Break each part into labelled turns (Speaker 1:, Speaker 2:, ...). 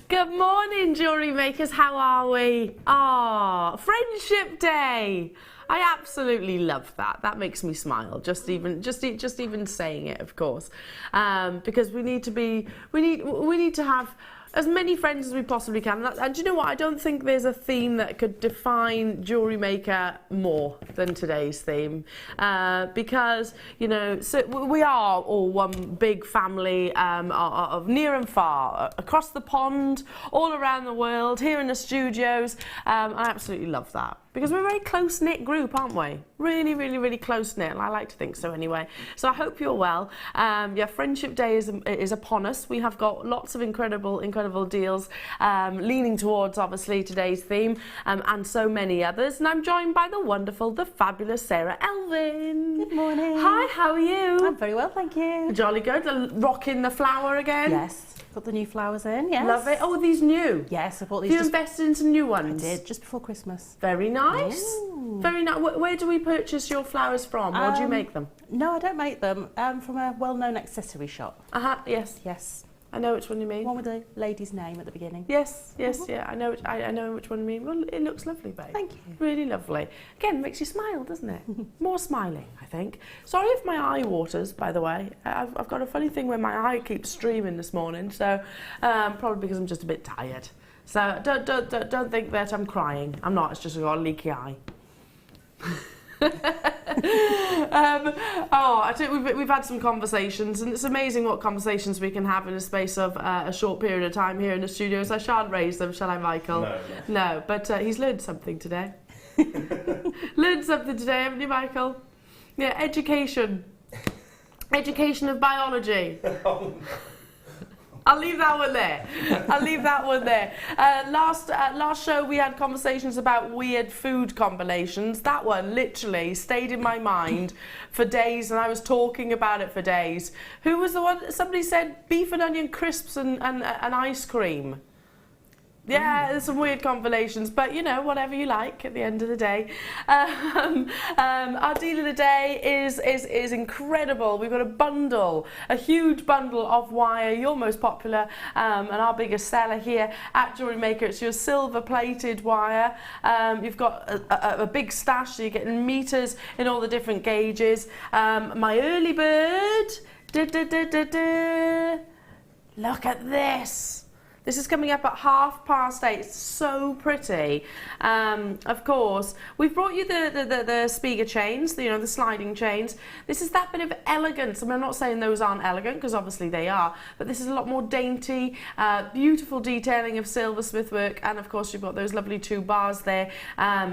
Speaker 1: Good morning, jewellery makers. How are we? Ah, Friendship Day. I absolutely love that. That makes me smile. Just even saying it, of course, because we need to have as many friends as we possibly can. And do you know what? I don't think there's a theme that could define Jewellery Maker more than today's theme, because, you know, so we are all one big family of near and far, across the pond, all around the world, here in the studios. I absolutely love that. Because we're a very close-knit group, aren't we? Really, really, really close-knit, and I like to think so anyway. So I hope you're well. Yeah, Friendship Day is upon us. We have got lots of incredible deals, leaning towards, obviously, today's theme, and so many others. And I'm joined by the wonderful, the fabulous Sara Elvin.
Speaker 2: Good morning.
Speaker 1: Hi, how are you?
Speaker 2: I'm very well, thank you.
Speaker 1: Jolly good. Rocking the flower again?
Speaker 2: Yes. Got the new flowers in, yes.
Speaker 1: Love it. Oh, are these new?
Speaker 2: Yes, I bought these.
Speaker 1: You invested in some new ones?
Speaker 2: I did, just before Christmas.
Speaker 1: Very nice.
Speaker 2: Ooh.
Speaker 1: Very nice. Where do we purchase your flowers from? Or do you make them?
Speaker 2: No, I don't make them. From a well-known accessory shop.
Speaker 1: Yes.
Speaker 2: Yes.
Speaker 1: I know which one you mean.
Speaker 2: One with a lady's name at the beginning.
Speaker 1: Yes, yeah. I know which one you mean. Well, it looks lovely, babe.
Speaker 2: Thank you.
Speaker 1: Really lovely. Again, makes you smile, doesn't it? More smiling, I think. Sorry if my eye waters, by the way. I've got a funny thing where my eye keeps streaming this morning, so probably because I'm just a bit tired. So don't think that I'm crying. I'm not. It's just I've got a leaky eye. I think we've had some conversations, and it's amazing what conversations we can have in a space of a short period of time here in the studios. I shan't raise them, shall I, Michael? No, but he's learned something today. Learned something today, haven't you, Michael? Yeah, education of biology. I'll leave that one there. Last show we had conversations about weird food combinations. That one literally stayed in my mind for days, and I was talking about it for days. Who was the one? Somebody said beef and onion crisps and ice cream. Yeah, there's some weird combinations, but you know, whatever you like at the end of the day. Our deal of the day is incredible. We've got a huge bundle of wire, your most popular and our biggest seller here at Jewellery Maker. It's your silver plated wire. You've got a big stash, so you're getting meters in all the different gauges. My early bird, look at this. This is coming up at 8:30. It's so pretty. Of course, we've brought you the Spiga chains, the sliding chains. This is that bit of elegance. I mean, I'm not saying those aren't elegant, because obviously they are, but this is a lot more dainty, beautiful detailing of silversmith work, and of course you've got those lovely 2 bars there.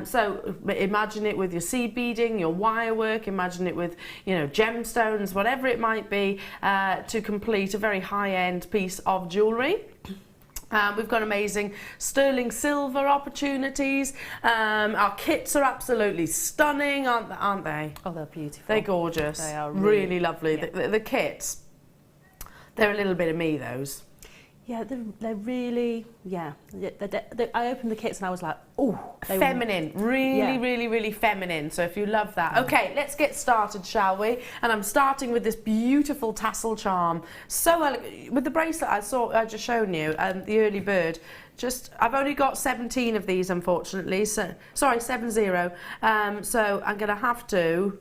Speaker 1: So imagine it with your seed beading, your wire work, imagine it with, gemstones, whatever it might be, to complete a very high-end piece of jewellery. We've got amazing sterling silver opportunities. Our kits are absolutely stunning, aren't they?
Speaker 2: Oh, they're beautiful.
Speaker 1: They're gorgeous.
Speaker 2: They are
Speaker 1: really lovely.
Speaker 2: Yeah.
Speaker 1: The kits, they're a little bit of me, those.
Speaker 2: Yeah, they're really, yeah. I opened the kits and I was like, oh.
Speaker 1: Feminine, really feminine. So if you love that. Okay, let's get started, shall we? And I'm starting with this beautiful tassel charm. So elegant. With the bracelet I just shown you, the early bird. I've only got 17 of these, unfortunately. So, sorry, 70. So I'm going to have to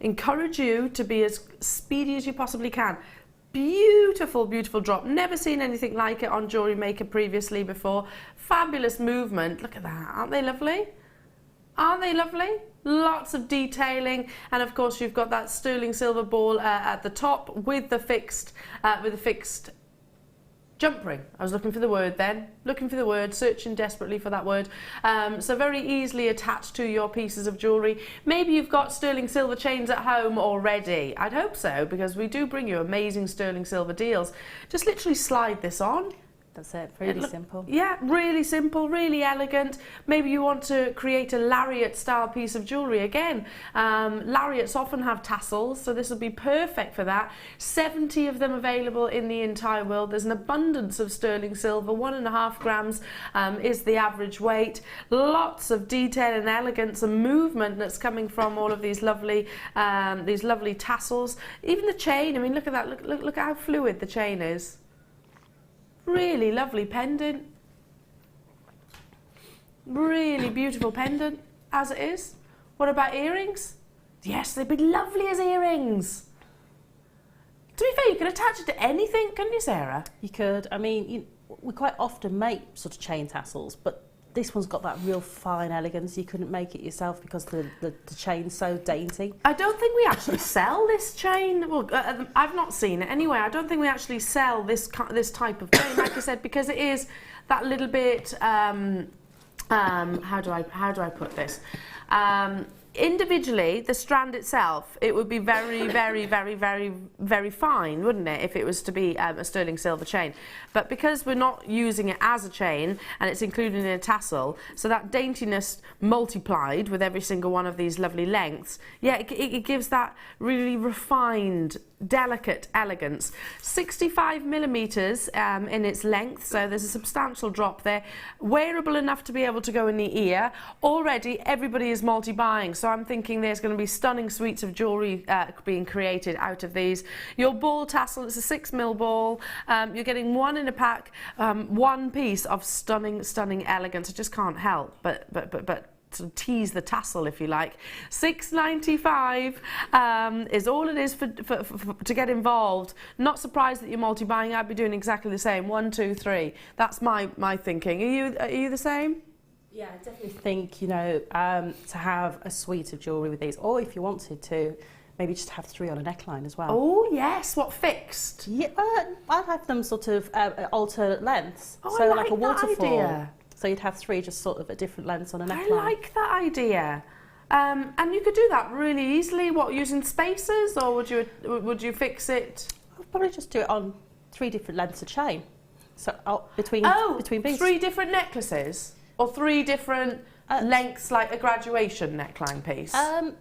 Speaker 1: encourage you to be as speedy as you possibly can. Beautiful, beautiful drop. Never seen anything like it on Jewellery Maker previously before. Fabulous movement. Look at that. Aren't they lovely? Aren't they lovely? Lots of detailing, and of course you've got that sterling silver ball at the top with the fixed jump ring. I was looking for the word then. Searching desperately for that word. So very easily attached to your pieces of jewellery. Maybe you've got sterling silver chains at home already. I'd hope so, because we do bring you amazing sterling silver deals. Just literally slide this on.
Speaker 2: That's it, really simple.
Speaker 1: Yeah, really simple, really elegant. Maybe you want to create a lariat style piece of jewellery. Again, lariats often have tassels, so this will be perfect for that. 70 of them available in the entire world. There's an abundance of sterling silver, 1.5 grams is the average weight. Lots of detail and elegance and movement that's coming from all of these lovely tassels. Even the chain, I mean, look at that, look at how fluid the chain is. Really lovely pendant. Really beautiful pendant as it is. What about earrings? Yes, they'd be lovely as earrings. To be fair, you could attach it to anything, couldn't you, Sarah?
Speaker 2: You could. I mean, we quite often make sort of chain tassels, but this one's got that real fine elegance. You couldn't make it yourself because the chain's so dainty.
Speaker 1: I don't think we actually sell this chain. Well, I've not seen it anyway. I don't think we actually sell this type of chain, like I said, because it is that little bit. How do I put this? Individually, the strand itself, it would be very, very, very, very, very fine, wouldn't it, if it was to be a sterling silver chain. But because we're not using it as a chain and it's included in a tassel, so that daintiness multiplied with every single one of these lovely lengths, yeah, it gives that really refined, delicate elegance. 65 millimeters in its length, so there's a substantial drop there. Wearable enough to be able to go in the ear. Already, everybody is multi-buying. So I'm thinking there's going to be stunning suites of jewellery being created out of these. Your ball tassel, it's a 6mm ball. You're getting one in a pack, one piece of stunning, stunning elegance. I just can't help but sort of tease the tassel, if you like. $6.95 is all it is for to get involved. Not surprised that you're multi-buying. I'd be doing exactly the same. 1, 2, 3. That's my thinking. Are you the same?
Speaker 2: Yeah, I definitely think, you know, to have a suite of jewellery with these, or if you wanted to, maybe just have 3 on a neckline as well.
Speaker 1: Oh, yes. What, fixed?
Speaker 2: Yeah, I'd have them sort of alternate lengths.
Speaker 1: Oh,
Speaker 2: so
Speaker 1: I
Speaker 2: like a waterfall.
Speaker 1: Idea.
Speaker 2: So you'd have 3 just sort of at different lengths on a neckline.
Speaker 1: I like that idea. And you could do that really easily. What, using spacers, or would you fix it?
Speaker 2: I'd probably just do it on 3 different lengths of chain. So between beads.
Speaker 1: 3 different necklaces? Or 3 different lengths, like a graduation neckline piece?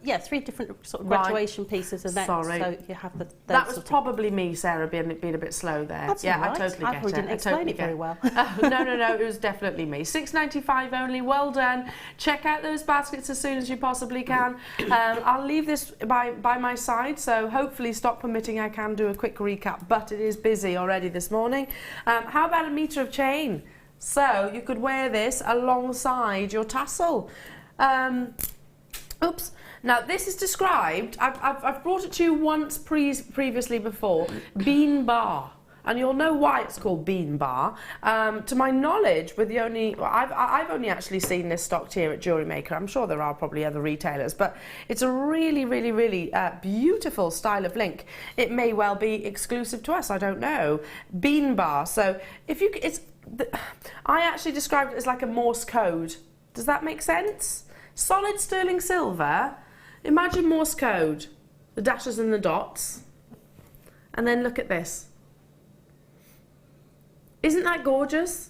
Speaker 2: Yeah, 3 different sort of graduation pieces of necks.
Speaker 1: Sorry.
Speaker 2: So you have
Speaker 1: that was probably me, Sarah, being a bit slow there.
Speaker 2: That's
Speaker 1: yeah,
Speaker 2: all right.
Speaker 1: I totally get it.
Speaker 2: I didn't explain it very well.
Speaker 1: No, it was definitely me. $6.95 only. Well done. Check out those baskets as soon as you possibly can. I'll leave this by my side, so hopefully, stock permitting, I can do a quick recap, but it is busy already this morning. How about a metre of chain? So you could wear this alongside your tassel. Oops. Now this is described, I've brought it to you once previously before, bean bar. And you'll know why it's called bean bar. To my knowledge, I've only actually seen this stocked here at Jewellery Maker. I'm sure there are probably other retailers, but it's a really, really, really beautiful style of link. It may well be exclusive to us, I don't know. Bean bar. So I actually described it as like a Morse code. Does that make sense? Solid sterling silver. Imagine Morse code, the dashes and the dots. And then look at this. Isn't that gorgeous?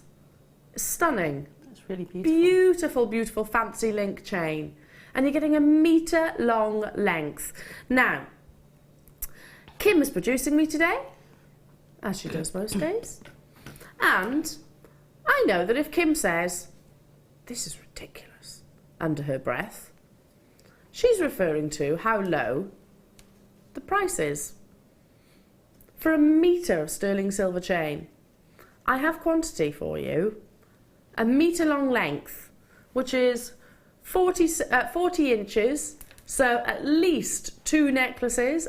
Speaker 1: Stunning.
Speaker 2: It's really beautiful.
Speaker 1: Beautiful, beautiful fancy link chain. And you're getting a metre long length. Now, Kim is producing me today, as she does most days. And I know that if Kim says, "This is ridiculous," under her breath, she's referring to how low the price is. For a metre of sterling silver chain, I have quantity for you. A metre long length, which is 40 inches, so at least 2 necklaces,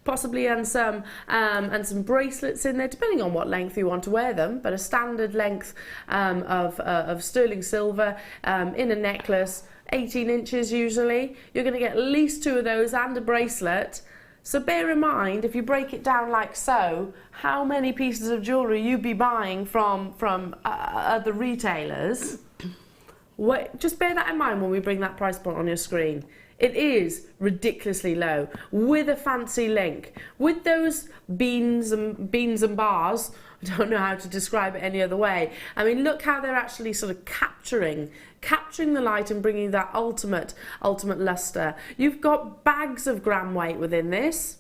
Speaker 1: possibly and some bracelets in there, depending on what length you want to wear them, but a standard length of sterling silver in a necklace, 18 inches usually. You're going to get at least 2 of those and a bracelet. So bear in mind, if you break it down like so, how many pieces of jewellery you'd be buying from other retailers. Just bear that in mind when we bring that price point on your screen. It is ridiculously low, with a fancy link, with those beans and bars. I don't know how to describe it any other way. I mean, look how they're actually sort of capturing the light and bringing that ultimate luster. You've got bags of gram weight within this,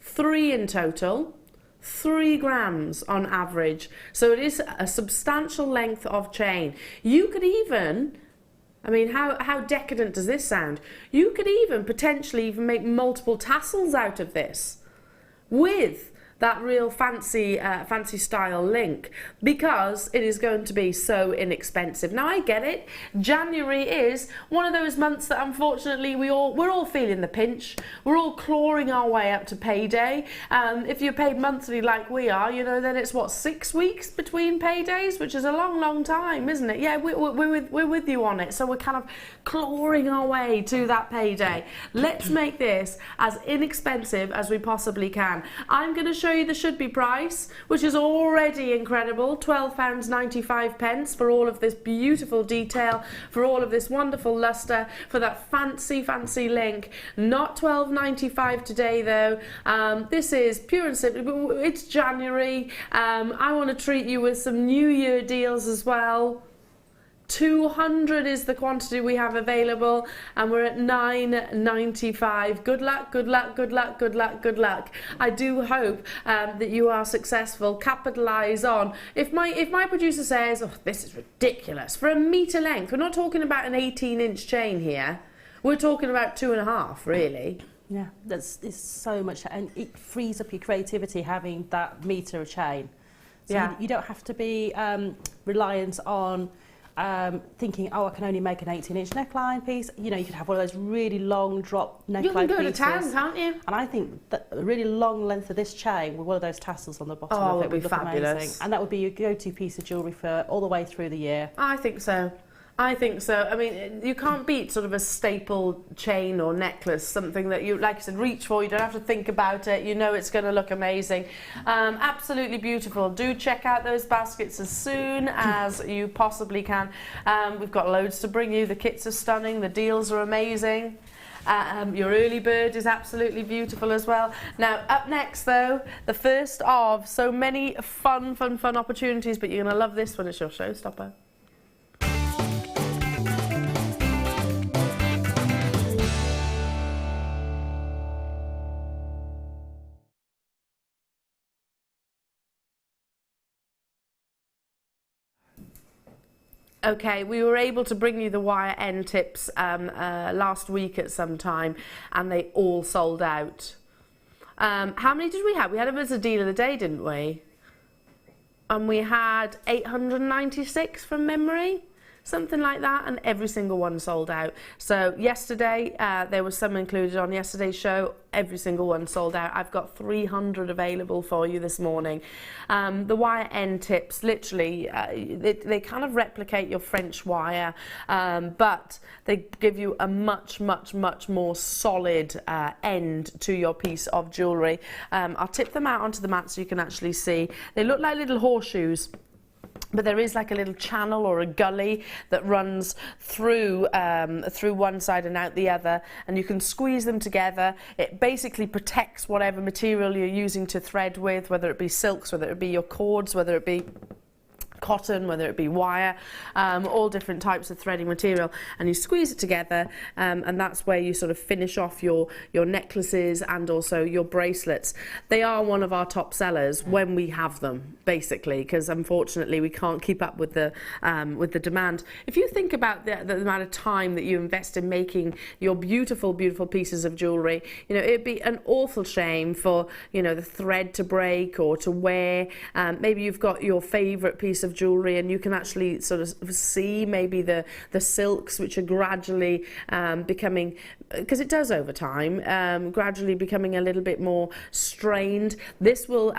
Speaker 1: 3 in total. 3 grams on average. So it is a substantial length of chain. You could even, I mean, how decadent does this sound? You could even potentially make multiple tassels out of this with that real fancy style link, because it is going to be so inexpensive. Now I get it, January is one of those months that unfortunately we're all feeling the pinch. We're all clawing our way up to payday. If you're paid monthly like we are, you know, then it's what, 6 weeks between paydays, which is a long time, isn't it? Yeah, we're with you on it. So we're kind of clawing our way to that payday. Let's make this as inexpensive as we possibly can. I'm going to show you the should be price, which is already incredible, £12.95 for all of this beautiful detail, for all of this wonderful luster, for that fancy link. Not £12.95 today though. This is pure and simple. It's January. I want to treat you with some New Year deals as well. 200 is the quantity we have available, and we're at £9.95. Good luck, good luck, good luck, good luck, good luck. I do hope that you are successful. Capitalise on. If my producer says, oh, this is ridiculous, for a metre length, we're not talking about an 18-inch chain here. We're talking about 2.5, really.
Speaker 2: Yeah, it's so much, and it frees up your creativity having that metre of chain. So
Speaker 1: yeah.
Speaker 2: You don't have to be reliant on thinking, oh, I can only make an 18-inch neckline piece. You know, you could have one of those really long drop neckline pieces.
Speaker 1: You can go to town, can't you?
Speaker 2: And I think that a really long length of this chain with one of those tassels on the bottom of it would look
Speaker 1: fabulous.
Speaker 2: amazing. And that would be your go-to piece of jewellery for all the way through the year.
Speaker 1: I think so. I think so. I mean, you can't beat sort of a staple chain or necklace, something that you, like I said, reach for. You don't have to think about it. You know it's going to look amazing. Absolutely beautiful. Do check out those baskets as soon as you possibly can. We've got loads to bring you. The kits are stunning. The deals are amazing. Your early bird is absolutely beautiful as well. Now, up next, though, the first of so many fun opportunities, but you're going to love this one. It's your showstopper. Okay, we were able to bring you the wire end tips last week at some time, and they all sold out. How many did we have? We had them as a deal of the day, didn't we? And we had 896 from memory, something like that, and every single one sold out. So yesterday, there was some included on yesterday's show. Every single one sold out. I've got 300 available for you this morning. The wire end tips, literally, they kind of replicate your French wire, but they give you a much more solid end to your piece of jewellery. I'll tip them out onto the mat so you can actually see. They look like little horseshoes, but there is like a little channel or a gully that runs through one side and out the other, and you can squeeze them together. It basically protects whatever material you're using to thread with, whether it be silks, whether it be your cords, whether it be cotton, whether it be wire, all different types of threading material, and you squeeze it together, and that's where you sort of finish off your necklaces and also your bracelets. They are one of our top sellers when we have them, basically, because unfortunately we can't keep up with the demand. If you think about the amount of time that you invest in making your beautiful pieces of jewellery, you know, it'd be an awful shame for, you know, the thread to break or to wear. Maybe you've got your favourite piece of jewellery and you can actually sort of see maybe the silks which are gradually becoming, because it does over time, gradually becoming a little bit more strained. This will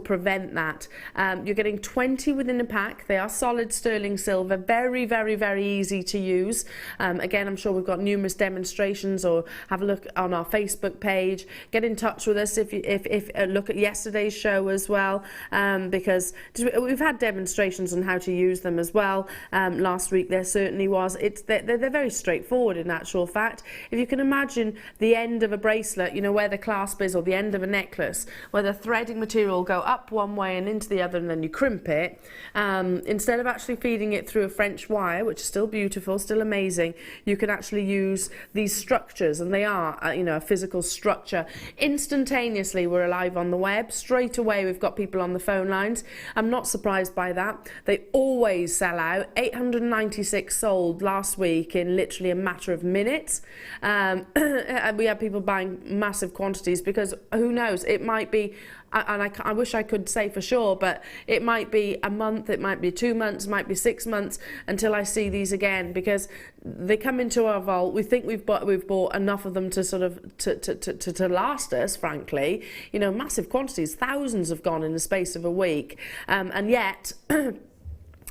Speaker 1: prevent that. You're getting 20 within a pack. They are solid sterling silver, very easy to use. Again, I'm sure we've got numerous demonstrations, or have a look on our Facebook page. Get in touch with us if look at yesterday's show as well, because we've had demonstrations on how to use them as well. Last week there certainly was. They're very straightforward in actual fact. If you can imagine the end of a bracelet, you know, where the clasp is, or the end of a necklace, where the threading material will go up one way and into the other, and then you crimp it, instead of actually feeding it through a French wire, which is still beautiful, still amazing, you can actually use these structures, and they are you know, a physical structure. Instantaneously we're alive on the web. Straight away we've got people on the phone lines. I'm not surprised by that. They always sell out. 896 sold last week in literally a matter of minutes. And we had people buying massive quantities because who knows, it might be, and I wish I could say for sure, but it might be a month, it might be 2 months, it might be 6 months until I see these again, because they come into our vault. We think we've bought enough of them to sort of to last us, frankly. You know, massive quantities, thousands have gone in the space of a week, and yet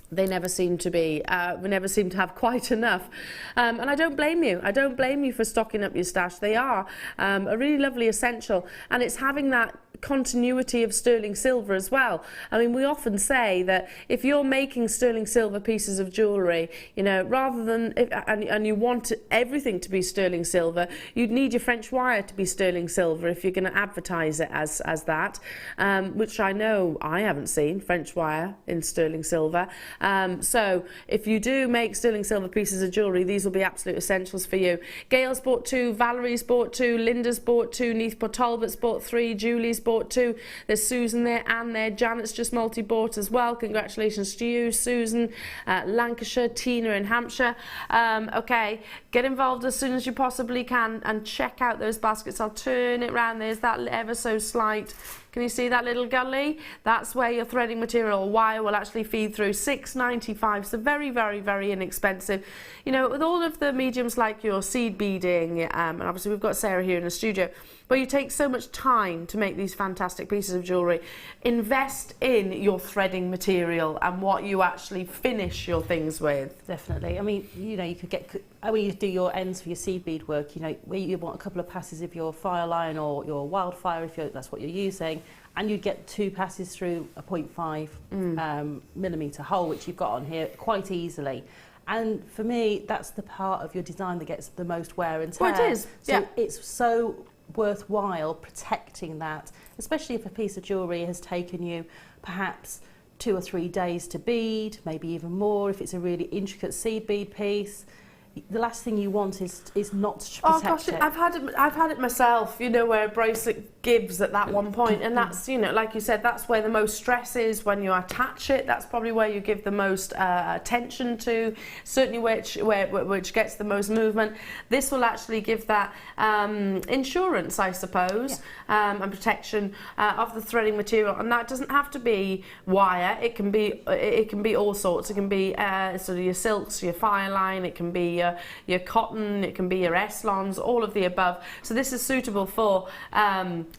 Speaker 1: they never seem to be, we never seem to have quite enough. And I don't blame you. I don't blame you for stocking up your stash. They are a really lovely essential, and it's having that continuity of sterling silver as well. I mean, we often say that if you're making sterling silver pieces of jewellery, you know, rather than, and you want everything to be sterling silver, you'd need your French wire to be sterling silver if you're going to advertise it as that, which I know I haven't seen French wire in sterling silver. So if you do make sterling silver pieces of jewellery, these will be absolute essentials for you. Gail's bought 2, Valerie's bought 2, Linda's bought 2, Neath Talbot's bought 3, Julie's bought 2. There's Susan there and there. Janet's just multi-bought as well. Congratulations to you, Susan. Lancashire, Tina in Hampshire. Okay, get involved as soon as you possibly can and check out those baskets. I'll turn it round. There's that ever so slight. Can you see that little gully? That's where your threading material or wire will actually feed through. $6.95, so very, very, very inexpensive. You know, with all of the mediums like your seed beading, and obviously we've got Sarah here in the studio, where you take so much time to make these fantastic pieces of jewellery. Invest in your threading material and what you actually finish your things with.
Speaker 2: Definitely. I mean, you know, you could get, when you do your ends for your seed bead work, you know, where you want a couple of passes of your Fireline or your Wildfire, if that's what you're using, and you'd get 2 passes through a 0.5 millimetre hole, which you've got on here quite easily. And for me, that's the part of your design that gets the most wear and tear.
Speaker 1: Well, it is.
Speaker 2: So
Speaker 1: yeah.
Speaker 2: It's so worthwhile protecting that, especially if a piece of jewellery has taken you perhaps 2 or 3 days to bead, maybe even more if it's a really intricate seed bead piece. The last thing you want is not to protect
Speaker 1: gosh,
Speaker 2: it.
Speaker 1: I've had it myself, you know, where a bracelet gives at that one point, and that's, you know, like you said, that's where the most stress is when you attach it. That's probably where you give the most attention to, certainly which gets the most movement. This will actually give that insurance, I suppose, and protection of the threading material, and that doesn't have to be wire. It can be all sorts. It can be sort of your silks, your Fireline. It can be your cotton, it can be your Eslons, all of the above. So this is suitable for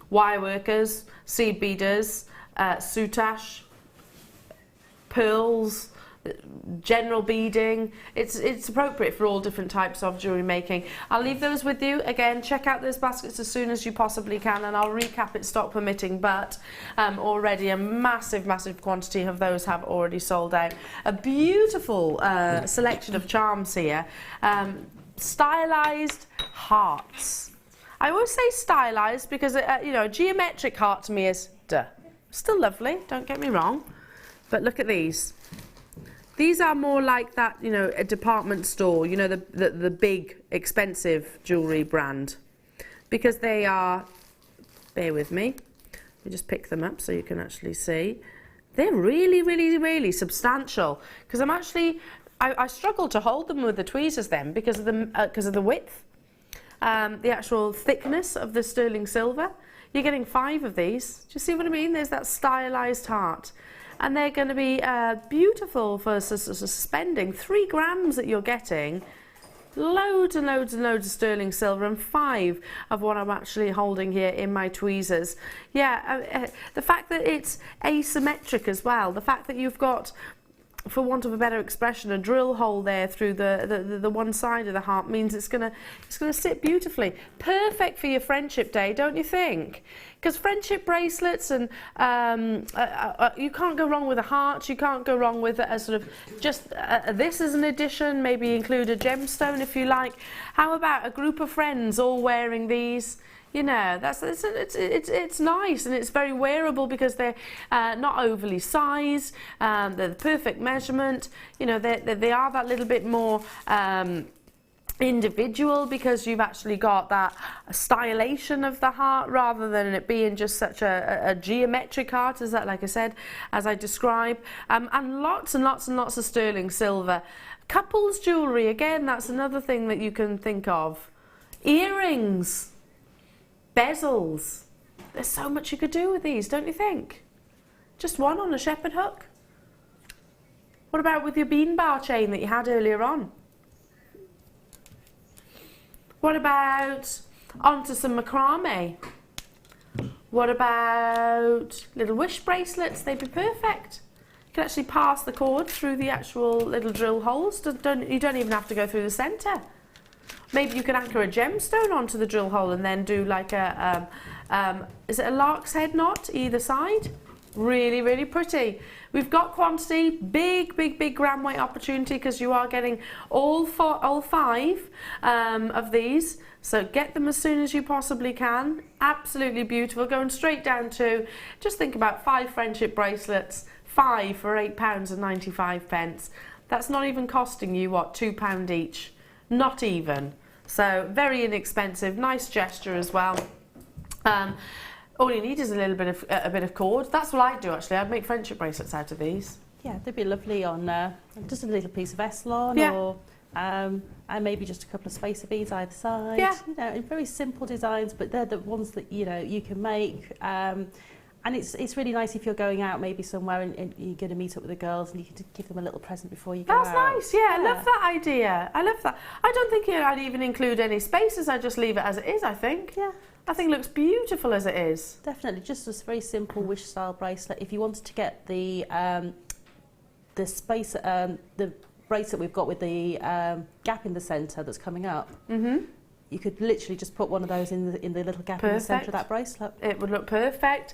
Speaker 1: wire workers, seed beaders, soutache, pearls, general beading. It's appropriate for all different types of jewellery making. I'll leave those with you. Again, check out those baskets as soon as you possibly can, and I'll recap it stock permitting, but already a massive quantity of those have already sold out. A beautiful selection of charms here. Stylized hearts. I always say stylized because you know, a geometric heart to me is still lovely, don't get me wrong, but look at these. These are more like that, you know, a department store, you know, the big, expensive jewellery brand. Because they are, bear with me, let me just pick them up so you can actually see. They're really, really, really substantial. Because I'm actually, I struggle to hold them with the tweezers then because of the width, the actual thickness of the sterling silver. You're getting 5 of these. Do you see what I mean? There's that stylised heart. And they're going to be beautiful for suspending. 3 grams that you're getting, loads and loads and loads of sterling silver, and 5 of what I'm actually holding here in my tweezers. Yeah, the fact that it's asymmetric as well, the fact that you've got, for want of a better expression, a drill hole there through the one side of the heart means it's gonna sit beautifully. Perfect for your friendship day, don't you think? Because friendship bracelets and you can't go wrong with a heart. You can't go wrong with a sort of just this as an addition. Maybe include a gemstone if you like. How about a group of friends all wearing these? You know, it's nice, and it's very wearable because they're not overly sized. They're the perfect measurement. You know, they are that little bit more individual because you've actually got that stylation of the heart rather than it being just such a geometric heart, as that, like I said, as I described, and lots and lots and lots of sterling silver. Couples jewellery, again, that's another thing that you can think of. Earrings, bezels. There's so much you could do with these, don't you think? Just one on a shepherd hook. What about with your bean bar chain that you had earlier on? What about onto some macrame? What about little wish bracelets? They'd be perfect. You can actually pass the cord through the actual little drill holes. You don't even have to go through the centre. Maybe you can anchor a gemstone onto the drill hole and then do like a, is it a lark's head knot either side? Really, really pretty. We've got quantity, big gram weight opportunity because you are getting all 5 of these. So get them as soon as you possibly can. Absolutely beautiful. Going straight down to, just think about 5 friendship bracelets, 5 for £8.95. That's not even costing you, what, £2 each? Not even. So very inexpensive, nice gesture as well. All you need is a bit of cord. That's what I'd do actually. I'd make friendship bracelets out of these.
Speaker 2: Yeah, they'd be lovely on just a little piece of Essilon,
Speaker 1: yeah.
Speaker 2: Or and maybe just a couple of spacer beads either side.
Speaker 1: Yeah.
Speaker 2: You know, very simple designs, but they're the ones that you can make. And it's really nice if you're going out maybe somewhere and you're going to meet up with the girls and you can give them a little present before you go out.
Speaker 1: That's nice, yeah, I love that idea. I love that. I don't think I'd even include any spacers. I'd just leave it as it is, I think.
Speaker 2: Yeah.
Speaker 1: I think it looks beautiful as it is.
Speaker 2: Definitely, just a very simple wish style bracelet. If you wanted to get the spacer, the bracelet we've got with the gap in the centre that's coming up, you could literally just put one of those in the little gap in the centre of that bracelet. It
Speaker 1: would look perfect.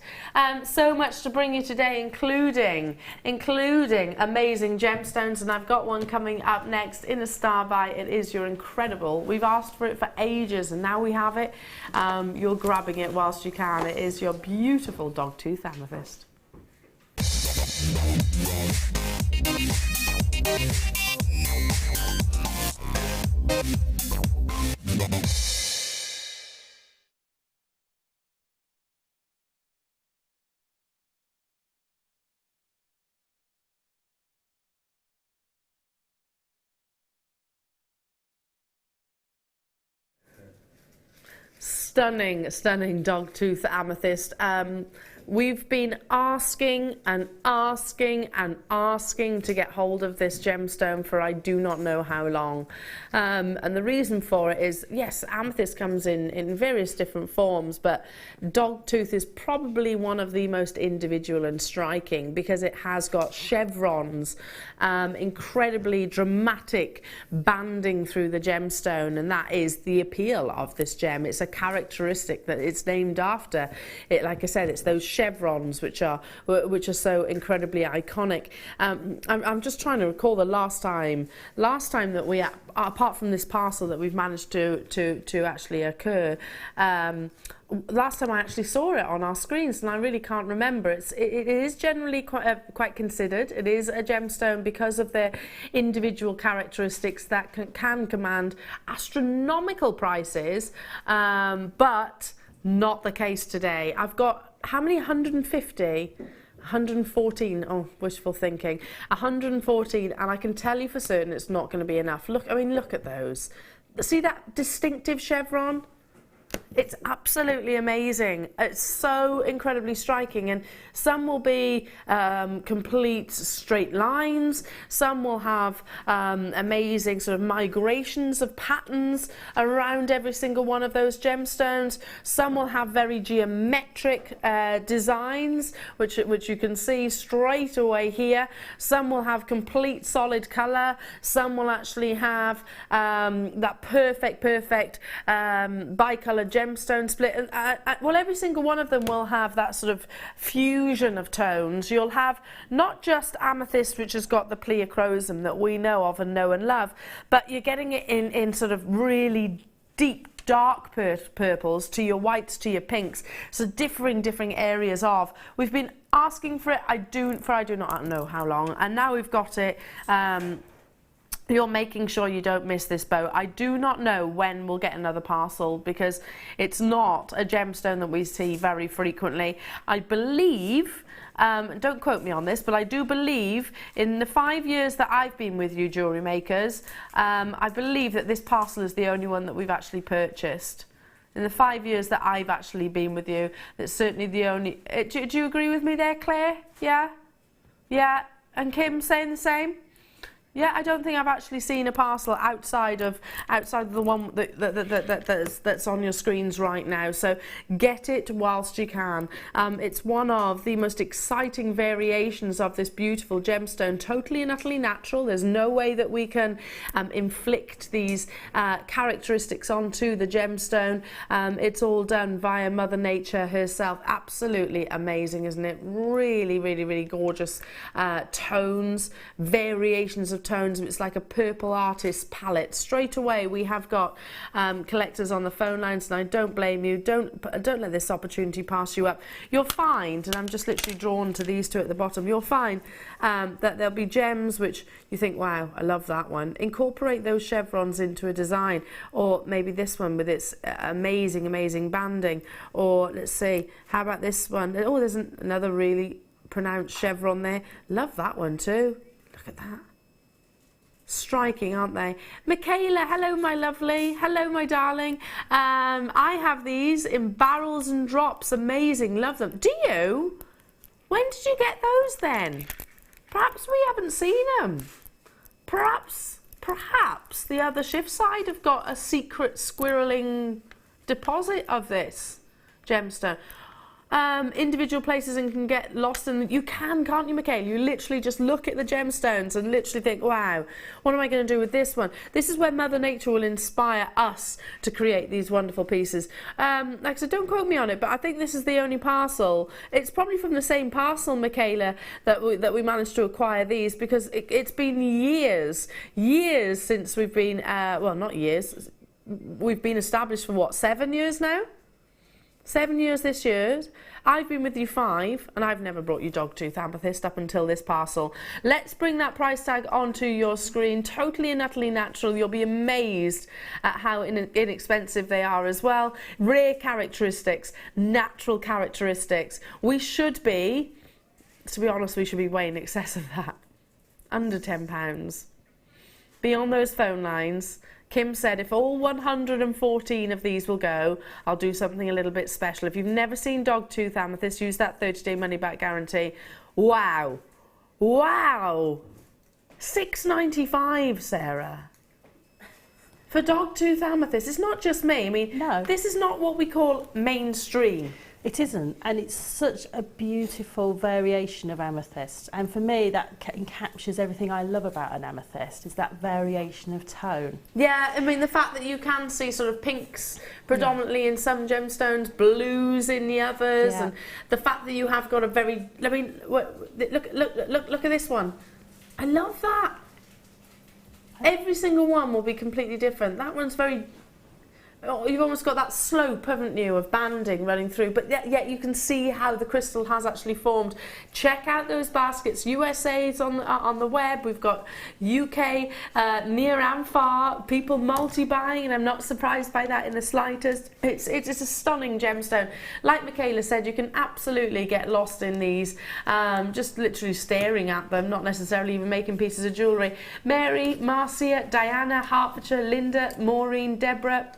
Speaker 1: So much to bring you today, including amazing gemstones, and I've got one coming up next in a star by. It is your incredible. We've asked for it for ages, and now we have it. You're grabbing it whilst you can. It is your beautiful dogtooth amethyst. Stunning, stunning dogtooth amethyst. We've been asking and asking and asking to get hold of this gemstone for I do not know how long. And the reason for it is, yes, amethyst comes in various different forms, but dogtooth is probably one of the most individual and striking because it has got chevrons, incredibly dramatic banding through the gemstone, and that is the appeal of this gem. It's a characteristic that it's named after. It, like I said, it's those chevrons which are so incredibly iconic. I'm just trying to recall the last time that we, apart from this parcel that we've managed to actually occur, last time I actually saw it on our screens, and I really can't remember. It is generally quite considered. It is a gemstone because of their individual characteristics that can command astronomical prices, but not the case today. I've got how many? 150? 114, oh, wishful thinking. 114, and I can tell you for certain it's not going to be enough. Look at those. See that distinctive chevron? It's absolutely amazing. It's so incredibly striking, and some will be complete straight lines, some will have amazing sort of migrations of patterns around every single one of those gemstones. Some will have very geometric designs, which you can see straight away here. Some will have complete solid colour. Some will actually have that perfect bicolour gemstone split. Well, every single one of them will have that sort of fusion of tones. You'll have not just amethyst, which has got the pleochrosum that we know of and know and love, but you're getting it in sort of really deep dark purples to your whites to your pinks, so differing areas of. We've been asking for it I do not know how long, and now we've got it. you're making sure you don't miss this boat. I do not know when we'll get another parcel because it's not a gemstone that we see very frequently. I believe, don't quote me on this, but I do believe in the 5 years that I've been with you, jewellery makers, I believe that this parcel is the only one that we've actually purchased. In the 5 years that I've actually been with you, that's certainly the only... Do you agree with me there, Claire? Yeah? Yeah? And Kim saying the same? Yeah, I don't think I've actually seen a parcel outside of the one that's on your screens right now. So get it whilst you can. It's one of the most exciting variations of this beautiful gemstone, totally and utterly natural. There's no way that we can inflict these characteristics onto the gemstone. It's all done via Mother Nature herself. Absolutely amazing, isn't it? Really, really, really gorgeous tones, variations of tones. It's like a purple artist palette. Straight away we have got collectors on the phone lines, and I don't blame you. Don't let this opportunity pass you up. You'll find, and I'm just literally drawn to these two at the bottom, you'll find that there'll be gems which you think, wow, I love that one. Incorporate those chevrons into a design, or maybe this one with its amazing banding, or let's see, how about this one? Oh, there's another really pronounced chevron there. Love that one too. Look at that. Striking, aren't they? Michaela, hello my lovely, hello my darling. I have these in barrels and drops. Amazing, love them. Do you? When did you get those then? Perhaps we haven't seen them. Perhaps the other shift side have got a secret squirreling deposit of this gemstone. Individual places and can get lost, and you can't you, Michaela? You literally just look at the gemstones and literally think, wow, what am I going to do with this one? This is where Mother Nature will inspire us to create these wonderful pieces. Like I said, don't quote me on it, but I think this is the only parcel. It's probably from the same parcel, Michaela, that we managed to acquire these, because it's been years since we've been, well, not years, we've been established for what, 7 years now? 7 years this year. I've been with you 5, and I've never brought you dogtooth amethyst up until this parcel. Let's bring that price tag onto your screen. Totally and utterly natural. You'll be amazed at how inexpensive they are as well. Rare characteristics, natural characteristics. We should be, to be honest, we should be way in excess of that. Under £10. Be on those phone lines. Kim said if all 114 of these will go, I'll do something a little bit special. If you've never seen dogtooth amethyst, use that 30-day money-back guarantee. Wow. Wow. £6.95, Sarah. For dogtooth amethyst. It's not just me. I mean, no. This is not what we call mainstream.
Speaker 2: It isn't, and it's such a beautiful variation of amethyst. And for me, that captures everything I love about an amethyst, is that variation of tone.
Speaker 1: Yeah, I mean, the fact that you can see sort of pinks predominantly in some gemstones, blues in the others, and the fact that you have got a very, I mean, look at this one. I love that. Every single one will be completely different. That one's very... Oh, you've almost got that slope, haven't you, of banding running through, but yet you can see how the crystal has actually formed. Check out those baskets. USA's on the web. We've got UK, near and far, people multi-buying, and I'm not surprised by that in the slightest. It's a stunning gemstone. Like Michaela said, you can absolutely get lost in these, just literally staring at them, not necessarily even making pieces of jewellery. Mary, Marcia, Diana, Hertfordshire, Linda, Maureen, Deborah,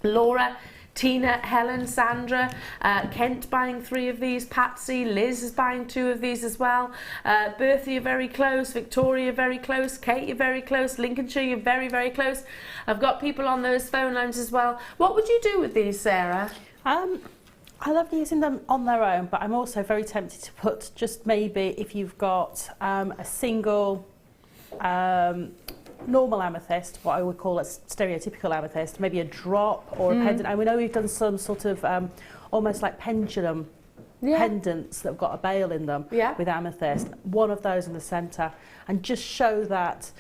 Speaker 1: Laura, Tina, Helen, Sandra, Kent buying 3 of these, Patsy, Liz is buying 2 of these as well, Bertha, you're very close, Victoria, very close, Kate, you're very close, Lincolnshire, you're very, very close. I've got people on those phone lines as well. What would you do with these, Sarah?
Speaker 2: I love using them on their own, but I'm also very tempted to put just maybe if you've got a single normal amethyst, what I would call a stereotypical amethyst, maybe a drop or a pendant. And we know we've done some sort of almost like pendulum pendants that have got a bail in them with amethyst. One of those in the centre, and just show that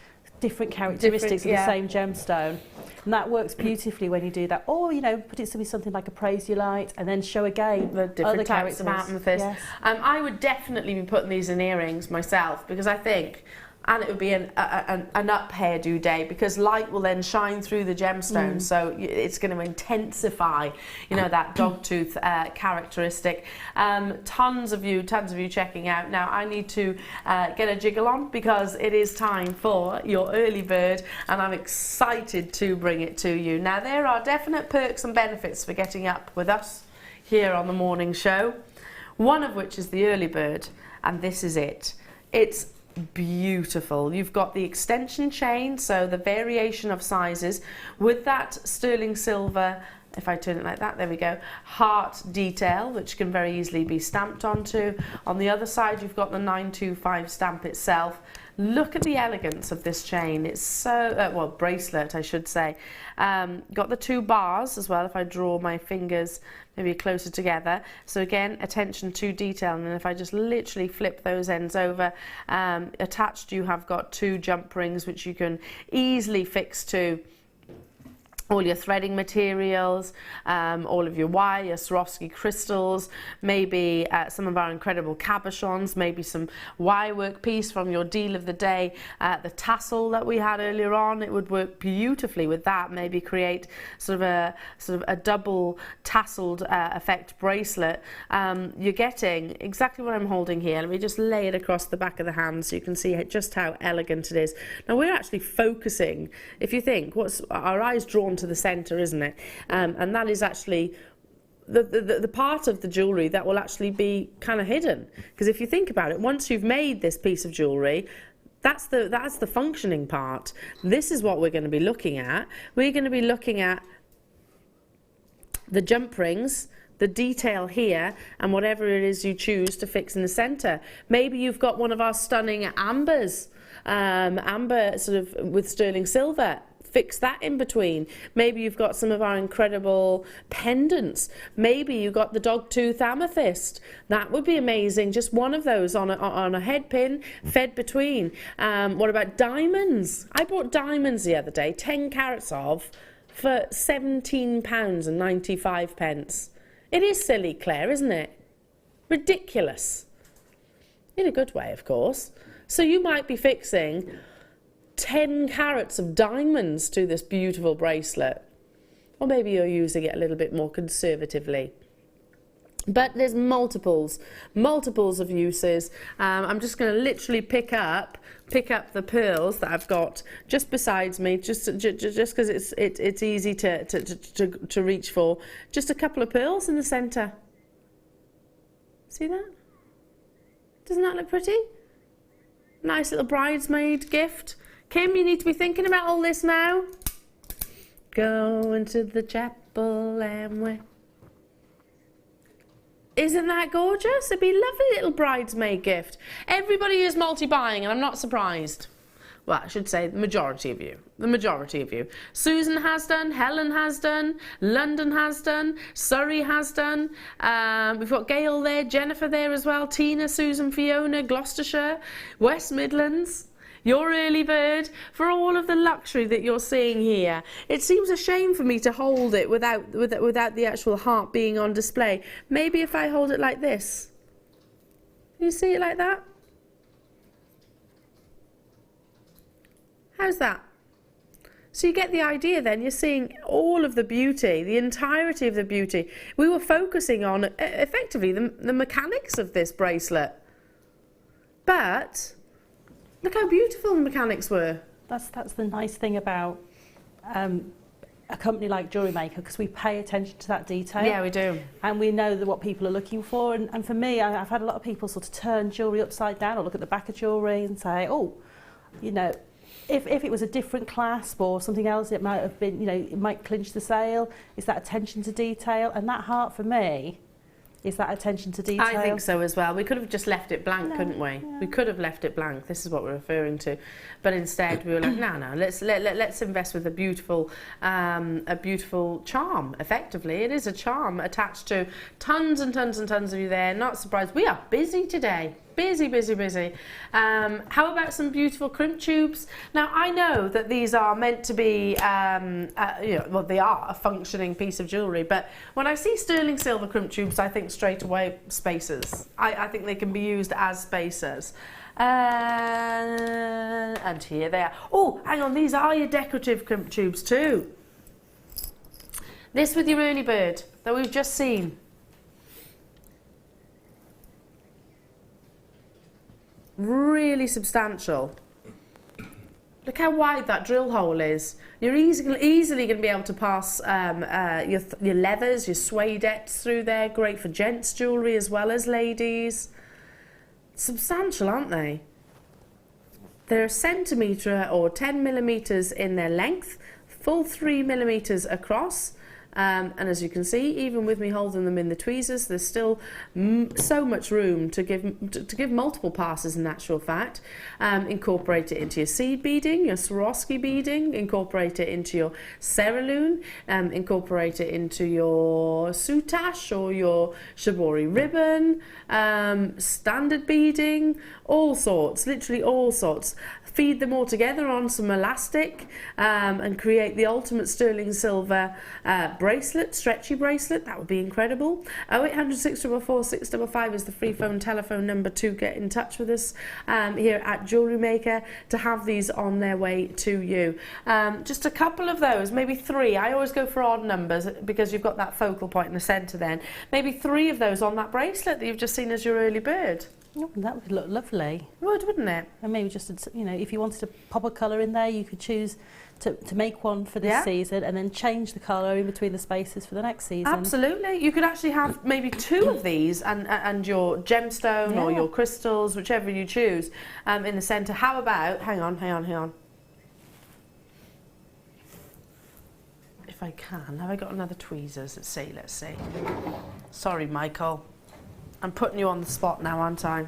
Speaker 2: different characteristics of the same gemstone. And that works beautifully when you do that. Or, you know, put it to be something like a praise you light, and then show again
Speaker 1: the different types of amethyst.
Speaker 2: Yes.
Speaker 1: I would definitely be putting these in earrings myself, because I think and it would be an up hairdo day, because light will then shine through the gemstone, so it's going to intensify, you know, that dogtooth characteristic. Tons of you checking out. Now I need to get a jiggle on, because it is time for your early bird, and I'm excited to bring it to you. Now there are definite perks and benefits for getting up with us here on the morning show, one of which is the early bird, and this is it. It's beautiful. You've got the extension chain, so the variation of sizes with that sterling silver, if I turn it like that, there we go, heart detail, which can very easily be stamped onto. On the other side, you've got the 925 stamp itself. Look at the elegance of this chain. It's so, well, bracelet, I should say. Got the 2 bars as well, if I draw my fingers maybe closer together. So again, attention to detail. And then if I just literally flip those ends over, attached you have got 2 jump rings, which you can easily fix to all your threading materials, all of your wire, your Swarovski crystals, maybe some of our incredible cabochons, maybe some wire work piece from your deal of the day, the tassel that we had earlier on, it would work beautifully with that. Maybe create sort of a double tasseled effect bracelet. You're getting exactly what I'm holding here. Let me just lay it across the back of the hand so you can see just how elegant it is. Now we're actually focusing, if you think, what's our eyes drawn to the center, isn't it? And that is actually the part of the jewellery that will actually be kind of hidden, because if you think about it, once you've made this piece of jewellery, that's the functioning part. This is what we're going to be looking at. We're going to be looking at the jump rings, the detail here, and whatever it is you choose to fix in the center. Maybe you've got one of our stunning ambers, amber sort of with sterling silver. Fix that in between. Maybe you've got some of our incredible pendants. Maybe you've got the dogtooth amethyst. That would be amazing. Just one of those on a head pin, fed between. What about diamonds? I bought diamonds the other day, 10 carats of, for £17.95. It is silly, Claire, isn't it? Ridiculous. In a good way, of course. So you might be fixing 10 carats of diamonds to this beautiful bracelet, or maybe you're using it a little bit more conservatively. But there's multiples of uses. I'm just going to literally pick up the pearls that I've got just besides me, just because it's easy to reach for. Just a couple of pearls in the centre. See that? Doesn't that look pretty? Nice little bridesmaid gift. Kim, you need to be thinking about all this now. Going to the chapel and we're... Isn't that gorgeous? It'd be a lovely little bridesmaid gift. Everybody is multi-buying, and I'm not surprised. Well, I should say the majority of you. The majority of you. Susan has done, Helen has done, London has done, Surrey has done. We've got Gail there, Jennifer there as well, Tina, Susan, Fiona, Gloucestershire, West Midlands. Your early bird, for all of the luxury that you're seeing here. It seems a shame for me to hold it without the actual heart being on display. Maybe if I hold it like this. Can you see it like that? How's that? So you get the idea then, you're seeing all of the beauty, the entirety of the beauty. We were focusing on, effectively, the mechanics of this bracelet. But look how beautiful the mechanics were.
Speaker 2: That's the nice thing about a company like Jewellery Maker, because we pay attention to that detail.
Speaker 1: Yeah, we do.
Speaker 2: And we know what people are looking for. And for me, I've had a lot of people sort of turn jewellery upside down or look at the back of jewellery and say, oh, you know, if it was a different clasp or something else, it might have been, you know, it might clinch the sale. It's that attention to detail. And that heart, for me, is that attention to detail.
Speaker 1: I think so as well. We could have just left it blank, couldn't we?
Speaker 2: Yeah.
Speaker 1: We could have left it blank. This is what we're referring to. But instead, we were like, no, let's invest with a beautiful charm. Effectively, it is a charm attached to tons and tons and tons of you there. Not surprised. We are busy today. Busy, busy, busy. How about some beautiful crimp tubes? Now, I know that these are meant to be, well, they are a functioning piece of jewellery, but when I see sterling silver crimp tubes, I think straight away spacers. I think they can be used as spacers. And here they are. Oh, hang on, these are your decorative crimp tubes too. This with your early bird that we've just seen. Really substantial. Look how wide that drill hole is. You're easily going to be able to pass your leathers, your suedettes through there. Great for gents jewellery as well as ladies. Substantial, aren't they? They're a centimetre or 10 millimetres in their length, full 3 millimetres across. And as you can see, even with me holding them in the tweezers, there's still so much room to give multiple passes in actual fact. Incorporate it into your seed beading, your Swarovski beading, incorporate it into your cerulean, incorporate it into your soutache or your shibori ribbon, standard beading, all sorts, literally all sorts. Feed them all together on some elastic and create the ultimate sterling silver bracelet, stretchy bracelet. That would be incredible. 0800 644 655 is the free phone telephone number to get in touch with us here at Jewellery Maker to have these on their way to you. Just a couple of those, maybe 3. I always go for odd numbers because you've got that focal point in the centre then. Maybe 3 of those on that bracelet that you've just seen as your early bird.
Speaker 2: Oh, that would look lovely.
Speaker 1: Wouldn't it?
Speaker 2: And maybe just, you know, if you wanted to pop a colour in there, you could choose to make one for this season and then change the colour in between the spaces for the next season.
Speaker 1: Absolutely. You could actually have maybe 2 of these and your gemstone or your crystals, whichever you choose, in the centre. How about, hang on. If I can, have I got another tweezers? Let's see. Sorry, Michael. I'm putting you on the spot now, aren't I?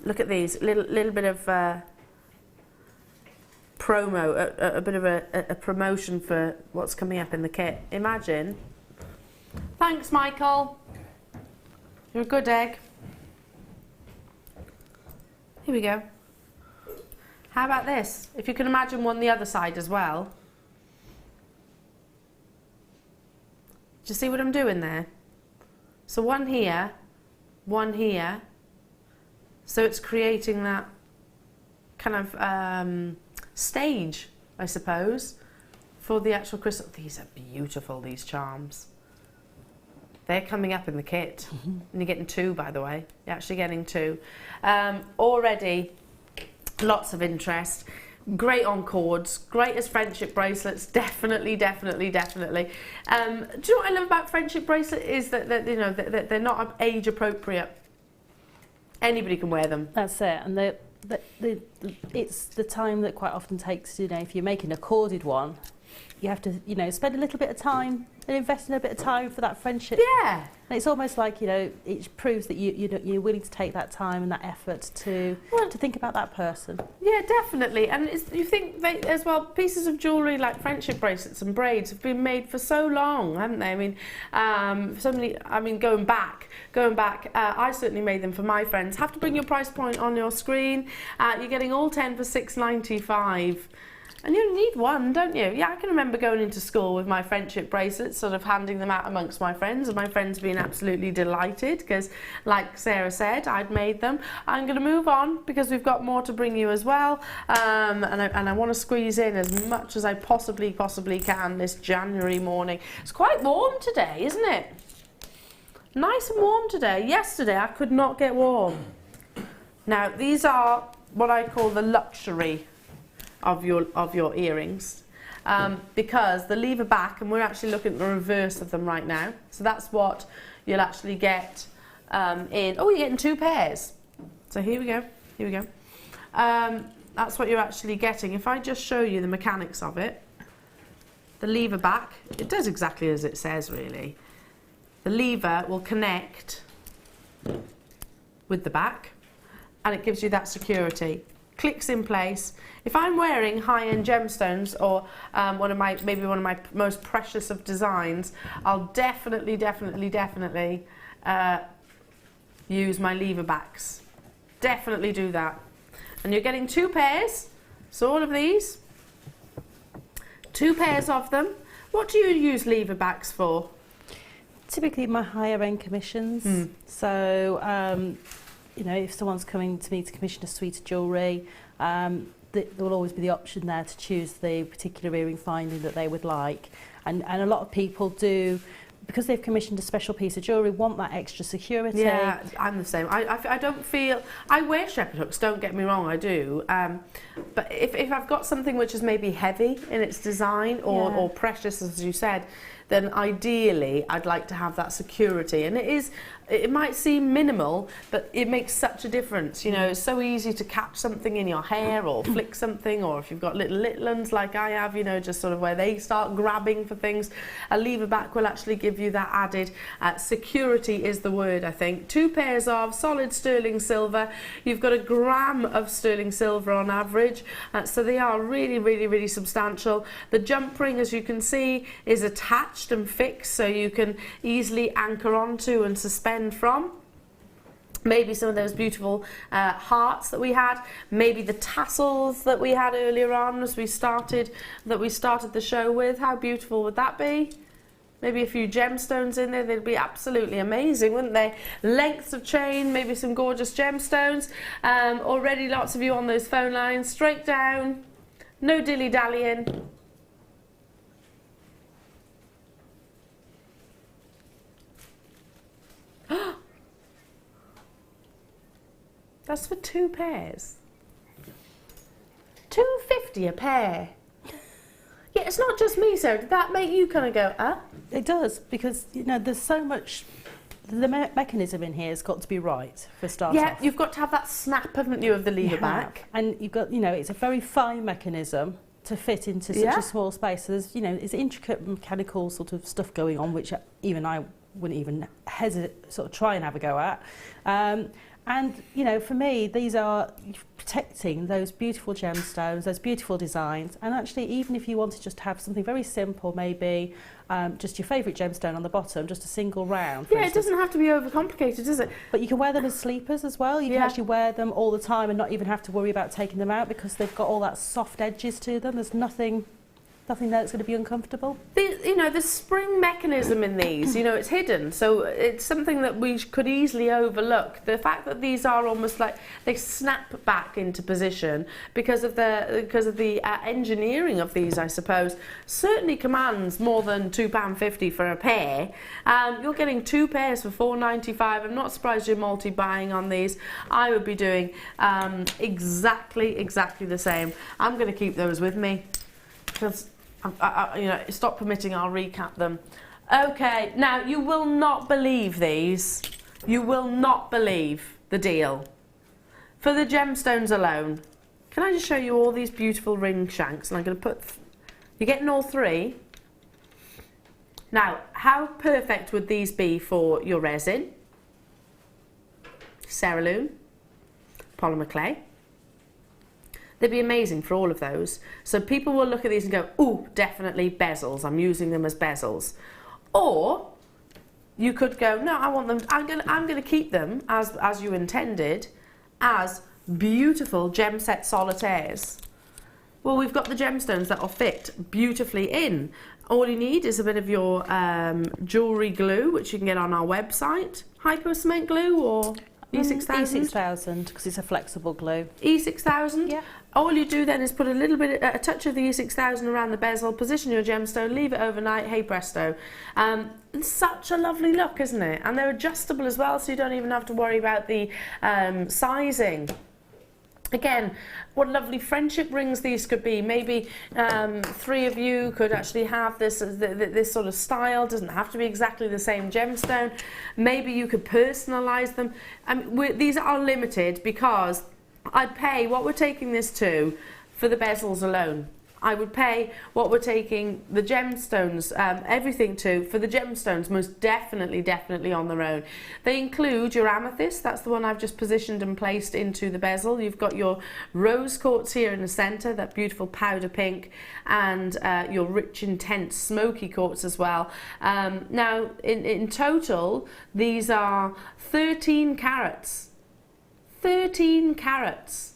Speaker 1: Look at these, little bit of promo, a bit of a promotion for what's coming up in the kit. Imagine. Thanks, Michael. You're a good egg. Here we go. How about this? If you can imagine one the other side as well. Do you see what I'm doing there? So one here. So it's creating that kind of stage, I suppose, for the actual crystal. These are beautiful, these charms. They're coming up in the kit. And you're getting 2, by the way. You're actually getting 2. Already, lots of interest. Great on cords, great as friendship bracelets, definitely. Do you know what I love about friendship bracelet is that you know that they're not age appropriate. Anybody can wear them.
Speaker 2: That's it, and it's the time that quite often takes. You know, if you're making a corded one, you have to, you know, spend a little bit of time and invest in a bit of time for that friendship.
Speaker 1: Yeah.
Speaker 2: And it's almost like, you know, it proves that you're willing to take that time and that effort to think about that person.
Speaker 1: Yeah, definitely. And you think as well, pieces of jewellery like friendship bracelets and braids have been made for so long, haven't they? I mean, going back, I certainly made them for my friends. Have to bring your price point on your screen. You're getting all 10 for $6.95. And you need one, don't you? Yeah, I can remember going into school with my friendship bracelets, sort of handing them out amongst my friends, and my friends being absolutely delighted because, like Sarah said, I'd made them. I'm going to move on because we've got more to bring you as well, and I want to squeeze in as much as I possibly can this January morning. It's quite warm today, isn't it? Nice and warm today. Yesterday I could not get warm. Now these are what I call the luxury of your earrings, because the lever back, and we're actually looking at the reverse of them right now, so that's what you'll actually get you're getting 2 pairs, so here we go, that's what you're actually getting. If I just show you the mechanics of it, the lever back, it does exactly as it says really. The lever will connect with the back and it gives you that security. Clicks in place. If I'm wearing high-end gemstones or one of my most precious of designs, I'll definitely use my lever backs. Definitely do that. And you're getting 2 pairs. So all of these, 2 pairs of them. What do you use lever backs for?
Speaker 2: Typically my higher end commissions. So you know, if someone's coming to me to commission a suite of jewellery, there will always be the option there to choose the particular earring finding that they would like. And a lot of people do, because they've commissioned a special piece of jewellery, want that extra security.
Speaker 1: Yeah, I'm the same. I don't feel... I wear shepherd hooks, don't get me wrong, I do. But if I've got something which is maybe heavy in its design or precious, as you said, then ideally I'd like to have that security. And it might seem minimal, but it makes such a difference. You know, it's so easy to catch something in your hair or flick something, or if you've got little ones like I have, you know, just sort of where they start grabbing for things. A lever back will actually give you that added security is the word, I think. 2 pairs of solid sterling silver. You've got a gram of sterling silver on average, so they are really, really, really substantial. The jump ring, as you can see, is attached and fixed, so you can easily anchor onto and suspend from. Maybe some of those beautiful hearts that we had, maybe the tassels that we had earlier on as we started the show with. How beautiful would that be? Maybe a few gemstones in there, they'd be absolutely amazing, wouldn't they? Lengths of chain, maybe some gorgeous gemstones. Already lots of you on those phone lines, straight down, no dilly-dallying. That's for 2 pairs. £2.50 a pair. Yeah, it's not just me, Sarah. Did that make you kind of go, huh?
Speaker 2: It does, because, you know, there's so much... The mechanism in here has got to be right for starters.
Speaker 1: Yeah, you've got to have that snap, haven't you, of the lever back.
Speaker 2: And you've got, you know, it's a very fine mechanism to fit into such a small space. So there's, you know, it's intricate mechanical sort of stuff going on, which even I wouldn't even hesitate, sort of try and have a go at. And, you know, for me, these are protecting those beautiful gemstones, those beautiful designs. And actually, even if you want to just have something very simple, maybe just your favourite gemstone on the bottom, just a single round.
Speaker 1: Yeah, it doesn't have to be overcomplicated, does it?
Speaker 2: But you can wear them as sleepers as well. You can actually wear them all the time and not even have to worry about taking them out, because they've got all that soft edges to them. There's nothing there that's going to be uncomfortable.
Speaker 1: You know, the spring mechanism in these, you know, it's hidden, so it's something that we could easily overlook. The fact that these are almost like they snap back into position because of the engineering of these, I suppose, certainly commands more than £2.50 for a pair. You're getting 2 pairs for £4.95. I'm not surprised you're multi-buying on these. I would be doing exactly the same. I'm going to keep those with me, because you know, stop permitting, I'll recap them. Okay, now you will not believe these. You will not believe the deal. For the gemstones alone, can I just show you all these beautiful ring shanks? And I'm going to put... You're getting all 3. Now, how perfect would these be for your resin? Cerulean, polymer clay. They'd be amazing for all of those. So people will look at these and go, ooh, definitely bezels. I'm using them as bezels. Or you could go, no, I want them, I'm gonna keep them as you intended, as beautiful gem set solitaires. Well, we've got the gemstones that will fit beautifully in. All you need is a bit of your jewellery glue, which you can get on our website. Hypo cement glue or E6000?
Speaker 2: E6000, because it's a flexible glue.
Speaker 1: E6000?
Speaker 2: Yeah.
Speaker 1: All you do then is put a touch of the E6000 around the bezel, position your gemstone, leave it overnight, hey presto. It's such a lovely look, isn't it? And they're adjustable as well, so you don't even have to worry about the sizing. Again, what lovely friendship rings these could be. Maybe 3 of you could actually have this sort of style. Doesn't have to be exactly the same gemstone. Maybe you could personalise them. These are limited because I'd pay what we're taking this to for the bezels alone. I would pay what we're taking the gemstones, everything to, for the gemstones, most definitely on their own. They include your amethyst, that's the one I've just positioned and placed into the bezel. You've got your rose quartz here in the centre, that beautiful powder pink, and your rich, intense, smoky quartz as well. Now, in total, these are 13 carats. 13 carats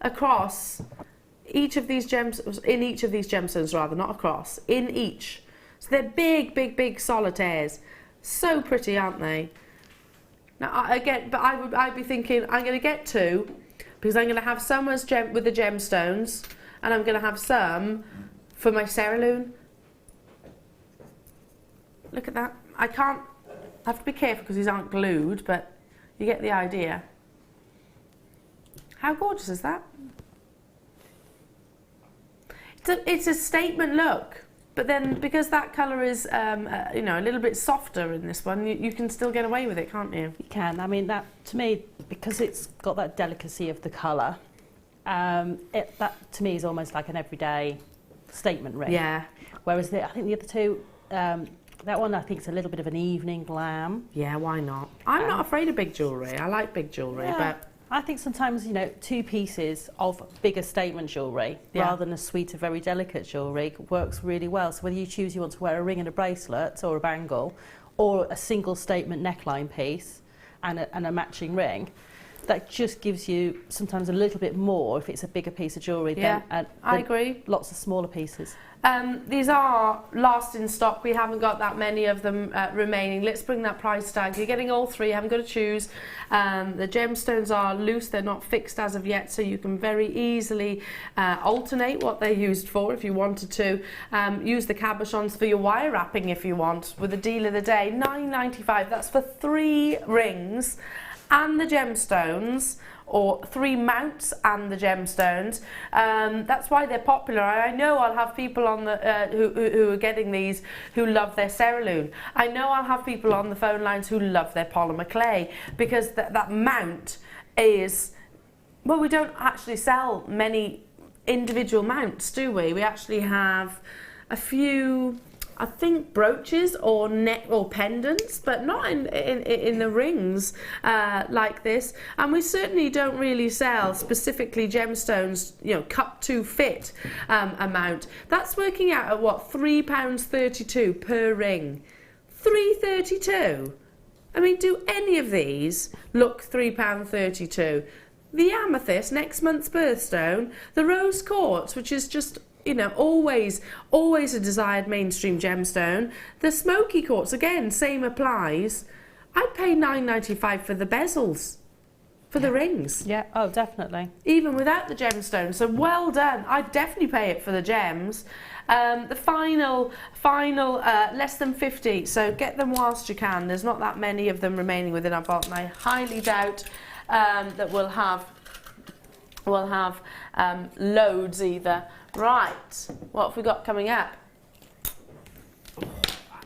Speaker 1: across each of these gemstones, rather, not across, in each. So they're big solitaires. So pretty, aren't they? Now, I'd be thinking, I'm going to get 2, because I'm going to have some with the gemstones, and I'm going to have some for my cerulean. Look at that. I have to be careful because these aren't glued, but you get the idea. How gorgeous is that? It's a statement look. But then, because that colour is, you know, a little bit softer in this one, you can still get away with it, can't you?
Speaker 2: You can. I mean, that to me, because it's got that delicacy of the colour, that to me is almost like an everyday statement ring.
Speaker 1: Yeah.
Speaker 2: Whereas I think the other two, that one I think is a little bit of an evening glam.
Speaker 1: Yeah, why not? I'm not afraid of big jewellery. I like big jewellery, but
Speaker 2: I think sometimes, you know, 2 pieces of bigger statement jewellery rather than a suite of very delicate jewellery works really well. So whether you choose you want to wear a ring and a bracelet or a bangle, or a single statement neckline piece and a matching ring, that just gives you sometimes a little bit more if it's a bigger piece of jewellery than
Speaker 1: I agree.
Speaker 2: Lots of smaller pieces.
Speaker 1: These are last in stock. We haven't got that many of them remaining. Let's bring that price tag. You're getting all 3. You haven't got to choose. The gemstones are loose. They're not fixed as of yet, so you can very easily alternate what they're used for if you wanted to. Use the cabochons for your wire wrapping if you want. With the deal of the day, $9.95. That's for 3 rings and the gemstones, or 3 mounts and the gemstones. That's why they're popular. I know I'll have people on the who are getting these who love their cerulean. I know I'll have people on the phone lines who love their polymer clay, because that mount is, well, we don't actually sell many individual mounts, do we? We actually have a few, I think, brooches or neck or pendants, but not in the rings like this. And we certainly don't really sell specifically gemstones, you know, cut to fit amount. That's working out at what, £3.32 per ring. £3.32. I mean, do any of these look £3.32? The amethyst, next month's birthstone, the rose quartz, which is just, you know, always a desired mainstream gemstone. The smoky quartz, again, same applies. I'd pay $9.95 for the bezels, for the rings.
Speaker 2: Yeah, oh, definitely.
Speaker 1: Even without the gemstone. So well done. I'd definitely pay it for the gems. The final, less than 50. So get them whilst you can. There's not that many of them remaining within our vault, and I highly doubt that we'll have loads either. Right, what have we got coming up?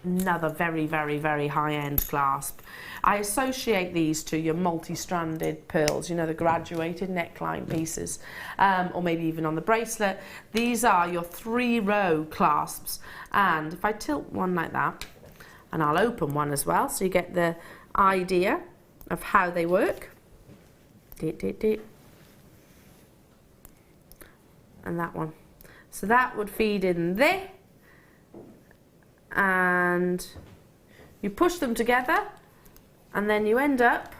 Speaker 1: Another very, very, very high-end clasp. I associate these to your multi-stranded pearls, you know, the graduated neckline pieces, or maybe even on the bracelet. These are your 3-row clasps, and if I tilt one like that, and I'll open one as well, so you get the idea of how they work. And that one. So that would feed in there, and you push them together, and then you end up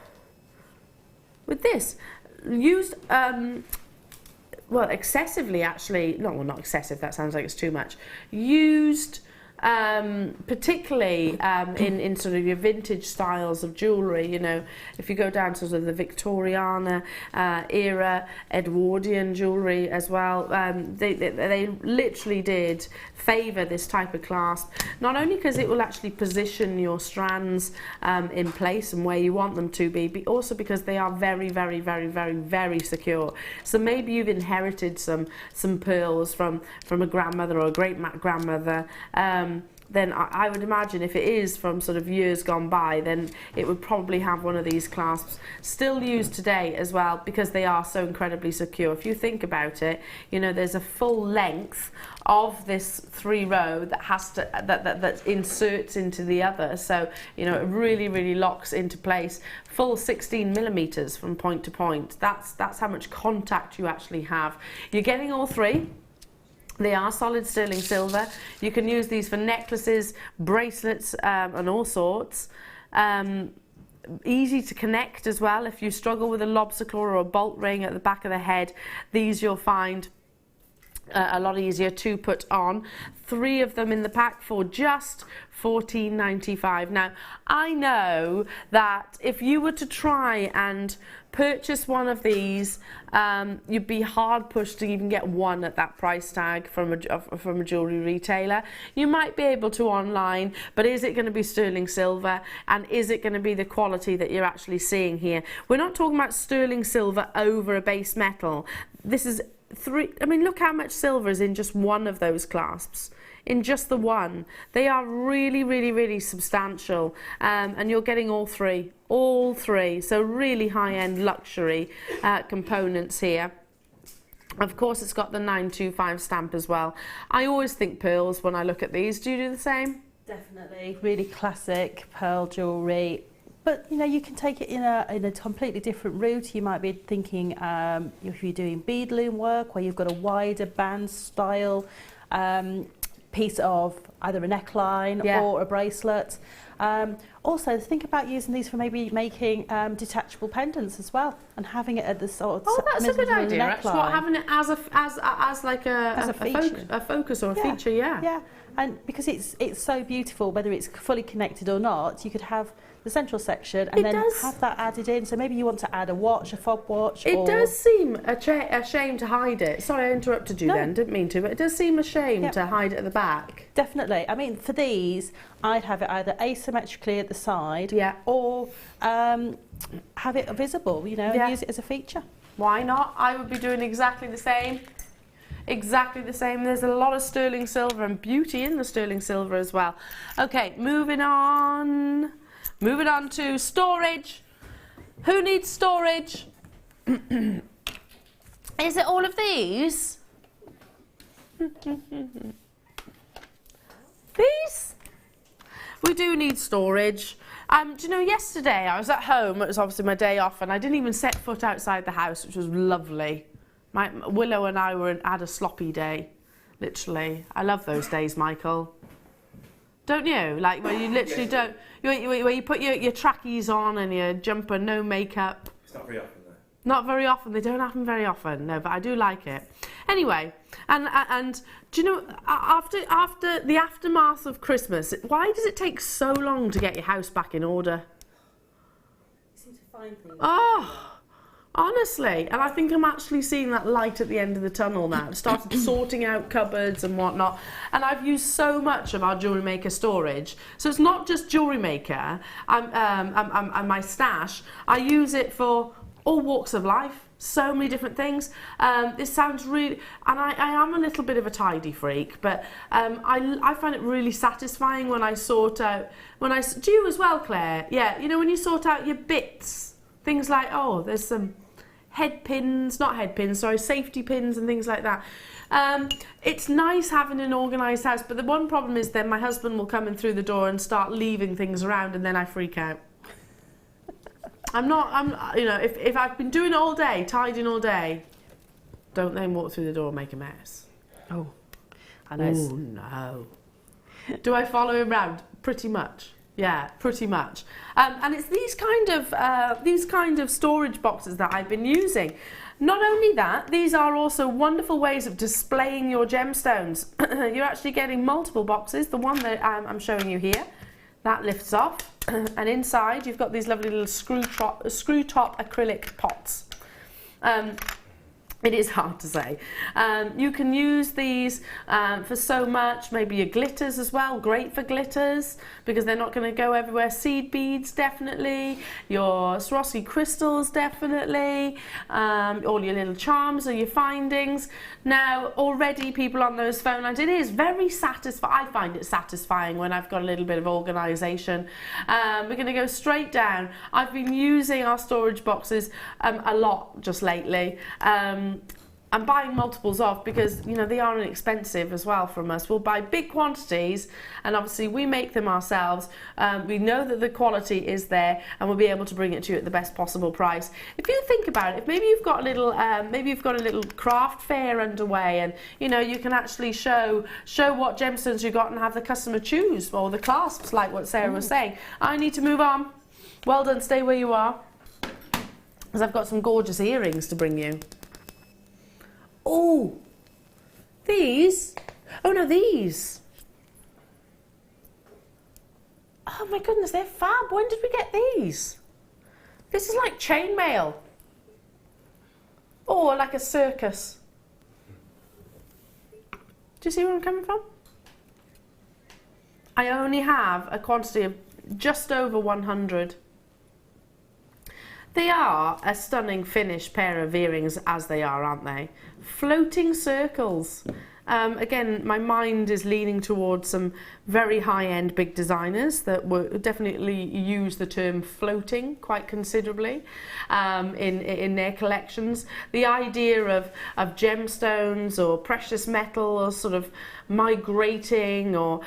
Speaker 1: with this. Used, well, excessively actually, no, well, not excessive, that sounds like it's too much. Used particularly in sort of your vintage styles of jewellery, you know, if you go down to sort of the Victoriana era, Edwardian jewellery as well, they literally did favour this type of clasp, not only because it will actually position your strands in place and where you want them to be, but also because they are very, very, very, very, very secure. So maybe you've inherited some pearls from a grandmother or a great-grandmother, then I would imagine if it is from sort of years gone by, then it would probably have one of these clasps still used today as well, because they are so incredibly secure. If you think about it, you know, there's a full length of this 3-row that has to that inserts into the other, so you know, it really, really locks into place. Full 16 millimeters from point to point. That's how much contact you actually have. You're getting all 3. They are solid sterling silver. You can use these for necklaces, bracelets, and all sorts. Easy to connect as well. If you struggle with a lobster claw or a bolt ring at the back of the head, these you'll find a lot easier to put on. 3 of them in the pack for just $14.95. Now, I know that if you were to try and purchase one of these, you'd be hard pushed to even get one at that price tag from a jewellery retailer. You might be able to online, but is it going to be sterling silver, and is it going to be the quality that you're actually seeing here? We're not talking about sterling silver over a base metal. This is 3, I mean, look how much silver is in just one of those clasps. In just the one. They are really, really, really substantial, and you're getting all three, so really high-end luxury components here. Of course, it's got the 925 stamp as well. I always think pearls when I look at these. Do you do the same?
Speaker 2: Definitely, really classic pearl jewellery. But you know, you can take it in a completely different route. You might be thinking if you're doing bead loom work where you've got a wider band style piece of either a neckline or a bracelet. Also, think about using these for maybe making detachable pendants as well, and having it at the sort of
Speaker 1: that's a good
Speaker 2: middle of the
Speaker 1: idea. Actually,
Speaker 2: neckline.
Speaker 1: having it as like a focus or a feature,
Speaker 2: Yeah, and because it's so beautiful, whether it's fully connected or not, you could have the central section and then have that added in. So maybe you want to add a watch, a fob watch.
Speaker 1: It does seem a shame to hide it. Sorry, I interrupted you then. Didn't mean to, but it does seem a shame to hide it at the back.
Speaker 2: Definitely. I mean, for these, I'd have it either asymmetrically at the side, or have it visible, you know, and use it as a feature.
Speaker 1: Why not? I would be doing exactly the same. Exactly the same. There's a lot of sterling silver and beauty in the sterling silver as well. Okay, moving on. Moving on to storage. Who needs storage? Is it all of these? These? We do need storage. Do you know, yesterday I was at home, it was obviously my day off, and I didn't even set foot outside the house, which was lovely. Willow and I had a sloppy day, literally. I love those days, Michael. Don't you? Like where you literally don't, where you put your trackies on and your jumper, no makeup.
Speaker 3: It's not very often though.
Speaker 1: Not very often. They don't happen very often. No, but I do like it. Anyway, and do you know, after the aftermath of Christmas, why does it take so long to get your house back in order?
Speaker 2: You seem to find things.
Speaker 1: Oh. Honestly, and I think I'm actually seeing that light at the end of the tunnel now. I've started sorting out cupboards and whatnot, and I've used so much of our Jewellery Maker storage. So it's not just Jewellery Maker and my stash. I use it for all walks of life, so many different things. This sounds really, and I am a little bit of a tidy freak, but I find it really satisfying when I sort out, do you as well, Claire? Yeah, you know, when you sort out your bits, things like, oh, there's some safety pins and things like that. It's nice having an organised house, but the one problem is then my husband will come in through the door and start leaving things around, and then I freak out. You know, if I've been doing it all day, tidying all day, don't then walk through the door and make a mess.
Speaker 2: Oh, I know.
Speaker 1: Oh, no. Do I follow him around? Pretty much. Yeah, pretty much. And it's these kind of storage boxes that I've been using. Not only that, these are also wonderful ways of displaying your gemstones. You're actually getting multiple boxes. The one that I'm showing you here, that lifts off, and inside you've got these lovely little screw top acrylic pots. It is hard to say. You can use these for so much, maybe your glitters as well, great for glitters because they're not going to go everywhere. Seed beads, definitely. Your Swarovski crystals, definitely. All your little charms or your findings. Now, already people on those phone lines, it is very satisfying. I find it satisfying when I've got a little bit of organisation. We're going to go straight down. I've been using our storage boxes a lot just lately. I'm buying multiples off because, you know, they are inexpensive as well from us. We'll buy big quantities and obviously we make them ourselves. We know that the quality is there and we'll be able to bring it to you at the best possible price. If you think about it, if maybe you've got a little craft fair underway and, you know, you can actually show what gemstones you got and have the customer choose, or the clasps like what Sarah was saying. I need to move on. Well done, stay where you are. Because I've got some gorgeous earrings to bring you. Oh, These? Oh no, these. Oh my goodness, they're fab. When did we get these? This is like chainmail. Or like a circus. Do you see where I'm coming from? I only have a quantity of just over 100. They are a stunning finished pair of earrings as they are, aren't they? Floating circles. Again, my mind is leaning towards some very high-end big designers that would definitely use the term floating quite considerably in their collections. The idea of gemstones or precious metal or sort of migrating or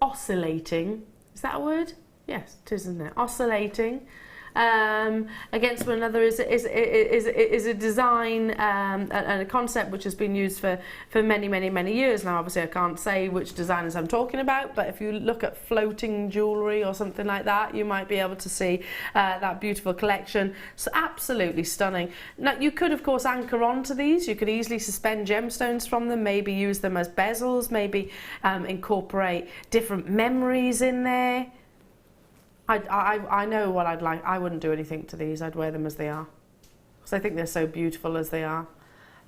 Speaker 1: oscillating. Is that a word? Yes, it is, isn't it? Oscillating. Against one another is a design and a concept which has been used for many years now. Obviously I can't say which designers I'm talking about, but if you look at floating jewellery or something like that, you might be able to see that beautiful collection. So absolutely stunning. Now you could of course anchor onto these. You could easily suspend gemstones from them, maybe use them as bezels, maybe incorporate different memories in there. I know what I'd like. I wouldn't do anything to these. I'd wear them as they are, because I think they're so beautiful as they are.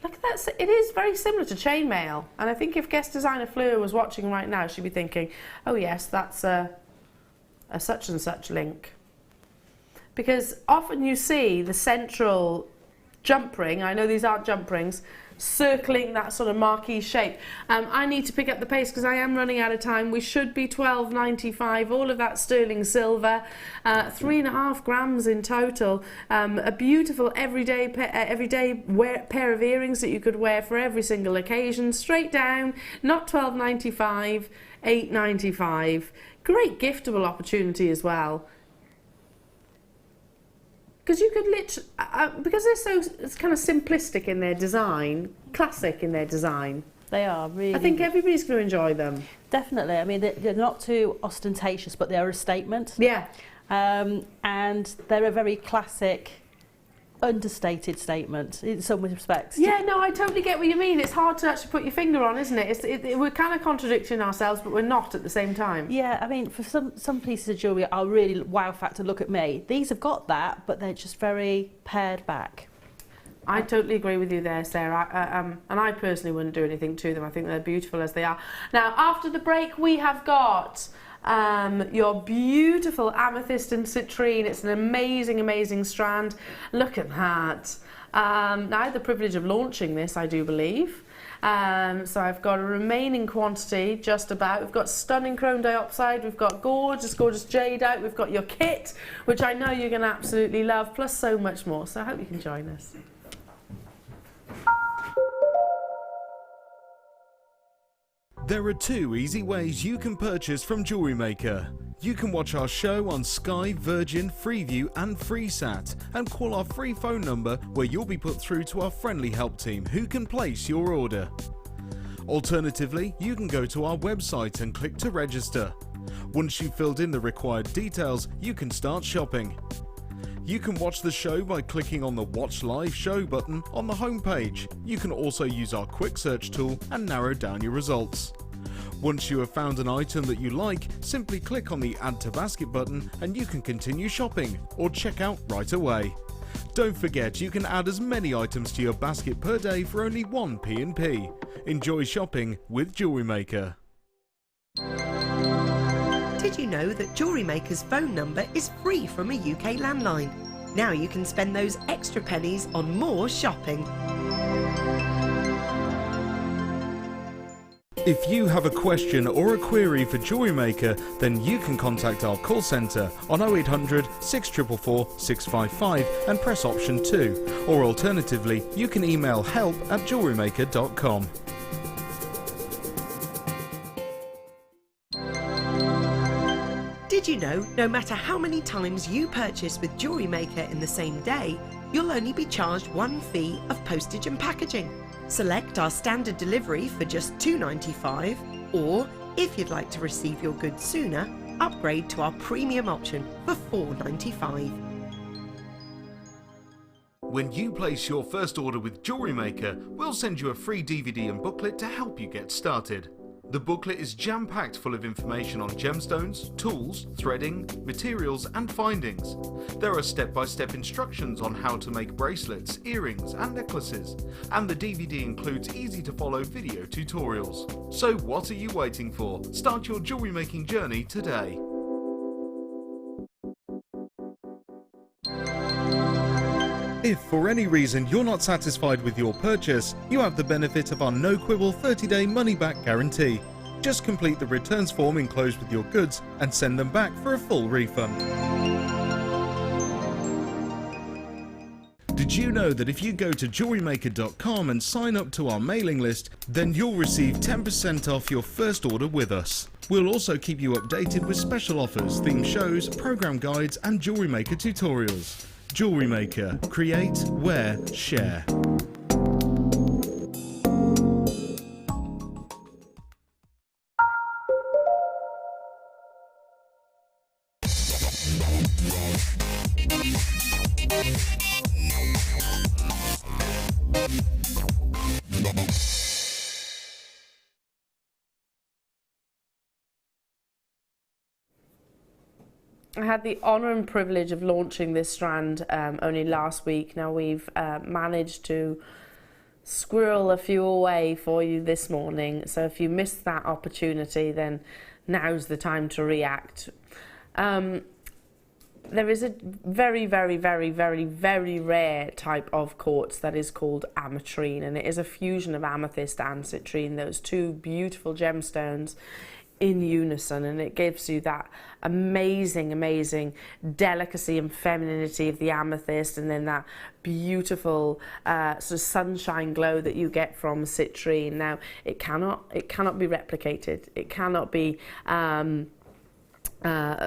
Speaker 1: Look at that. It is very similar to chainmail, and I think if guest designer Fleur was watching right now, she'd be thinking, oh yes, that's a such and such link. Because often you see the central jump ring, I know these aren't jump rings, circling that sort of marquee shape. I need to pick up the pace because I am running out of time. We should be $12.95, all of that sterling silver, 3.5 grams in total. A beautiful everyday pair of earrings that you could wear for every single occasion, straight down, not $12.95, $8.95. Great giftable opportunity as well. Because you could literally, because they're so it's kind of simplistic in their design, classic in their design.
Speaker 2: They are really.
Speaker 1: I think everybody's going to enjoy them.
Speaker 2: Definitely. I mean, they're not too ostentatious, but they're a statement.
Speaker 1: Yeah.
Speaker 2: And they're a very classic, understated statement in some respects.
Speaker 1: Yeah, no, I totally get what you mean. It's hard to actually put your finger on, isn't it? We're kind of contradicting ourselves, but we're not at the same time.
Speaker 2: Yeah, I mean, for some pieces of jewellery are really wow factor, look at me. These have got that, but they're just very pared back.
Speaker 1: I totally agree with you there, Sarah. And I personally wouldn't do anything to them. I think they're beautiful as they are. Now, after the break, we have got your beautiful amethyst and citrine. It's an amazing strand. Look at that. Now I had the privilege of launching this, I do believe. So I've got a remaining quantity just about. We've got stunning Chrome Diopside, we've got gorgeous Jadeite, we've got your kit, which I know you're going to absolutely love, plus so much more. So I hope you can join us.
Speaker 3: There are 2 easy ways you can purchase from Jewellery Maker. You can watch our show on Sky, Virgin, Freeview and FreeSat and call our free phone number where you'll be put through to our friendly help team who can place your order. Alternatively, you can go to our website and click to register. Once you've filled in the required details, you can start shopping. You can watch the show by clicking on the Watch Live Show button on the homepage. You can also use our quick search tool and narrow down your results. Once you have found an item that you like, simply click on the Add to Basket button and you can continue shopping or check out right away. Don't forget you can add as many items to your basket per day for only 1 P&P. Enjoy shopping with Jewellery Maker.
Speaker 4: Did you know that Jewellery Maker's phone number is free from a UK landline? Now you can spend those extra pennies on more shopping.
Speaker 3: If you have a question or a query for Jewellery Maker, then you can contact our call centre on 0800 644 655 and press option 2, or alternatively you can email help@jewellerymaker.com.
Speaker 4: Did you know no matter how many times you purchase with Jewellery Maker in the same day, you'll only be charged 1 fee of postage and packaging? Select our standard delivery for just $2.95, or if you'd like to receive your goods sooner, upgrade to our premium option for $4.95.
Speaker 3: When you place your first order with Jewellery Maker, we'll send you a free DVD and booklet to help you get started. The booklet is jam-packed full of information on gemstones, tools, threading, materials and findings. There are step-by-step instructions on how to make bracelets, earrings and necklaces, and the DVD includes easy-to-follow video tutorials. So what are you waiting for? Start your jewellery making journey today. If for any reason you're not satisfied with your purchase, you have the benefit of our no-quibble 30-day money-back guarantee. Just complete the returns form enclosed with your goods and send them back for a full refund. Did you know that if you go to jewellerymaker.com and sign up to our mailing list, then you'll receive 10% off your first order with us. We'll also keep you updated with special offers, theme shows, program guides and Jewellery Maker tutorials. Jewellery Maker. Create, wear, share.
Speaker 1: I had the honour and privilege of launching this strand only last week. Now we've managed to squirrel a few away for you this morning. So if you missed that opportunity, then now's the time to react. There is a very, very, very, very, very rare type of quartz that is called ametrine, and it is a fusion of amethyst and citrine, those two beautiful gemstones in unison, and it gives you that amazing delicacy and femininity of the amethyst, and then that beautiful sort of sunshine glow that you get from citrine. Now it cannot be replicated. It cannot be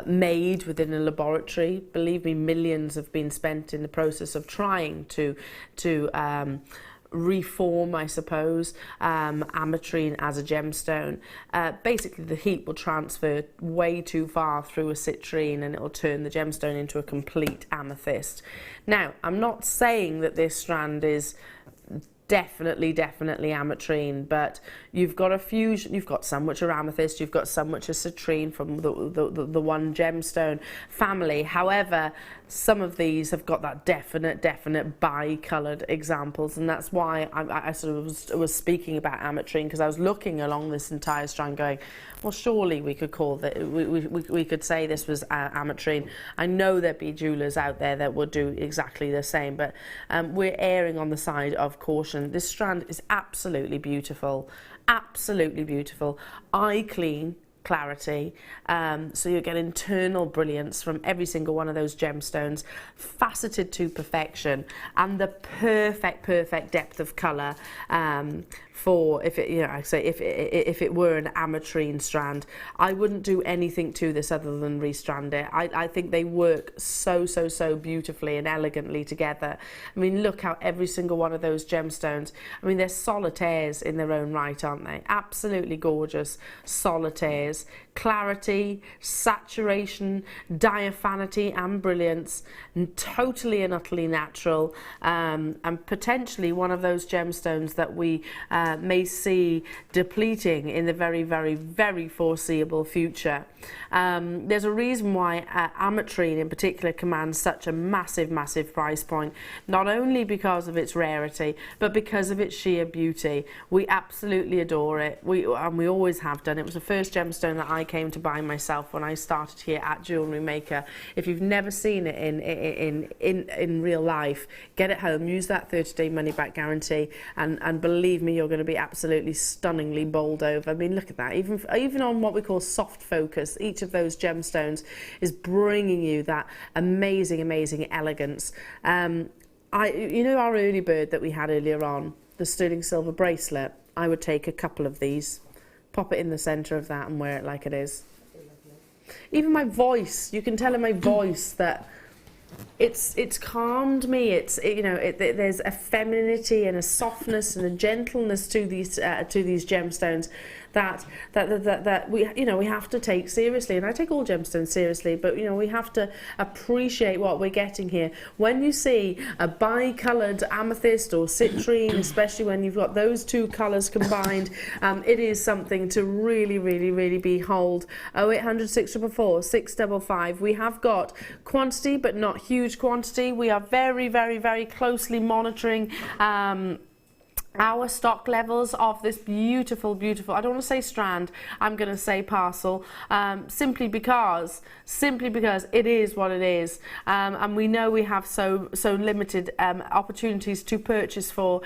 Speaker 1: made within a laboratory. Believe me, millions have been spent in the process of trying to reform, I suppose, ametrine as a gemstone. Basically the heat will transfer way too far through a citrine and it will turn the gemstone into a complete amethyst. Now, I'm not saying that this strand is definitely ametrine, but you've got a fusion. You've got some which are amethyst, you've got some which are citrine from the one gemstone family. However, some of these have got that definite bi-coloured examples, and that's why I sort of was speaking about ametrine, because I was looking along this entire strand going, well, surely we could call that, we could say this was ametrine. I know there'd be jewellers out there that would do exactly the same, but we're erring on the side of caution. This strand is absolutely beautiful, eye clean clarity, so you get internal brilliance from every single one of those gemstones, faceted to perfection, and the perfect depth of colour for, if it, you know, I say if it were an ametrine strand, I wouldn't do anything to this other than restrand it. I think they work so beautifully and elegantly together. I mean, look how every single one of those gemstones, I mean, they're solitaires in their own right, aren't they? Absolutely gorgeous solitaires. Clarity, saturation, diaphanity and brilliance, and totally and utterly natural, and potentially one of those gemstones that we may see depleting in the very foreseeable future. There's a reason why ametrine in particular commands such a massive price point, not only because of its rarity, but because of its sheer beauty. We absolutely adore it. We always have done. It was the first gemstone that I came to buy myself when I started here at Jewellery Maker. If you've never seen it in real life, get it home, use that 30-day money-back guarantee, and believe me, you're going to be absolutely stunningly bowled over. I mean, look at that. Even on what we call soft focus, each of those gemstones is bringing you that amazing elegance. You know our early bird that we had earlier on, the sterling silver bracelet? I would take a couple of these, pop it in the centre of that and wear it like it is. Even my voice, you can tell in my voice that it's calmed me. There's a femininity and a softness and a gentleness to these gemstones that we, you know, we have to take seriously. And I take all gemstones seriously, but, you know, we have to appreciate what we're getting here. When you see a bi-coloured amethyst or citrine, especially when you've got those two colours combined, it is something to really, really, really behold. 0800 644 655. We have got quantity, but not huge quantity. We are very, very, very closely monitoring our stock levels of this beautiful, beautiful, I don't want to say strand, I'm going to say parcel, simply because it is what it is, and we know we have so limited opportunities to purchase for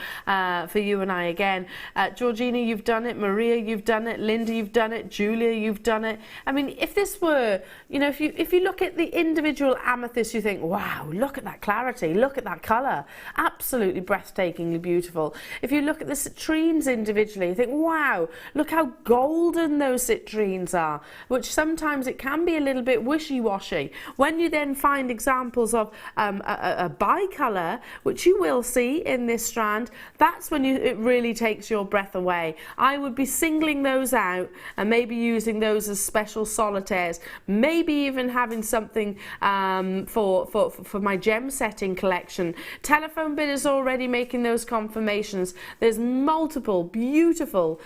Speaker 1: you and I again. Georgina, you've done it. Maria, you've done it. Linda, you've done it. Julia, you've done it. I mean, if this were, you know, if you look at the individual amethyst, you think, wow, look at that clarity, look at that colour, absolutely breathtakingly beautiful. If you look at the citrines individually, you think, wow, look how golden those citrines are, which sometimes it can be a little bit wishy-washy. When you then find examples of a bi-colour, which you will see in this strand, that's when it really takes your breath away. I would be singling those out and maybe using those as special solitaires, maybe even having something for my gem setting collection. Telephone bid is already making those confirmations. There's multiple beautiful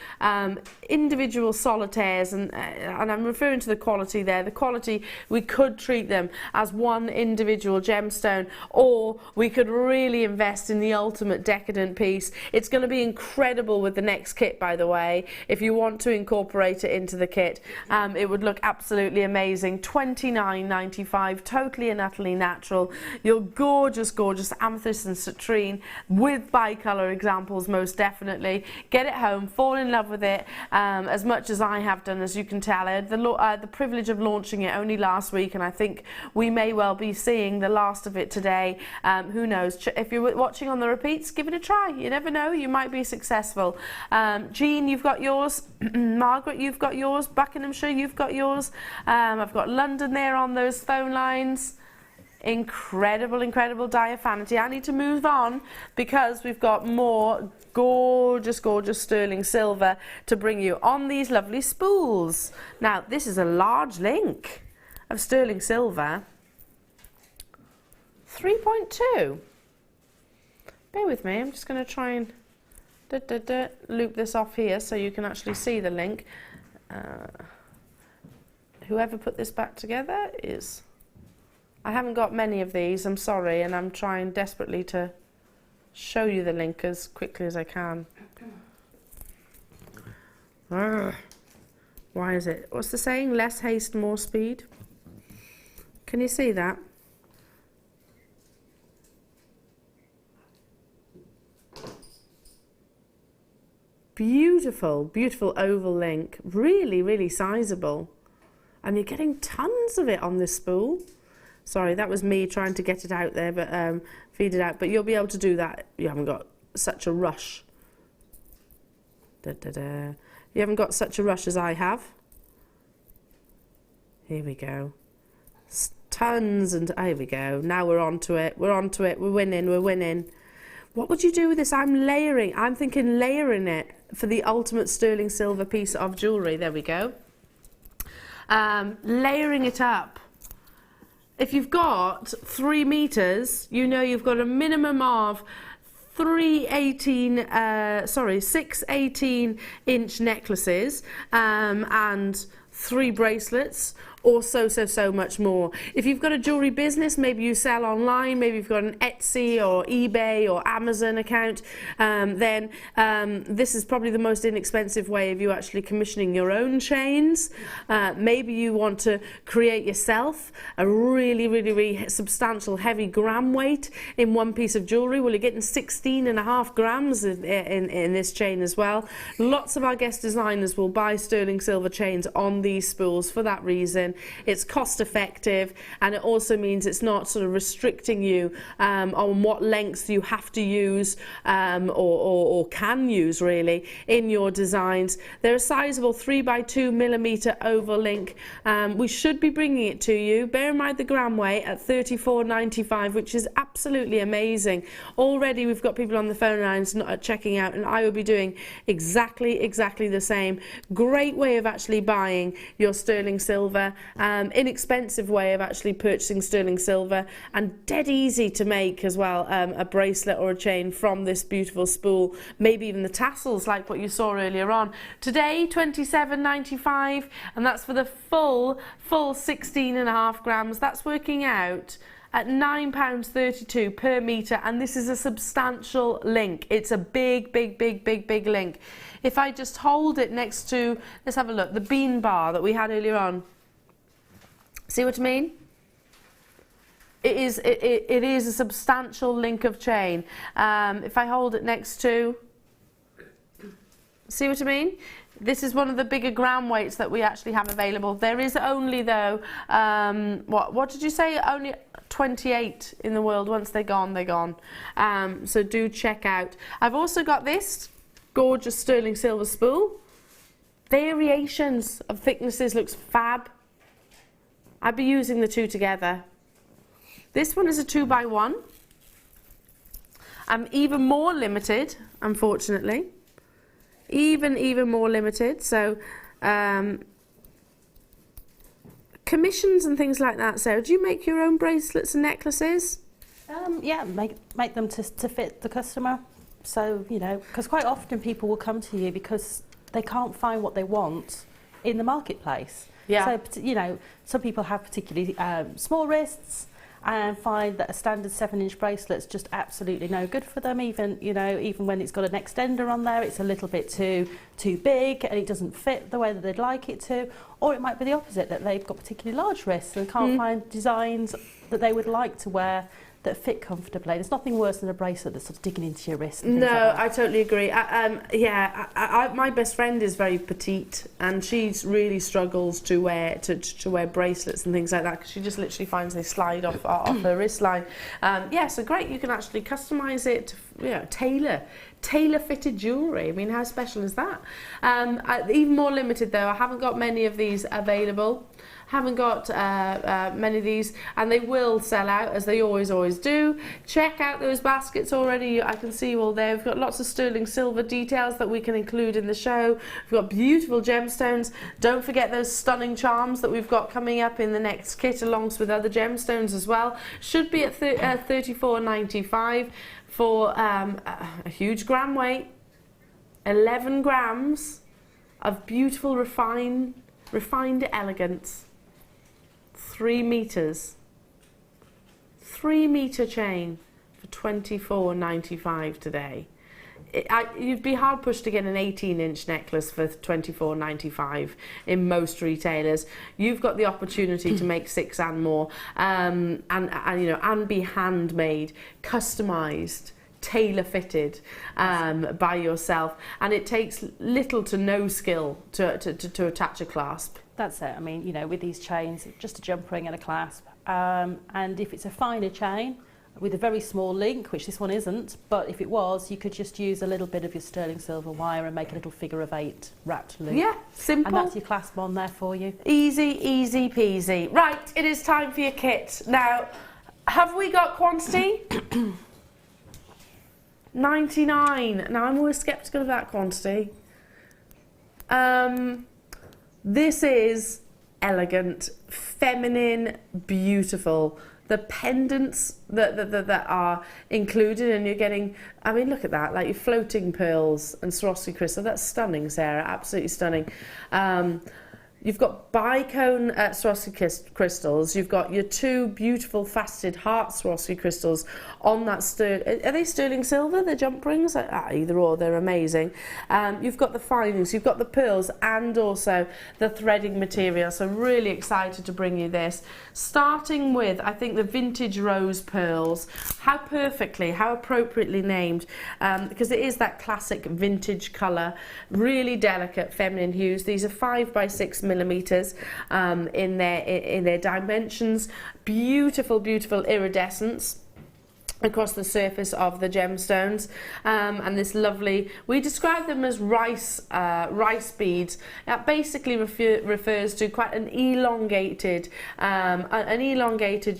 Speaker 1: individual solitaires, and I'm referring to the quality there. The quality, we could treat them as one individual gemstone, or we could really invest in the ultimate decadent piece. It's going to be incredible with the next kit, by the way. If you want to incorporate it into the kit, it would look absolutely amazing. $29.95, totally and utterly natural. Your gorgeous, gorgeous amethyst and citrine with bi-colour examples, most definitely. Get it home, fall in love with it, as much as I have done, as you can tell. I had the privilege of launching it only last week, and I think we may well be seeing the last of it today. Who knows? If you're watching on the repeats, give it a try. You never know, you might be successful. Jean, you've got yours. Margaret, you've got yours. Buckinghamshire, you've got yours. I've got London there on those phone lines. Incredible, incredible diaphanity. I need to move on because we've got more gorgeous, gorgeous sterling silver to bring you on these lovely spools. Now, this is a large link of sterling silver. 3.2. Bear with me, I'm just going to try and loop this off here so you can actually see the link. Whoever put this back together is... I haven't got many of these, I'm sorry, and I'm trying desperately to show you the link as quickly as I can. Why is it? What's the saying? Less haste, more speed. Can you see that? Beautiful, beautiful oval link. Really, really sizable. And you're getting tons of it on this spool. Sorry, that was me trying to get it out there, but feed it out. But you'll be able to do that. You haven't got such a rush. You haven't got such a rush as I have. Here we go. Tons, and here we go. Now we're on to it. We're on to it. We're winning. We're winning. What would you do with this? I'm layering. I'm thinking layering it for the ultimate sterling silver piece of jewellery. There we go. Layering it up. If you've got 3 meters, you know you've got a minimum of 6 18-inch necklaces and 3 bracelets, or so much more. If you've got a jewellery business, maybe you sell online, maybe you've got an Etsy or eBay or Amazon account, then this is probably the most inexpensive way of you actually commissioning your own chains. Maybe you want to create yourself a really, really, really substantial heavy gram weight in one piece of jewellery. Well, you're getting 16.5 grams in this chain as well. Lots of our guest designers will buy sterling silver chains on these spools for that reason. again. It's cost effective, and it also means it's not sort of restricting you on what lengths you have to use or can use really in your designs. They're a sizable 3x2 millimeter oval link. We should be bringing it to you. Bear in mind the gram weight at $34.95, which is absolutely amazing. Already we've got people on the phone lines not checking out, and I will be doing exactly the same. Great way of actually buying your sterling silver, inexpensive way of actually purchasing sterling silver, and dead easy to make as well, a bracelet or a chain from this beautiful spool, maybe even the tassels like what you saw earlier on. Today $27.95, and that's for the full 16.5 grams. That's working out at £9.32 per metre, and this is a substantial link. It's a big link. If I just hold it next to, let's have a look, the bean bar that we had earlier on. See what I mean? It is a substantial link of chain. If I hold it next to, see what I mean? This is one of the bigger gram weights that we actually have available. There is only though, what did you say? Only 28 in the world. Once they're gone, they're gone. So do check out. I've also got this gorgeous sterling silver spool. Variations of thicknesses, looks fab. I'd be using the two together. This one is a 2x1. I'm even more limited, unfortunately. Even more limited. So commissions and things like that. Sarah, do you make your own bracelets and necklaces?
Speaker 2: Yeah, make them to fit the customer. So, you know, because quite often people will come to you because they can't find what they want in the marketplace.
Speaker 1: Yeah.
Speaker 2: So, you know, some people have particularly small wrists and find that a standard 7-inch bracelet's just absolutely no good for them. Even, you know, even when it's got an extender on there, it's a little bit too big and it doesn't fit the way that they'd like it to. Or it might be the opposite, that they've got particularly large wrists and can't find designs that they would like to wear that fit comfortably. There's nothing worse than a bracelet that's sort of digging into your wrist. And
Speaker 1: no,
Speaker 2: like that.
Speaker 1: I totally agree. My best friend is very petite, and she really struggles to wear bracelets and things like that because she just literally finds they slide off her wristline. So great. You can actually customise it to, you know, tailor fitted jewellery. I mean, how special is that? Even more limited though. I haven't got many of these available. Haven't got many of these, and they will sell out as they always do. Check out those baskets already. I can see you all there. We've got lots of sterling silver details that we can include in the show. We've got beautiful gemstones. Don't forget those stunning charms that we've got coming up in the next kit, along with other gemstones as well. Should be at $34.95 for a huge gram weight, 11 grams of beautiful refined elegance. 3 meters. 3 meter chain for $24.95 today. You'd be hard pushed to get an 18-inch necklace for $24.95 in most retailers. You've got the opportunity to make 6 and more, and you know, and be handmade, customized, tailor-fitted by yourself, and it takes little to no skill to attach a clasp.
Speaker 2: That's it. I mean, you know, with these chains, just a jump ring and a clasp. And if it's a finer chain with a very small link, which this one isn't, but if it was, you could just use a little bit of your sterling silver wire and make a little figure of 8 wrapped loop. Yeah, simple. And that's your clasp on there for you.
Speaker 1: Easy peasy. Right, it is time for your kit. Now, have we got quantity? 99. Now, I'm always sceptical of that quantity. This is elegant, feminine, beautiful. The pendants that are included, and you're getting, I mean, look at that, like your floating pearls and Swarovski crystal. That's stunning, Sarah, absolutely stunning. You've got bicone Swarovski crystals. You've got your 2 beautiful faceted heart Swarovski crystals on that are they sterling silver, the jump rings? Either or, they're amazing. You've got the findings, you've got the pearls, and also the threading material. So really excited to bring you this. Starting with, I think, the vintage rose pearls. How perfectly, how appropriately named, because it is that classic vintage colour. Really delicate feminine hues. These are 5x6 millimeters in their dimensions. Beautiful, beautiful iridescence across the surface of the gemstones, and this lovely, we describe them as rice beads. That basically refers to quite an elongated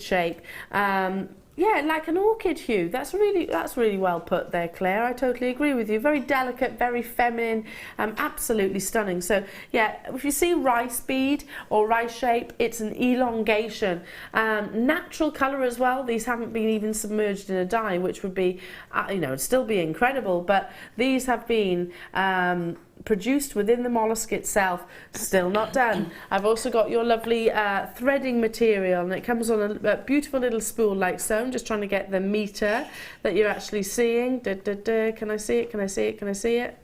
Speaker 1: shape. Yeah, like an orchid hue. That's really well put there, Claire. I totally agree with you. Very delicate, very feminine, absolutely stunning. So yeah, if you see rice bead or rice shape, it's an elongation. Natural colour as well. These haven't been even submerged in a dye, which would be, it'd still be incredible. But these have been produced within the mollusk itself. Still not done. I've also got your lovely threading material, and it comes on a beautiful little spool like so. I'm just trying to get the meter that you're actually seeing. Can I see it? Can I see it? Can I see it?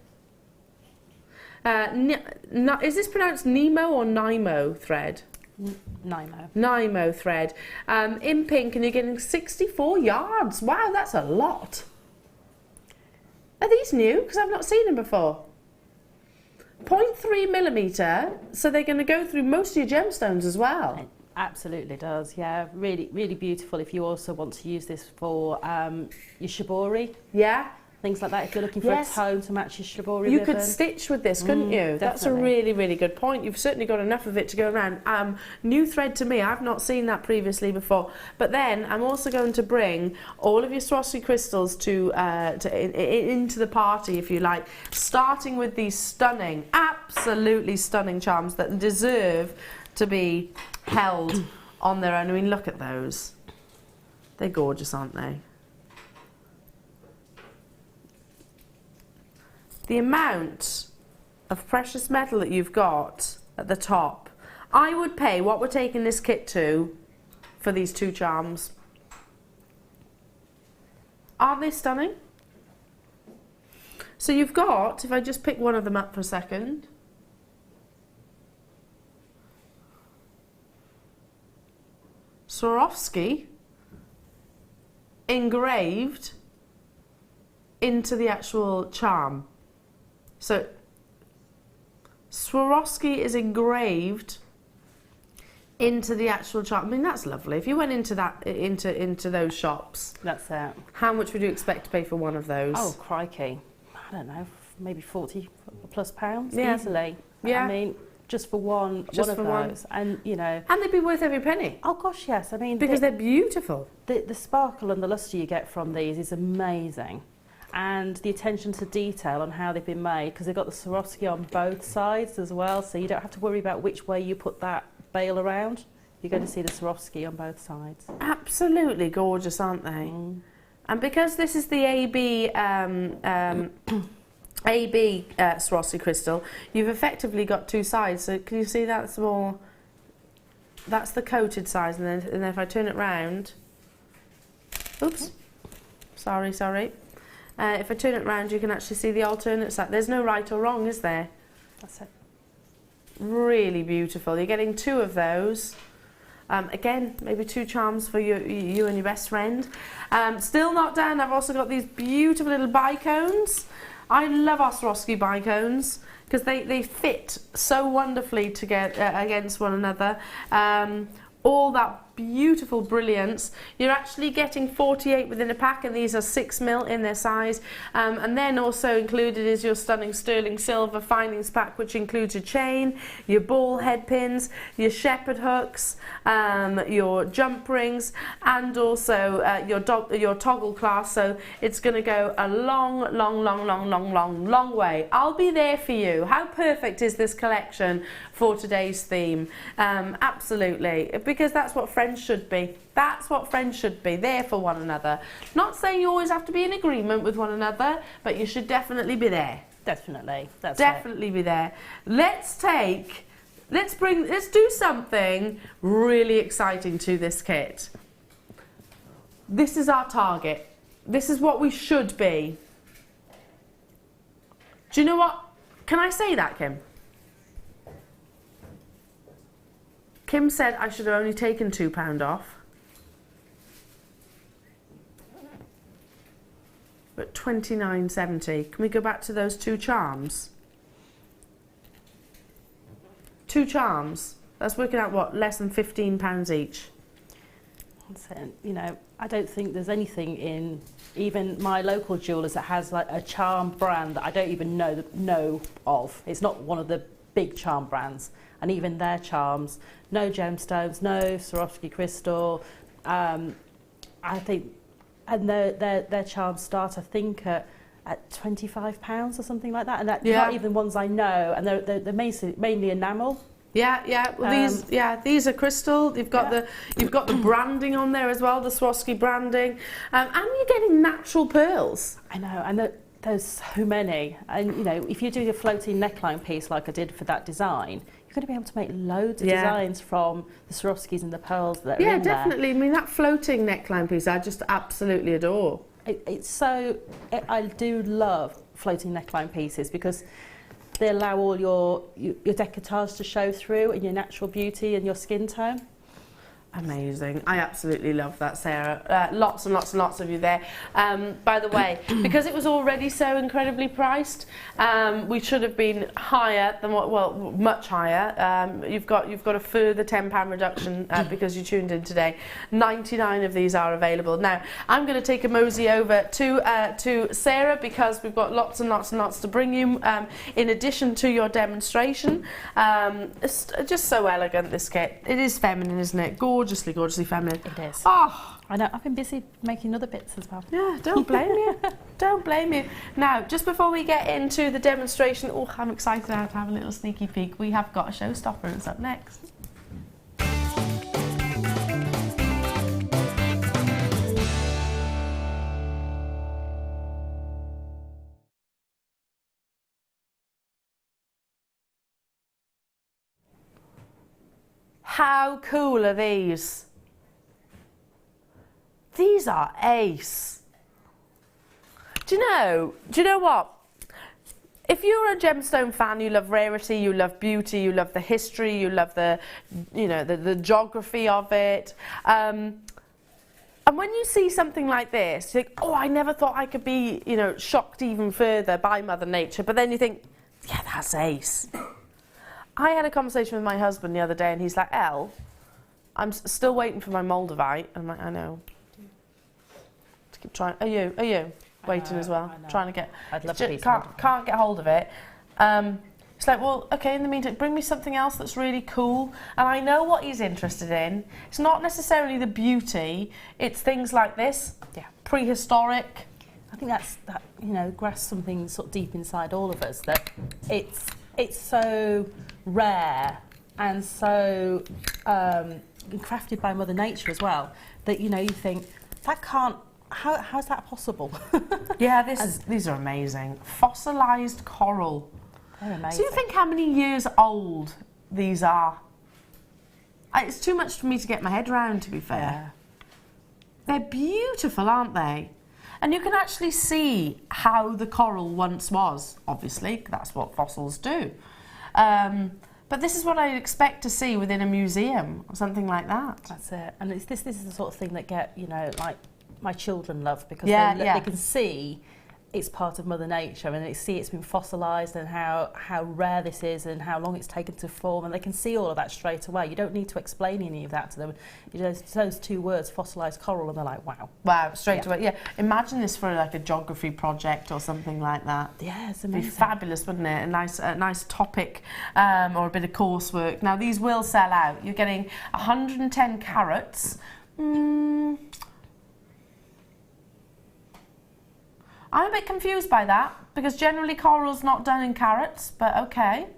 Speaker 1: Is this pronounced Nemo or Nimo thread?
Speaker 2: Nimo.
Speaker 1: Nimo thread. In pink, and you're getting 64 yards. Wow, that's a lot. Are these new? Because I've not seen them before. 0.3 millimeter, so they're going to go through most of your gemstones as well.
Speaker 2: It absolutely does, yeah. Really, really beautiful if you also want to use this for your shibori.
Speaker 1: Yeah.
Speaker 2: Things like that, if you're looking for a tone to match your shibori
Speaker 1: You
Speaker 2: ribbon.
Speaker 1: could stitch with this, couldn't you? That's a really, really good point. You've certainly got enough of it to go around. New thread to me, I've not seen that previously before. But then I'm also going to bring all of your Swarovski crystals into the party, if you like, starting with these stunning, absolutely stunning charms that deserve to be held on their own. I mean, look at those. They're gorgeous, aren't they? The amount of precious metal that you've got at the top, I would pay what we're taking this kit to for these two charms. Aren't they stunning? So you've got, if I just pick one of them up for a second, Swarovski engraved into the actual charm. So Swarovski is engraved into the actual charm. I mean, that's lovely. If you went into that into those shops,
Speaker 2: that's it.
Speaker 1: How much would you expect to pay for one of those?
Speaker 2: Oh, crikey. I don't know, maybe 40 plus pounds
Speaker 1: Yeah.
Speaker 2: easily. I mean, just for one of those. And, you know...
Speaker 1: And they'd be worth every penny.
Speaker 2: Oh, gosh, yes. I mean...
Speaker 1: Because they're beautiful.
Speaker 2: The sparkle and the lustre you get from these is amazing. And the attention to detail on how they've been made, because they've got the Swarovski on both sides as well, so you don't have to worry about which way you put that bail around. You're going to see the Swarovski on both sides.
Speaker 1: Absolutely gorgeous, aren't they? Mm. And because this is the AB Swarovski crystal, you've effectively got two sides. So can you see that's more? That's the coated side, and then if I turn it round, oops, sorry. If I turn it round, you can actually see the alternate side. There's no right or wrong, is there?
Speaker 2: That's it.
Speaker 1: Really beautiful. You're getting two of those. Again, maybe two charms for you and your best friend. Still not done. I've also got these beautiful little bicones. I love our Swarovski bicones because they fit so wonderfully together against one another. All that beautiful brilliance. You're actually getting 48 within a pack, and these are 6mm in their size. And then also included is your stunning sterling silver findings pack, which includes your chain, your ball head pins, your shepherd hooks, your jump rings, and also your toggle clasp. So it's going to go a long way. I'll be there for you. How perfect is this collection for today's theme? Absolutely, because that's what friends should be. That's what friends should be, there for one another. Not saying you always have to be in agreement with one another, but you should definitely be there.
Speaker 2: Definitely, that's
Speaker 1: definitely be there. Let's do something really exciting to this kit. This is our target. This is what we should be. Do you know what? Can I say that, Kim? Kim said I should have only taken £2 off. But £29.70. Can we go back to those two charms? 2 charms. That's working out, what, less than £15 each.
Speaker 2: And, you know, I don't think there's anything in even my local jewellers that has like a charm brand that I don't even know of. It's not one of the big charm brands, and even their charms, no gemstones, no Swarovski crystal. I think, and their charms start, I think, at £25 or something like that, and they're not even ones I know, and they're mainly enamel.
Speaker 1: Yeah. Well, these are crystal. You've got the branding on there as well, the Swarovski branding, and you're getting natural pearls.
Speaker 2: I know, and there's so many. And you know, if you do your floating neckline piece like I did for that design, you're going to be able to make loads of designs from the Swarovskis and the pearls that are in there. Yeah,
Speaker 1: definitely. I mean, that floating neckline piece, I just absolutely adore.
Speaker 2: I do love floating neckline pieces because they allow all your décolletage to show through and your natural beauty and your skin tone.
Speaker 1: Amazing. I absolutely love that, Sarah. Lots and lots and lots of you there. By the way, because it was already so incredibly priced, we should have been higher than much higher. You've got a further £10 reduction because you tuned in today. 99 of these are available. Now, I'm going to take a mosey over to Sarah because we've got lots and lots and lots to bring you in addition to your demonstration. It's just so elegant, this kit. It is feminine, isn't it? Gorgeously feminine.
Speaker 2: It is.
Speaker 1: Oh,
Speaker 2: I know. I've been busy making other bits as well.
Speaker 1: Yeah, don't blame you. Don't blame you. Now, just before we get into the demonstration, I'm excited to have a little sneaky peek. We have got a showstopper and it's up next. How cool are these? These are ace. Do you know what? If you're a gemstone fan, you love rarity, you love beauty, you love the history, you love the geography of it. And when you see something like this, you think, oh, I never thought I could be, shocked even further by Mother Nature. But then you think, yeah, that's ace. I had a conversation with my husband the other day and he's like, Elle, I'm still waiting for my Moldavite. I'm like, I know. To keep trying. Are you waiting as well? Trying to get.
Speaker 2: I'd love to.
Speaker 1: Can't get hold of it. It's like, well, okay, in the meantime, bring me something else that's really cool. And I know what he's interested in. It's not necessarily the beauty. It's things like this.
Speaker 2: Yeah.
Speaker 1: Prehistoric.
Speaker 2: I think that grasps something sort of deep inside all of us, that it's so rare and so crafted by Mother Nature as well, that you think that can't. How's that possible?
Speaker 1: Yeah, these are amazing. Fossilized coral.
Speaker 2: They're amazing.
Speaker 1: So you think how many years old these are? It's too much for me to get my head around, to be fair.
Speaker 2: Yeah.
Speaker 1: They're beautiful, aren't they? And you can actually see how the coral once was. Obviously, that's what fossils do. But this is what I'd expect to see within a museum or something like that.
Speaker 2: That's it. And this is the sort of thing that like my children love, because they can see it's part of Mother Nature, and they see it's been fossilised and how rare this is and how long it's taken to form, and they can see all of that straight away. You don't need to explain any of that to them. Those two words, fossilised coral, and they're like, wow.
Speaker 1: Wow, straight away. Yeah, imagine this for like a geography project or something like that.
Speaker 2: Yeah, it's
Speaker 1: amazing.
Speaker 2: amazing.
Speaker 1: It'd be fabulous, wouldn't it? A nice topic or a bit of coursework. Now, these will sell out. You're getting 110 carats. I'm a bit confused by that, because generally coral's not done in carats, but okay.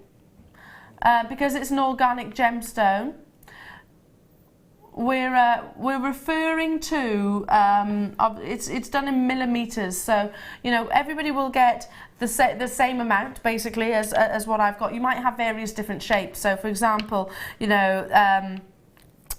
Speaker 1: Because it's an organic gemstone, we're referring to it's done in millimeters. So everybody will get the same amount basically as what I've got. You might have various different shapes. So for example,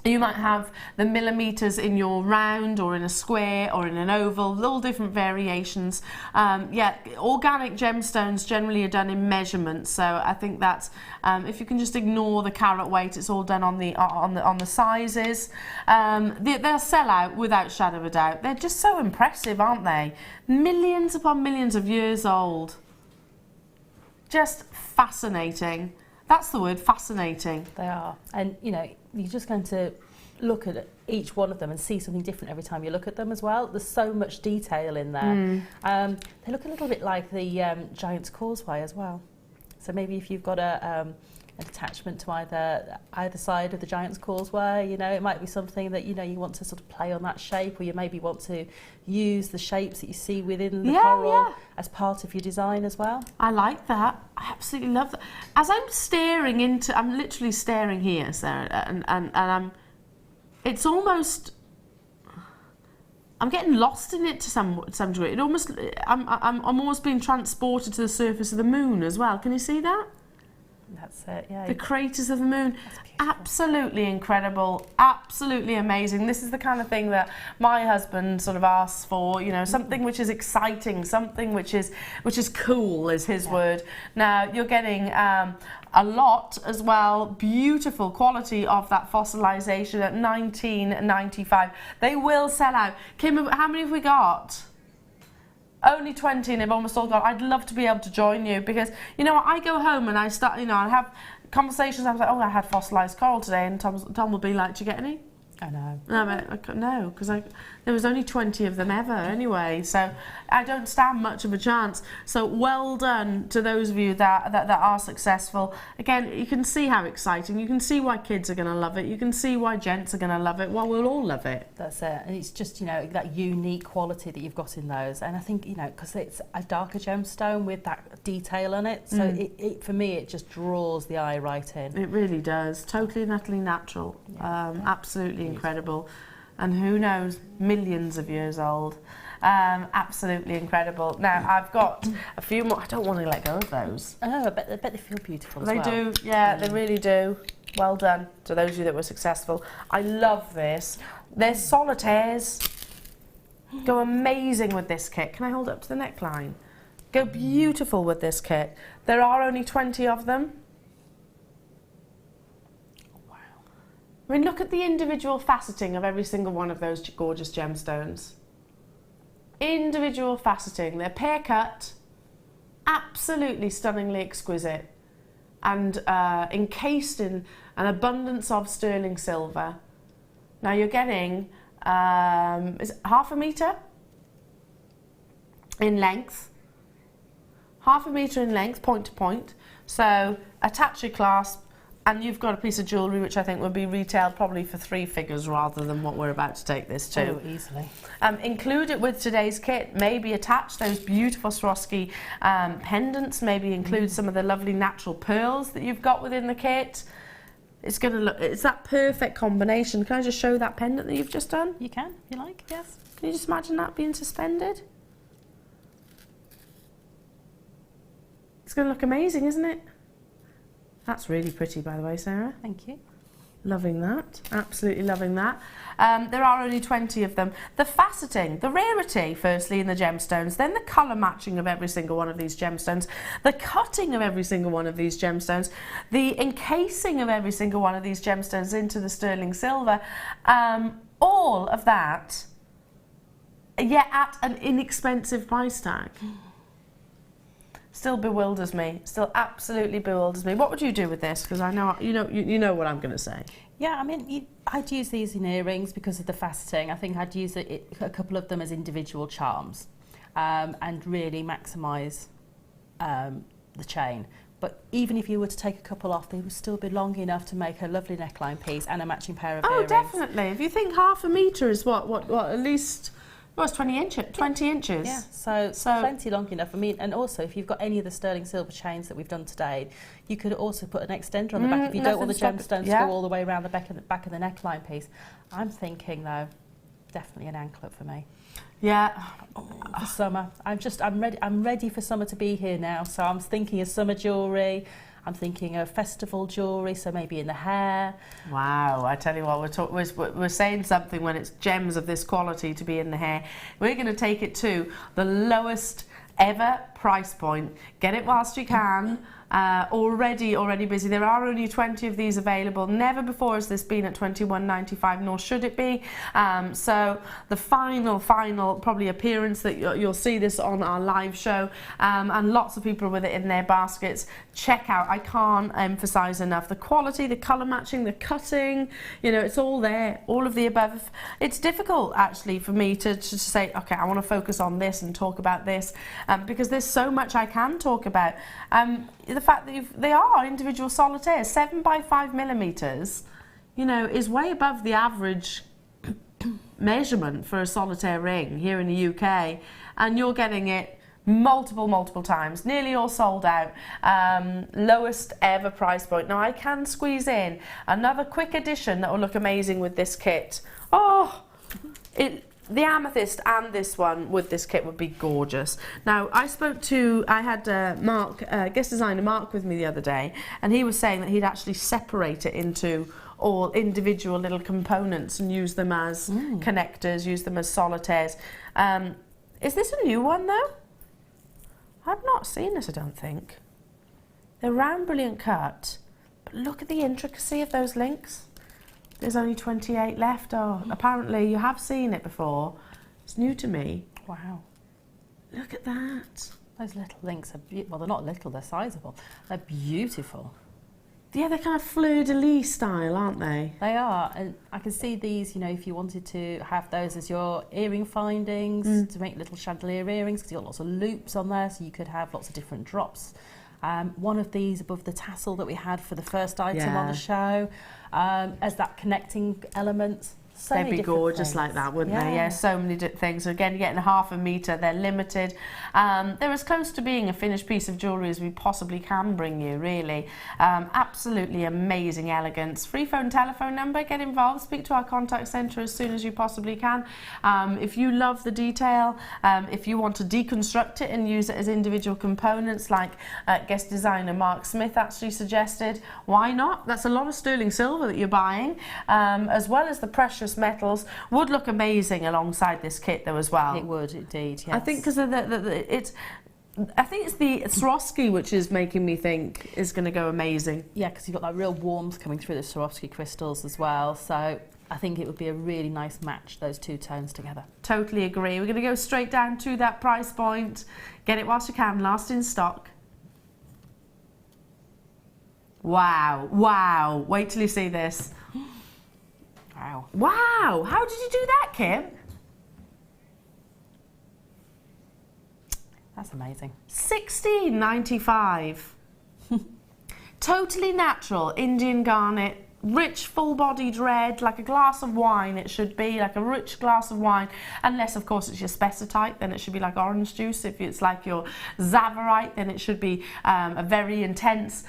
Speaker 1: you might have the millimeters in your round or in a square or in an oval, all different variations. Organic gemstones generally are done in measurements, so I think that's if you can just ignore the carat weight, it's all done on the sizes. They'll sell out without shadow of a doubt. They're just so impressive, aren't they? Millions upon millions of years old. Just fascinating. That's the word, fascinating.
Speaker 2: They are. And, you know, you're just going to look at each one of them and see something different every time you look at them as well. There's so much detail in there. They look a little bit like the Giant's Causeway as well. So maybe if you've got an attachment to either side of the Giant's Causeway, you know, it might be something that, you know, you want to sort of play on that shape, or you maybe want to use the shapes that you see within the coral as part of your design as well.
Speaker 1: I like that. I absolutely love that. As I'm staring into, I'm literally staring here, Sarah, and I'm, it's almost, I'm getting lost in it to some degree. It almost, I'm almost being transported to the surface of the moon as well. Can you see that?
Speaker 2: That's it, yeah.
Speaker 1: The craters of the moon. Absolutely incredible, absolutely amazing. This is the kind of thing that my husband sort of asks for, you know, something which is exciting, something which is cool is his word. Now, you're getting a lot as well, beautiful quality of that fossilization at $19.95. They will sell out. Kim, how many have we got? Only 20, and they've almost all gone. I'd love to be able to join you, because, you know, I go home and I start, you know, I have conversations. I was like, oh, I had fossilized coral today, and Tom will be like, did you get any?
Speaker 2: I know.
Speaker 1: No, because there was only 20 of them ever anyway, so I don't stand much of a chance. So well done to those of you that are successful. Again, you can see how exciting. You can see why kids are going to love it. You can see why gents are going to love it. Well, we'll all love it.
Speaker 2: That's it. And it's just, you know, that unique quality that you've got in those. And I think, you know, because it's a darker gemstone with that detail on it, so it for me, it just draws the eye right in.
Speaker 1: It really does. Totally and utterly natural. Absolutely incredible. And who knows, millions of years old. Absolutely incredible. Now, I've got a few more. I don't want to let go of those.
Speaker 2: Oh, I bet they feel beautiful as well.
Speaker 1: They do, yeah, they really do. Well done to those of you that were successful. I love this. They're solitaires. Go amazing with this kit. Can I hold it up to the neckline? Go beautiful with this kit. There are only 20 of them. I mean, look at the individual faceting of every single one of those gorgeous gemstones. Individual faceting. They're pear cut, absolutely stunningly exquisite, and encased in an abundance of sterling silver. Now you're getting is it half a metre in length. Half a metre in length, point to point. So attach your clasp, and you've got a piece of jewellery which I think would be retailed probably for 3 figures rather than what we're about to take this to.
Speaker 2: Oh, easily.
Speaker 1: Include it with today's kit. Maybe attach those beautiful Swarovski pendants. Maybe include some of the lovely natural pearls that you've got within the kit. It's going to look, it's that perfect combination. Can I just show that pendant that you've just done?
Speaker 2: You can, if you like, yes.
Speaker 1: Can you just imagine that being suspended? It's going to look amazing, isn't it? That's really pretty, by the way, Sarah.
Speaker 2: Thank you.
Speaker 1: Loving that. Absolutely loving that. There are only 20 of them. The faceting, the rarity, firstly, in the gemstones, then the colour matching of every single one of these gemstones, the cutting of every single one of these gemstones, the encasing of every single one of these gemstones into the sterling silver, all of that, yet at an inexpensive price tag. Still bewilders me. Still absolutely bewilders me. What would you do with this? Because I know you know what I'm going to say.
Speaker 2: Yeah, I mean, I'd use these in earrings because of the faceting. I think I'd use a couple of them as individual charms, and really maximise the chain. But even if you were to take a couple off, they would still be long enough to make a lovely neckline piece and a matching pair of earrings.
Speaker 1: Oh, definitely. If you think half a metre is what at least. Well, it's 20 inches. 20 inches.
Speaker 2: Yeah, so plenty long enough. I mean, and also if you've got any of the sterling silver chains that we've done today, you could also put an extender on the back if you don't want the gemstones to go all the way around the back of the neckline piece. I'm thinking though, definitely an anklet for me.
Speaker 1: Yeah.
Speaker 2: For summer. I'm ready for summer to be here now. So I'm thinking of summer jewellery. I'm thinking of festival jewellery, so maybe in the hair.
Speaker 1: Wow, I tell you what, we're saying something when it's gems of this quality to be in the hair. We're going to take it to the lowest ever price point. Get it whilst you can. Already busy. There are only 20 of these available. Never before has this been at £21.95, nor should it be. So the final probably appearance that you'll see this on our live show, and lots of people with it in their baskets. Check out, I can't emphasize enough, the quality, the color matching, the cutting, you know, it's all there, all of the above. It's difficult actually for me to say, okay, I want to focus on this and talk about this, because there's so much I can talk about. The fact that they are individual solitaires, 7 by 5 millimeters, you know, is way above the average measurement for a solitaire ring here in the UK, and you're getting it multiple times, nearly all sold out. Lowest ever price point. Now I can squeeze in another quick addition that will look amazing with this kit. The amethyst and this one with this kit would be gorgeous. Now, I had Mark, guest designer Mark with me the other day, and he was saying that he'd actually separate it into all individual little components and use them as connectors, use them as solitaires. Is this a new one though? I've not seen this, I don't think. They're round, brilliant cut, but look at the intricacy of those links. There's only 28 left. Oh, apparently you have seen it before. It's new to me.
Speaker 2: Wow.
Speaker 1: Look at that.
Speaker 2: Those little links are well, they're not little, they're sizable. They're beautiful.
Speaker 1: Yeah, they're kind of fleur-de-lis style, aren't they?
Speaker 2: They are, and I can see these, you know, if you wanted to have those as your earring findings, to make little chandelier earrings, because you've got lots of loops on there, so you could have lots of different drops. One of these above the tassel that we had for the first item on the show, as that connecting element. So
Speaker 1: they'd be gorgeous things like that, wouldn't they? Yeah, so many things. So again, you're getting 1/2 metre, they're limited. They're as close to being a finished piece of jewellery as we possibly can bring you, really. Absolutely amazing elegance. Free phone, telephone number, get involved, speak to our contact centre as soon as you possibly can. If you love the detail, if you want to deconstruct it and use it as individual components, like guest designer Mark Smith actually suggested, why not? That's a lot of sterling silver that you're buying, as well as the precious metals. Would look amazing alongside this kit though as well.
Speaker 2: It would indeed, yes.
Speaker 1: I think because of it's the Swarovski which is making me think is going to go amazing.
Speaker 2: Yeah, because you've got that real warmth coming through the Swarovski crystals as well, so I think it would be a really nice match, those two tones together.
Speaker 1: Totally agree. We're going to go straight down to that price point. Get it whilst you can, last in stock. Wow, wait till you see this. Wow, how did you do that, Kim?
Speaker 2: That's amazing.
Speaker 1: $16.95. Totally natural Indian garnet, rich full-bodied red, like a glass of wine it should be, like a rich glass of wine, unless of course it's your spessartite, then it should be like orange juice. If it's like your zavarite, then it should be a very intense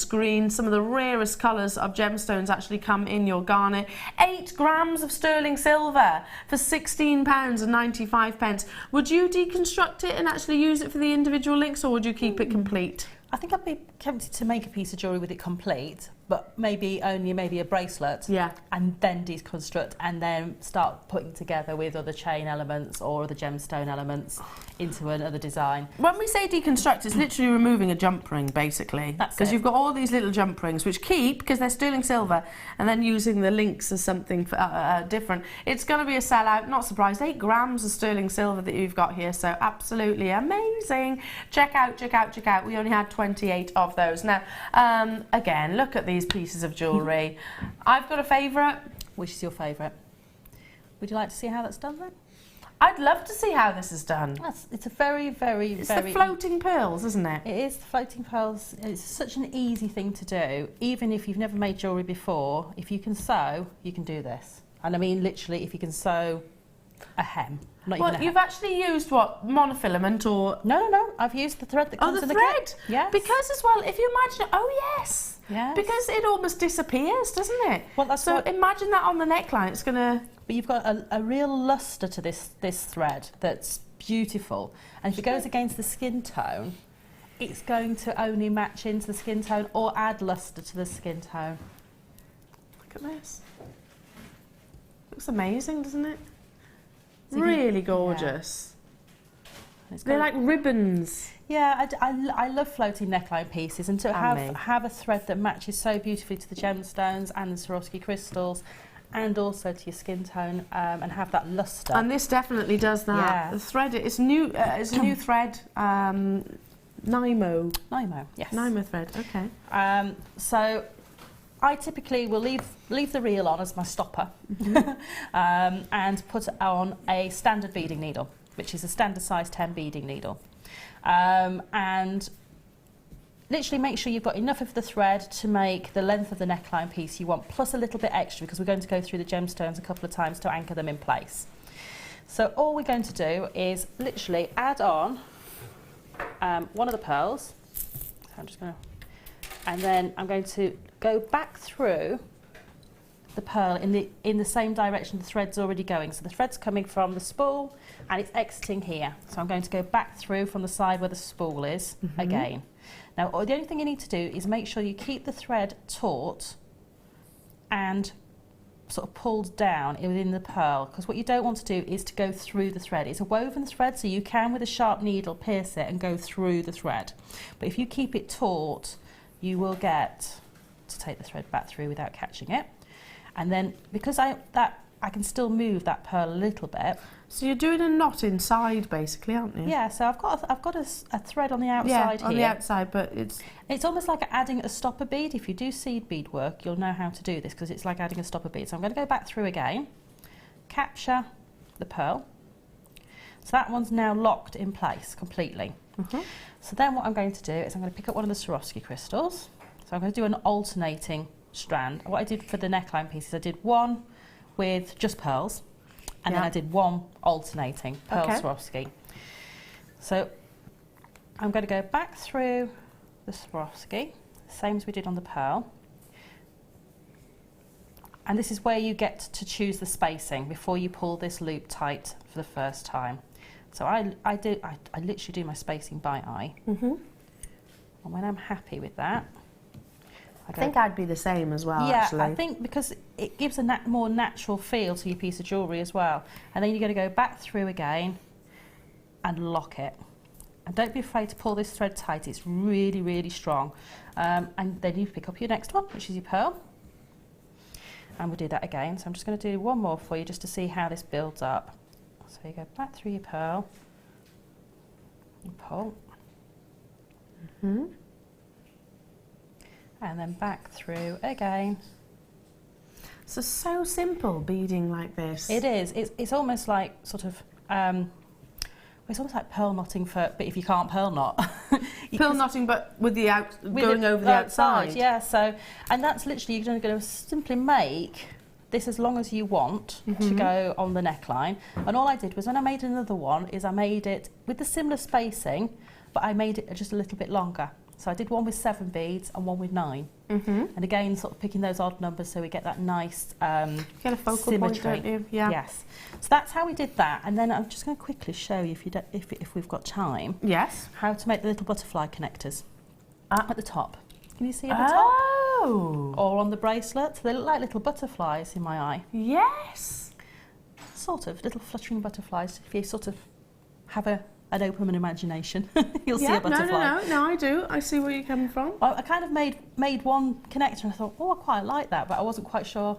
Speaker 1: green. Some of the rarest colours of gemstones actually come in your garnet. 8 grams of sterling silver for £16.95. Would you deconstruct it and actually use it for the individual links, or would you keep it complete?
Speaker 2: I think I'd be tempted to make a piece of jewellery with it complete, but maybe a bracelet, and then deconstruct and then start putting together with other chain elements or other gemstone elements into another design.
Speaker 1: When we say deconstruct, it's literally removing a jump ring, basically.
Speaker 2: That's it.
Speaker 1: Because you've got all these little jump rings which keep, because they're sterling silver, and then using the links as something different. It's going to be a sellout, not surprised. 8 grams of sterling silver that you've got here, so absolutely amazing. Check out. We only had 28 of those. Now, again, look at these pieces of jewellery. I've got a favourite.
Speaker 2: Which is your favourite? Would you like to see how that's done then?
Speaker 1: I'd love to see how this is done.
Speaker 2: It's a very
Speaker 1: It's the floating pearls, isn't it?
Speaker 2: It is the floating pearls. It's such an easy thing to do. Even if you've never made jewellery before, if you can sew, you can do this. And I mean literally, if you can sew a hem.
Speaker 1: Well, you've actually used what, monofilament or?
Speaker 2: No. I've used the thread that comes in the kit.
Speaker 1: thread.
Speaker 2: Yes.
Speaker 1: Because as well, if you imagine, yes. Because it almost disappears, doesn't it?
Speaker 2: Well, that's
Speaker 1: so. Imagine that on the neckline. It's gonna.
Speaker 2: But you've got a real lustre to this thread that's beautiful, and if it goes against the skin tone, it's going to only match into the skin tone or add lustre to the skin tone.
Speaker 1: Look at this. Looks amazing, doesn't it? Really gorgeous. They're like ribbons.
Speaker 2: Yeah, I love floating neckline pieces, and to
Speaker 1: And
Speaker 2: have a thread that matches so beautifully to the gemstones and the Swarovski crystals, and also to your skin tone, and have that lustre.
Speaker 1: And this definitely does that.
Speaker 2: Yeah.
Speaker 1: The thread, it's new. It's a new thread. Nymo.
Speaker 2: Yes.
Speaker 1: Nymo thread. Okay.
Speaker 2: So I typically will leave the reel on as my stopper, and put on a standard beading needle, which is a standard size 10 beading needle. And literally make sure you've got enough of the thread to make the length of the neckline piece you want, plus a little bit extra, because we're going to go through the gemstones a couple of times to anchor them in place. So all we're going to do is literally add on one of the pearls. So I'm just going to, and then I'm going to go back through the pearl in the same direction the thread's already going. So the thread's coming from the spool and it's exiting here. So I'm going to go back through from the side where the spool is again. Now the only thing you need to do is make sure you keep the thread taut and sort of pulled down within the pearl, because what you don't want to do is to go through the thread. It's a woven thread, so you can with a sharp needle pierce it and go through the thread. But if you keep it taut, you will get to take the thread back through without catching it. And then because I can still move that pearl a little bit.
Speaker 1: So you're doing a knot inside, basically, aren't you?
Speaker 2: Yeah. So I've got a thread on the outside here.
Speaker 1: on the outside, but
Speaker 2: it's almost like adding a stopper bead. If you do seed bead work, you'll know how to do this, because it's like adding a stopper bead. So I'm going to go back through again, capture the pearl. So that one's now locked in place completely. So then what I'm going to do is I'm going to pick up one of the Swarovski crystals. So I'm going to do an alternating strand. What I did for the neckline pieces, I did one with just pearls, and then I did one alternating pearl Swarovski. So I'm going to go back through the Swarovski, same as we did on the pearl. And this is where you get to choose the spacing before you pull this loop tight for the first time. So I literally do my spacing by eye. And when I'm happy with that,
Speaker 1: I think I'd be the same as well,
Speaker 2: yeah,
Speaker 1: actually.
Speaker 2: I think because it gives a more natural feel to your piece of jewellery as well. And then you're going to go back through again and lock it. And don't be afraid to pull this thread tight, it's really, really strong. And then you pick up your next one, which is your pearl. And we'll do that again. So I'm just going to do one more for you just to see how this builds up. So you go back through your pearl and pull. And then back through again.
Speaker 1: So simple, beading like this.
Speaker 2: It is. It's almost like sort of, it's almost like pearl knotting but if you can't pearl knot.
Speaker 1: Pearl knotting, but with the going over the outside.
Speaker 2: Yeah, so, and that's literally, you're going to simply make this as long as you want to go on the neckline. And all I did was, when I made another one, is I made it with the similar spacing, but I made it just a little bit longer. So I did one with 7 beads and one with 9. And again, sort of picking those odd numbers so we get that nice
Speaker 1: get a focal
Speaker 2: symmetry.
Speaker 1: point, don't you? Yeah.
Speaker 2: Yes. So that's how we did that. And then I'm just going to quickly show you, if we've got time,
Speaker 1: Yes.
Speaker 2: how to make the little butterfly connectors at the top. Can you see at the top?
Speaker 1: Oh.
Speaker 2: Or on the bracelet? So they look like little butterflies in my eye.
Speaker 1: Yes.
Speaker 2: Sort of, little fluttering butterflies. If you sort of have an open imagination, you'll see a butterfly.
Speaker 1: No, I do. I see where you're coming from.
Speaker 2: I kind of made one connector and I thought, oh, I quite like that, but I wasn't quite sure.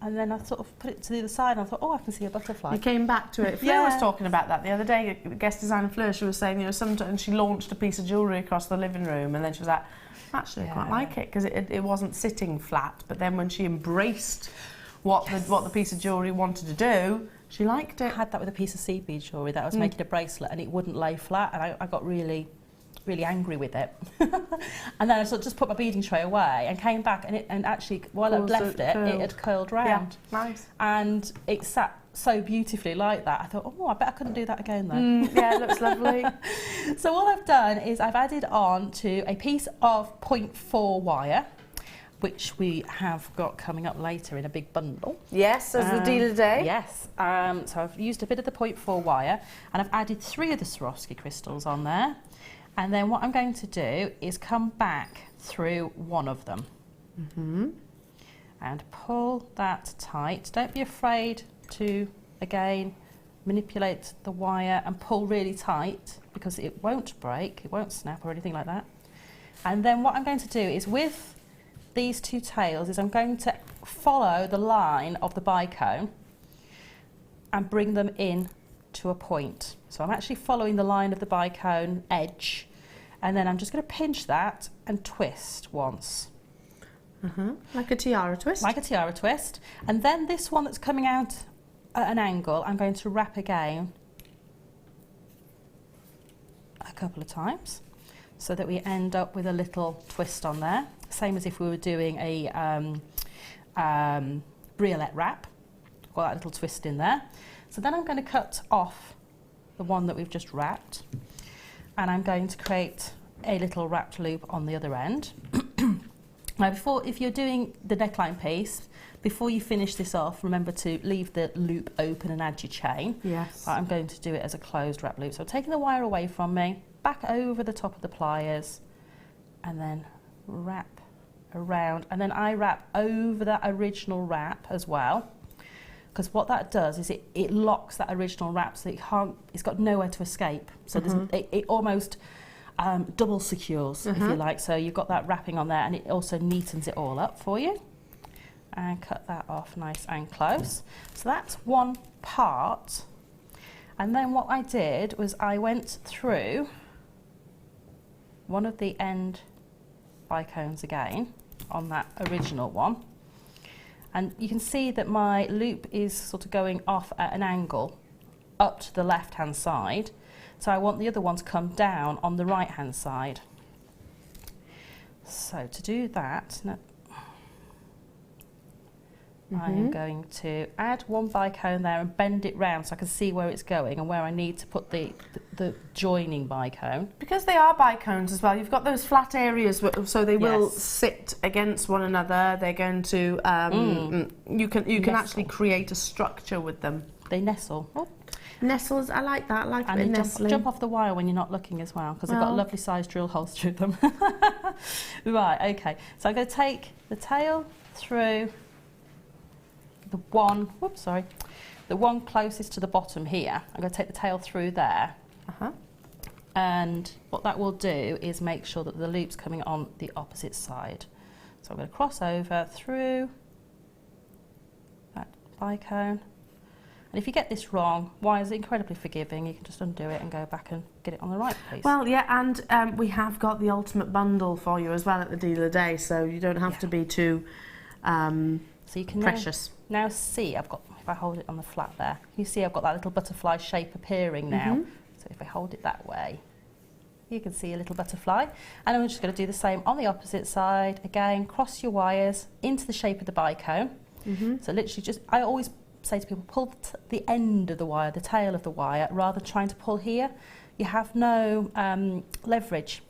Speaker 2: And then I sort of put it to the other side and I thought, oh, I can see a butterfly.
Speaker 1: You came back to it. Fleur was talking about that the other day. Guest designer Fleur, she was saying, sometimes she launched a piece of jewellery across the living room, and then she was like, actually, I quite like it, because it wasn't sitting flat. But then when she embraced what the piece of jewellery wanted to do, she liked it.
Speaker 2: I had that with a piece of seed bead jewellery that I was making a bracelet, and it wouldn't lay flat, and I got really angry with it. And then I sort of just put my beading tray away and came back, and actually while I'd left it had curled round.
Speaker 1: Yeah, nice.
Speaker 2: And it sat so beautifully like that. I thought, oh, I bet I couldn't do that again then.
Speaker 1: Yeah, it looks lovely.
Speaker 2: So all I've done is I've added on to a piece of 0.4 wire, which we have got coming up later in a big bundle.
Speaker 1: Yes, as the deal of the day.
Speaker 2: Yes. So I've used a bit of the 0.4 wire, and I've added 3 of the Swarovski crystals on there. And then what I'm going to do is come back through one of them. And pull that tight. Don't be afraid to, again, manipulate the wire and pull really tight because it won't break, it won't snap or anything like that. And then what I'm going to do is with these two tails is I'm going to follow the line of the bicone and bring them in to a point. So I'm actually following the line of the bicone edge, and then I'm just going to pinch that and twist once.
Speaker 1: Like a tiara twist?
Speaker 2: Like a tiara twist. And then this one that's coming out at an angle, I'm going to wrap again a couple of times so that we end up with a little twist on there. Same as if we were doing a briolette wrap. Got that little twist in there. So then I'm going to cut off the one that we've just wrapped, and I'm going to create a little wrapped loop on the other end. Now, if you're doing the neckline piece, before you finish this off, remember to leave the loop open and add your chain.
Speaker 1: Yes.
Speaker 2: But I'm going to do it as a closed wrap loop. So I'm taking the wire away from me, back over the top of the pliers, and then wrap around. And then I wrap over that original wrap as well, because what that does is it locks that original wrap so it's got nowhere to escape. So it almost double secures, if you like. So you've got that wrapping on there, and it also neatens it all up for you. And cut that off nice and close. So that's one part. And then what I did was I went through one of the end bicones again on that original one. And you can see that my loop is sort of going off at an angle up to the left hand side. So I want the other one to come down on the right hand side. So to do that, I am going to add one bicone there and bend it round so I can see where it's going and where I need to put the joining bicone.
Speaker 1: Because they are bicones as well, you've got those flat areas, so they will sit against one another. They're going to, you can actually create a structure with them.
Speaker 2: They nestle. Oh.
Speaker 1: Nestles, I like that. I like
Speaker 2: and
Speaker 1: a bit
Speaker 2: they
Speaker 1: nestling.
Speaker 2: jump off the wire when you're not looking as well, because they've got lovely sized drill holes through them. Right, okay. So I'm going to take the tail through the one closest to the bottom here. I'm going to take the tail through there. And what that will do is make sure that the loop's coming on the opposite side. So I'm going to cross over through that bicone. And if you get this wrong, wires are incredibly forgiving. You can just undo it and go back and get it on the right piece.
Speaker 1: Well, yeah, and we have got the ultimate bundle for you as well at the deal of the day, so you don't have to be too
Speaker 2: so you can
Speaker 1: precious.
Speaker 2: Now see, if I hold it on the flat there, you see I've got that little butterfly shape appearing now. So if I hold it that way, you can see a little butterfly. And I'm just going to do the same on the opposite side. Again, cross your wires into the shape of the bicone. So literally I always say to people, pull the end of the wire, the tail of the wire, rather than trying to pull here. You have no leverage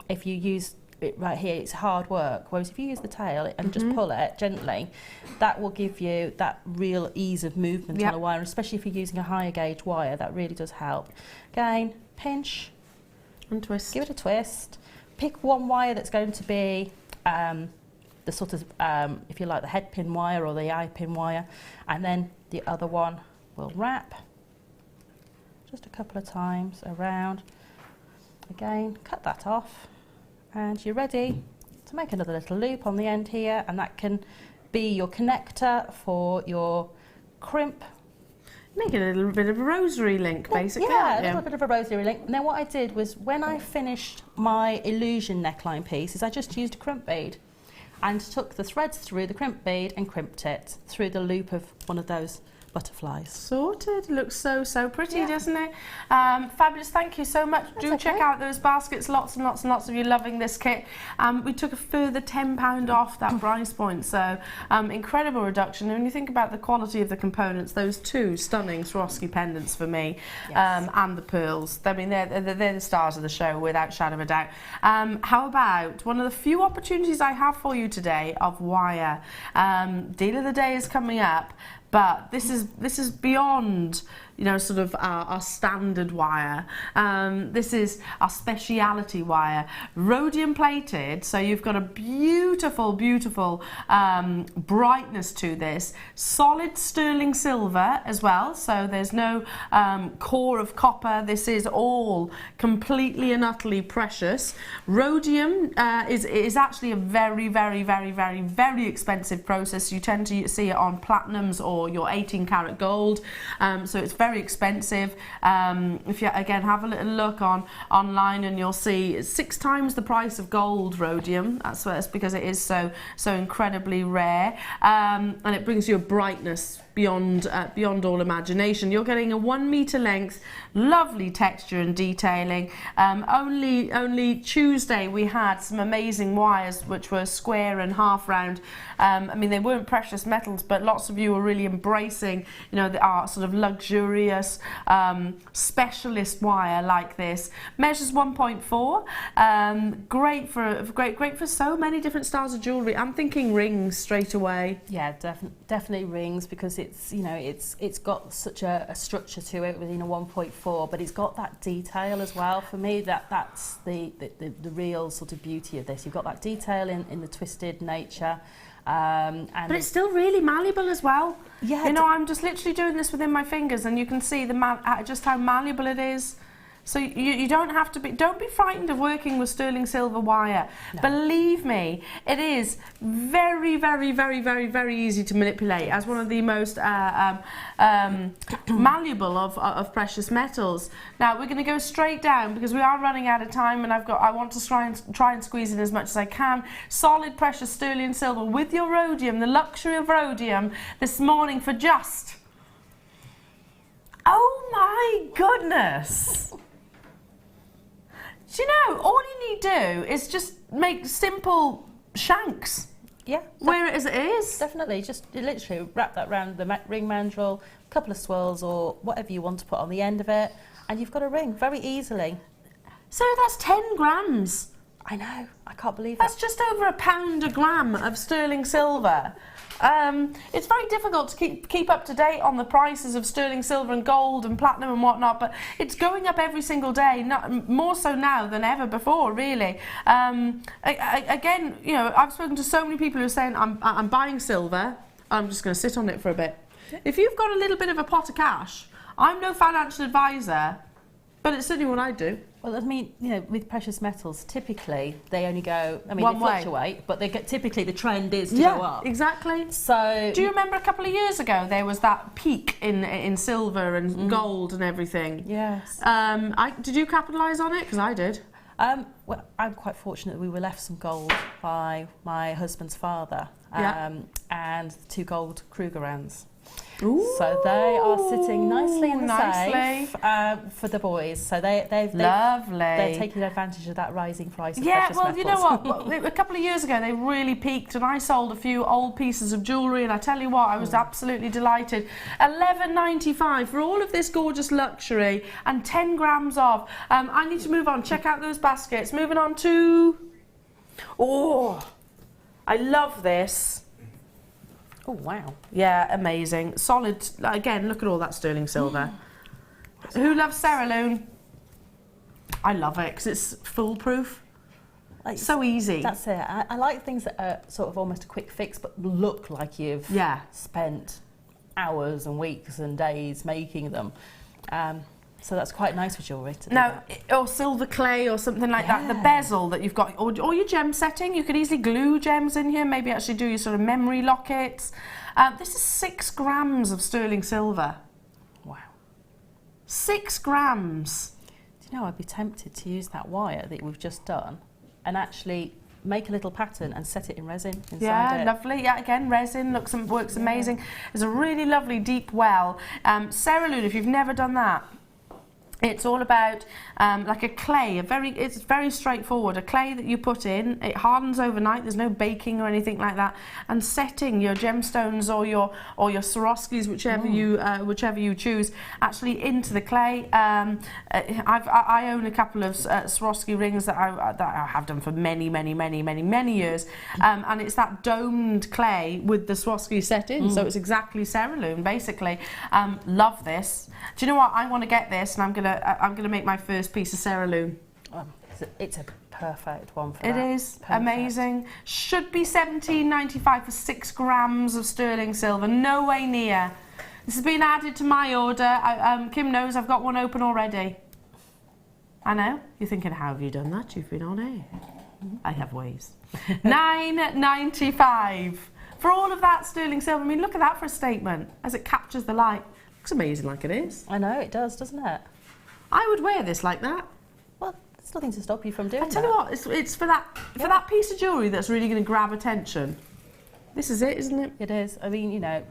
Speaker 2: if you use it right here. It's hard work. Whereas if you use the tail and just pull it gently, that will give you that real ease of movement on a wire, especially if you're using a higher gauge wire. That really does help. Again, pinch
Speaker 1: and twist.
Speaker 2: Give it a twist. Pick one wire that's going to be the sort of, if you like, the head pin wire or the eye pin wire, and then the other one will wrap just a couple of times around. Again, cut that off, and you're ready to make another little loop on the end here, and that can be your connector for your crimp.
Speaker 1: Make it a little bit of a rosary link, basically.
Speaker 2: Yeah, a little bit of a rosary link. And then what I did was, when I finished my illusion neckline piece, is I just used a crimp bead and took the threads through the crimp bead and crimped it through the loop of one of those butterflies.
Speaker 1: Sorted. Looks so pretty, doesn't it? Fabulous. Thank you so much. Do check out those baskets. Lots and lots of you loving this kit. We took a further £10 off that price point, so incredible reduction. And when you think about the quality of the components, those two stunning Swarovski pendants for me, and the pearls, I mean, they're the stars of the show without shadow of a doubt. How about one of the few opportunities I have for you today of wire? Deal of the day is coming up. But this is beyond, you know, sort of our standard wire. This is our speciality wire, rhodium plated, so you've got a beautiful, beautiful brightness to this. Solid sterling silver as well, so there's no core of copper. This is all completely and utterly precious. Rhodium is actually a very, very, very, very, very expensive process. You tend to see it on platinums or your 18 karat gold, so it's very expensive. If you again have a little look online, and you'll see it's 6 times the price of gold, rhodium. That's because it is so incredibly rare, and it brings you a brightness beyond all imagination. You're getting a 1 meter length, lovely texture and detailing. Only Tuesday we had some amazing wires which were square and half round. I mean, they weren't precious metals, but lots of you were really embracing, you know, our sort of luxurious specialist wire like this. Measures 1.4. Great for so many different styles of jewellery. I'm thinking rings straight away.
Speaker 2: Yeah, definitely rings, because it's, you know, it's got such a structure to it within a 1.4, but it's got that detail as well. For me, that's the real sort of beauty of this. You've got that detail in the twisted nature. But it's
Speaker 1: still really malleable as well.
Speaker 2: Yeah,
Speaker 1: you know, I'm just literally doing this within my fingers, and you can see just how malleable it is. So you don't have to don't be frightened of working with sterling silver wire. No. Believe me, it is very, very, very, very, very easy to manipulate as one of the most malleable of precious metals. Now we're going to go straight down because we are running out of time, and I want to try and squeeze in as much as I can. Solid precious sterling silver with your rhodium, the luxury of rhodium, this morning for just, oh my goodness. Do you know, all you need to do is just make simple shanks.
Speaker 2: Yeah.
Speaker 1: Wear it as it is.
Speaker 2: Definitely. Just literally wrap that around the ring mandrel, a couple of swirls or whatever you want to put on the end of it, and you've got a ring very easily.
Speaker 1: So that's 10 grams.
Speaker 2: I know. I can't believe
Speaker 1: that's just over £1 a gram of sterling silver. It's very difficult to keep up to date on the prices of sterling silver and gold and platinum and whatnot, but it's going up every single day, more so now than ever before, really. Again, you know, I've spoken to so many people who are saying, I'm buying silver, I'm just going to sit on it for a bit. If you've got a little bit of a pot of cash, I'm no financial advisor, but it's certainly what I do.
Speaker 2: Well, I mean, you know, with precious metals, typically they only go, I mean,
Speaker 1: one
Speaker 2: they fluctuate, but typically the trend is to go up.
Speaker 1: Exactly.
Speaker 2: So,
Speaker 1: do you remember a couple of years ago there was that peak in silver and gold and everything?
Speaker 2: Yes.
Speaker 1: Did you capitalise on it? Because I did.
Speaker 2: Well, I'm quite fortunate that we were left some gold by my husband's father, and 2 gold Krugerrands.
Speaker 1: Ooh,
Speaker 2: so they are sitting nicely in the safe for the boys. So they're taking advantage of that rising price of precious metals.
Speaker 1: You know what? A couple of years ago they really peaked, and I sold a few old pieces of jewellery, and I tell you what, I was absolutely delighted. $11.95 for all of this gorgeous luxury and 10 grams of. I need to move on. Check out those baskets. Moving on to. Oh, I love this.
Speaker 2: Oh, wow.
Speaker 1: Yeah, amazing. Solid. Again, look at all that sterling silver. Who loves Sara Loon? I love it because it's foolproof. Like, so easy.
Speaker 2: That's it. I like things that are sort of almost a quick fix but look like you've spent hours and weeks and days making them. So that's quite nice for jewellery to do. Now,
Speaker 1: or silver clay or something like that. The bezel that you've got, or your gem setting, you could easily glue gems in here, maybe actually do your sort of memory lockets. This is 6 grams of sterling silver.
Speaker 2: Wow.
Speaker 1: 6 grams.
Speaker 2: Do you know, I'd be tempted to use that wire that we've just done and actually make a little pattern and set it in resin inside
Speaker 1: Yeah,
Speaker 2: it.
Speaker 1: Lovely. Yeah, again, resin works amazing. There's a really lovely deep well. Sara Loon, if you've never done that, It's all about like a clay, it's very straightforward. A clay that you put in, it hardens overnight. There's no baking or anything like that. And setting your gemstones or your Swarovskis, whichever you choose, actually into the clay. I own a couple of Swarovski rings that I have done for many years, and it's that domed clay with the Swarovski set in. So it's exactly cerulean, basically. Love this. Do you know what? I want to get this, and I'm gonna make my first piece of cerulean.
Speaker 2: It's a perfect one for
Speaker 1: that.
Speaker 2: It
Speaker 1: is amazing. Should be £17.95 for 6 grams of sterling silver. No way near. This has been added to my order. Kim knows I've got one open already. I know. You're thinking, how have you done that? You've been on air. I have ways. £9.95 for all of that sterling silver. I mean, look at that for a statement as it captures the light. Looks amazing like it is.
Speaker 2: I know, it does, doesn't it?
Speaker 1: I would wear this like that.
Speaker 2: Well, there's nothing to stop you from doing that.
Speaker 1: I tell you what, it's for that piece of jewellery that's really going to grab attention. This is it, isn't it?
Speaker 2: It is. I mean, you know,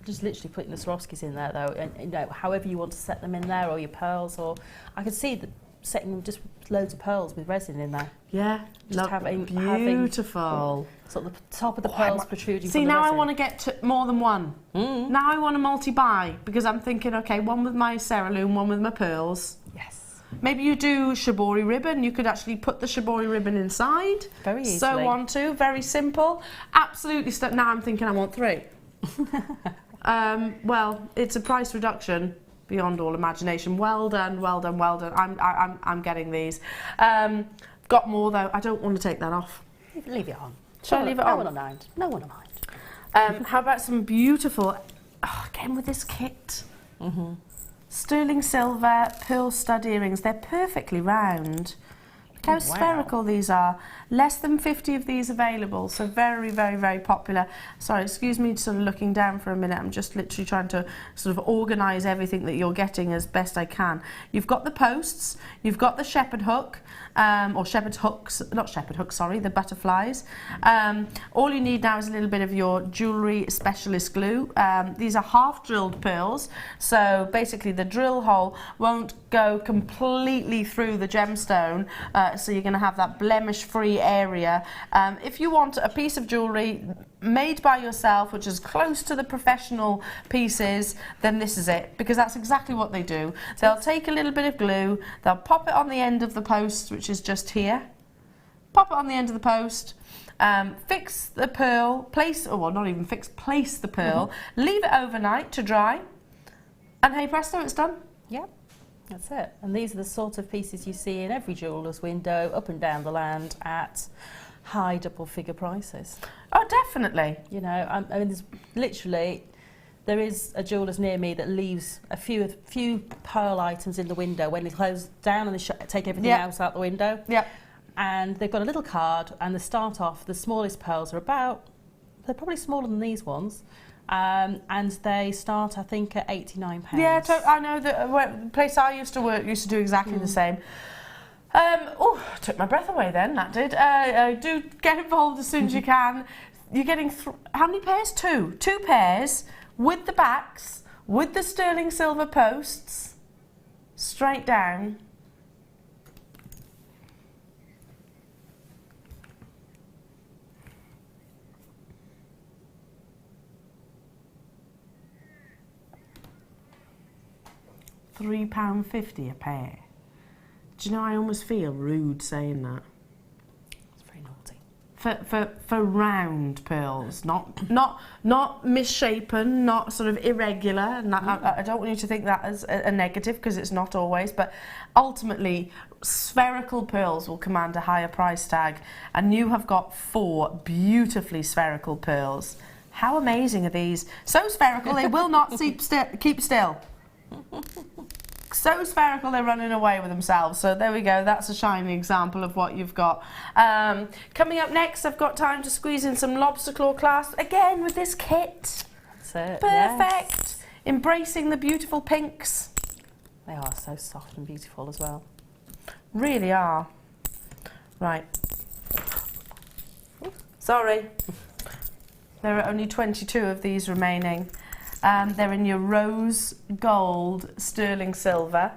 Speaker 2: just literally putting the Swarovskis in there, though, and you know, however you want to set them in there, or your pearls, or I could see setting just loads of pearls with resin in there.
Speaker 1: Yeah,
Speaker 2: just
Speaker 1: having beautiful.
Speaker 2: Sort of the top of the pearls protruding.
Speaker 1: See,
Speaker 2: from the
Speaker 1: now
Speaker 2: resin.
Speaker 1: I want to get to more than one. Now I want to multi-buy, because I'm thinking, okay, one with my cerulean, one with my pearls.
Speaker 2: Yes.
Speaker 1: Maybe you do shibori ribbon. You could actually put the shibori ribbon inside.
Speaker 2: Very easily.
Speaker 1: So on to, very simple. Absolutely. Now I'm thinking I want 3. Well, it's a price reduction beyond all imagination. Well done, well done, well done. I'm getting these. Got more though. I don't want to take that off.
Speaker 2: Leave it on.
Speaker 1: Shall I leave it on?
Speaker 2: No one will mind. No one will mind.
Speaker 1: How about some beautiful, again with this kit. Sterling silver pearl stud earrings. They're perfectly round. Look how spherical these are. Less than 50 of these available, so very, very, very popular. Sorry, excuse me sort of looking down for a minute. I'm just literally trying to sort of organise everything that you're getting as best I can. You've got the posts, you've got the shepherd hook, or shepherd's hooks, not shepherd hooks, sorry, the butterflies. All you need now is a little bit of your jewellery specialist glue. These are half drilled pearls, so basically the drill hole won't go completely through the gemstone, so you're going to have that blemish-free area. If you want a piece of jewellery made by yourself, which is close to the professional pieces, then this is it, because that's exactly what they do. They'll take a little bit of glue, they'll pop it on the end of the post, which is just here, pop it on the end of the post, fix the pearl, place the pearl, leave it overnight to dry, and hey presto, it's done.
Speaker 2: Yeah. That's it. And these are the sort of pieces you see in every jeweller's window, up and down the land, at high double-figure prices.
Speaker 1: Oh, definitely.
Speaker 2: You know, I mean, there is a jeweller's near me that leaves a few pearl items in the window when they close down and they take everything else out the window. Yeah. And they've got a little card, and they start off, the smallest pearls are they're probably smaller than these ones. And they start, I think, at £89.
Speaker 1: Yeah, I know that the place I used to work used to do exactly the same. Took my breath away then, that did. Do get involved as soon as you can. You're getting, how many pairs? 2. 2 pairs with the backs, with the sterling silver posts, straight down. £3.50 a pair. Do you know, I almost feel rude saying that.
Speaker 2: It's very naughty.
Speaker 1: For round pearls, not misshapen, not sort of irregular. And I don't want you to think that as a negative, because it's not always. But ultimately, spherical pearls will command a higher price tag, and you have got 4 beautifully spherical pearls. How amazing are these? So spherical they will not keep still. So spherical they're running away with themselves. So there we go, that's a shining example of what you've got. Coming up next, I've got time to squeeze in some lobster claw clasps again with this kit.
Speaker 2: That's it.
Speaker 1: Perfect.
Speaker 2: Yes.
Speaker 1: Embracing the beautiful pinks.
Speaker 2: They are so soft and beautiful as well.
Speaker 1: Really are. Right. Sorry. There are only 22 of these remaining. They're in your rose gold sterling silver.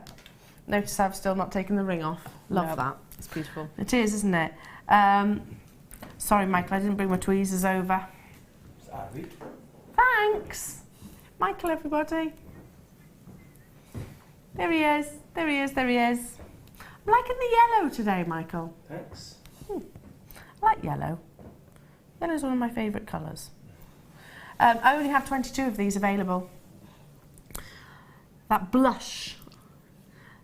Speaker 1: Notice I've still not taken the ring off. Love
Speaker 2: Nope.
Speaker 1: that.
Speaker 2: It's beautiful.
Speaker 1: It is, isn't it? Sorry, Michael, I didn't bring my tweezers over.
Speaker 5: Sorry.
Speaker 1: Thanks. Michael, everybody. There he is. There he is. There he is. I'm liking the yellow today, Michael.
Speaker 5: Thanks.
Speaker 1: I like yellow. Yellow's one of my favourite colours. I only have 22 of these available. That blush,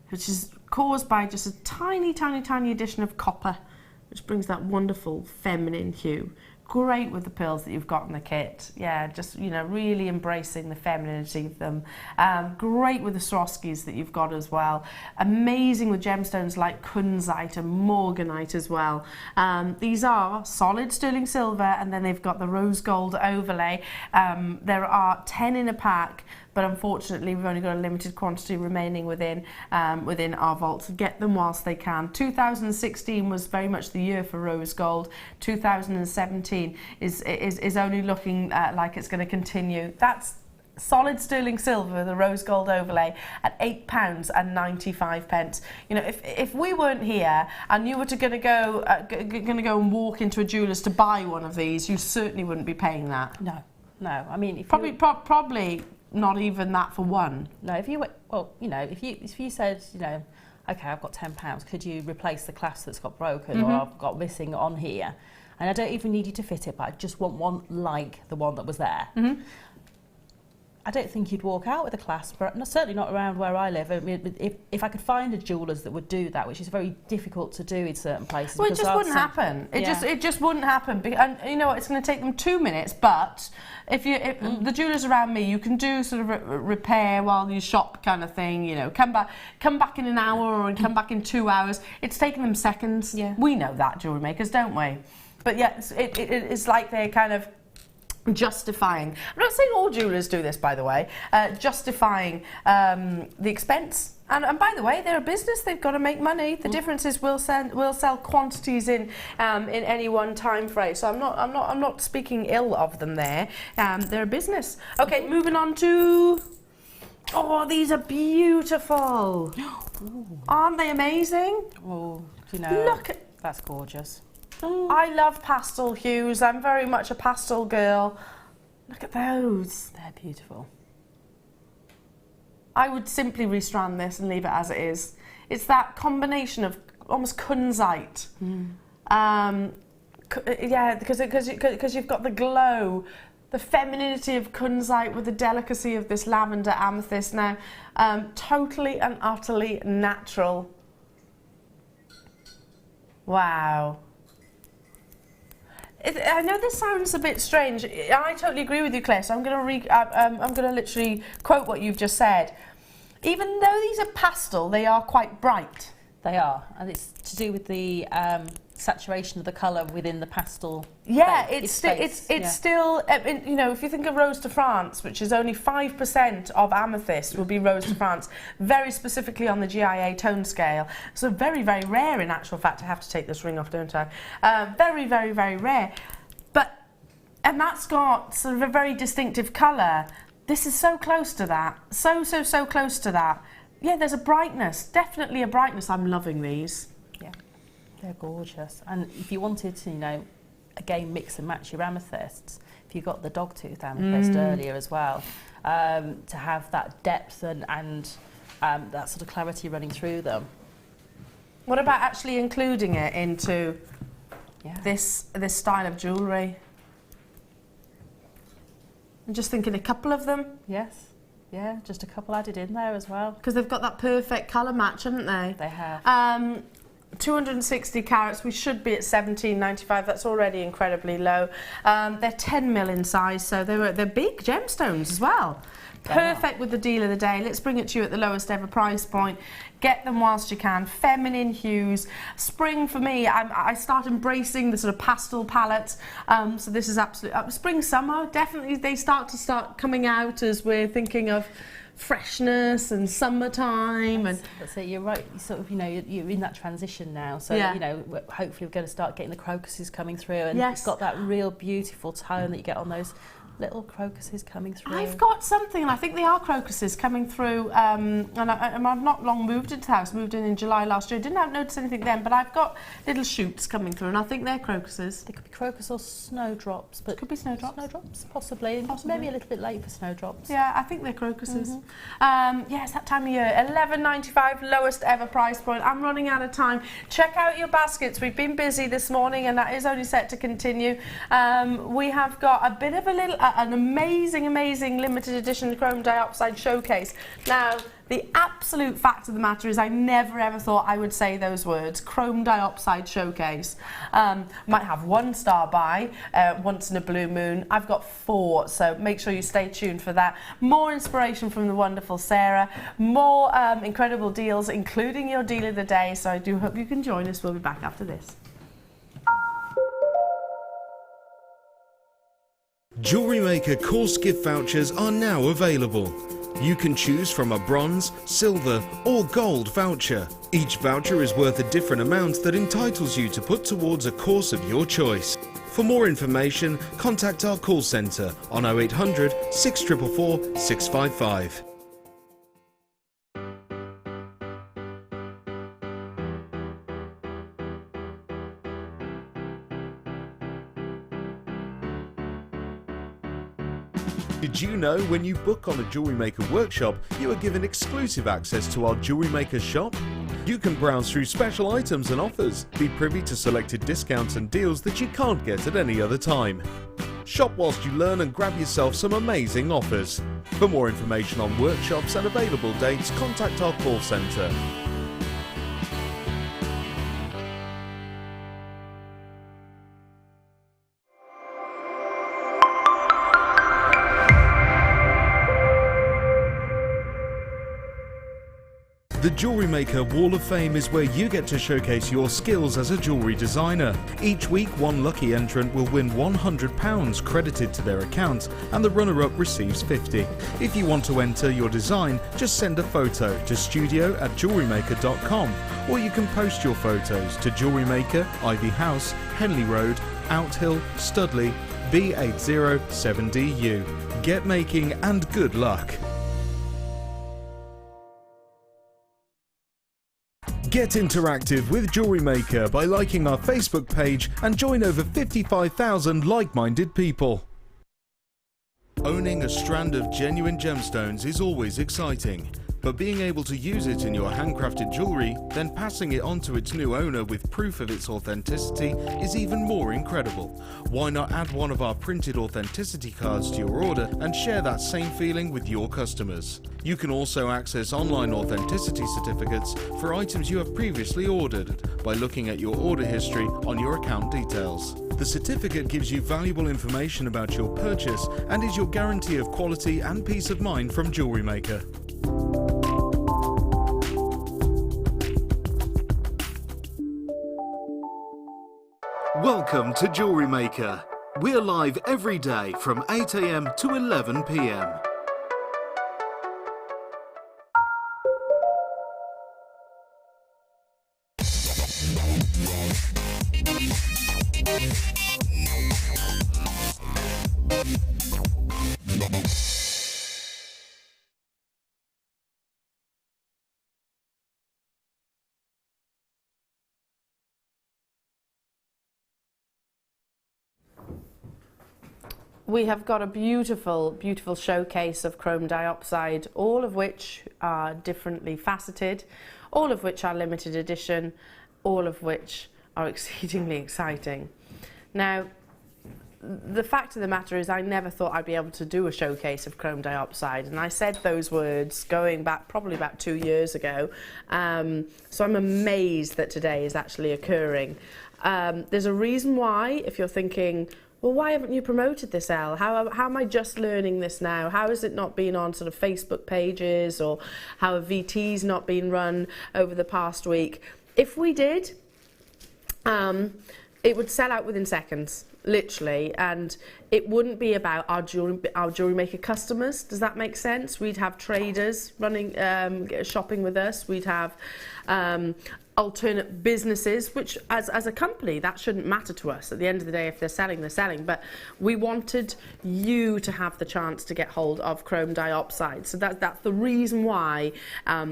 Speaker 1: which is caused by just a tiny, tiny, tiny addition of copper, which brings that wonderful feminine hue. Great with the pearls that you've got in the kit. Yeah, just, you know, really embracing the femininity of them. Great with the Swarovskis that you've got as well. Amazing with gemstones like kunzite and morganite as well. These are solid sterling silver, and then they've got the rose gold overlay. There are 10 in a pack, but unfortunately we've only got a limited quantity remaining within our vault. So get them whilst they can. 2016 was very much the year for rose gold. 2017 is only looking like it's going to continue. That's solid sterling silver, the rose gold overlay, at £8.95. You know, if we weren't here and you were going to go and walk into a jeweller's to buy one of these, you certainly wouldn't be paying that.
Speaker 2: No. I mean, if
Speaker 1: Probably not even that for one.
Speaker 2: No, if you were, well, you know, if you said, you know, okay, I've got £10, could you replace the clasp that's got broken or I've got missing on here, and I don't even need you to fit it, but I just want one like the one that was there. I don't think you'd walk out with a clasp, certainly not around where I live. I mean, if I could find a jewellers that would do that, which is very difficult to do in certain places.
Speaker 1: Well, it just wouldn't happen. It just wouldn't happen. And you know what? It's going to take them 2 minutes. But if the jewellers around me, you can do sort of repair while you shop kind of thing. You know, come back in an hour or come back in 2 hours. It's taking them seconds.
Speaker 2: Yeah.
Speaker 1: We know that, jewellery makers, don't we? But yes, it's like they're kind of justifying. I'm not saying all jewellers do this, by the way. Justifying the expense. And by the way, they're a business. They've got to make money. The difference is we'll sell quantities in any one time frame. So I'm not speaking ill of them there. They're a business. Okay, moving on to. Oh, these are beautiful. Aren't they amazing?
Speaker 2: Oh, you know,
Speaker 1: Look at.
Speaker 2: that's gorgeous.
Speaker 1: I love pastel hues. I'm very much a pastel girl. Look at those.
Speaker 2: They're beautiful.
Speaker 1: I would simply restrand this and leave it as it is. It's that combination of almost kunzite. Yeah, because you've got the glow, the femininity of kunzite with the delicacy of this lavender amethyst now. Totally and utterly natural. Wow. I know this sounds a bit strange. I totally agree with you, Claire. So I'm going to literally quote what you've just said. Even though these are pastel, they are quite bright.
Speaker 2: They are, and it's to do with the saturation of the colour within the pastel.
Speaker 1: Yeah,
Speaker 2: space.
Speaker 1: it's still, you know, if you think of Rose de France, which is only 5% of amethyst will be Rose de France, very specifically on the GIA tone scale. So very, very rare in actual fact. I have to take this ring off, don't I? Very, very, very rare. And that's got sort of a very distinctive colour. This is so close to that. So close to that. Yeah, there's a brightness, definitely a brightness. I'm loving these.
Speaker 2: Yeah, they're gorgeous. And if you wanted to, you know, again, mix and match your amethysts, if you got the dogtooth amethyst earlier as well, to have that depth and that sort of clarity running through them.
Speaker 1: What about actually including it into this style of jewellery? I'm just thinking a couple of them.
Speaker 2: Yes. Yeah, just a couple added in there as well.
Speaker 1: Because they've got that perfect colour match, haven't they?
Speaker 2: They have.
Speaker 1: 260 carats, we should be at £17.95. That's already incredibly low. They're 10 mil in size, so they're big gemstones as well. Perfect with the deal of the day. Let's bring it to you at the lowest ever price point. Get them whilst you can. Feminine hues. Spring for me, I start embracing the sort of pastel palette. So this is absolutely spring, summer. Definitely, they start coming out as we're thinking of freshness and summertime.
Speaker 2: That's it. You're right. You sort of, you know, you're in that transition now. So you know, hopefully we're going to start getting the crocuses coming through, and it's got that real beautiful tone that you get on those little crocuses coming through.
Speaker 1: I've got something, and I think they are crocuses coming through, and I've not long moved into the house, moved in July last year. Didn't notice anything then, but I've got little shoots coming through, and I think they're crocuses.
Speaker 2: They could be crocus or snowdrops, but
Speaker 1: Could be snowdrops.
Speaker 2: Snowdrops, possibly. Maybe a little bit late for snowdrops.
Speaker 1: Yeah, I think they're crocuses. Yeah, it's that time of year. £11.95, lowest ever price point. I'm running out of time. Check out your baskets. We've been busy this morning, and that is only set to continue. We have got a bit of an amazing limited edition Chrome Diopside showcase. Now, the absolute fact of the matter is I never ever thought I would say those words, Chrome Diopside showcase. Might have 1 star by, once in a blue moon. I've got 4, so make sure you stay tuned for that. More inspiration from the wonderful Sara, more incredible deals, including your deal of the day, so I do hope you can join us. We'll be back after this.
Speaker 3: Jewellery Maker course gift vouchers are now available. You can choose from a bronze, silver or gold voucher. Each voucher is worth a different amount that entitles you to put towards a course of your choice. For more information, contact our call centre on 0800 644 655. Did you know when you book on a Jewellery Maker workshop, you are given exclusive access to our Jewellery Maker shop? You can browse through special items and offers, be privy to selected discounts and deals that you can't get at any other time. Shop whilst you learn and grab yourself some amazing offers. For more information on workshops and available dates, contact our call centre. The Jewellery Maker Wall of Fame is where you get to showcase your skills as a jewellery designer. Each week, one lucky entrant will win £100 credited to their account, and the runner-up receives £50. If you want to enter your design, just send a photo to studio@jewellerymaker.com, or you can post your photos to Jewellery Maker, Ivy House, Henley Road, Outhill, Studley, B807DU. Get making and good luck. Get interactive with Jewellery Maker by liking our Facebook page and join over 55,000 like-minded people. Owning a strand of genuine gemstones is always exciting, but being able to use it in your handcrafted jewellery, then passing it on to its new owner with proof of its authenticity is even more incredible. Why not add one of our printed authenticity cards to your order and share that same feeling with your customers? You can also access online authenticity certificates for items you have previously ordered by looking at your order history on your account details. The certificate gives you valuable information about your purchase and is your guarantee of quality and peace of mind from Jewellery Maker. Welcome to Jewellery Maker. We're live every day from 8 AM to 11 PM.
Speaker 1: We have got a beautiful, beautiful showcase of Chrome Diopside, all of which are differently faceted, all of which are limited edition, all of which are exceedingly exciting. Now, the fact of the matter is I never thought I'd be able to do a showcase of Chrome Diopside, and I said those words going back probably about 2 years ago, so I'm amazed that today is actually occurring. There's a reason why, if you're thinking, well, why haven't you promoted this, Elle? How am I just learning this now? How has it not been on sort of Facebook pages, or how have VTs not been run over the past week? If we did, it would sell out within seconds, literally, and it wouldn't be about our jewellery maker customers. Does that make sense? We'd have traders running, shopping with us. We'd have alternate businesses, which as a company, that shouldn't matter to us. At the end of the day, if they're selling, they're selling. But we wanted you to have the chance to get hold of Chrome Diopside. So that's the reason why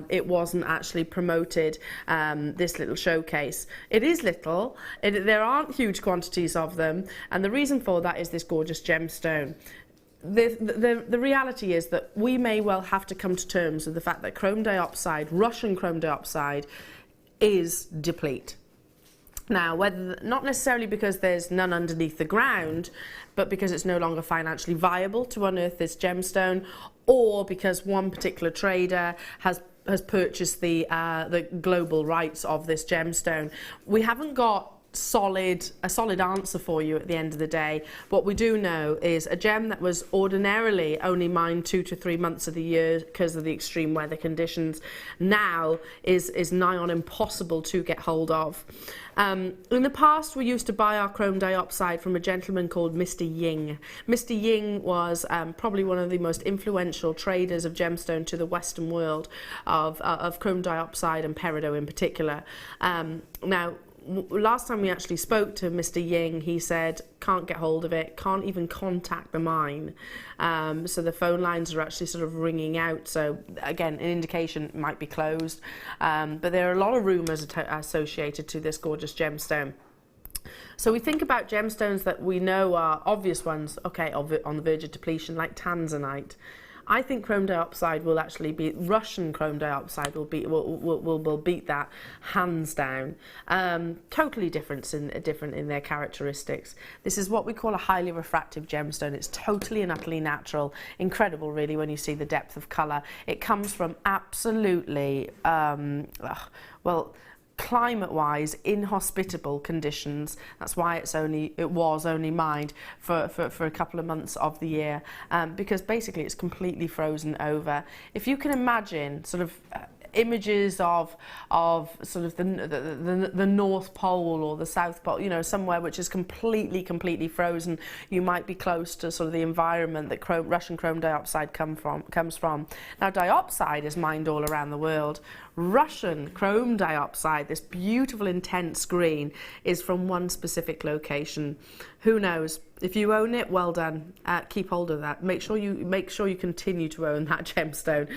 Speaker 1: it wasn't actually promoted, this little showcase. It is little, there aren't huge quantities of them, and the reason for that is this gorgeous gemstone. The reality is that we may well have to come to terms with the fact that Chrome Diopside, Russian Chrome Diopside, is deplete. Now, not necessarily because there's none underneath the ground, but because it's no longer financially viable to unearth this gemstone, or because one particular trader has purchased the global rights of this gemstone. We haven't got a solid answer for you at the end of the day. What we do know is a gem that was ordinarily only mined 2 to 3 months of the year because of the extreme weather conditions now is nigh on impossible to get hold of. In the past, we used to buy our Chrome Diopside from a gentleman called Mr. Ying. Mr. Ying was probably one of the most influential traders of gemstone to the Western world, of Chrome Diopside and peridot in particular. Now, last time we actually spoke to Mr. Ying, he said can't get hold of it, can't even contact the mine. So the phone lines are actually sort of ringing out. So again, an indication it might be closed. But there are a lot of rumours associated to this gorgeous gemstone. So we think about gemstones that we know are obvious ones, okay, on the verge of depletion, like tanzanite. I think Chrome Diopside will actually be, Russian Chrome Diopside will beat that hands down. Totally different in their characteristics. This is what we call a highly refractive gemstone. It's totally and utterly natural. Incredible, really, when you see the depth of colour. It comes from absolutely, well, climate-wise inhospitable conditions. That's why it was only mined for a couple of months of the year, because basically it's completely frozen over. If you can imagine sort of images of sort of the North Pole or the South Pole, you know, somewhere which is completely frozen, you might be close to sort of the environment that Russian Chrome Diopside comes from. Now, diopside is mined all around the world. Russian Chrome Diopside, this beautiful intense green, is from one specific location. Who knows? If you own it, well done. Keep hold of that. Make sure you continue to own that gemstone,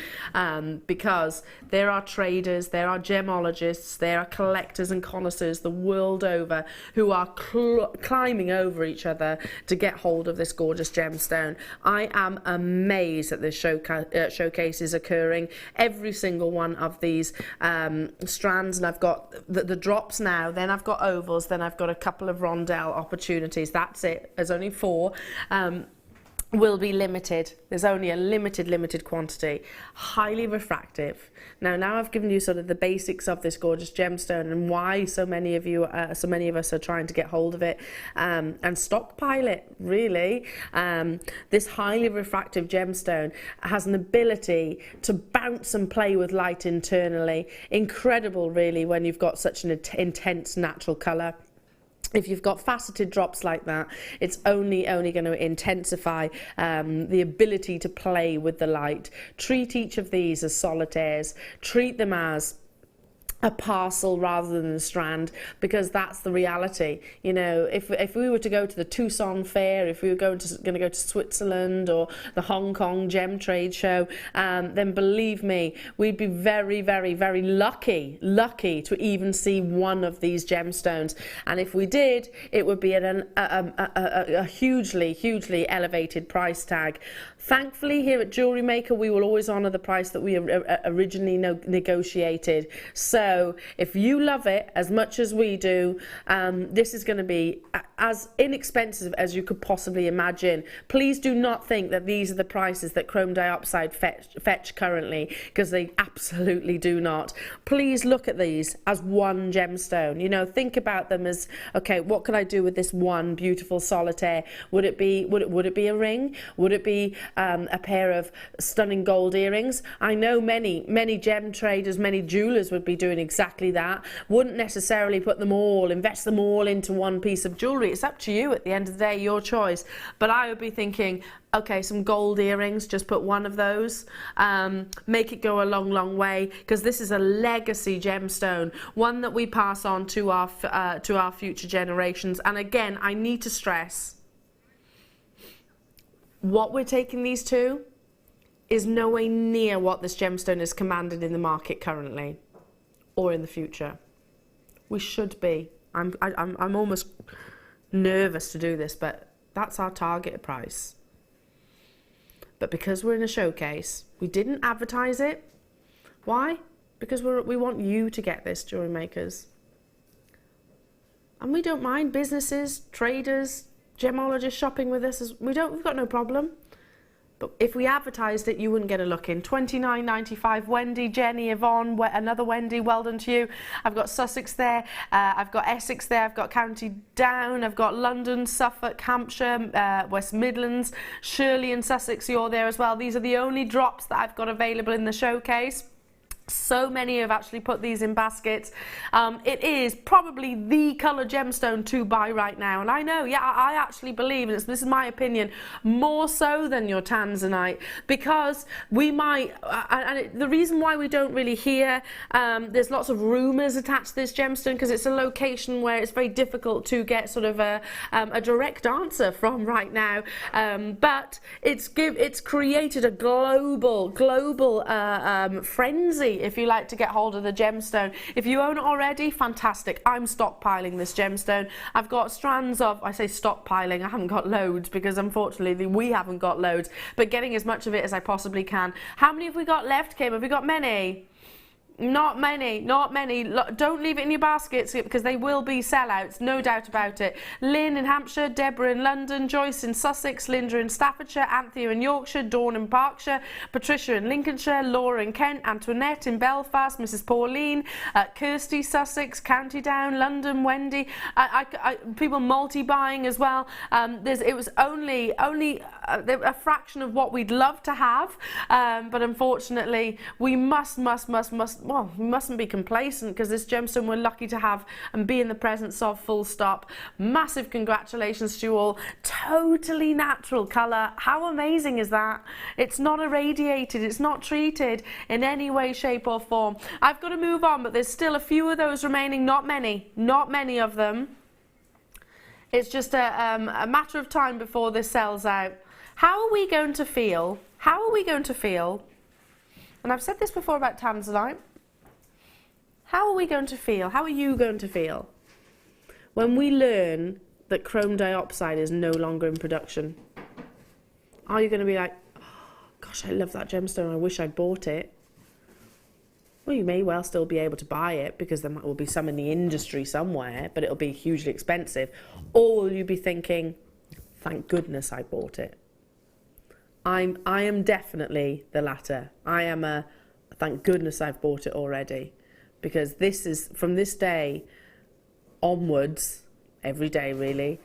Speaker 1: because there are traders, there are gemologists, there are collectors and connoisseurs the world over who are climbing over each other to get hold of this gorgeous gemstone. I am amazed that this showcase is occurring. Every single one of these strands, and I've got the drops now, then I've got ovals, then I've got a couple of rondelle opportunities. That's it. There's only 4. Will be limited. There's only a limited quantity. Highly refractive. Now I've given you sort of the basics of this gorgeous gemstone and why so many of us are trying to get hold of it and stockpile it, really. This highly refractive gemstone has an ability to bounce and play with light internally. Incredible, really, when you've got such an intense natural colour. If you've got faceted drops like that, it's only going to intensify the ability to play with the light. Treat each of these as solitaires. Treat them as a parcel rather than a strand, because that's the reality. You know, if we were to go to the Tucson Fair, if we were going to go to Switzerland or the Hong Kong Gem Trade Show, then believe me, we'd be very lucky to even see one of these gemstones. And if we did, it would be at a hugely elevated price tag. Thankfully, here at Jewellery Maker, we will always honour the price that we originally negotiated. So if you love it as much as we do, this is going to be as inexpensive as you could possibly imagine. Please do not think that these are the prices that Chrome Diopside fetch currently, because they absolutely do not. Please look at these as one gemstone. You know, think about them as, okay, what can I do with this one beautiful solitaire? Would it be a ring? Would it be a pair of stunning gold earrings? I know many gem traders, many jewelers would be doing exactly that. Wouldn't necessarily put them all, invest them all into one piece of jewellery. It's up to you at the end of the day, your choice. But I would be thinking, okay, some gold earrings, just put one of those. Make it go a long, long way, because this is a legacy gemstone, one that we pass on to our future generations. And again, I need to stress, what we're taking these to is nowhere near what this gemstone is commanded in the market currently or in the future. We should be. I'm almost nervous to do this, but that's our target price. But because we're in a showcase, we didn't advertise it. Why? Because we want you to get this, jewellery makers. And we don't mind businesses, traders, gemologists shopping with us. We've got no problem. But if we advertised it, you wouldn't get a look in. $29.95. Wendy, Jenny, Yvonne, another Wendy, well done to you. I've got Sussex there. I've got Essex there. I've got County Down. I've got London, Suffolk, Hampshire, West Midlands. Shirley and Sussex, you're there as well. These are the only drops that I've got available in the showcase. So many have actually put these in baskets. It is probably the colour gemstone to buy right now. And I know, yeah, I actually believe, and this is my opinion, more so than your tanzanite, because we might, the reason why we don't really hear, there's lots of rumours attached to this gemstone, because it's a location where it's very difficult to get sort of a direct answer from right now. But it's created a global frenzy, if you like, to get hold of the gemstone. If you own it already, fantastic. I'm stockpiling this gemstone. I've got strands of, I say stockpiling, I haven't got loads, because unfortunately we haven't got loads, but getting as much of it as I possibly can. How many have we got left, Kim? Have we got many? Not many, not many. Don't leave it in your baskets, because they will be sellouts, no doubt about it. Lynn in Hampshire, Deborah in London, Joyce in Sussex, Linda in Staffordshire, Anthea in Yorkshire, Dawn in Berkshire, Patricia in Lincolnshire, Laura in Kent, Antoinette in Belfast, Mrs. Pauline, Kirsty, Sussex, County Down, London, Wendy. People multi-buying as well. It was only a fraction of what we'd love to have, but unfortunately we we mustn't be complacent, because this gemstone we're lucky to have and be in the presence of, full stop. Massive congratulations to you all. Totally natural colour. How amazing is that? It's not irradiated, it's not treated in any way, shape or form. I've got to move on, but there's still a few of those remaining, not many of them. It's just a matter of time before this sells out. How are we going to feel? How are we going to feel? And I've said this before about tanzanite. How are we going to feel? How are you going to feel when we learn that Chrome Diopside is no longer in production? Are you going to be like, oh, gosh, I love that gemstone, I wish I'd bought it? Well, you may well still be able to buy it, because there will be some in the industry somewhere, but it'll be hugely expensive. Or will you be thinking, thank goodness I bought it? I am definitely the latter. I am a thank goodness I've bought it already, because this is, from this day onwards, every day really,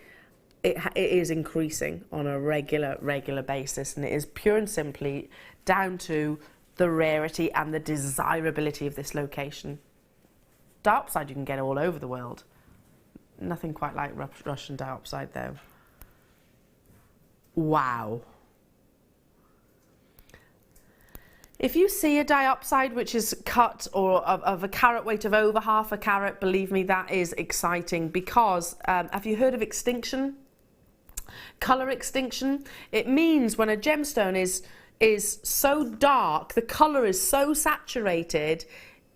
Speaker 1: it is increasing on a regular basis, and it is pure and simply down to the rarity and the desirability of this location. Diopside you can get all over the world. Nothing quite like Russian diopside though. Wow. If you see a diopside which is cut or of a carat weight of over half a carat, believe me, that is exciting, because have you heard of extinction? Colour extinction? It means when a gemstone is so dark, the colour is so saturated,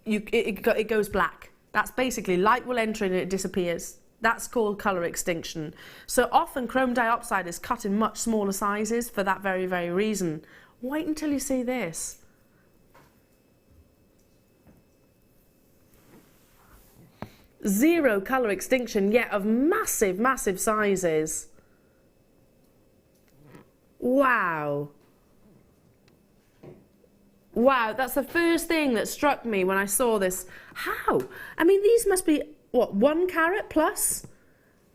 Speaker 1: it goes black. That's basically light will enter and it disappears. That's called colour extinction. So often Chrome Diopside is cut in much smaller sizes for that very, very reason. Wait until you see this. Zero colour extinction, yet of massive, massive sizes. Wow. Wow, that's the first thing that struck me when I saw this. How? I mean, these must be, what, 1 carat plus?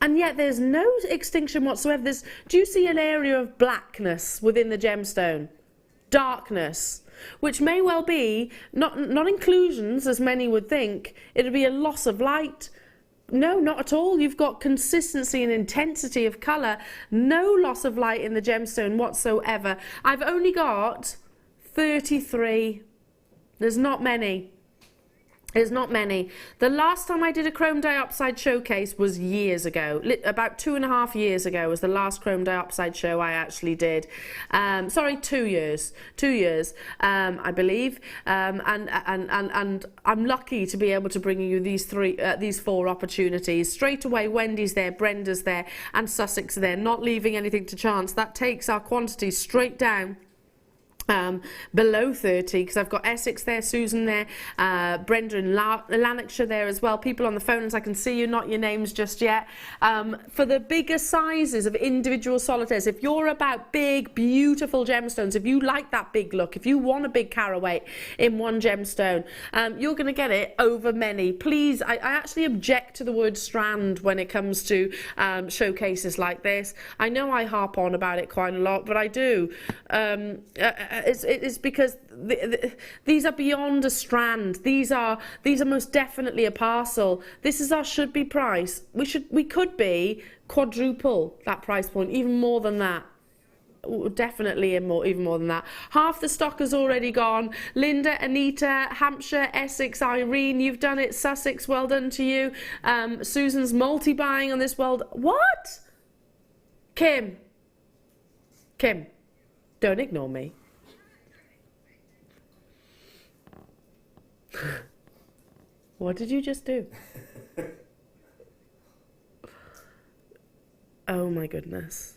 Speaker 1: And yet there's no extinction whatsoever. Do you see an area of blackness within the gemstone? Darkness. which may well be not inclusions as many would think. It'll be a loss of light. No, not at all. You've got consistency and intensity of colour. No loss of light in the gemstone whatsoever. I've only got 33. There's not many. There's not many. The last time I did a Chrome Diopside showcase was years ago. About 2.5 years ago was the last Chrome Diopside show I actually did. Sorry, 2 years. 2 years, I believe. And I'm lucky to be able to bring you these 4 opportunities. Straight away, Wendy's there, Brenda's there, and Sussex there, not leaving anything to chance. That takes our quantity straight down. Below 30, because I've got Essex there, Susan there, Brenda and Lanarkshire there as well. People on the phones, I can see you, not your names just yet. For the bigger sizes of individual solitaires, if you're about big, beautiful gemstones, if you like that big look, if you want a big caraway in one gemstone, you're going to get it over many. Please, I actually object to the word strand when it comes to showcases like this. I know I harp on about it quite a lot, but I do. It's because these are beyond a strand. These are most definitely a parcel. This is our should be price. We could be quadruple that price point, even more than that. Definitely even more than that. Half the stock has already gone. Linda, Anita, Hampshire, Essex, Irene, you've done it. Sussex, well done to you. Susan's multi-buying on this. What? Kim, don't ignore me. What did you just do? Oh my goodness.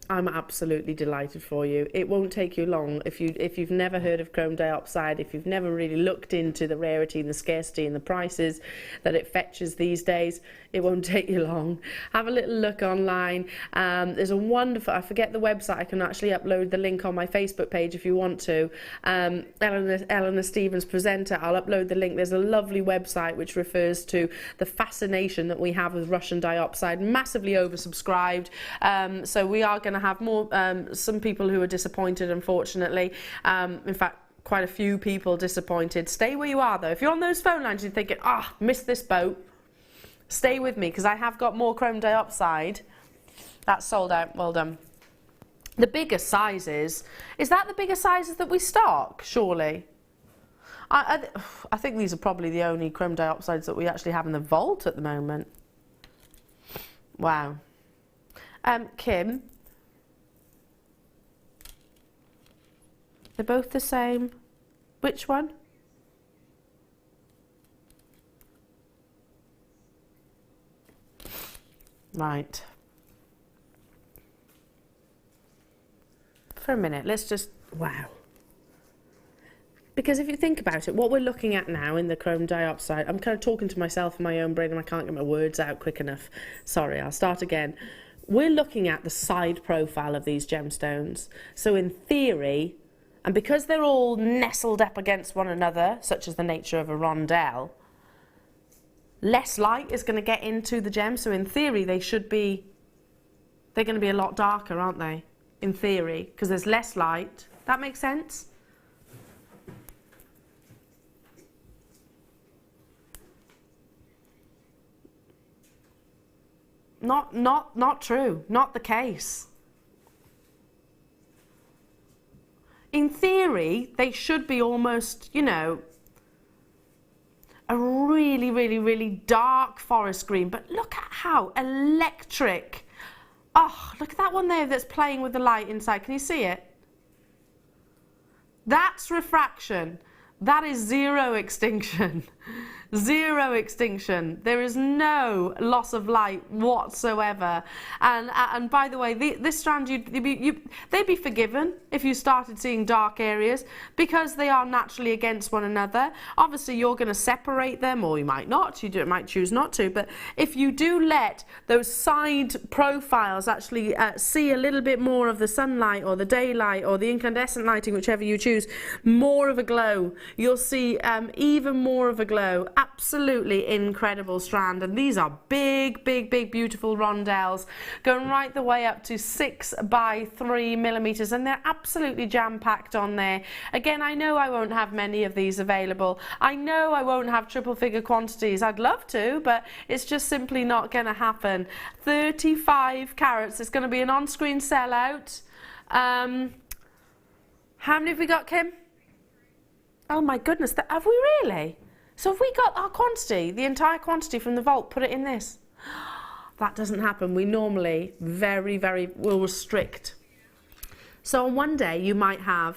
Speaker 1: I'm absolutely delighted for you. It won't take you long if you've never heard of Chrome Diopside, if you've never really looked into the rarity and the scarcity and the prices that it fetches these days. It won't take you long. Have a little look online. There's a wonderful, I forget the website, I can actually upload the link on my Facebook page if you want to. Eleanor Stevens, presenter, I'll upload the link. There's a lovely website which refers to the fascination that we have with Russian Diopside, massively oversubscribed. So we are going to have more, some people who are disappointed, unfortunately. In fact, quite a few people disappointed. Stay where you are though. If you're on those phone lines and you're thinking, missed this boat, stay with me because I have got more Chrome Diopside. That's sold out. Well done. The bigger sizes, is that the bigger sizes that we stock? Surely. I think these are probably the only Chrome Diopsides that we actually have in the vault at the moment. Wow. Kim, they're both the same. Which one? Right. For a minute, let's just, wow. Because if you think about it, what we're looking at now in the Chrome Diopside, I'm kind of talking to myself in my own brain and I can't get my words out quick enough. Sorry, I'll start again. We're looking at the side profile of these gemstones. So in theory, and because they're all nestled up against one another, such as the nature of a rondelle, less light is going to get into the gem. So in theory, they're going to be a lot darker, aren't they? In theory, because there's less light. That makes sense? Not true. Not the case. In theory, they should be almost, you know, a really, really, really dark forest green. But look at how electric. Oh, look at that one there that's playing with the light inside. Can you see it? That's refraction. That is zero extinction. Zero extinction. There is no loss of light whatsoever. And by the way, this strand, they'd be forgiven if you started seeing dark areas because they are naturally against one another. Obviously, you're going to separate them, or you might not. You might choose not to. But if you do let those side profiles actually see a little bit more of the sunlight or the daylight or the incandescent lighting, whichever you choose, more of a glow. You'll see even more of a glow. absolutely incredible strand, and these are big, big, big, beautiful rondelles going right the way up to 6 by 3 millimeters, and they're absolutely jam-packed on there. Again, I know I won't have many of these available. I know I won't have triple figure quantities. I'd love to, but it's just simply not going to happen. 35 carats. It's going to be an on-screen sellout. How many have we got, Kim? Oh my goodness, have we really? So have we got our quantity, the entire quantity from the vault, put it in this? That doesn't happen. We normally very, very will restrict. So on one day you might have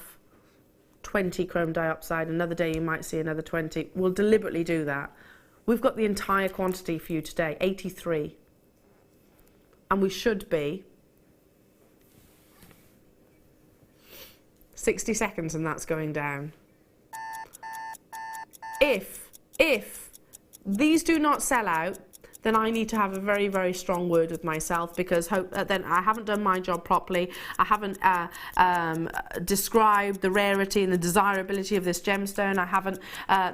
Speaker 1: 20 chrome diopside, another day you might see another 20. We'll deliberately do that. We've got the entire quantity for you today, 83. And we should be 60 seconds and that's going down. If these do not sell out, then I need to have a very, very strong word with myself, because then I haven't done my job properly. I haven't described the rarity and the desirability of this gemstone. I haven't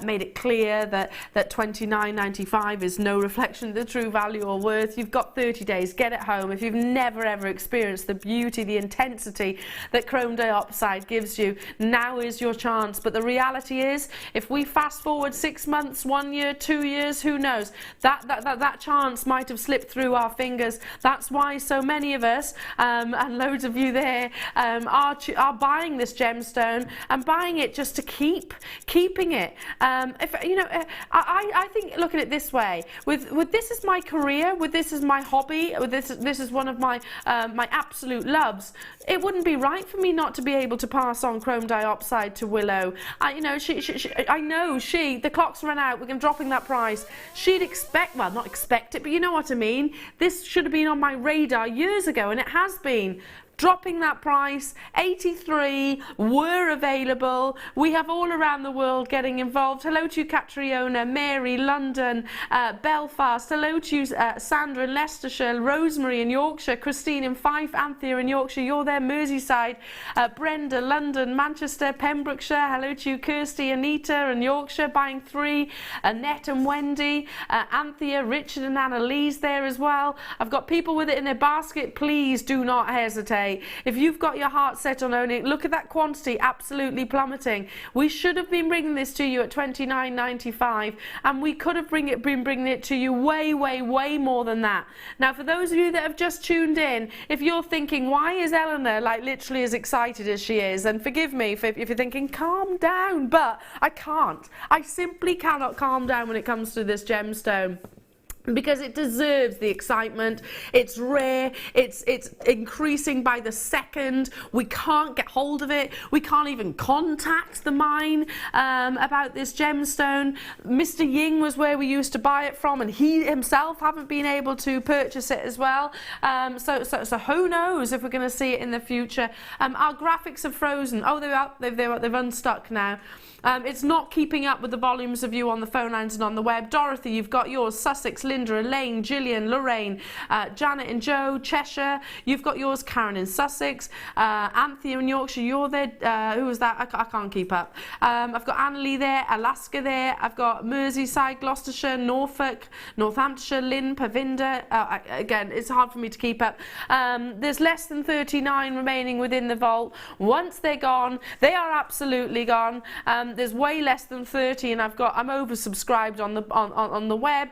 Speaker 1: made it clear that $29.95 is no reflection of the true value or worth. You've got 30 days. Get it home. If you've never ever experienced the beauty, the intensity that Chrome Diopside gives you, now is your chance. But the reality is, if we fast forward 6 months, 1 year, 2 years, who knows? That chance might have slipped through our fingers. That's why so many of us, and loads of you there, are buying this gemstone and buying it just to keeping it. If you know, I think, look at it this way: with this is my career, with this is my hobby, with this is one of my my absolute loves. It wouldn't be right for me not to be able to pass on Chrome Diopside to Willow. You know, I know the clock's run out. We're dropping that price. She'd expect, well, not expect it, but you know what I mean. This should have been on my radar years ago, and it has been. Dropping that price, 83 were available. We have all around the world getting involved. Hello to you, Catriona, Mary, London, Belfast. Hello to you, Sandra in Leicestershire, Rosemary in Yorkshire, Christine in Fife, Anthea in Yorkshire. You're there, Merseyside, Brenda, London, Manchester, Pembrokeshire. Hello to you, Kirsty, Anita in Yorkshire, buying 3. Annette and Wendy, Anthea, Richard and Annalise there as well. I've got people with it in their basket. Please do not hesitate. If you've got your heart set on owning it, look at that quantity absolutely plummeting. We should have been bringing this to you at $29.95, and we could have been bringing it to you way, way, way more than that. Now, for those of you that have just tuned in, if you're thinking, why is Eleanor like literally as excited as she is? And forgive me if you're thinking, calm down, but I can't. I simply cannot calm down when it comes to this gemstone, because it deserves the excitement. It's rare, it's increasing by the second. We can't get hold of it. We can't even contact the mine about this gemstone. Mr. Ying was where we used to buy it from, and he himself haven't been able to purchase it as well. So who knows if we're going to see it in the future. Our graphics have frozen. Oh, they've unstuck now. It's not keeping up with the volumes of you on the phone lines and on the web. Dorothy, you've got yours. Sussex, Linda, Elaine, Gillian, Lorraine, Janet and Joe, Cheshire. You've got yours. Karen in Sussex, Anthea in Yorkshire. You're there. Who was that? I can't keep up. I've got Annalie there, Alaska there. I've got Merseyside, Gloucestershire, Norfolk, Northamptonshire, Lynn, Pavinda. Again, it's hard for me to keep up. There's less than 39 remaining within the vault. Once they're gone, they are absolutely gone. There's way less than 30, and I'm oversubscribed on the web.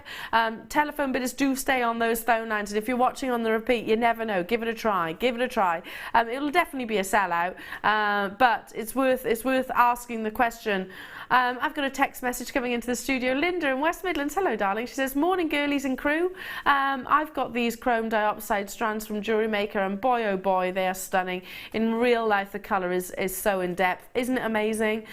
Speaker 1: Telephone bidders, do stay on those phone lines, and if you're watching on the repeat, you never know. Give it a try. Give it a try. It'll definitely be a sellout, but it's worth asking the question. I've got a text message coming into the studio. Linda in West Midlands. Hello, darling. She says, morning, girlies and crew. I've got these Chrome Diopside strands from Jewellery Maker, and boy, oh boy, they are stunning. In real life, the colour is so in depth. Isn't it amazing?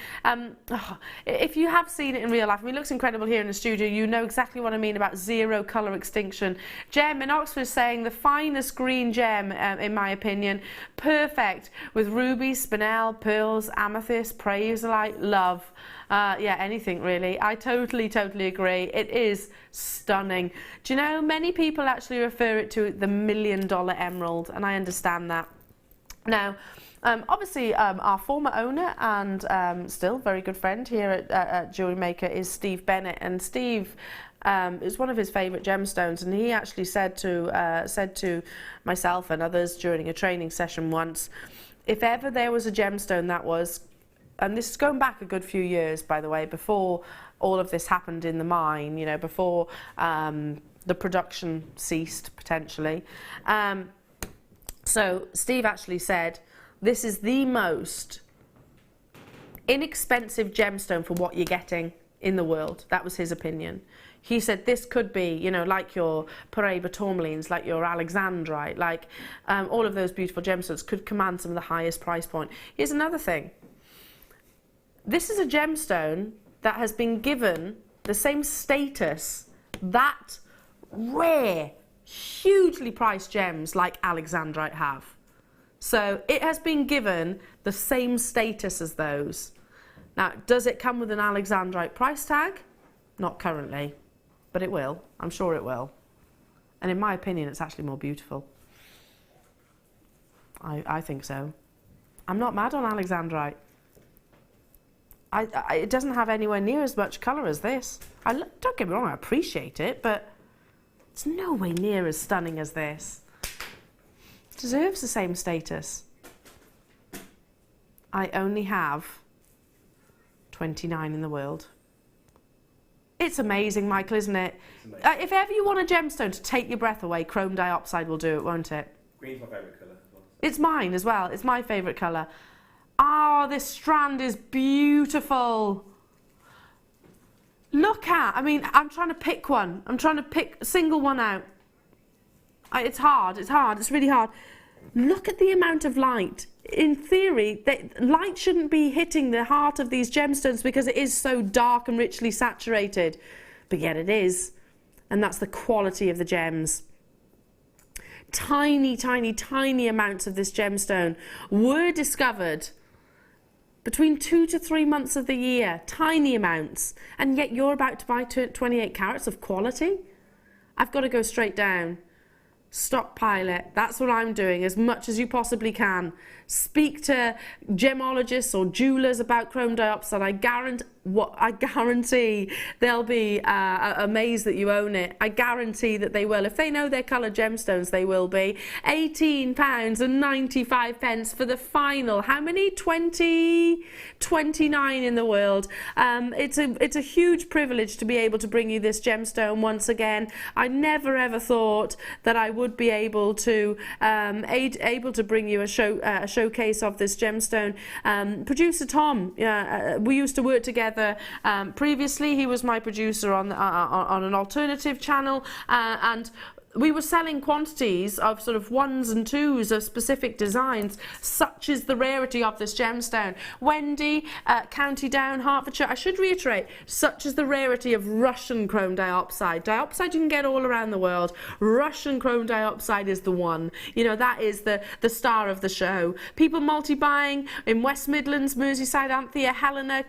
Speaker 1: If you have seen it in real life, I mean, it looks incredible here in the studio. You know exactly what I mean about zero colour extinction. Jem in Oxford is saying the finest green gem, in my opinion. Perfect with rubies, spinel, pearls, amethyst, praesolite, love. Yeah, anything really. I totally agree. It is stunning. Do you know, many people actually refer it to the $1 million emerald, and I understand that. Now, Obviously, our former owner and still very good friend here at Jewellery Maker is Steve Bennett, and Steve is one of his favourite gemstones, and he actually said to myself and others during a training session once, if ever there was a gemstone that was, and this is going back a good few years, by the way, before all of this happened in the mine, you know, before the production ceased potentially. So Steve actually said, this is the most inexpensive gemstone for what you're getting in the world. That was his opinion. He said this could be, you know, like your Paraiba tourmalines, like your Alexandrite, like all of those beautiful gemstones could command some of the highest price point. Here's another thing. This is a gemstone that has been given the same status that rare, hugely priced gems like Alexandrite have. So it has been given the same status as those. Now, does it come with an Alexandrite price tag? Not currently, but it will. I'm sure it will. And in my opinion, it's actually more beautiful. I think so. I'm not mad on Alexandrite. It doesn't have anywhere near as much colour as this. Don't get me wrong, I appreciate it, but it's no way near as stunning as this. It deserves the same status. I only have 29 in the world. It's amazing, Michael, isn't it? If ever you want a gemstone to take your breath away, Chrome Diopside will do it, won't it?
Speaker 5: Green's my favourite colour.
Speaker 1: It's mine as well. It's my favourite colour. Oh, this strand is beautiful. Look at, I mean, I'm trying to pick one. I'm trying to pick a single one out. It's hard, it's really hard. Look at the amount of light. In theory, light shouldn't be hitting the heart of these gemstones because it is so dark and richly saturated, but yet it is. And that's the quality of the gems. Tiny, tiny, tiny amounts of this gemstone were discovered between 2 to 3 months of the year, tiny amounts, and yet you're about to buy 28 carats of quality? I've got to go straight down. Stockpile it. That's what I'm doing, as much as you possibly can. Speak to gemologists or jewelers about Chrome Diopside. I guarantee they'll be amazed that you own it. I guarantee that they will. If they know their coloured gemstones, they will be. £18.95 for the final. How many? 29 in the world. It's a huge privilege to be able to bring you this gemstone once again. I never ever thought that I would be able to bring you a showcase of this gemstone. Producer Tom, we used to work together previously. He was my producer on an alternative channel, and we were selling quantities of sort of 1s and 2s of specific designs. Such is the rarity of this gemstone. Wendy, County Down, Hertfordshire. I should reiterate, such is the rarity of Russian Chrome Diopside. Diopside you can get all around the world. Russian Chrome Diopside is the one. You know, that is the star of the show. People multi-buying in West Midlands, Merseyside, Anthea, Helena,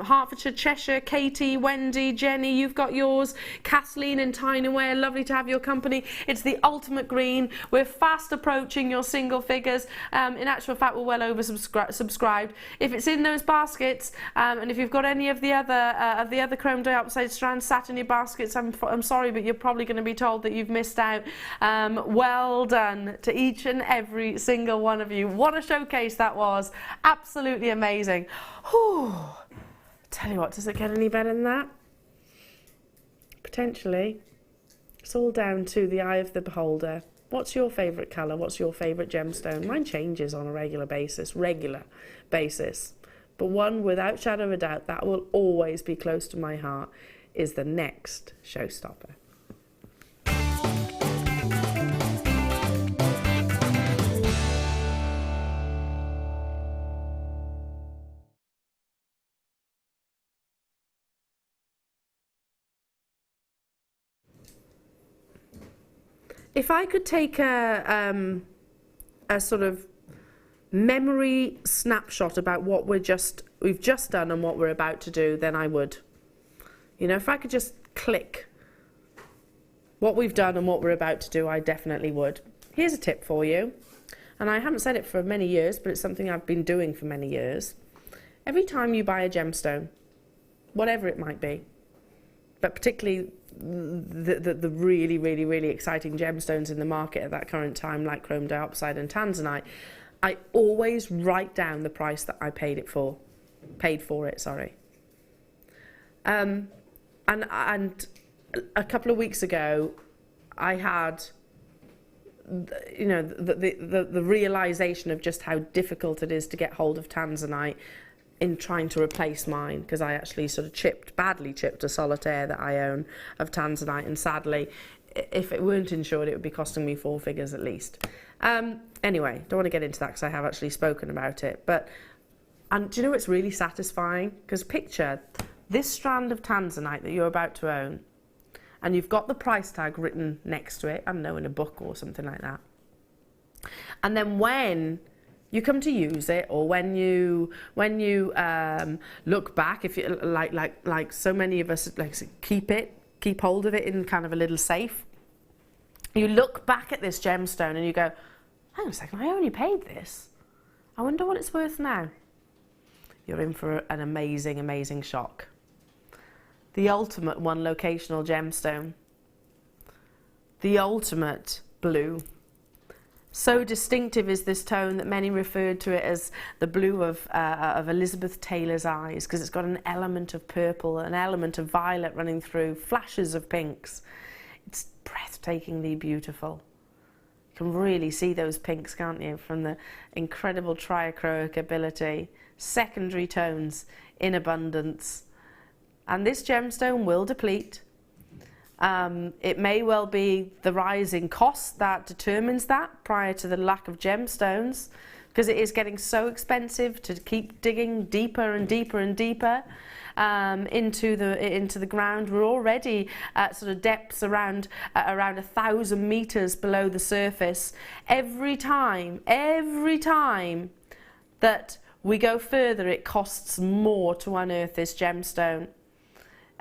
Speaker 1: Hertfordshire, Cheshire, Katie, Wendy, Jenny, you've got yours. Kathleen in Tyneware, lovely to have your company. It's the ultimate green. We're fast approaching your single figures. In actual fact, we're well over subscribed. If it's in those baskets, and if you've got any of the other Chrome Diopside strands sat in your baskets, I'm sorry, but you're probably going to be told that you've missed out. Well done to each and every single one of you. What a showcase that was. Absolutely amazing. Whew. Tell you what, does it get any better than that? Potentially. It's all down to the eye of the beholder. What's your favourite colour? What's your favourite gemstone? Mine changes on a regular basis. But one, without shadow of a doubt, that will always be close to my heart, is the next showstopper. If I could take a sort of memory snapshot about what we've just done and what we're about to do, then I would. You know, if I could just click what we've done and what we're about to do, I definitely would. Here's a tip for you. and I haven't said it for many years, but it's something I've been doing for many years. Every time you buy a gemstone, whatever it might be, but particularly the really, really, really exciting gemstones in the market at that current time, like Chrome Diopside and Tanzanite, I always write down the price that I paid for it. And a couple of weeks ago, I had, you know, the realization of just how difficult it is to get hold of Tanzanite in trying to replace mine, because I actually sort of badly chipped a solitaire that I own of Tanzanite, and sadly, if it weren't insured, it would be costing me 4 figures at least. Anyway, don't want to get into that because I have actually spoken about it. And do you know what's really satisfying? Because picture this strand of Tanzanite that you're about to own, and you've got the price tag written next to it, I don't know, in a book or something like that. And then when you come to use it, or when you look back, if you like so many of us keep hold of it in kind of a little safe. You look back at this gemstone and you go, hang on a second, I only paid this. I wonder what it's worth now. You're in for an amazing, amazing shock. The ultimate one locational gemstone. The ultimate blue. So distinctive is this tone that many referred to it as the blue of Elizabeth Taylor's eyes, because it's got an element of purple, an element of violet running through, flashes of pinks. It's breathtakingly beautiful. You can really see those pinks, can't you, from the incredible triachroic ability. Secondary tones in abundance. And this gemstone will deplete. It may well be the rising cost that determines that prior to the lack of gemstones, because it is getting so expensive to keep digging deeper and deeper and deeper into the ground. We're already at sort of depths around 1,000 meters below the surface. Every time that we go further, it costs more to unearth this gemstone.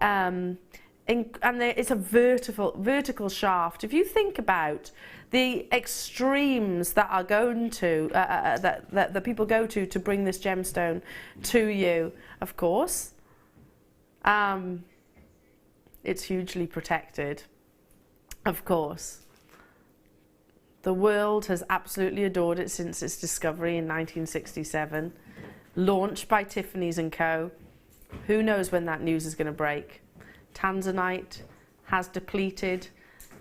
Speaker 1: And it's a vertical shaft. If you think about the extremes that are going to that the people go to bring this gemstone to you, of course, it's hugely protected. Of course, the world has absolutely adored it since its discovery in 1967, launched by Tiffany's & Co. Who knows when that news is going to break? Tanzanite has depleted.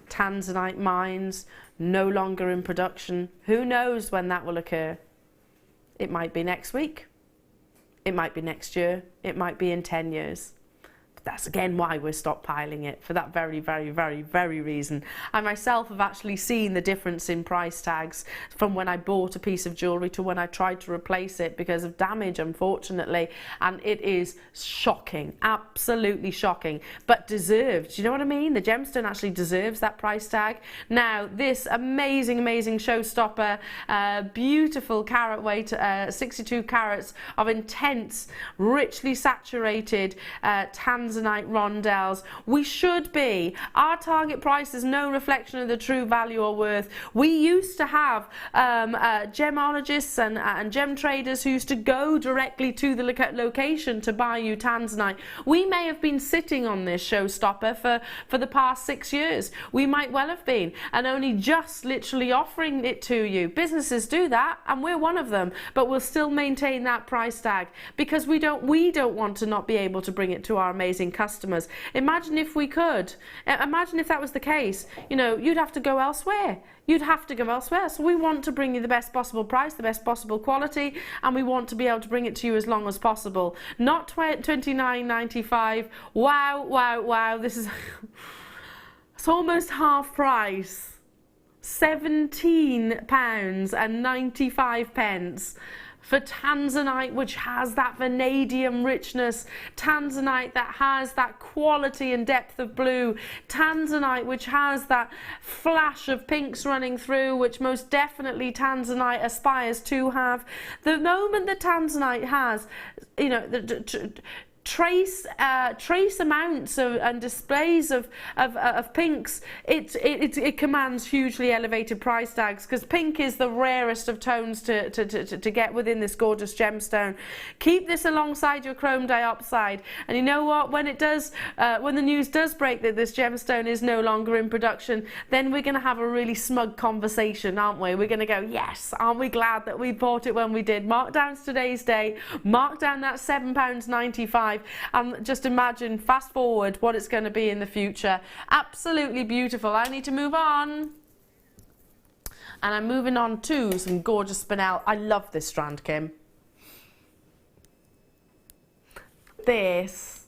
Speaker 1: Tanzanite mines no longer in production. Who knows when that will occur? It might be next week. It might be next year. It might be in 10 years. But that's again why we're stockpiling it, for that very, very, very, very reason. I myself have actually seen the difference in price tags from when I bought a piece of jewellery to when I tried to replace it because of damage, unfortunately. And it is shocking, absolutely shocking, but deserved. Do you know what I mean? The gemstone actually deserves that price tag. Now, this amazing, amazing showstopper, beautiful carat weight, 62 carats of intense, richly saturated Tanzanite rondelles. We should be. Our target price is no reflection of the true value or worth. We used to have gemologists and gem traders who used to go directly to the location to buy you Tanzanite. We may have been sitting on this showstopper for the past 6 years. We might well have been, and only just literally offering it to you. Businesses do that, and we're one of them, but we'll still maintain that price tag because we don't want to not be able to bring it to our amazing customers. Imagine if we could. Imagine if that was the case. You know, you'd have to go elsewhere. You'd have to go elsewhere. So we want to bring you the best possible price, the best possible quality, and we want to be able to bring it to you as long as possible. Not $29.95. Wow, wow, wow. This is it's almost half price. £17.95 for Tanzanite, which has that vanadium richness, Tanzanite that has that quality and depth of blue, Tanzanite which has that flash of pinks running through, which most definitely Tanzanite aspires to have. The moment that Tanzanite has, you know, trace amounts and displays of pinks, it commands hugely elevated price tags, because pink is the rarest of tones to get within this gorgeous gemstone. Keep this alongside your Chrome Diopside, and you know what, when the news does break that this gemstone is no longer in production, then we're going to have a really smug conversation, aren't we? We're going to go, yes, aren't we glad that we bought it when we did? Mark down today's day, mark down that £7.95, and just imagine, fast forward, what it's going to be in the future. Absolutely beautiful. I need to move on. And I'm moving on to some gorgeous Spinel. I love this strand, Kim. This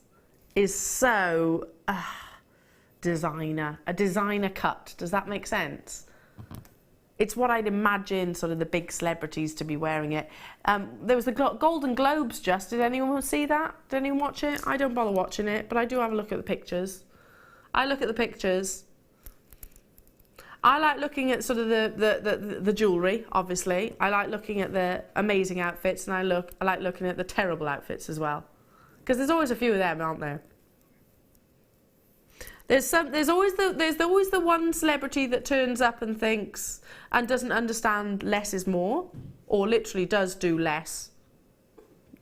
Speaker 1: is so designer, a designer cut. Does that make sense? It's what I'd imagine sort of the big celebrities to be wearing it. There was the Golden Globes just. Did anyone see that? Did anyone watch it? I don't bother watching it, but I do have a look at the pictures. I look at the pictures. I like looking at sort of the jewellery, obviously. I like looking at the amazing outfits, and I like looking at the terrible outfits as well. Because there's always a few of them, aren't there? There's always the one celebrity that turns up and thinks and doesn't understand less is more, or literally does do less.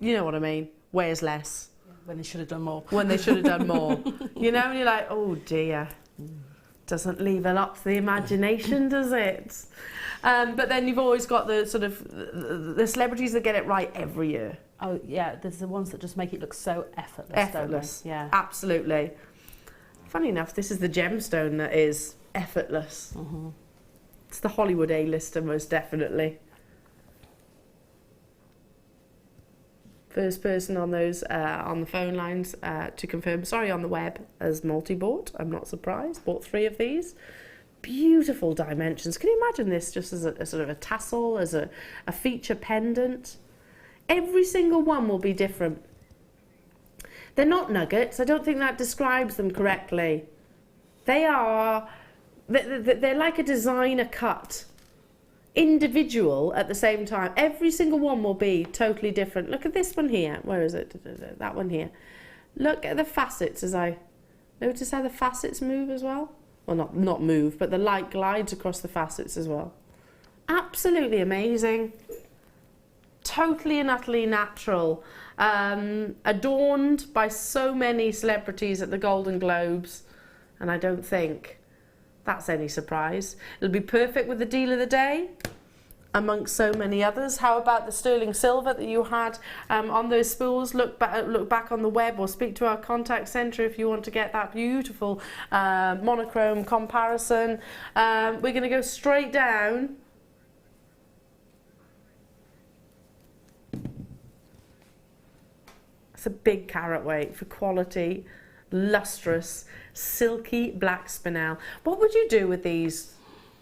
Speaker 1: You know what I mean? Wears less.
Speaker 2: When they should have done more.
Speaker 1: When they should have done more. You know, and you're like, oh dear. Doesn't leave a lot to the imagination, does it? But then you've always got the sort of the celebrities that get it right every year.
Speaker 2: Oh yeah, there's the ones that just make it look so effortless.
Speaker 1: Effortless.
Speaker 2: Don't they? Yeah.
Speaker 1: Absolutely. Funny enough, this is the gemstone that is effortless.
Speaker 2: Mm-hmm.
Speaker 1: It's the Hollywood A-lister, most definitely. First person on those on the phone lines to confirm. Sorry, on the web as multi-bought. I'm not surprised. Bought 3 of these. Beautiful dimensions. Can you imagine this just as a sort of a tassel, as a feature pendant? Every single one will be different. They're not nuggets. I don't think that describes them correctly. They're like a designer cut. Individual at the same time. Every single one will be totally different. Look at this one here. Where is it? That one here. Look at the facets as I... Notice how the facets move as well? Well, not move, but the light glides across the facets as well. Absolutely amazing. Totally and utterly natural. Adorned by so many celebrities at the Golden Globes, and I don't think that's any surprise. It'll be perfect with the deal of the day amongst so many others. How about the sterling silver that you had on those spools? Look back on the web, or speak to our contact centre if you want to get that beautiful monochrome comparison. We're going to go straight down. It's a big carat weight for quality, lustrous, silky black Spinel. What would you do with these,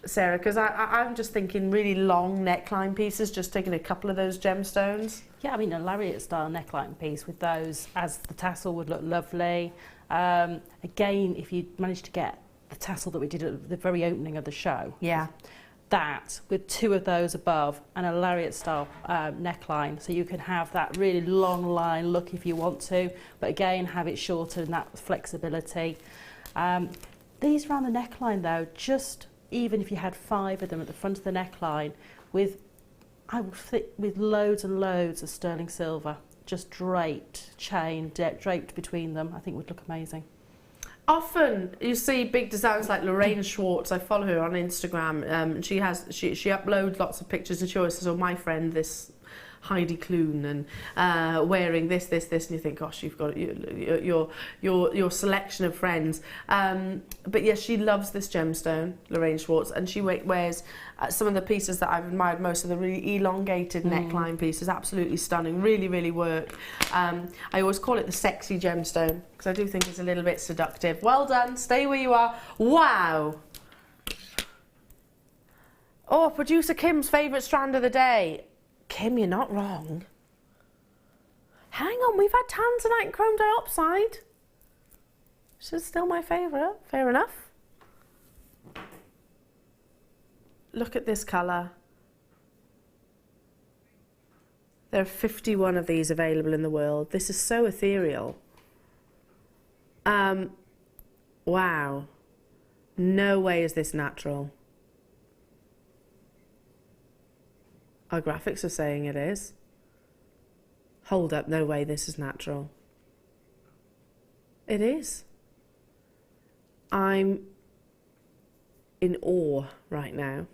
Speaker 1: Sarah? Because I'm just thinking really long neckline pieces, just taking a couple of those gemstones.
Speaker 2: Yeah, I mean, a lariat style neckline piece with those as the tassel would look lovely. Again, if you managed to get the tassel that we did at the very opening of the show.
Speaker 1: Yeah.
Speaker 2: That with 2 of those above and a lariat style neckline, so you can have that really long line look if you want to, but again have it shorter and that flexibility. These around the neckline though, just even if you had 5 of them at the front of the neckline with loads and loads of sterling silver, just draped between them, I think would look amazing.
Speaker 1: Often you see big designers like Lorraine Schwartz. I follow her on Instagram. She uploads lots of pictures, and she always says, "Oh, my friend, this Heidi Klum, and wearing this, and you think, gosh, you've got your selection of friends. But yes, she loves this gemstone, Lorraine Schwartz, and she wears some of the pieces that I've admired most, of the really elongated neckline pieces. Absolutely stunning, really work. I always call it the sexy gemstone because I do think it's a little bit seductive. Well done, stay where you are. Wow. Oh, producer Kim's favourite strand of the day. Kim, you're not wrong. Hang on, we've had tanzanite and Chrome Diopside. This is still my favourite. Fair enough. Look at this colour. There are 51 of these available in the world. This is so ethereal. Wow. No way is this natural. Our graphics are saying it is. Hold up, no way this is natural. It is. I'm in awe right now.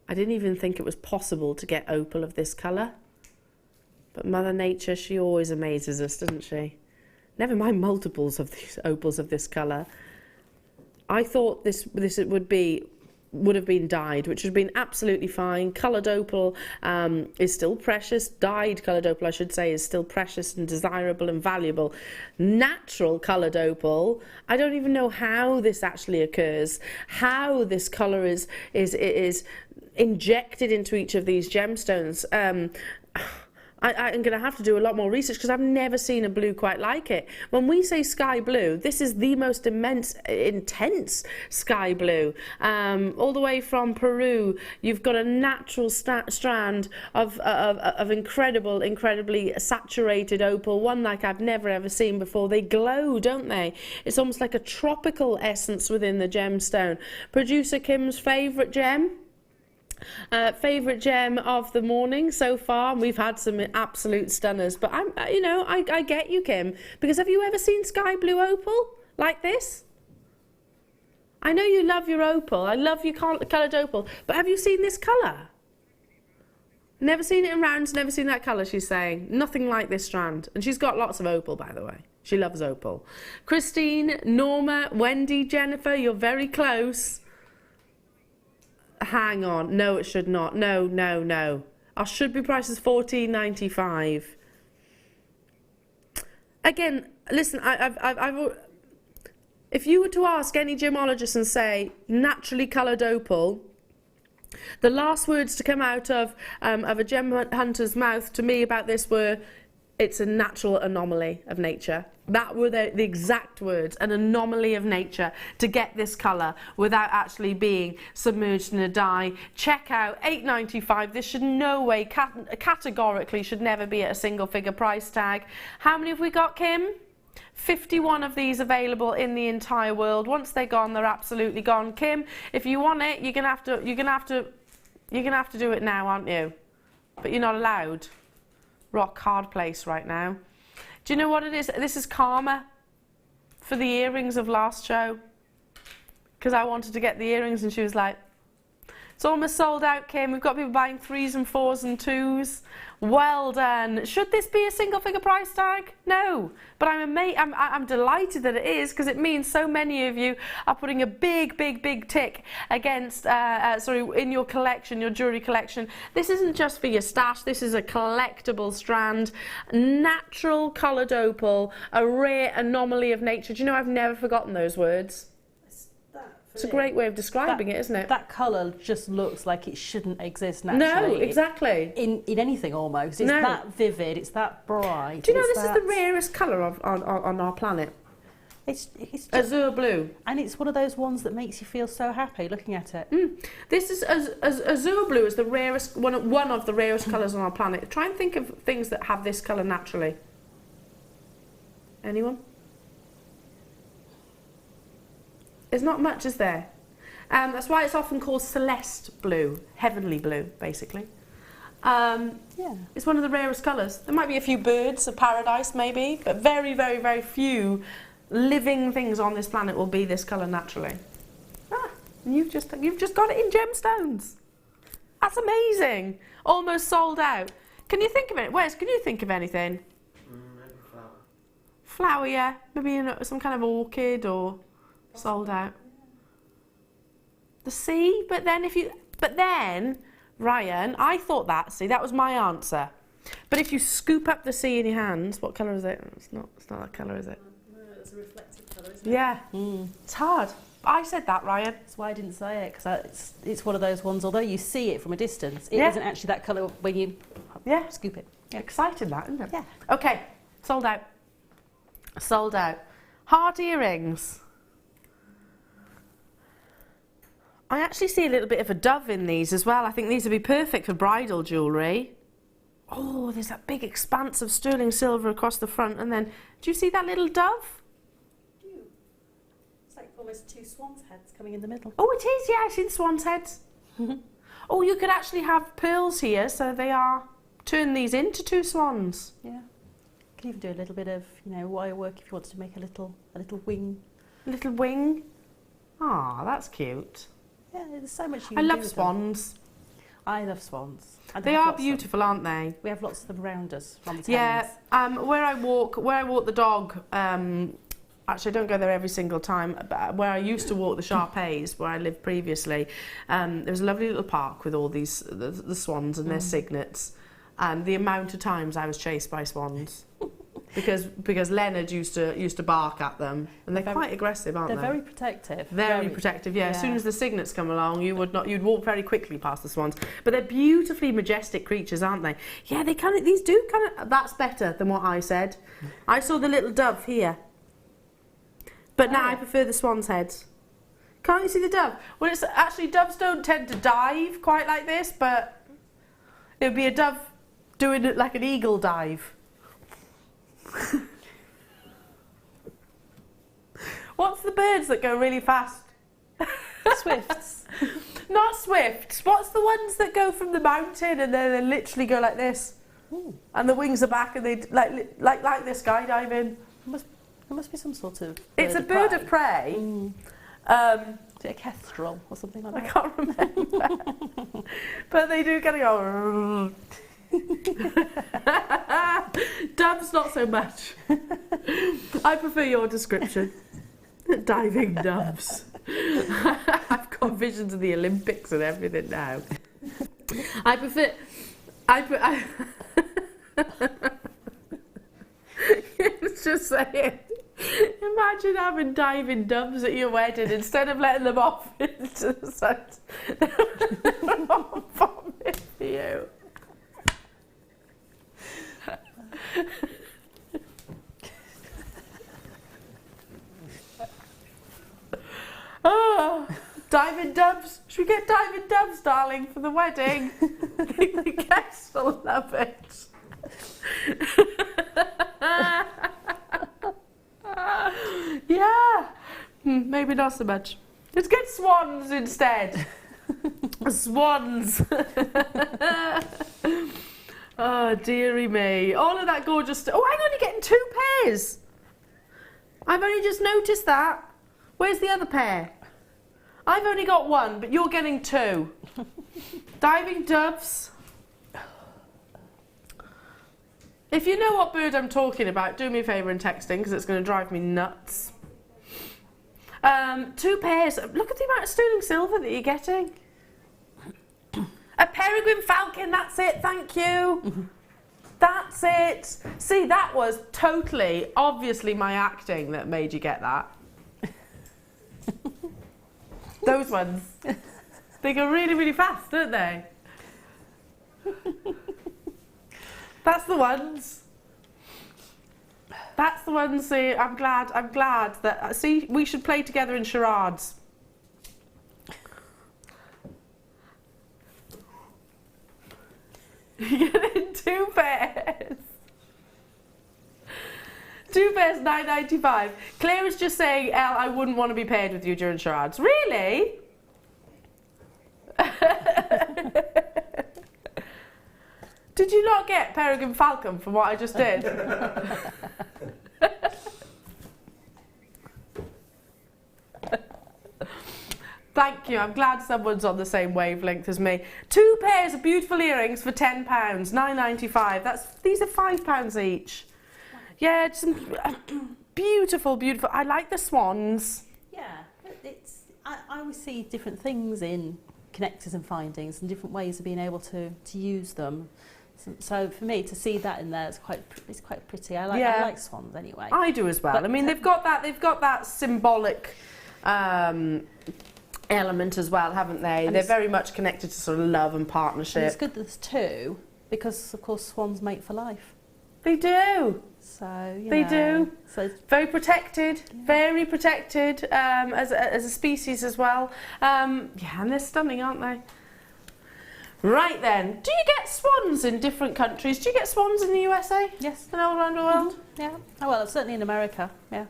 Speaker 1: I didn't even think it was possible to get opal of this colour. But Mother Nature, she always amazes us, doesn't she? Never mind multiples of these opals of this colour. I thought this would have been dyed, which would have been absolutely fine. Coloured opal is still precious. Dyed coloured opal, I should say, is still precious and desirable and valuable. Natural coloured opal, I don't even know how this actually occurs, how this colour is injected into each of these gemstones. I'm going to have to do a lot more research because I've never seen a blue quite like it. When we say sky blue, this is the most intense sky blue. All the way from Peru, you've got a natural strand of incredibly saturated opal, one like I've never ever seen before. They glow, don't they? It's almost like a tropical essence within the gemstone. Producer Kim's favourite gem? Favourite gem of the morning so far. We've had some absolute stunners, but I get you, Kim, because have you ever seen sky blue opal like this? I know you love your opal. I love your coloured opal, but have you seen this colour? Never seen it in rounds, never seen that colour, she's saying. Nothing like this strand. And she's got lots of opal, by the way. She loves opal. Christine, Norma, Wendy, Jennifer, you're very close. Hang on, no, it should not. No. Our should be price is $14.95. Again, listen, if you were to ask any gemologist and say naturally coloured opal, the last words to come out of a gem hunter's mouth to me about this were, it's a natural anomaly of nature. That were the exact words, an anomaly of nature to get this colour without actually being submerged in a dye. Check out $8.95. This should no way, categorically, should never be at a single figure price tag. How many have we got, Kim? 51 of these available in the entire world. Once they're gone, they're absolutely gone. Kim, if you want it, you're gonna have to do it now, aren't you? But you're not allowed. Rock hard place right now. Do you know what it is? This is karma for the earrings of last show. Because I wanted to get the earrings and she was like, it's almost sold out, Kim. We've got people buying 3s and 4s and 2s. Well done. Should this be a single figure price tag? No. But I'm delighted that it is, because it means so many of you are putting a big tick against, in your collection, your jewellery collection. This isn't just for your stash. This is a collectible strand. Natural coloured opal, a rare anomaly of nature. Do you know I've never forgotten those words? It's a great way of describing it, isn't it? That
Speaker 2: colour just looks like it shouldn't exist naturally.
Speaker 1: No, exactly.
Speaker 2: In anything almost. It's that vivid, it's that bright.
Speaker 1: Do you know this is the rarest colour on our planet?
Speaker 2: It's just,
Speaker 1: azure blue.
Speaker 2: And it's one of those ones that makes you feel so happy looking at it.
Speaker 1: This is azure blue is the rarest, one of the rarest colours on our planet. Try and think of things that have this colour naturally. Anyone? There's not much, is there? That's why it's often called celeste blue, heavenly blue, basically. It's one of the rarest colours. There might be a few birds of paradise, maybe, but very, very, very few living things on this planet will be this colour naturally. And you've just got it in gemstones. That's amazing. Almost sold out. Can you think of it? Wes, can you think of anything?
Speaker 5: Maybe flower.
Speaker 1: Flower, yeah. Maybe some kind of orchid or... Sold out. The sea, but then, Ryan, I thought that was my answer. But if you scoop up the sea in your hands, what colour is it? It's not that colour, is it?
Speaker 2: No, it's a reflective colour, isn't it?
Speaker 1: Yeah. It's hard. I said that, Ryan.
Speaker 2: That's why I didn't say it, because it's one of those ones, although you see it from a distance, it isn't actually that colour when you scoop it.
Speaker 1: Yeah. Exciting, that, isn't it?
Speaker 2: Yeah.
Speaker 1: Okay, sold out. Sold out. Heart earrings. I actually see a little bit of a dove in these as well. I think these would be perfect for bridal jewellery. Oh, there's that big expanse of sterling silver across the front. And then, do you see that little dove?
Speaker 2: almost two swans' heads coming in the middle.
Speaker 1: Oh, it is, yeah, I've seen swan's heads. Oh, you could actually have pearls here, so they are, turn these into two swans.
Speaker 2: Yeah. You can even do a little bit of, wire work if you wanted to make a little wing.
Speaker 1: A little wing. Ah, that's cute.
Speaker 2: Yeah, there's so much you
Speaker 1: I
Speaker 2: can do
Speaker 1: love
Speaker 2: with
Speaker 1: swans.
Speaker 2: them. I love swans. And
Speaker 1: They are beautiful, aren't they?
Speaker 2: We have lots of them around us on the Thames.
Speaker 1: Yeah, where I walk the dog, actually I don't go there every single time, but where I used to walk the Sharpays, where I lived previously, there was a lovely little park with all these, the swans and their cygnets, and the amount of times I was chased by swans. Because Leonard used to bark at them, and they're quite aggressive, aren't they?
Speaker 2: They're very protective.
Speaker 1: Very protective, yeah. As soon as the cygnets come along, you'd walk very quickly past the swans. But they're beautifully majestic creatures, aren't they? Yeah, these do kind of, that's better than what I said. I saw the little dove here. But now I prefer the swan's heads. Can't you see the dove? Well, it's actually, doves don't tend to dive quite like this, but it would be a dove doing it like an eagle dive. What's the birds that go really fast?
Speaker 2: Swifts.
Speaker 1: Not swifts. What's the ones that go from the mountain and then they literally go like this?
Speaker 2: Ooh.
Speaker 1: And the wings are back and they like this skydiving.
Speaker 2: There must be some sort of
Speaker 1: It's a bird of prey.
Speaker 2: Is it a kestrel or something like that?
Speaker 1: I can't remember. But they do kind of go. Doves, not so much. I prefer your description. Diving doves. I've got visions of the Olympics and everything now. I prefer. It's just saying. Imagine having diving doves at your wedding instead of letting them off into the sun. They're all vomit for you. Oh, diving doves. Should we get diving doves, darling, for the wedding? I think the guests will love it. Yeah. Maybe not so much. Let's get swans instead. Swans. Oh, dearie me. All of that gorgeous stuff. Oh, I'm only getting 2 pairs. I've only just noticed that. Where's the other pair? I've only got 1, but you're getting 2. Diving doves. If you know what bird I'm talking about, do me a favour and texting, because it's going to drive me nuts. 2 pairs. Look at the amount of sterling silver that you're getting. A peregrine falcon, that's it, thank you. That's it. See, that was totally, obviously my acting that made you get that. Those ones. They go really, really fast, don't they? That's the ones. That's the ones. See, I'm glad that. See, we should play together in charades. You're getting 2 pairs. 2 pairs, £9.95. Claire is just saying, Elle, I wouldn't want to be paired with you during charades. Really? Did you not get peregrine falcon from what I just did? Thank you. I'm glad someone's on the same wavelength as me. 2 pairs of beautiful earrings for £10, £9.95. These are £5 each. Yeah, it's some beautiful, beautiful. I like the swans.
Speaker 2: Yeah, I always see different things in connectors and findings and different ways of being able to use them. So for me to see that in there, it's quite pretty. I like swans anyway.
Speaker 1: I do as well. But I mean, they've got that symbolic element as well, haven't they? They're very much connected to sort of love and partnership.
Speaker 2: And it's good that there's 2 because, of course, swans mate for life.
Speaker 1: They do.
Speaker 2: So
Speaker 1: they do.
Speaker 2: So
Speaker 1: very protected, very protected as a species as well. Yeah, and they're stunning, aren't they? Right then, do you get swans in different countries? Do you get swans in the USA?
Speaker 2: Yes.
Speaker 1: And all around the world?
Speaker 2: Yeah. Oh well, certainly in America. Yeah.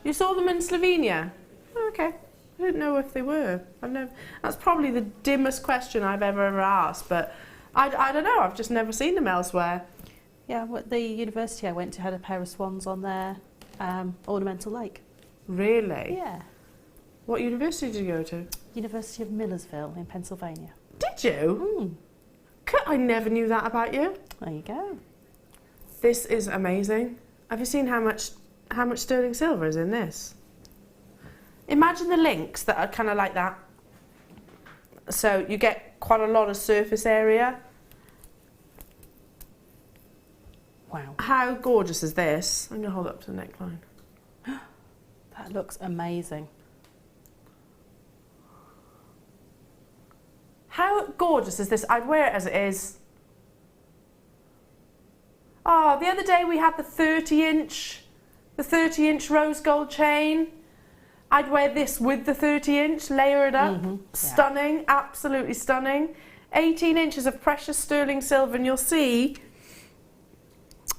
Speaker 1: You saw them in Slovenia? Oh okay. I didn't know if they were. That's probably the dimmest question I've ever asked, but I don't know. I've just never seen them elsewhere.
Speaker 2: Yeah, the university I went to had a pair of swans on their ornamental lake.
Speaker 1: Really?
Speaker 2: Yeah.
Speaker 1: What university did you go to?
Speaker 2: University of Millersville in Pennsylvania.
Speaker 1: Did you? I never knew that about you.
Speaker 2: There you go.
Speaker 1: This is amazing. Have you seen how much sterling silver is in this? Imagine the links that are kind of like that. So you get quite a lot of surface area.
Speaker 2: Wow.
Speaker 1: How gorgeous is this? I'm going to hold it up to the neckline.
Speaker 2: That looks amazing.
Speaker 1: How gorgeous is this? I'd wear it as it is. Oh, the other day we had the 30-inch rose gold chain. I'd wear this with the 30-inch, layer it up. Stunning, absolutely stunning. 18 inches of precious sterling silver, and you'll see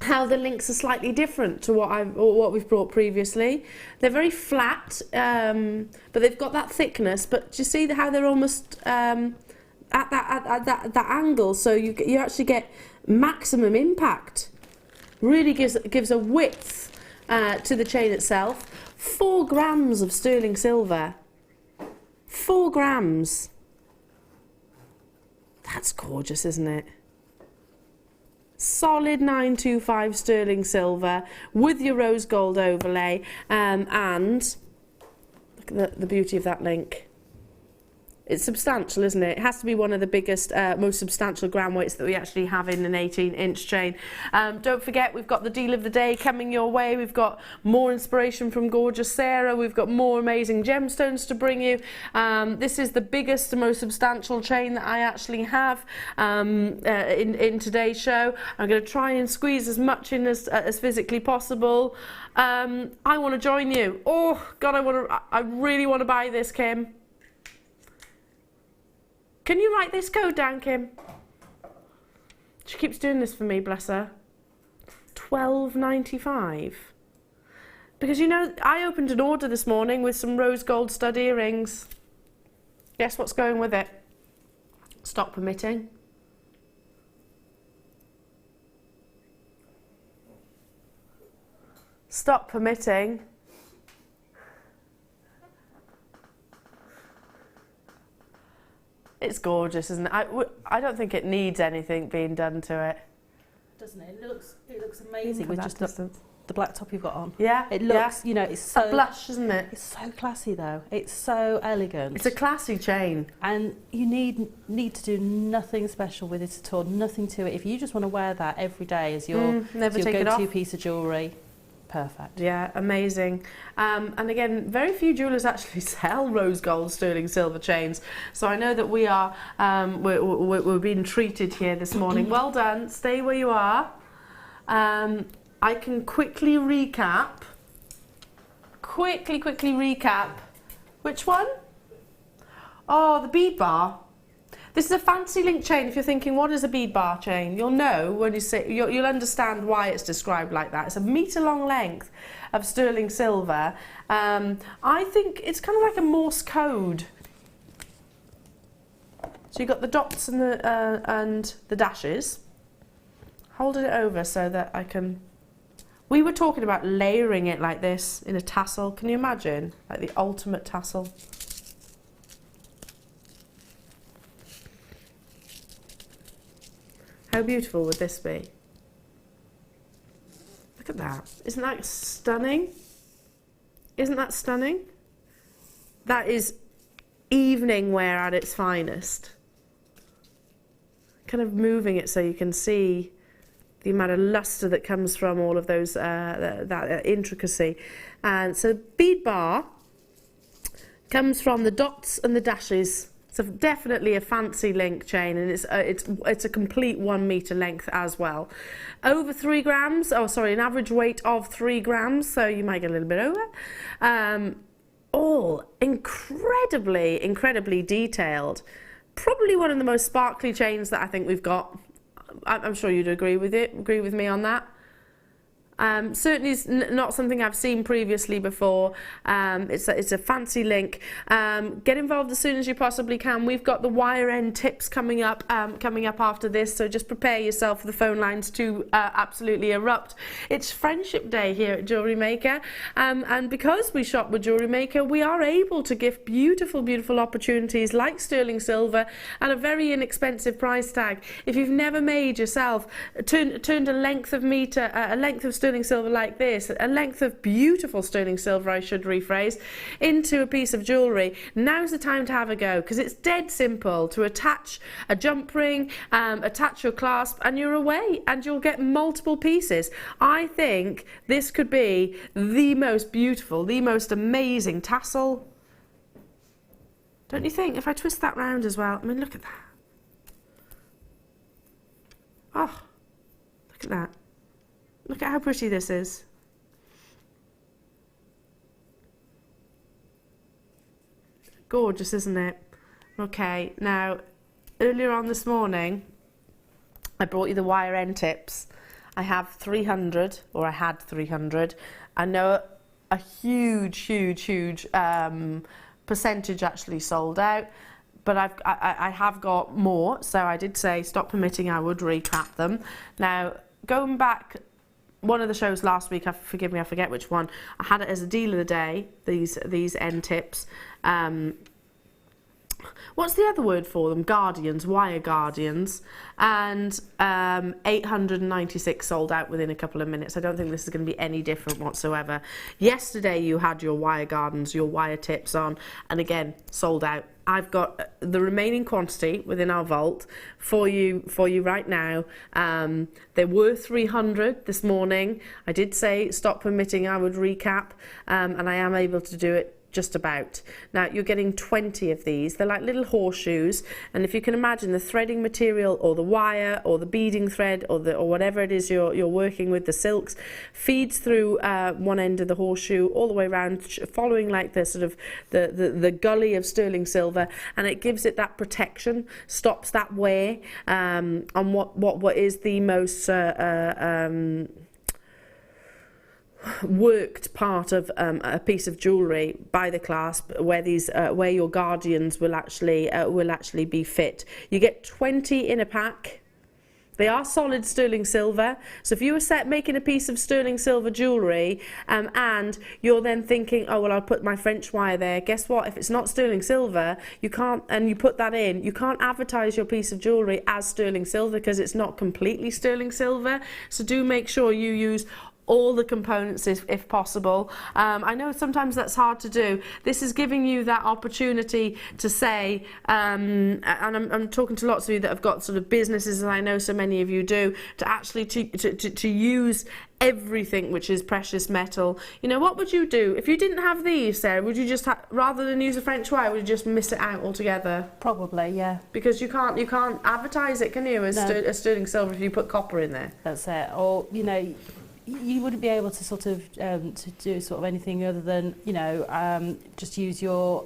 Speaker 1: how the links are slightly different to what we've brought previously. They're very flat, but they've got that thickness. But do you see how they're almost at that angle? So you actually get maximum impact. Really gives a width to the chain itself. 4 grams of sterling silver. 4 grams. That's gorgeous, isn't it? Solid 925 sterling silver with your rose gold overlay, and look at the beauty of that link. It's substantial, isn't it? It has to be one of the biggest, most substantial gram weights that we actually have in an 18-inch chain. Don't forget, we've got the deal of the day coming your way. We've got more inspiration from gorgeous Sara. We've got more amazing gemstones to bring you. This is the biggest, most substantial chain that I actually have in today's show. I'm going to try and squeeze as much in as physically possible. I want to join you. Oh God, I really want to buy this, Kim. Can you write this code down, Kim? She keeps doing this for me, bless her. $12.95. Because you know, I opened an order this morning with some rose gold stud earrings. Guess what's going with it? Stock permitting. Stock permitting. It's gorgeous, isn't it? I don't think it needs anything being done to it.
Speaker 2: Doesn't it? It looks amazing with just the black top you've got on.
Speaker 1: Yeah.
Speaker 2: It looks, you know, it's so...
Speaker 1: A blush, isn't it?
Speaker 2: It's so classy though. It's so elegant.
Speaker 1: It's a classy chain.
Speaker 2: And you need to do nothing special with it at all, nothing to it. If you just want to wear that every day as your go-to piece of jewellery, perfect.
Speaker 1: Yeah, amazing. And again, very few jewellers actually sell rose gold sterling silver chains. So I know that we are, we're being treated here this morning. Well done. Stay where you are. I can quickly recap. Quickly recap. Which one? Oh, the bead bar. This is a fancy link chain. If you're thinking, what is a bead bar chain? You'll know when you say, you'll understand why it's described like that. It's a metre-long length of sterling silver. I think it's kind of like a Morse code. So you've got the dots and the dashes. Holding it over so that I can... We were talking about layering it like this in a tassel. Can you imagine? Like the ultimate tassel. How beautiful would this be? Look at that. Isn't that stunning? Isn't that stunning? That is evening wear at its finest. Kind of moving it so you can see the amount of luster that comes from all of those, that intricacy. And so bead bar comes from the dots and the dashes. So definitely a fancy link chain, and it's a complete 1 metre length as well. Over 3 grams, an average weight of 3 grams, so you might get a little bit over. All incredibly detailed. Probably one of the most sparkly chains that I think we've got. I'm sure you'd agree with me on that. Certainly is not something I've seen previously before. It's a fancy link. Get involved as soon as you possibly can. We've got the wire end tips coming up after this, so just prepare yourself for the phone lines to absolutely erupt. It's Friendship Day here at Jewellery Maker, and because we shop with Jewellery Maker, we are able to give beautiful, beautiful opportunities like sterling silver at a very inexpensive price tag. If you've never made yourself turned a length of meter, a length of sterling silver like this, a length of beautiful sterling silver, I should rephrase, into a piece of jewellery, now's the time to have a go, because it's dead simple to attach a jump ring, attach your clasp, and you're away, and you'll get multiple pieces. I think this could be the most beautiful, the most amazing tassel. Don't you think? If I twist that round as well, I mean, look at that. Oh, look at that. Look at how pretty this is. Gorgeous, isn't it? Okay, now, earlier on this morning, I brought you the wire end tips. I have 300, or I had 300. I know a huge percentage actually sold out, but I have got more, so I did say stop permitting, I would recap them. Now, going back one of the shows last week, forgive me, I forget which one, I had it as a deal of the day, these end tips. What's the other word for them? Guardians, wire guardians, and 896 sold out within a couple of minutes. I don't think this is going to be any different whatsoever. Yesterday you had your wire guardians, your wire tips on, and again sold out. I've got the remaining quantity within our vault for you right now. There were 300 this morning. I did say stop permitting, I would recap, and I am able to do it just about. Now you're getting 20 of these. They're like little horseshoes, and if you can imagine the threading material or the wire or the beading thread or whatever it is you're working with, the silks, feeds through one end of the horseshoe all the way around, following like the sort of the gully of sterling silver, and it gives it that protection, stops that wear on what is the most worked part of a piece of jewellery by the clasp, where your guardians will actually be fit. You get 20 in a pack. They are solid sterling silver, so if you were making a piece of sterling silver jewellery and you're then thinking, oh well, I'll put my French wire there, guess what, if it's not sterling silver, you can't, and you put that in, you can't advertise your piece of jewellery as sterling silver because it's not completely sterling silver. So do make sure you use all the components if possible. I know sometimes that's hard to do. This is giving you that opportunity to say, and I'm talking to lots of you that have got sort of businesses, and I know so many of you do, to actually to use everything which is precious metal. You know, what would you do if you didn't have these, Sarah? Would you just rather than use a French wire, would you just miss it out altogether?
Speaker 2: Probably, yeah.
Speaker 1: Because you can't advertise it, can you, as sterling silver if you put copper in there?
Speaker 2: That's it. Or, you know, you wouldn't be able to sort of to do sort of anything other than, you know, just use your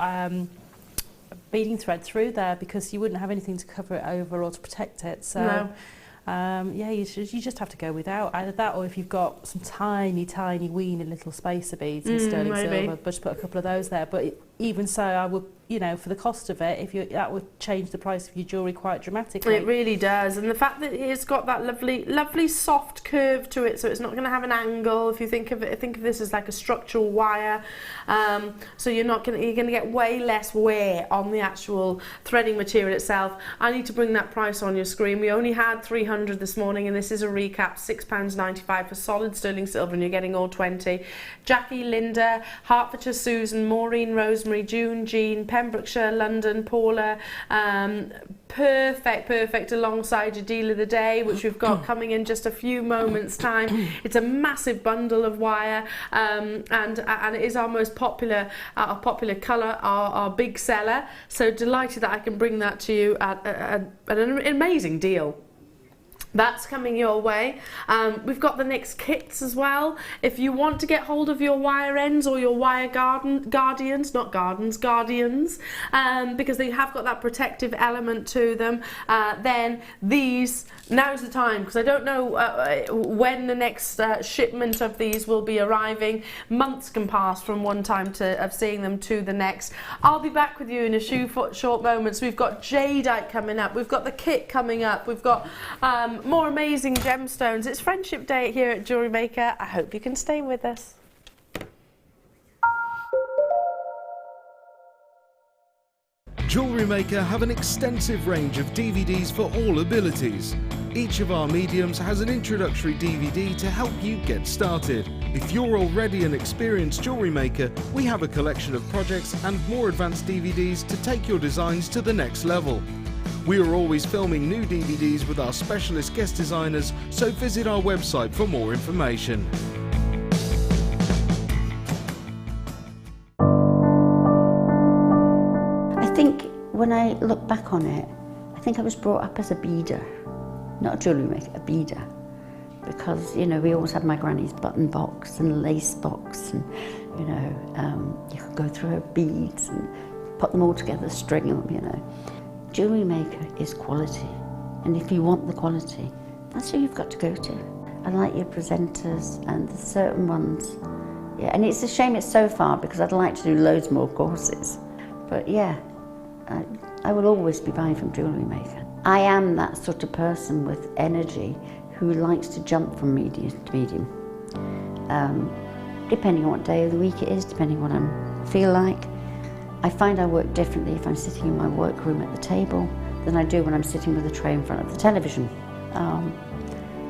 Speaker 2: beading thread through there, because you wouldn't have anything to cover it over or to protect it. So
Speaker 1: no.
Speaker 2: Yeah, you just have to go without either that, or if you've got some tiny weeny little spacer beads in sterling silver, but just put a couple of those there. But even so, I would, you know, for the cost of it, that would change the price of your jewellery quite dramatically.
Speaker 1: It really does, and the fact that it's got that lovely soft curve to it, so it's not going to have an angle. If you think of this as like a structural wire, so you're going to get way less wear on the actual threading material itself. I need to bring that price on your screen. We only had 300 this morning, and this is a recap: £6.95 for solid sterling silver, and you're getting all 20. Jackie, Linda, Hertfordshire, Susan, Maureen, Rosemary, June, Jean, Pembrokeshire, London, Paula, perfect alongside your deal of the day, which we've got coming in just a few moments time. It's a massive bundle of wire, and it is our most popular colour, our big seller. So delighted that I can bring that to you at an amazing deal. That's coming your way. We've got the next kits as well. If you want to get hold of your wire ends or your wire guardians, because they have got that protective element to them, then now's the time, because I don't know when the next shipment of these will be arriving. Months can pass from one time of seeing them to the next. I'll be back with you in a short moments. We've got Jadeite coming up. We've got the kit coming up. We've got more amazing gemstones. It's Friendship Day here at Jewellery Maker. I hope you can stay with us.
Speaker 3: Jewellery Maker have an extensive range of DVDs for all abilities. Each of our mediums has an introductory DVD to help you get started. If you're already an experienced jewellery maker, we have a collection of projects and more advanced DVDs to take your designs to the next level. We are always filming new DVDs with our specialist guest designers, so visit our website for more information.
Speaker 5: I think when I look back on it, I think I was brought up as a beader, not a jewellery maker, a beader. Because, you know, we always had my granny's button box and lace box, and, you know, you could go through her beads and put them all together, string them, you know. Jewellery maker is quality, and if you want the quality, that's who you've got to go to. I like your presenters and the certain ones, yeah, and it's a shame it's so far because I'd like to do loads more courses. But yeah, I will always be buying from Jewellery Maker. I am that sort of person with energy who likes to jump from medium to medium. Depending on what day of the week it is, depending on what I feel like. I find I work differently if I'm sitting in my workroom at the table than I do when I'm sitting with a tray in front of the television.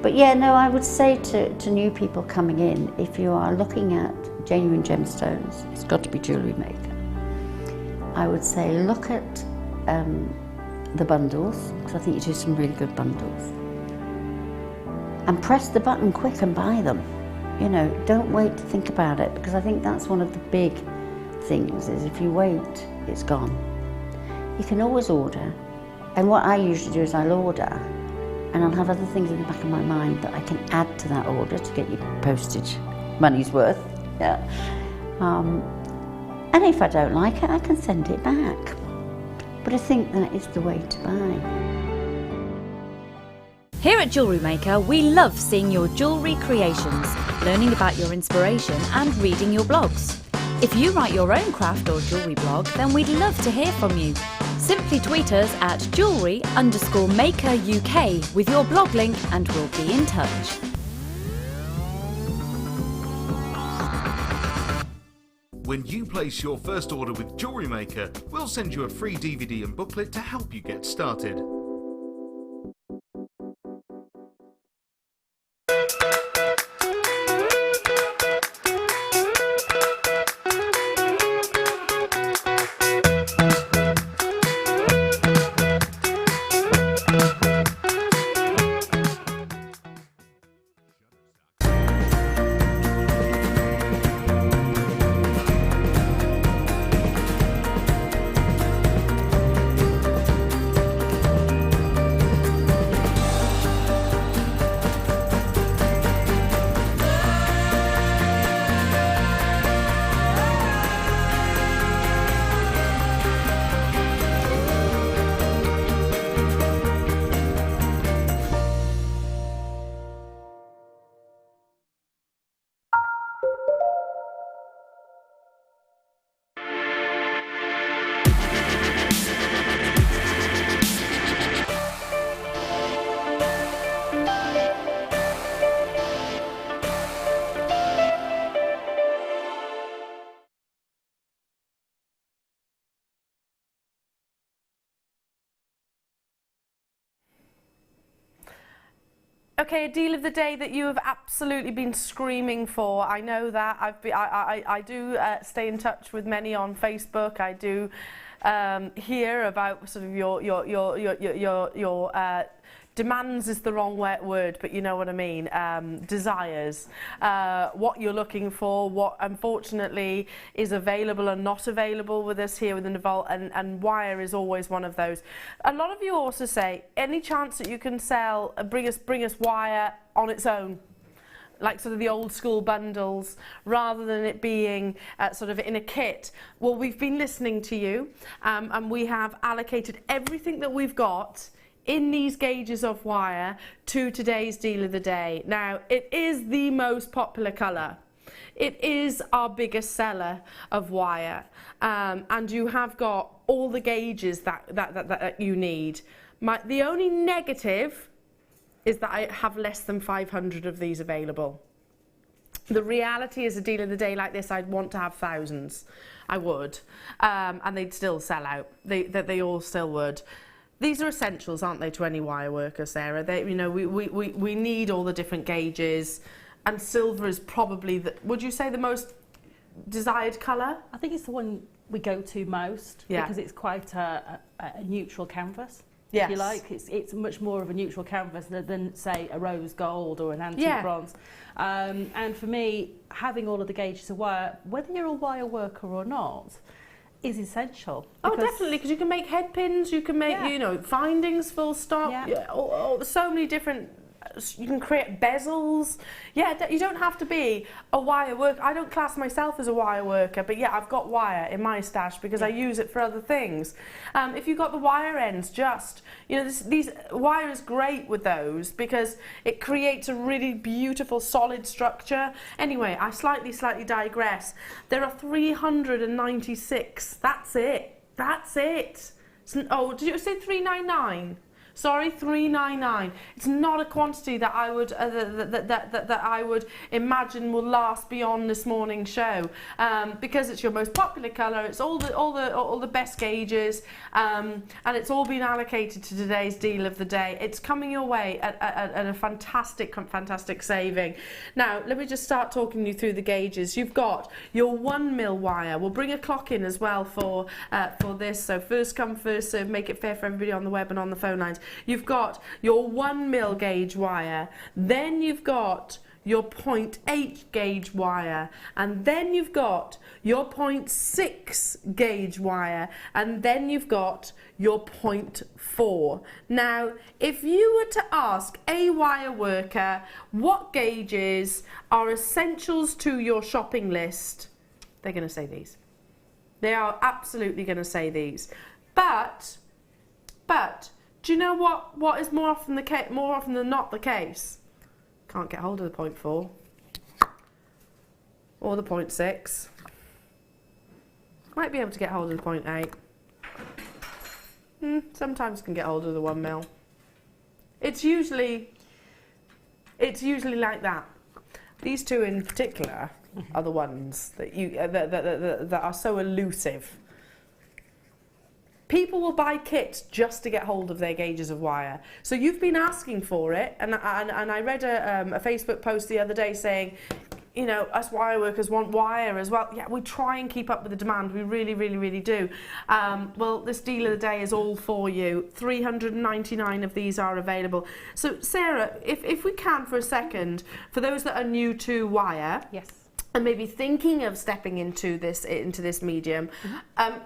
Speaker 5: But yeah, no, I would say to new people coming in, if you are looking at genuine gemstones, it's got to be Jewellery Maker. I would say look at the bundles, because I think you do some really good bundles. And press the button quick and buy them. You know, don't wait to think about it, because I think that's one of the big things, is if you wait, it's gone. You can always order, and what I usually do is I'll order, and I'll have other things in the back of my mind that I can add to that order to get your postage money's worth. Yeah. And if I don't like it, I can send it back. But I think that is the way to buy.
Speaker 6: Here at Jewellery Maker, we love seeing your jewellery creations, learning about your inspiration and reading your blogs. If you write your own craft or jewellery blog, then we'd love to hear from you. Simply tweet us at jewellery_maker UK with your blog link and we'll be in touch.
Speaker 3: When you place your first order with Jewellery Maker, we'll send you a free DVD and booklet to help you get started.
Speaker 1: Okay, a deal of the day that you have absolutely been screaming for. I know that. I do stay in touch with many on Facebook. I do hear about sort of your demands is the wrong word, but you know what I mean, desires, what you're looking for, what unfortunately is available and not available with us here within the vault, and wire is always one of those. A lot of you also say, any chance that you can sell, bring us wire on its own, like sort of the old school bundles, rather than it being sort of in a kit. Well, we've been listening to you, and we have allocated everything that we've got in these gauges of wire to today's deal of the day. Now, it is the most popular colour. It is our biggest seller of wire, and you have got all the gauges that you need. The only negative is that I have less than 500 of these available. The reality is, a deal of the day like this, I'd want to have thousands. I would, and they'd still sell out. They all still would. These are essentials, aren't they, to any wire worker, Sarah? They, you know, we need all the different gauges, and silver is probably, would you say, the most desired colour?
Speaker 2: I think it's the one we go to most,
Speaker 1: Yeah.
Speaker 2: because it's quite a neutral canvas.
Speaker 1: Yes.
Speaker 2: If you like, it's much more of a neutral canvas than say a rose gold or an antique bronze. And for me, having all of the gauges of wire, whether you're a wire worker or not, is essential.
Speaker 1: Oh, definitely, because you can make head pins, you can make, you know, findings, full stop, so many different, you can create bezels. Yeah, you don't have to be a wire worker. I don't class myself as a wire worker, but yeah, I've got wire in my stash because I use it for other things. If you've got the wire ends, just, you know, these wire is great with those because it creates a really beautiful solid structure. Anyway, I slightly digress. There are 396. That's it. That's it. Oh, did you say 399? Sorry, 399. It's not a quantity that I would that I would imagine will last beyond this morning's show, because it's your most popular colour. It's all the best gauges, and it's all been allocated to today's deal of the day. It's coming your way at a fantastic saving. Now, let me just start talking you through the gauges. You've got your 1mm wire. We'll bring a clock in as well for this. So first come, first serve. Make it fair for everybody on the web and on the phone lines. You've got your 1mm gauge wire, then you've got your 0.8 gauge wire, and then you've got your 0.6 gauge wire, and then you've got your 0.4. Now, if you were to ask a wire worker what gauges are essentials to your shopping list, they're going to say these. They are absolutely going to say these. But do you know what is more often than not the case? Can't get hold of the 0.4 or the 0.6. Might be able to get hold of the 0.8. Sometimes can get hold of the 1mm. It's usually like that. These two in particular are the ones that that are so elusive. People will buy kits just to get hold of their gauges of wire. So you've been asking for it, and I read a Facebook post the other day saying, you know, us wire workers want wire as well. Yeah, we try and keep up with the demand. We really do. Well, this deal of the day is all for you. 399 of these are available. So, Sarah, if we can for a second, for those that are new to wire,
Speaker 2: yes,
Speaker 1: and maybe thinking of stepping into this medium,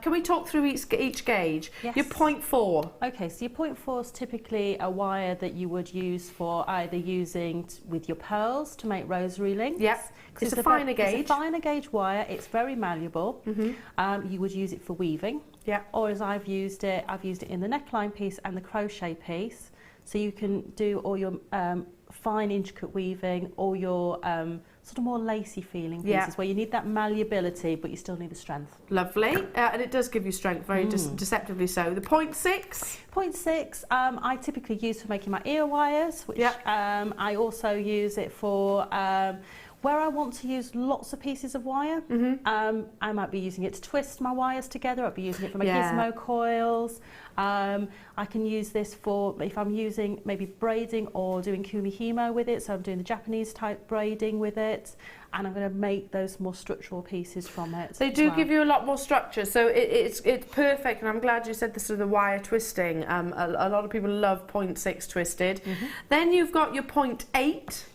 Speaker 1: can we talk through each gauge?
Speaker 2: Yes.
Speaker 1: Your 0.4.
Speaker 2: Okay, so your 0.4 is typically a wire that you would use for either using with your pearls to make rosary links.
Speaker 1: Yep. It's a finer gauge.
Speaker 2: It's a finer gauge wire. It's very malleable. You would use it for weaving.
Speaker 1: Yeah.
Speaker 2: Or as I've used it in the neckline piece and the crochet piece. So you can do all your fine intricate weaving, or your sort of more lacy feeling pieces where you need that malleability but you still need the strength.
Speaker 1: Lovely. And it does give you strength, very deceptively so. The 0.6?
Speaker 2: 0.6 I typically use for making my ear wires, which I also use it for Where I want to use lots of pieces of wire, I might be using it to twist my wires together. I'll be using it for my gizmo coils. I can use this for if I'm using maybe braiding or doing kumihimo with it. So I'm doing the Japanese type braiding with it, and I'm going to make those more structural pieces from it.
Speaker 1: They do give you a lot more structure, so it's perfect. And I'm glad you said this with the wire twisting. A lot of people love 0.6 twisted. Then you've got your 0.8.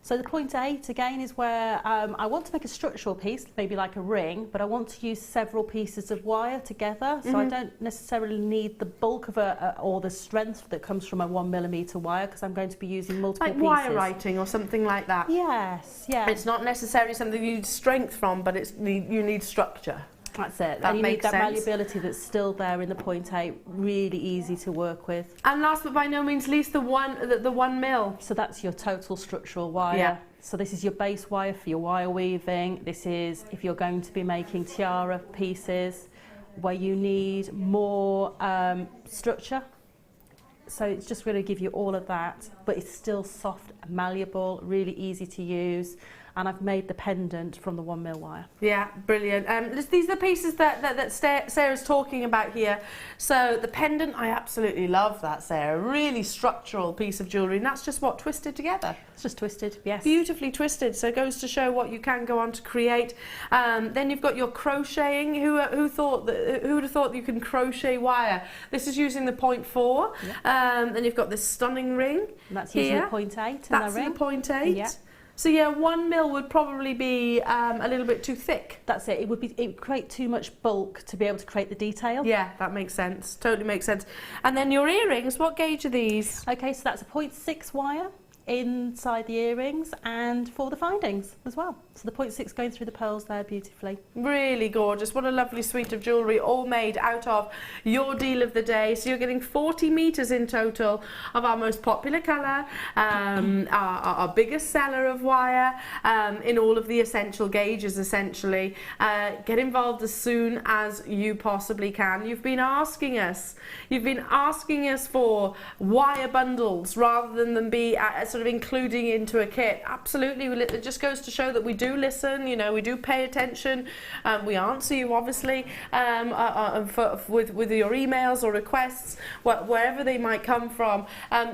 Speaker 2: So the 0.8 again is where I want to make a structural piece, maybe like a ring, but I want to use several pieces of wire together. So I don't necessarily need the bulk of or the strength that comes from a 1mm wire, because I'm going to be using multiple pieces.
Speaker 1: Like wire writing or something like that.
Speaker 2: Yes, yeah.
Speaker 1: It's not necessarily something you need strength from, but you need structure.
Speaker 2: That's it.
Speaker 1: That
Speaker 2: and you
Speaker 1: makes
Speaker 2: need that
Speaker 1: sense.
Speaker 2: malleability that's still there in the 0.8, really easy to work with.
Speaker 1: And last but by no means least, the 1 mil.
Speaker 2: So that's your total structural wire.
Speaker 1: Yeah.
Speaker 2: So this is your base wire for your wire weaving. This is if you're going to be making tiara pieces where you need more structure. So it's just going to give you all of that, but it's still soft, malleable, really easy to use. And I've made the pendant from the 1mm wire.
Speaker 1: Yeah, brilliant. These are the pieces that Sarah's talking about here. So the pendant, I absolutely love that, Sarah. Really structural piece of jewellery, and that's just what, twisted together?
Speaker 2: It's just twisted, yes.
Speaker 1: Beautifully twisted, so it goes to show what you can go on to create. Then you've got your crocheting. Who would have thought that you can crochet wire? This is using the 0.4. Yeah. Then you've got this stunning ring.
Speaker 2: And that's using
Speaker 1: here.
Speaker 2: the 0.8 in
Speaker 1: That's
Speaker 2: the ring.
Speaker 1: the 0.8.
Speaker 2: Yeah.
Speaker 1: So yeah, 1mm would probably be a little bit too thick.
Speaker 2: That's it. It would create too much bulk to be able to create the detail.
Speaker 1: Yeah, that makes sense. Totally makes sense. And then your earrings, what gauge are these?
Speaker 2: Okay, so that's a 0.6 wire inside the earrings and for the findings as well. So the 0.6 going through the pearls there beautifully.
Speaker 1: Really gorgeous. What a lovely suite of jewellery, all made out of your deal of the day. So you're getting 40 metres in total of our most popular colour, our biggest seller of wire, in all of the essential gauges essentially. Get involved as soon as you possibly can. You've been asking us for wire bundles rather than them be sort of including into a kit. Absolutely, it just goes to show that we do listen, you know, we do pay attention, we answer you obviously with your emails or requests, wherever they might come from.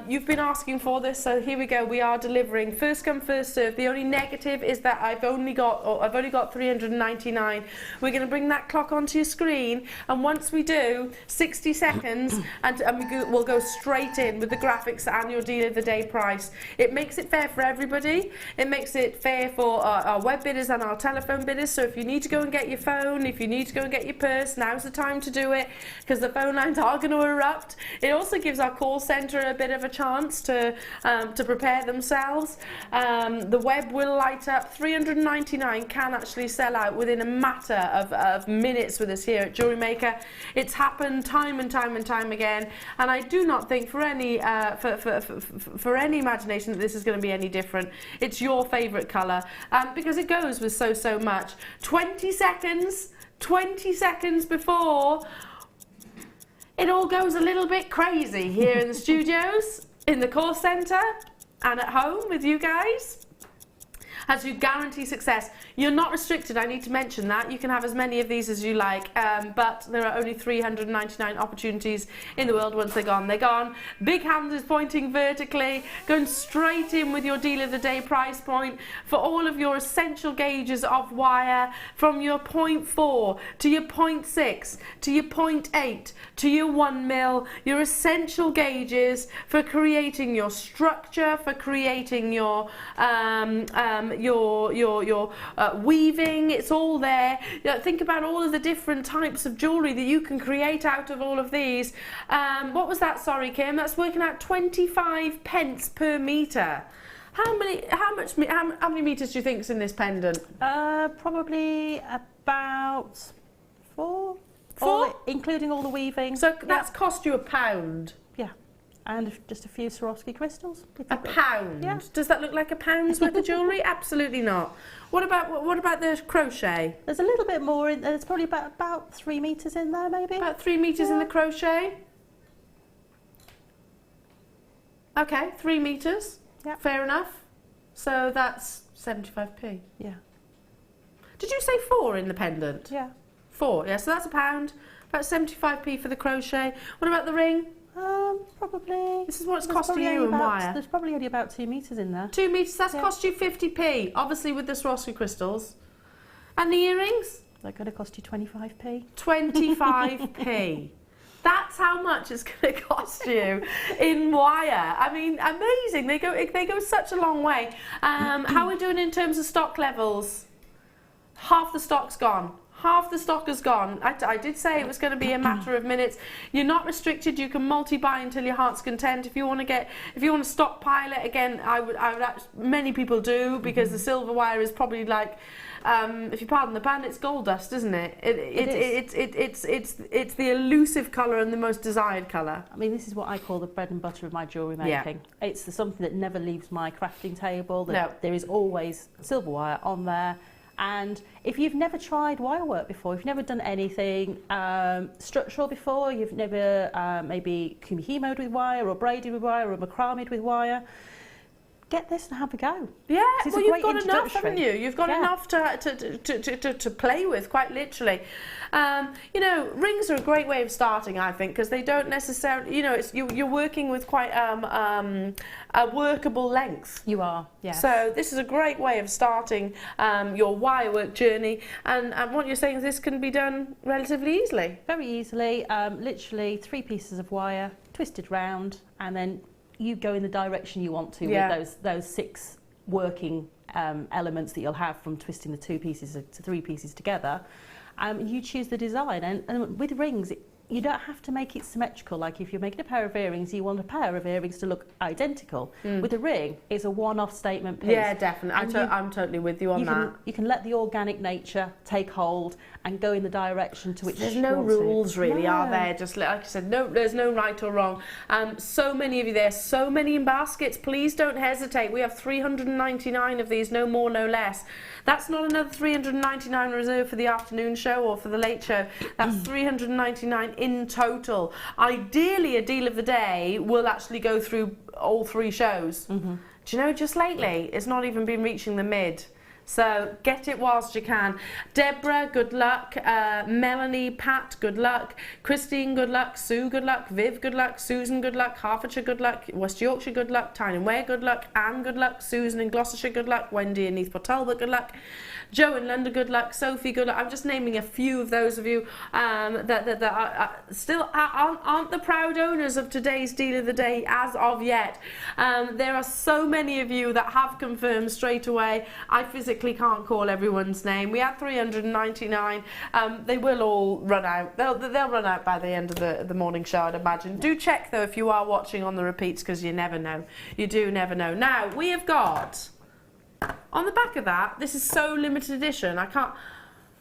Speaker 1: You've been asking for this, so here we go. We are delivering. First come, first serve. The only negative is that I've only got 399. We're going to bring that clock onto your screen, and once we do, 60 seconds, and we'll go straight in with the graphics and your deal of the day price. It makes it fair for everybody. It makes it fair for our web bidders and our telephone bidders. So if you need to go and get your phone, if you need to go and get your purse, now's the time to do it, because the phone lines are going to erupt. It also gives our call centre a bit of a chance to prepare themselves. The web will light up. 399 can actually sell out within a matter of minutes with us here at Jewellery Maker. It's happened time and time and time again, and I do not think for any for any imagination that this is going to be any different. It's your favourite colour, because it goes with so much. 20 seconds before it all goes a little bit crazy here in the studios, in the call centre, and at home with you guys. As you guarantee success. You're not restricted, I need to mention that. You can have as many of these as you like, but there are only 399 opportunities in the world. Once they're gone, they're gone. Big hand is pointing vertically, going straight in with your deal of the day price point for all of your essential gauges of wire, from your 0.4 to your 0.6 to your 0.8 to your 1mm, your essential gauges for creating your structure, for creating your weaving. It's all there. Think about all of the different types of jewellery that you can create out of all of these. What was that? Sorry, Kim. That's working out 25 pence per metre. How many metres do you think is in this pendant?
Speaker 2: Probably about 4.
Speaker 1: 4?
Speaker 2: Including all the weaving.
Speaker 1: So that's cost you £1.
Speaker 2: Yeah. And just a few Swarovski crystals.
Speaker 1: A pound?
Speaker 2: Yeah.
Speaker 1: Does that look like a pound's worth of jewellery? Absolutely not. What about the crochet?
Speaker 2: There's a little bit more in. There's probably about 3 metres in there, maybe.
Speaker 1: About 3 metres in the crochet. Okay, 3 metres.
Speaker 2: Yeah.
Speaker 1: Fair enough. So that's 75p.
Speaker 2: Yeah.
Speaker 1: Did you say 4 in the pendant?
Speaker 2: Yeah.
Speaker 1: 4, yeah, so that's £1, about 75p for the crochet. What about the ring?
Speaker 2: Probably.
Speaker 1: This is what it's
Speaker 2: there's
Speaker 1: costing
Speaker 2: probably
Speaker 1: you
Speaker 2: only
Speaker 1: and
Speaker 2: about-
Speaker 1: wire.
Speaker 2: There's probably only about 2 metres in there.
Speaker 1: 2 metres, that's
Speaker 2: Yeah.
Speaker 1: cost you 50p, obviously with the Swarovski crystals. And the earrings?
Speaker 2: They're going to cost you 25p.
Speaker 1: 25p. That's how much it's going to cost you in wire. I mean, amazing. They go such a long way. How are we doing in terms of stock levels? Half the stock's gone. Half the stock is gone. I did say it was going to be a matter of minutes. You're not restricted. You can multi-buy until your heart's content. If you want to stockpile it again, many people do, because the silver wire is probably like, if you pardon the pun, it's gold dust, isn't it? It's the elusive colour and the most desired colour.
Speaker 2: I mean, this is what I call the bread and butter of my jewellery making.
Speaker 1: Yeah.
Speaker 2: It's something that never leaves my crafting table.
Speaker 1: No.
Speaker 2: There is always silver wire on there. And if you've never tried wire work before, if you've never done anything structural before, you've never maybe kumihimoed with wire or braided with wire or macrameed with wire, get this and have a go.
Speaker 1: Yeah,
Speaker 2: It's
Speaker 1: well,
Speaker 2: a
Speaker 1: you've
Speaker 2: great
Speaker 1: got enough,
Speaker 2: introductory.
Speaker 1: haven't you? You've got
Speaker 2: Yeah.
Speaker 1: enough to play with, quite literally. You know, rings are a great way of starting, I think, because they don't necessarily, you know, you're working with quite a workable length.
Speaker 2: You are, yes.
Speaker 1: So this is a great way of starting your wire work journey, and what you're saying is this can be done relatively easily.
Speaker 2: Very easily, literally 3 pieces of wire, twisted round, and then you go in the direction you want to
Speaker 1: Yeah.
Speaker 2: with those 6 working elements that you'll have from twisting the 2 pieces to 3 pieces together. You choose the design, and with rings, you don't have to make it symmetrical. Like if you're making a pair of earrings, you want a pair of earrings to look identical. With a ring, it's a one-off statement piece.
Speaker 1: Yeah, definitely. I'm totally with you on that.
Speaker 2: You can let the organic nature take hold and go in the direction to which
Speaker 1: There's
Speaker 2: you
Speaker 1: no
Speaker 2: want to.
Speaker 1: rules really, are
Speaker 2: No.
Speaker 1: there? Just like I said, no, there's no right or wrong. So many of you there, so many in baskets. Please don't hesitate. We have 399 of these, no more, no less. That's not another 399 reserved for the afternoon show or for the late show. That's 399 in total. Ideally, a deal of the day will actually go through all 3 shows. Do you know, just lately, it's not even been reaching the mid. So get it whilst you can. Deborah, good luck. Melanie, Pat, good luck. Christine, good luck. Sue, good luck. Viv, good luck. Susan, good luck. Hertfordshire, good luck. West Yorkshire, good luck. Tyne and Ware, good luck. Anne, good luck. Susan in Gloucestershire, good luck. Wendy in East Talbot, good luck. Joe in London, good luck. Sophie, good luck. I'm just naming a few of those of you that are still aren't the proud owners of today's deal of the day as of yet. There are so many of you that have confirmed straight away. I physically can't call everyone's name. We had 399. They will all run out. They'll run out by the end of the morning show, I'd imagine. Do check though if you are watching on the repeats, because you never know. You do never know. Now we have got on the back of that. This is so limited edition. I can't.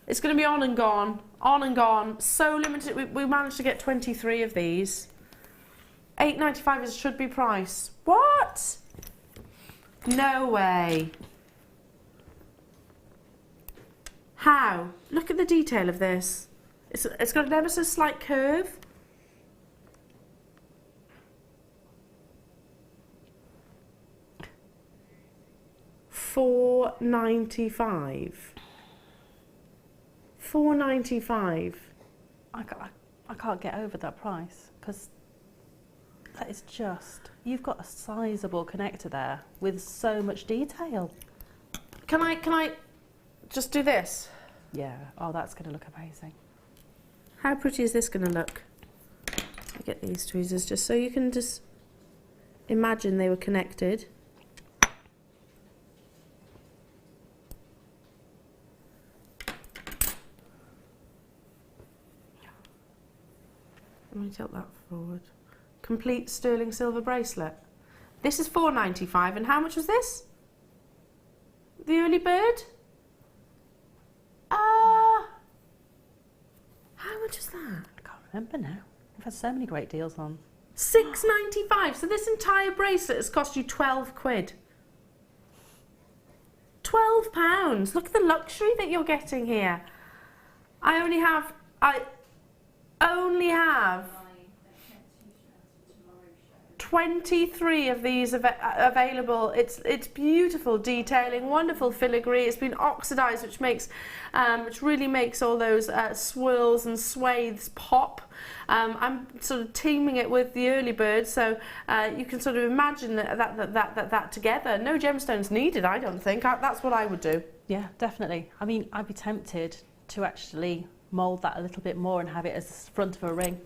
Speaker 1: It's going to be on and gone, on and gone. So limited. We managed to get 23 of these. £8.95 is should be price. What? No way. How? Look at the detail of this. It's got an ever so slight curve. £4.95. £4.95.
Speaker 2: I can't get over that price, because that is just, you've got a sizable connector there with so much detail.
Speaker 1: Can I just do this?
Speaker 2: Yeah, oh, that's going to look amazing.
Speaker 1: How pretty is this going to look? I get these tweezers just so you can just imagine they were connected. Let me tilt that forward. Complete sterling silver bracelet. This is £4.95, and how much was this? The early bird? How much is that?
Speaker 2: I can't remember now. We've had so many great deals on.
Speaker 1: £6.95. So this entire bracelet has cost you £12. £12. Look at the luxury that you're getting here. I only have 12 23 of these available. It's beautiful detailing, wonderful filigree. It's been oxidized, which really makes all those swirls and swathes pop. I'm sort of teaming it with the early bird, so you can sort of imagine that together. No gemstones needed, I don't think. That's what I would do.
Speaker 2: Yeah, definitely. I mean, I'd be tempted to actually mould that a little bit more and have it as the front of a ring.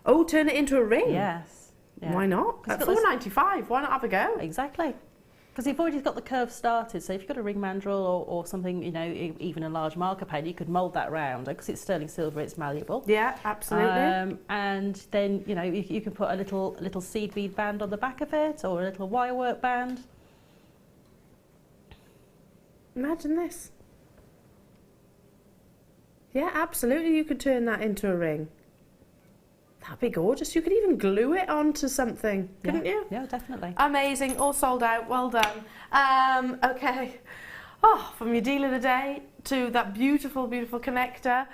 Speaker 1: Oh, turn it into a ring?
Speaker 2: Yes. Yeah.
Speaker 1: Why not? At $4.95, why not have a go?
Speaker 2: Exactly. Because you've already got the curve started, so if you've got a ring mandrel or something, you know, even a large marker pen, you could mould that round. Because it's sterling silver, it's malleable.
Speaker 1: Yeah, absolutely.
Speaker 2: And then, you know, you can put a little seed bead band on the back of it, or a little wire work band.
Speaker 1: Imagine this. Yeah, absolutely, you could turn that into a ring. That'd be gorgeous. You could even glue it onto something, couldn't you?
Speaker 2: Yeah, definitely.
Speaker 1: Amazing, all sold out, well done. Okay, from your deal of the day to that beautiful, beautiful connector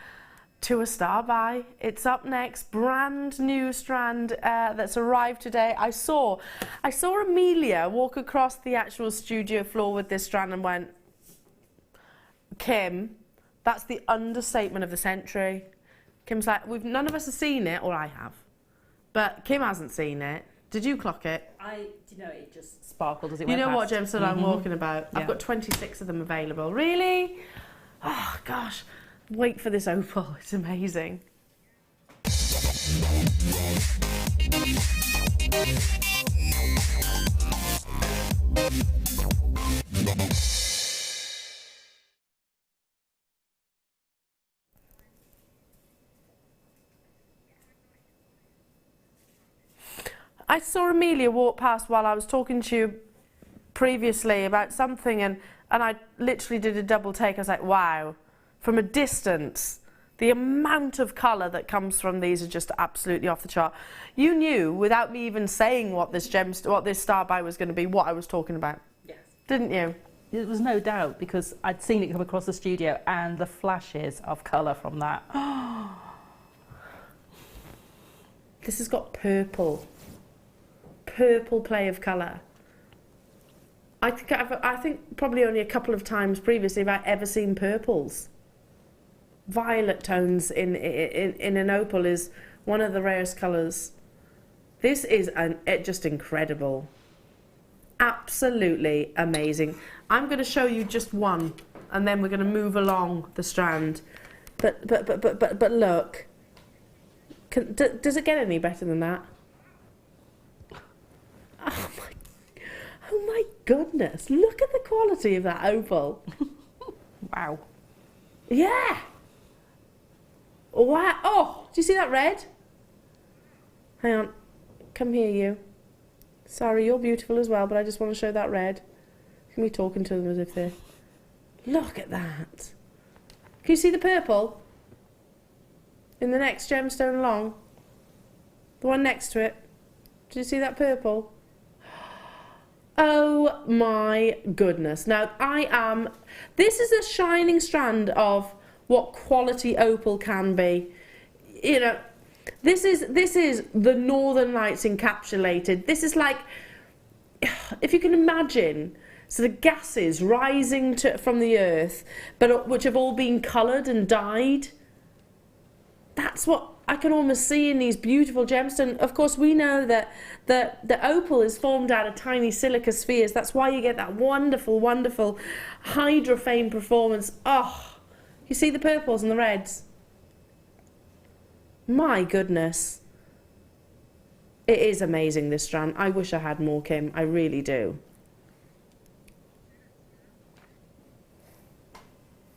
Speaker 1: to a star buy. It's up next, brand new strand that's arrived today. I saw Amelia walk across the actual studio floor with this strand and went, Kim, that's the understatement of the century. Kim's like, none of us have seen it, or I have, but Kim hasn't seen it. Did you clock it?
Speaker 2: It just sparkled as it
Speaker 1: you
Speaker 2: went
Speaker 1: know
Speaker 2: past.
Speaker 1: what gemstone I'm walking about?
Speaker 2: Yeah.
Speaker 1: I've got 26 of them available. Really? Oh gosh, wait for this opal, it's amazing. I saw Amelia walk past while I was talking to you previously about something, and I literally did a double take. I was like, wow, from a distance, the amount of colour that comes from these is just absolutely off the chart. You knew, without me even saying what this star buy was going to be, what I was talking about. Yes. Didn't you?
Speaker 2: There was no doubt, because I'd seen it come across the studio and the flashes of colour from that.
Speaker 1: This has got purple play of colour. I think probably only a couple of times previously have I ever seen purples. Violet tones in an opal is one of the rarest colours. This is just incredible. Absolutely amazing. I'm going to show you just one, and then we're going to move along the strand. But look, does it get any better than that? Oh my goodness, look at the quality of that opal.
Speaker 2: Wow.
Speaker 1: Yeah. Wow. Oh, do you see that red? Hang on. Come here, you. Sorry, you're beautiful as well, but I just want to show that red. Can we talking to them as if they're... Look at that. Can you see the purple? In the next gemstone along? The one next to it. Do you see that purple? Oh my goodness. Now, this is a shining strand of what quality opal can be. You know, this is the Northern Lights encapsulated. This is like, if you can imagine, so the gases rising from the earth, but which have all been coloured and dyed. That's what I can almost see in these beautiful gemstones. Of course, we know that the opal is formed out of tiny silica spheres. That's why you get that wonderful, wonderful hydrophane performance. Oh, you see the purples and the reds? My goodness. It is amazing, this strand. I wish I had more, Kim. I really do.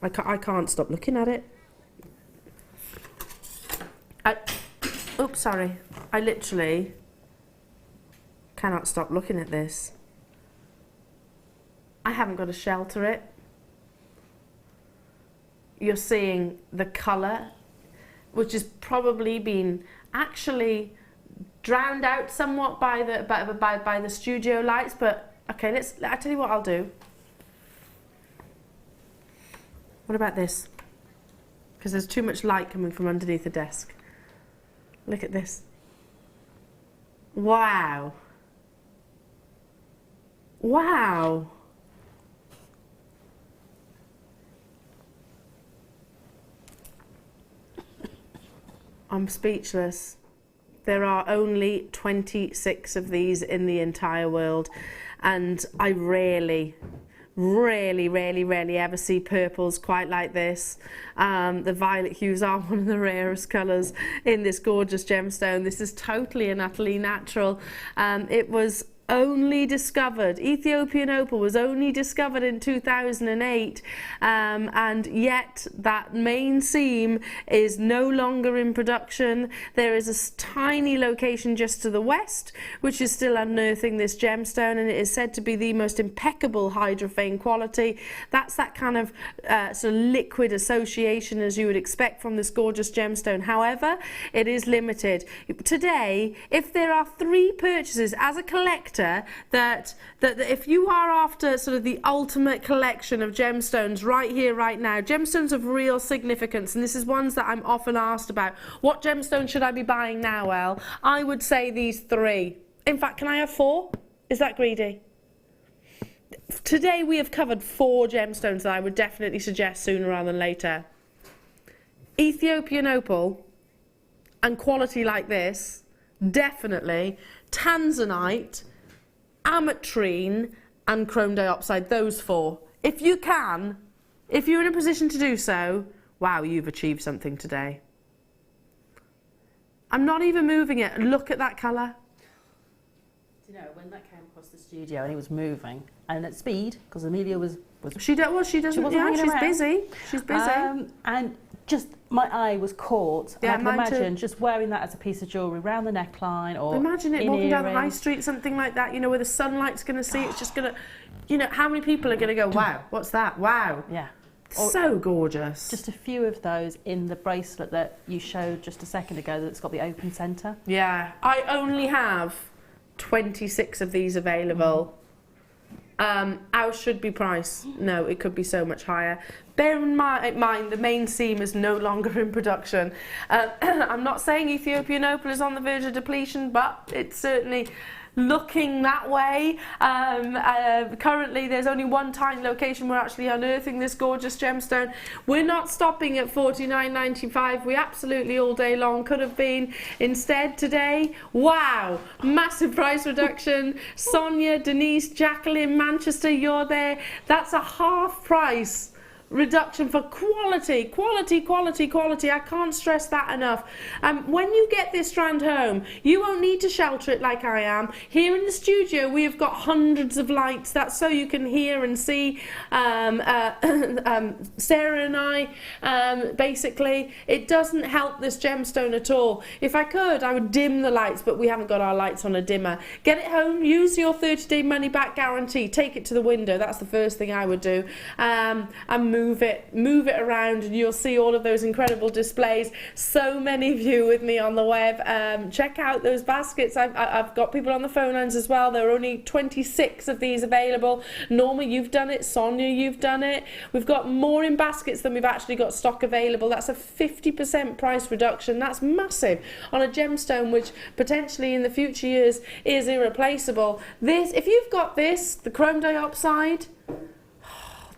Speaker 1: I can't stop looking at it. Oops, sorry. I literally cannot stop looking at this. I haven't got to shelter it. You're seeing the colour, which has probably been actually drowned out somewhat by the studio lights. But okay, I tell you what I'll do. What about this? Because there's too much light coming from underneath the desk. Look at this. Wow. Wow. I'm speechless. There are only 26 of these in the entire world, and I rarely ever see purples quite like this. The violet hues are one of the rarest colours in this gorgeous gemstone. This is totally and utterly natural. It was only discovered, Ethiopian opal was only discovered in 2008, and yet that main seam is no longer in production. There is a tiny location just to the west which is still unearthing this gemstone, and it is said to be the most impeccable hydrophane quality. That's that kind of sort of liquid association as you would expect from this gorgeous gemstone. However, it is limited. Today, if there are 3 purchases as a collector, that if you are after sort of the ultimate collection of gemstones right here, right now, gemstones of real significance, and this is ones that I'm often asked about, what gemstone should I be buying now, Elle? I would say these 3. In fact, can I have 4? Is that greedy? Today we have covered 4 gemstones that I would definitely suggest sooner rather than later. Ethiopian opal and quality like this, definitely. Tanzanite, ametrine and chrome diopside, those 4. If you can, if you're in a position to do so, wow, you've achieved something today. I'm not even moving it. Look at that colour.
Speaker 2: Do you know, when that came across the studio and he was moving, and at speed, because Amelia was
Speaker 1: She doesn't, yeah, she's busy. She's busy.
Speaker 2: And just my eye was caught.
Speaker 1: Yeah,
Speaker 2: and I can imagine just wearing that as a piece of jewellery around the neckline, or
Speaker 1: imagine it walking down the high
Speaker 2: earrings.
Speaker 1: street, something like that, you know, where the sunlight's going to see, it's just going to, you know, how many people are going to go, wow, what's that? Wow.
Speaker 2: Yeah.
Speaker 1: So gorgeous.
Speaker 2: Just a few of those in the bracelet that you showed just a second ago that's got the open centre.
Speaker 1: Yeah, I only have 26 of these available. Ours should be priced. No, it could be so much higher. Bear in mind the main seam is no longer in production. I'm not saying Ethiopian opal is on the verge of depletion, but it's certainly looking that way. Currently there's only one tiny location we're actually unearthing this gorgeous gemstone. We're not stopping at $49.95. We absolutely all day long could have been. Instead today, wow, massive price reduction. Sonia, Denise, Jacqueline, Manchester, you're there. That's a half price reduction for quality, quality, quality, quality. I can't stress that enough. When you get this strand home, you won't need to shelter it like I am. Here in the studio, we have got hundreds of lights. That's so you can hear and see. Sarah and I, basically, it doesn't help this gemstone at all. If I could, I would dim the lights, but we haven't got our lights on a dimmer. Get it home, use your 30-day money-back guarantee. Take it to the window. That's the first thing I would do. And move it around, and you'll see all of those incredible displays. So many of you with me on the web. Check out those baskets. I've got people on the phone lines as well. There are only 26 of these available. Norma, you've done it. Sonia, you've done it. We've got more in baskets than we've actually got stock available. That's a 50% price reduction. That's massive on a gemstone which potentially in the future years is irreplaceable. This, if you've got this, the chrome diopside,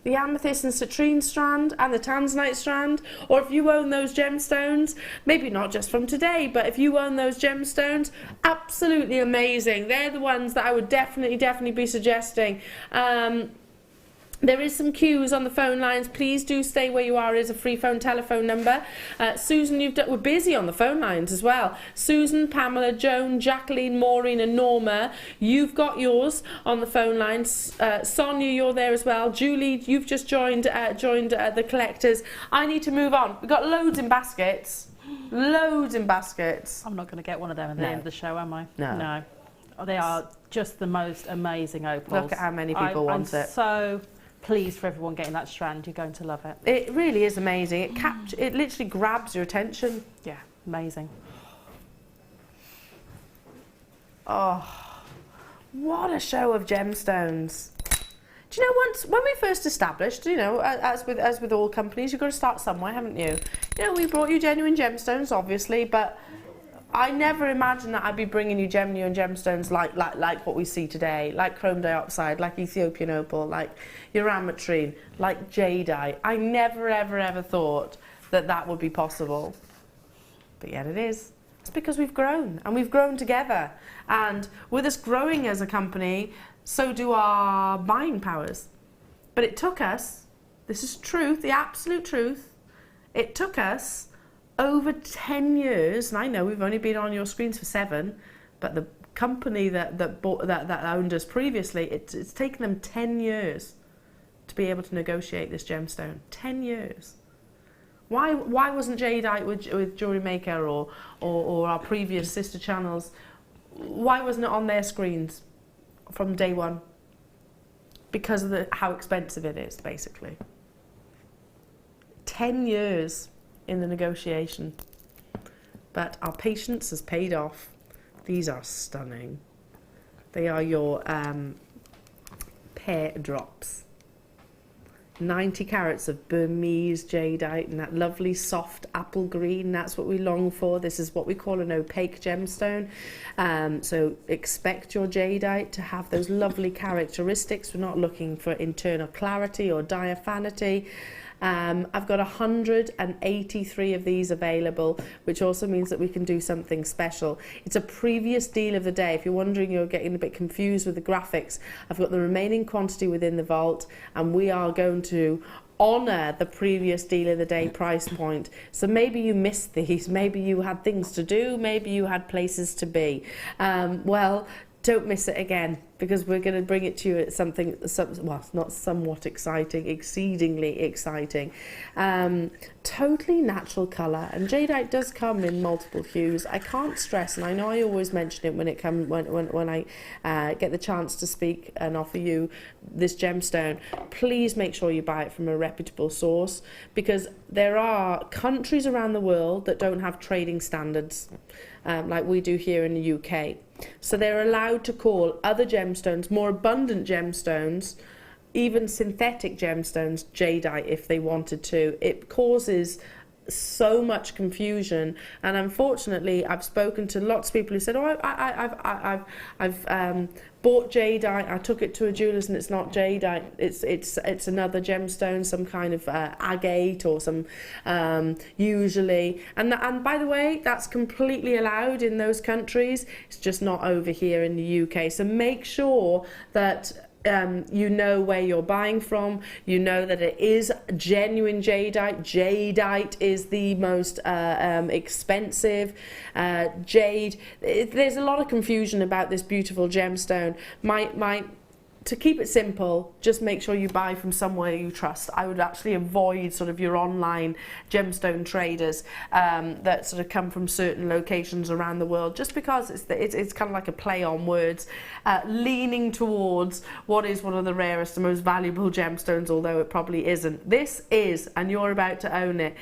Speaker 1: the amethyst and citrine strand and the tanzanite strand, or if you own those gemstones, maybe not just from today, but if you own those gemstones, absolutely amazing. They're the ones that I would definitely be suggesting. There is some queues on the phone lines. Please do stay where you are. It is a free phone telephone number. Susan, we're busy on the phone lines as well. Susan, Pamela, Joan, Jacqueline, Maureen and Norma, you've got yours on the phone lines. Sonia, you're there as well. Julie, you've just joined the collectors. I need to move on. We've got loads in baskets. Loads in baskets.
Speaker 2: I'm not going to get one of them at the end of the show, am I?
Speaker 1: No.
Speaker 2: No. They are just the most amazing opals.
Speaker 1: Look at how many people want it.
Speaker 2: I'm so pleased for everyone getting that strand. You're going to love it.
Speaker 1: It really is amazing. It literally grabs your attention.
Speaker 2: Yeah, amazing.
Speaker 1: Oh, what a show of gemstones. Do you know, when we first established, you know, as with all companies, you've got to start somewhere, haven't you? You know, we brought you genuine gemstones, obviously, but I never imagined that I'd be bringing you genuine gemstones like what we see today, like Chrome Diopside, like Ethiopian opal, like your ametrine, like Jadeite. I never, ever thought that that would be possible. But yet it is. It's because we've grown, and we've grown together. And with us growing as a company, so do our buying powers. But it took us, this is truth, the absolute truth, it took us over 10 years, and I know we've only been on your screens for 7, but the company that owned us previously, it's taken them 10 years to be able to negotiate this gemstone. 10 years. Why wasn't Jadeite with Jewellery Maker or our previous sister channels, why wasn't it on their screens from day one? Because of how expensive it is, basically. 10 years in the negotiation, but our patience has paid off. These are stunning. They are your pear drops. 90 carats of Burmese jadeite and that lovely soft apple green. That's what we long for. This is what we call an opaque gemstone. So expect your jadeite to have those lovely characteristics. We're not looking for internal clarity or diaphanity. I've got 183 of these available, which also means that we can do something special. It's a previous deal of the day. If you're wondering, you're getting a bit confused with the graphics, I've got the remaining quantity within the vault, and we are going to honour the previous deal of the day price point. So maybe you missed these, maybe you had things to do, maybe you had places to be. Well, don't miss it again, because we're going to bring it to you at something, well, not somewhat exciting, exceedingly exciting. Totally natural colour, and jadeite does come in multiple hues. I can't stress, and I know I always mention it when I get the chance to speak and offer you this gemstone. Please make sure you buy it from a reputable source, because there are countries around the world that don't have trading standards like we do here in the UK. So they're allowed to call other gemstones, more abundant gemstones, even synthetic gemstones, jadeite if they wanted to. It causes so much confusion, and unfortunately I've spoken to lots of people who said, oh, I've bought jadeite, I took it to a jeweller's and it's not jadeite, it's another gemstone, some kind of agate or some usually, and by the way, that's completely allowed in those countries. It's just not over here in the UK. So make sure that you know where you're buying from, you know that it is genuine jadeite. Jadeite is the most expensive jade. There's a lot of confusion about this beautiful gemstone. To keep it simple, just make sure you buy from somewhere you trust. I would actually avoid sort of your online gemstone traders that sort of come from certain locations around the world, just because it's kind of like a play on words, leaning towards what is one of the rarest and most valuable gemstones, although it probably isn't. This is, and you're about to own it.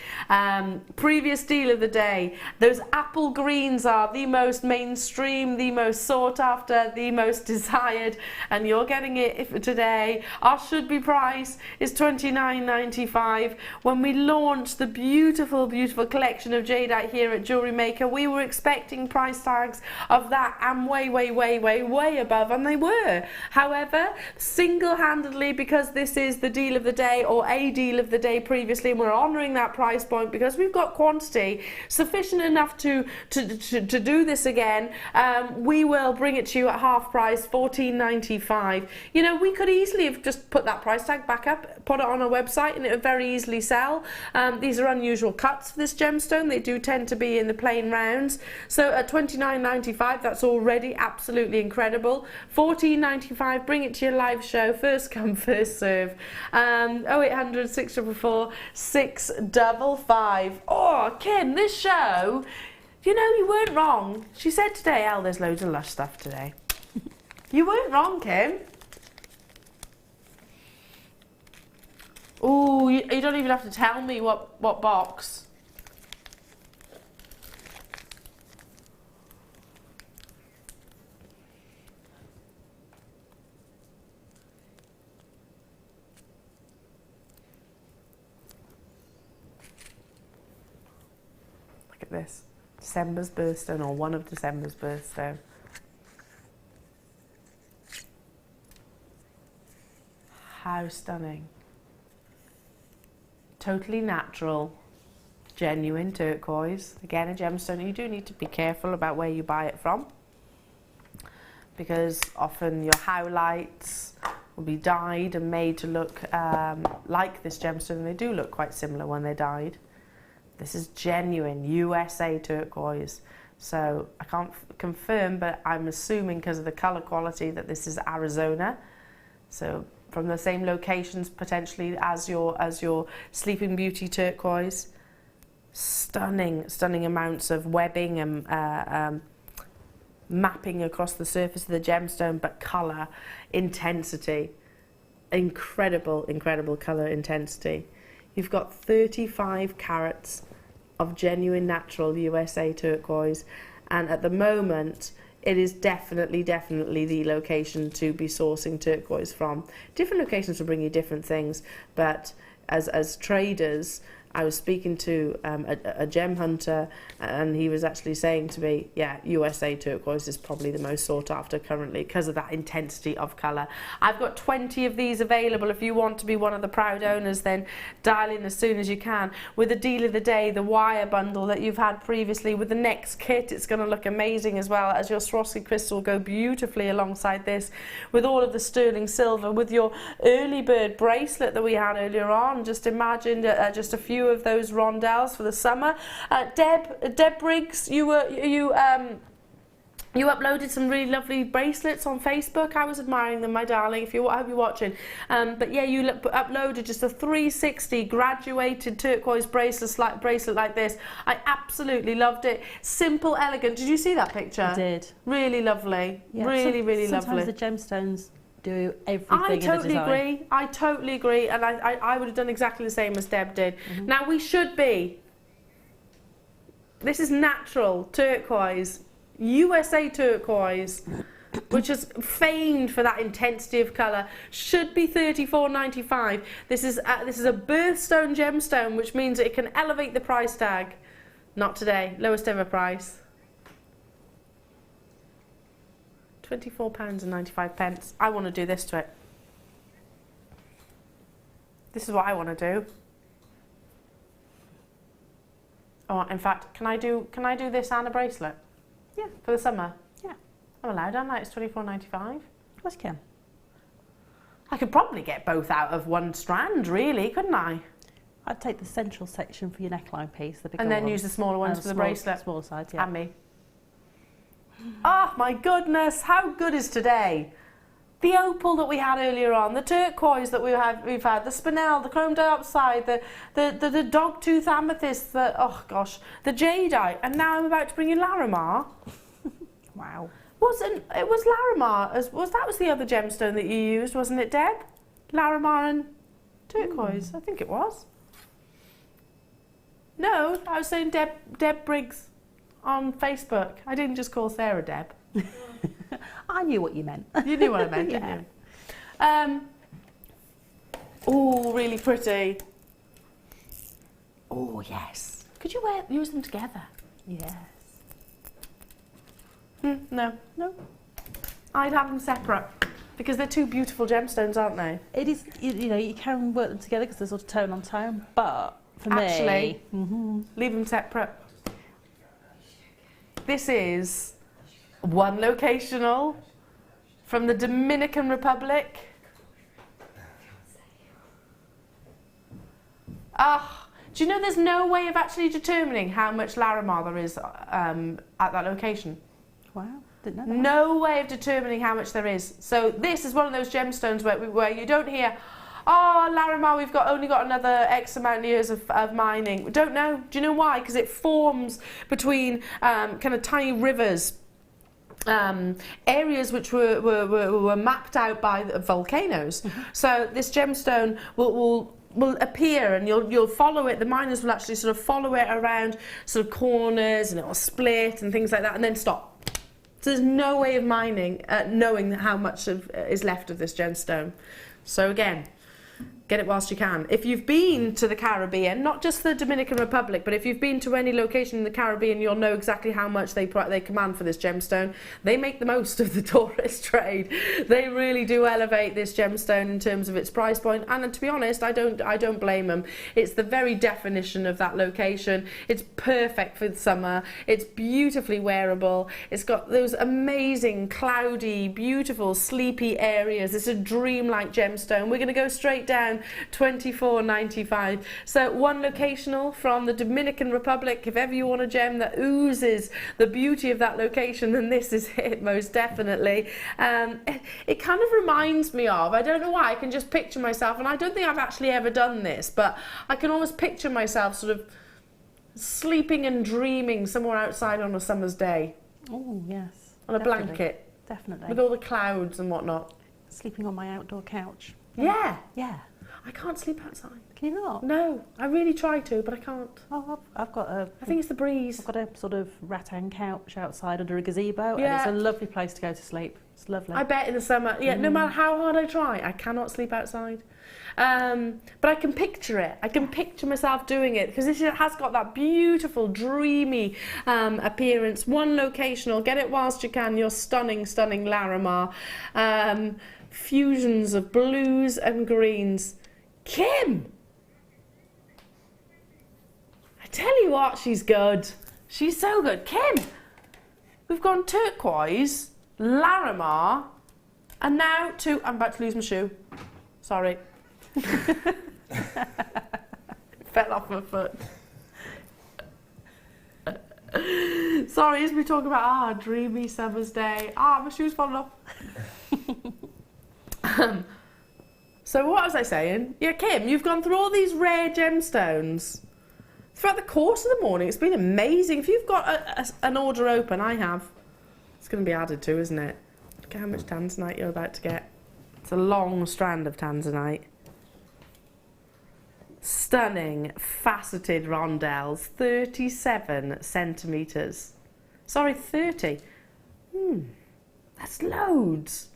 Speaker 1: Previous deal of the day, those apple greens are the most mainstream, the most sought after, the most desired, and you're getting it today. Our should be price is $29.95. When we launched the beautiful collection of jadeite here at Jewellery Maker, we were expecting price tags of that and way above, and they were. However, single-handedly, because this is the deal of the day or a deal of the day previously, and we're honouring that price point because we've got quantity sufficient enough to do this again, we will bring it to you at half price, $14.95. You know, we could easily have just put that price tag back up, put it on our website, and it would very easily sell. These are unusual cuts for this gemstone. They do tend to be in the plain rounds. So at $29.95, that's already absolutely incredible. $14.95, bring it to your live show. First come, first serve. 0800 644 655. Oh, Kim, this show, you know, you weren't wrong. She said today, Elle, there's loads of Lush stuff today. You weren't wrong, Kim. Oh, you don't even have to tell me what box. Look at this. December's birthstone, or one of December's birthstone. How stunning. Totally natural, genuine turquoise. Again, a gemstone. You do need to be careful about where you buy it from, because often your howlites will be dyed and made to look like this gemstone. They do look quite similar when they're dyed. This is genuine USA turquoise. So I can't confirm, but I'm assuming because of the colour quality that this is Arizona. So from the same locations potentially as your Sleeping Beauty turquoise. Stunning, stunning amounts of webbing and mapping across the surface of the gemstone, but colour intensity. Incredible, incredible colour intensity. You've got 35 carats of genuine natural USA turquoise, and at the moment it is definitely the location to be sourcing turquoise from. Different locations will bring you different things, but as traders, I was speaking to a gem hunter, and he was actually saying to me, yeah, USA turquoise is probably the most sought after currently because of that intensity of colour. I've got 20 of these available. If you want to be one of the proud owners, then dial in as soon as you can. With the deal of the day, the wire bundle that you've had previously, with the next kit, it's going to look amazing as well, as your Swarovski crystal will go beautifully alongside this, with all of the sterling silver, with your early bird bracelet that we had earlier on. Just imagine just a few of those rondelles for the summer. Deb Briggs, you uploaded some really lovely bracelets on Facebook. I was admiring them, my darling. I hope you're watching. But yeah, you uploaded just a 360 graduated turquoise bracelet like this. I absolutely loved it. Simple, elegant. Did you see that picture?
Speaker 2: I did.
Speaker 1: Really lovely.
Speaker 2: Yeah,
Speaker 1: really
Speaker 2: sometimes
Speaker 1: lovely.
Speaker 2: the gemstones do everything
Speaker 1: I
Speaker 2: in the design.
Speaker 1: I totally agree, and I would have done exactly the same as Deb did. Now we should be. This is natural turquoise, USA turquoise, which is famed for that intensity of colour. Should be $34.95. This is a birthstone gemstone, which means it can elevate the price tag. Not today, lowest ever price. £24.95. I want to do this to it. This is what I want to do. Oh, in fact, can I do this and a bracelet?
Speaker 2: Yeah.
Speaker 1: For the summer?
Speaker 2: Yeah.
Speaker 1: I'm allowed, aren't I? It's £24.95.
Speaker 2: Yes, you can.
Speaker 1: I could probably get both out of one strand, really, couldn't I?
Speaker 2: I'd take the central section for your neckline piece, the bigger
Speaker 1: And then
Speaker 2: one.
Speaker 1: use the smaller ones for the bracelet.
Speaker 2: Smaller sides, yeah.
Speaker 1: And me. Oh my goodness, how good is today? The opal that we had earlier on, the turquoise that we've had, the Spinel, the Chrome Diopside, the dogtooth amethyst, oh gosh, the Jadeite, and now I'm about to bring you Larimar.
Speaker 2: Wow.
Speaker 1: It was Larimar, that was the other gemstone that you used, wasn't it, Deb? Larimar and turquoise, I think it was. No, I was saying Deb Briggs on Facebook. I didn't just call Sarah Deb.
Speaker 2: I knew what you meant.
Speaker 1: You knew what I meant, didn't you? Oh, really pretty. Oh, yes. Could you use them together?
Speaker 2: Yes.
Speaker 1: No. I'd have them separate because they're two beautiful gemstones, aren't they?
Speaker 2: It is, you know, you can work them together because they're sort of tone on tone, but for
Speaker 1: Actually,
Speaker 2: me...
Speaker 1: leave them separate. This is one locational from the Dominican Republic. Do you know there's no way of actually determining how much Larimar there is at that location?
Speaker 2: Wow, didn't know that.
Speaker 1: No way of determining how much there is. So this is one of those gemstones where you don't hear, oh, Larimar, we've only got another X amount of years of mining. We don't know. Do you know why? Because it forms between kind of tiny rivers, areas which were mapped out by the volcanoes. So this gemstone will appear, and you'll follow it. The miners will actually sort of follow it around sort of corners, and it will split and things like that, and then stop. So there's no way of mining, knowing how much is left of this gemstone. So again, get it whilst you can. If you've been to the Caribbean, not just the Dominican Republic, but if you've been to any location in the Caribbean, you'll know exactly how much they command for this gemstone. They make the most of the tourist trade. They really do elevate this gemstone in terms of its price point, and to be honest, I don't blame them. It's the very definition of that location. It's perfect for the summer. It's beautifully wearable. It's got those amazing cloudy, beautiful, sleepy areas. It's a dreamlike gemstone. We're going to go straight down $24.95. So one locational from the Dominican Republic. If ever you want a gem that oozes the beauty of that location, then this is it, most definitely. It kind of reminds me of, I don't know why, I can just picture myself, and I don't think I've actually ever done this, but I can almost picture myself sort of sleeping and dreaming somewhere outside on a summer's day.
Speaker 2: Oh, yes.
Speaker 1: On a
Speaker 2: Definitely.
Speaker 1: blanket.
Speaker 2: Definitely.
Speaker 1: With all the clouds and whatnot.
Speaker 2: Sleeping on my outdoor couch.
Speaker 1: Yeah.
Speaker 2: Yeah.
Speaker 1: I can't sleep outside.
Speaker 2: Can you not?
Speaker 1: No, I really try to, but I can't.
Speaker 2: Oh, I've got a...
Speaker 1: I think it's the breeze.
Speaker 2: I've got a sort of rattan couch outside under a gazebo, and it's
Speaker 1: Yeah.
Speaker 2: a lovely place to go to sleep. It's lovely.
Speaker 1: I bet in the summer, yeah, no matter how hard I try, I cannot sleep outside. But I can picture it. I can picture myself doing it because this has got that beautiful, dreamy appearance. One locational, get it whilst you can. Your stunning, stunning Larimar. Fusions of blues and greens. Kim! I tell you what, she's good. She's so good. Kim! We've gone turquoise, Larimar, and now to... I'm about to lose my shoe. Sorry. Fell off my foot. Sorry, as we talk about dreamy summer's day. My shoe's fallen off. So what was I saying? Yeah, Kim, you've gone through all these rare gemstones throughout the course of the morning. It's been amazing. If you've got an order open, I have. It's going to be added to, isn't it? Look at how much tanzanite you're about to get. It's a long strand of tanzanite. Stunning faceted rondelles, 37 centimetres. Sorry, 30. That's loads.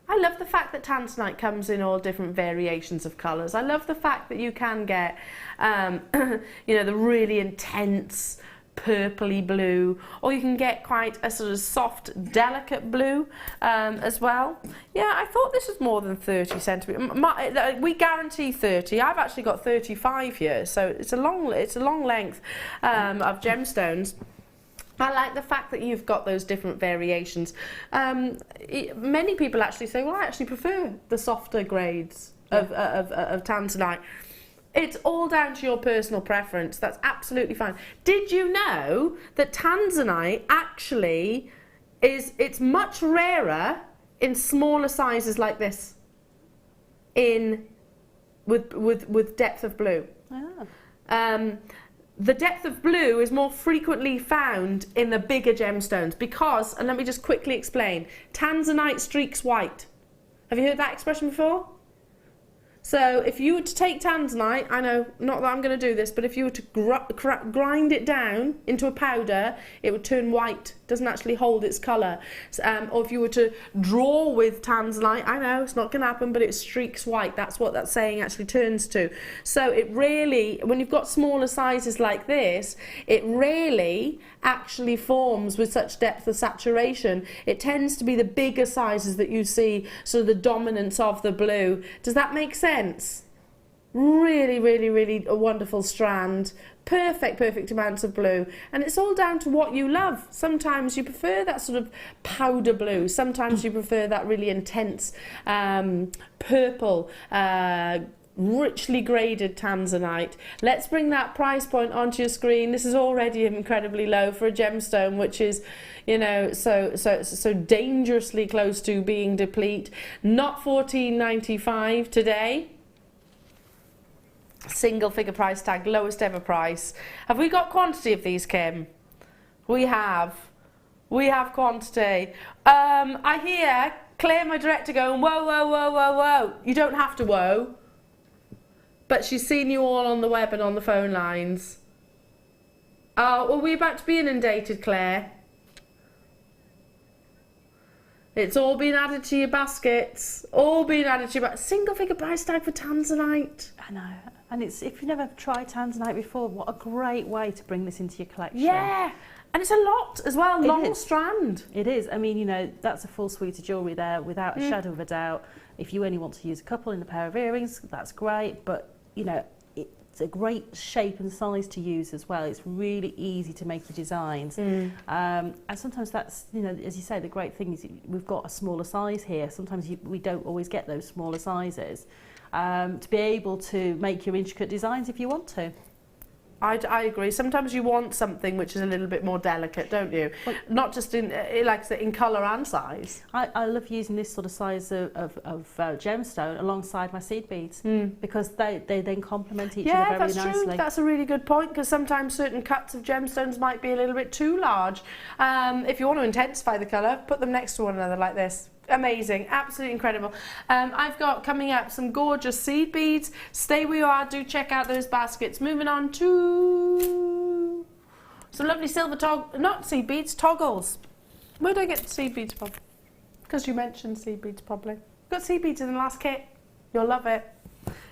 Speaker 1: I love the fact that tanzanite comes in all different variations of colours. I love the fact that you can get, you know, the really intense purpley blue, or you can get quite a sort of soft, delicate blue as well. Yeah, I thought this was more than 30 centimetres. We guarantee 30. I've actually got 35 here, so it's a long length of gemstones. I like the fact that you've got those different variations. Many people actually say, well, I actually prefer the softer grades of tanzanite. It's all down to your personal preference. That's absolutely fine. Did you know that tanzanite actually it's much rarer in smaller sizes like this, with depth of blue?
Speaker 2: Oh.
Speaker 1: The depth of blue is more frequently found in the bigger gemstones because, and let me just quickly explain, tanzanite streaks white. Have you heard that expression before? So if you were to take tanzanite, I know, not that I'm going to do this, but if you were to grind it down into a powder, it would turn white. It doesn't actually hold its colour. Or if you were to draw with tanzanite, I know, it's not going to happen, but it streaks white. That's what that saying actually turns to. So it really, when you've got smaller sizes like this, it really actually forms with such depth of saturation. It tends to be the bigger sizes that you see, sort of the dominance of the blue. Does that make sense? Really, really, really a wonderful strand. Perfect amounts of blue. And it's all down to what you love. Sometimes you prefer that sort of powder blue. Sometimes you prefer that really intense purple, richly graded tanzanite. Let's bring that price point onto your screen. This is already incredibly low for a gemstone, which is, you know, so dangerously close to being deplete. Not $14.95 today. Single figure price tag, lowest ever price. Have we got quantity of these, Kim? We have quantity. I hear Claire, my director, going, whoa, whoa, whoa, whoa, whoa. You don't have to whoa. But she's seen you all on the web and on the phone lines. Oh, are we about to be inundated, Claire? It's all been added to your baskets. All been added to your single figure price tag for Tanzanite.
Speaker 2: I know. And it's, if you've never tried Tanzanite before, what a great way to bring this into your collection.
Speaker 1: Yeah. And it's a lot as well, long strand.
Speaker 2: It is. I mean, you know, that's a full suite of jewellery there without a shadow of a doubt. If you only want to use a couple in a pair of earrings, that's great. But, you know, it's a great shape and size to use as well. It's really easy to make your designs. And sometimes that's, you know, as you say, the great thing is we've got a smaller size here. Sometimes we don't always get those smaller sizes. To be able to make your intricate designs if you want to.
Speaker 1: I agree. Sometimes you want something which is a little bit more delicate, don't you? Well, not just in, like I said, in colour and size.
Speaker 2: I love using this sort of size of gemstone alongside my seed beads because they then complement each other very nicely. Yeah, that's true. That's a really good point, because sometimes certain cuts of gemstones might be a little bit too large. If you want to intensify the colour, put them next to one another like this. Amazing, absolutely incredible. I've got coming up some gorgeous seed beads. Stay where you are, do check out those baskets. Moving on to some lovely silver not seed beads, toggles. Where did I get seed beads from? Because you mentioned seed beads probably. Got seed beads in the last kit. You'll love it.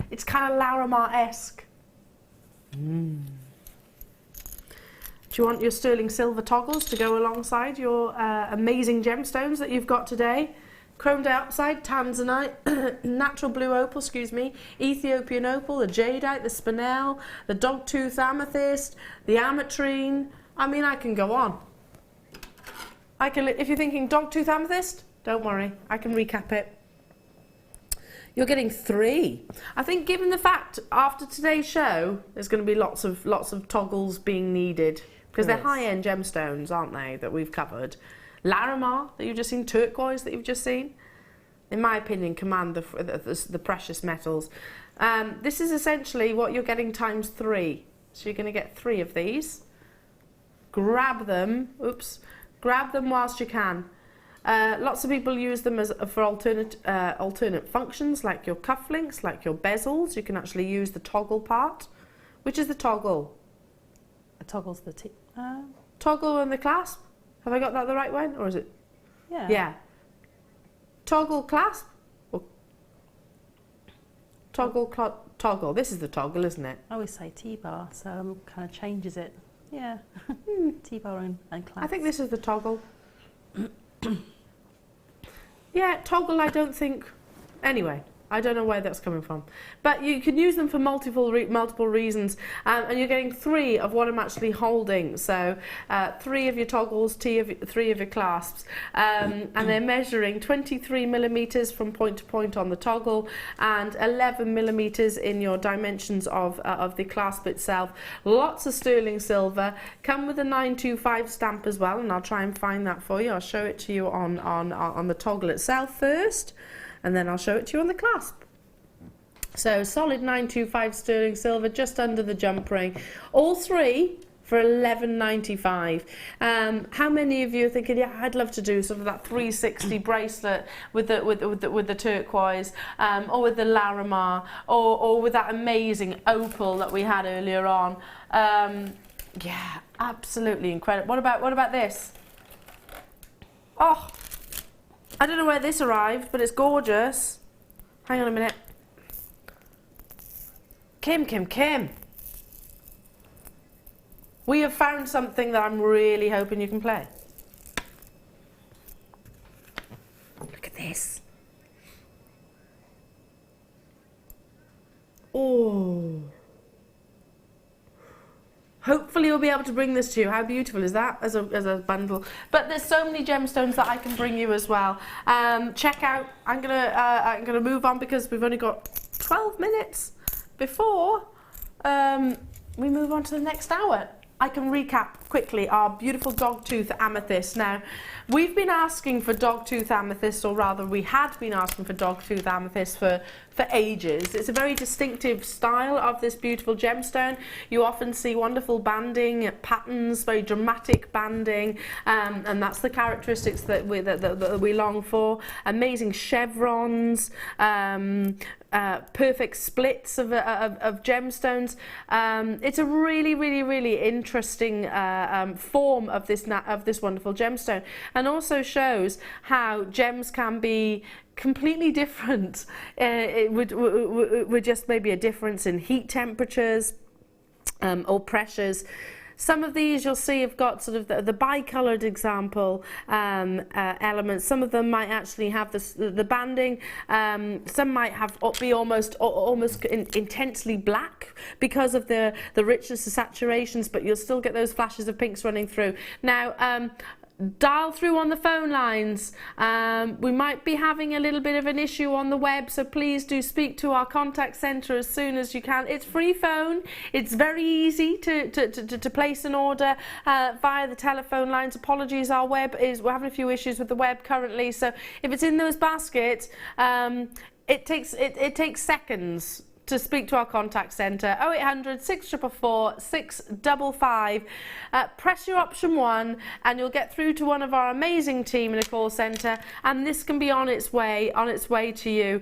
Speaker 2: It's kind of Larimar-esque. Do you want your sterling silver toggles to go alongside your amazing gemstones that you've got today? Chrome Diopside, Tanzanite, natural blue opal, Ethiopian opal, the Jadeite, the Spinel, the dogtooth amethyst, the ametrine. I mean, I can go on. If you're thinking dogtooth amethyst, don't worry, I can recap it. You're getting 3. I think, given the fact after today's show, there's going to be lots of toggles being needed. Because they're high-end gemstones, aren't they, that we've covered. Larimar, that you've just seen, turquoise, that you've just seen, in my opinion, command the precious metals. This is essentially what you're getting times 3. So you're going to get 3 of these. Grab them whilst you can. Lots of people use them for alternate functions, like your cufflinks, like your bezels. You can actually use the toggle part. Which is the toggle? A toggle's the
Speaker 1: toggle and the clasp. Have I got that the right one, or is it?
Speaker 2: Yeah.
Speaker 1: Yeah. Toggle clasp. Or toggle. This is the toggle, isn't it?
Speaker 2: I always say T-bar, so kind of changes it. Yeah. T-bar and clasp.
Speaker 1: I think this is the toggle. Yeah, toggle. I don't think. Anyway. I don't know where that's coming from. But you can use them for multiple reasons. And you're getting 3 of what I'm actually holding. So 3 of your toggles, 3 of your clasps. And they're measuring 23 millimetres from point to point on the toggle and 11 millimetres in your dimensions of the clasp itself. Lots of sterling silver. Come with a 925 stamp as well. And I'll try and find that for you. I'll show it to you on the toggle itself first. And then I'll show it to you on the clasp. So solid 925 sterling silver, just under the jump ring. All 3 for $11.95. How many of you are thinking, yeah, I'd love to do sort of that 360 bracelet with the turquoise, or with the Larimar, or with that amazing opal that we had earlier on? Yeah, absolutely incredible. What about this? Oh. I don't know where this arrived, but it's gorgeous. Hang on a minute. Kim. We have found something that I'm really hoping you can play. Look at this. Oh. Hopefully you'll be able to bring this to you. How beautiful is that as a bundle? But there's so many gemstones that I can bring you as well. Check out. I'm gonna move on because we've only got 12 minutes before we move on to the next hour. I can recap quickly our beautiful dogtooth amethyst. Now, we've been asking for dogtooth amethyst, or rather we had been asking for dogtooth amethyst for ages. It's a very distinctive style of this beautiful gemstone. You often see wonderful banding patterns, very dramatic banding, and that's the characteristics that we long for. Amazing chevrons, perfect splits of gemstones. It's a really interesting form of this wonderful gemstone, and also shows how gems can be completely different. It would just maybe a difference in heat temperatures or pressures. Some of these you'll see have got sort of the bicoloured example elements. Some of them might actually have the banding. Some might be almost intensely black because of the richness of saturations, but you'll still get those flashes of pinks running through. Now, dial through on the phone lines. We might be having a little bit of an issue on the web, so please do speak to our contact centre as soon as you can. It's free phone. It's very easy to place an order via the telephone lines. Apologies, we're having a few issues with the web currently, so if it's in those baskets, it takes seconds to speak to our contact centre. 0800 644 655. Press your option 1 and you'll get through to one of our amazing team in a call centre, and this can be on its way to you.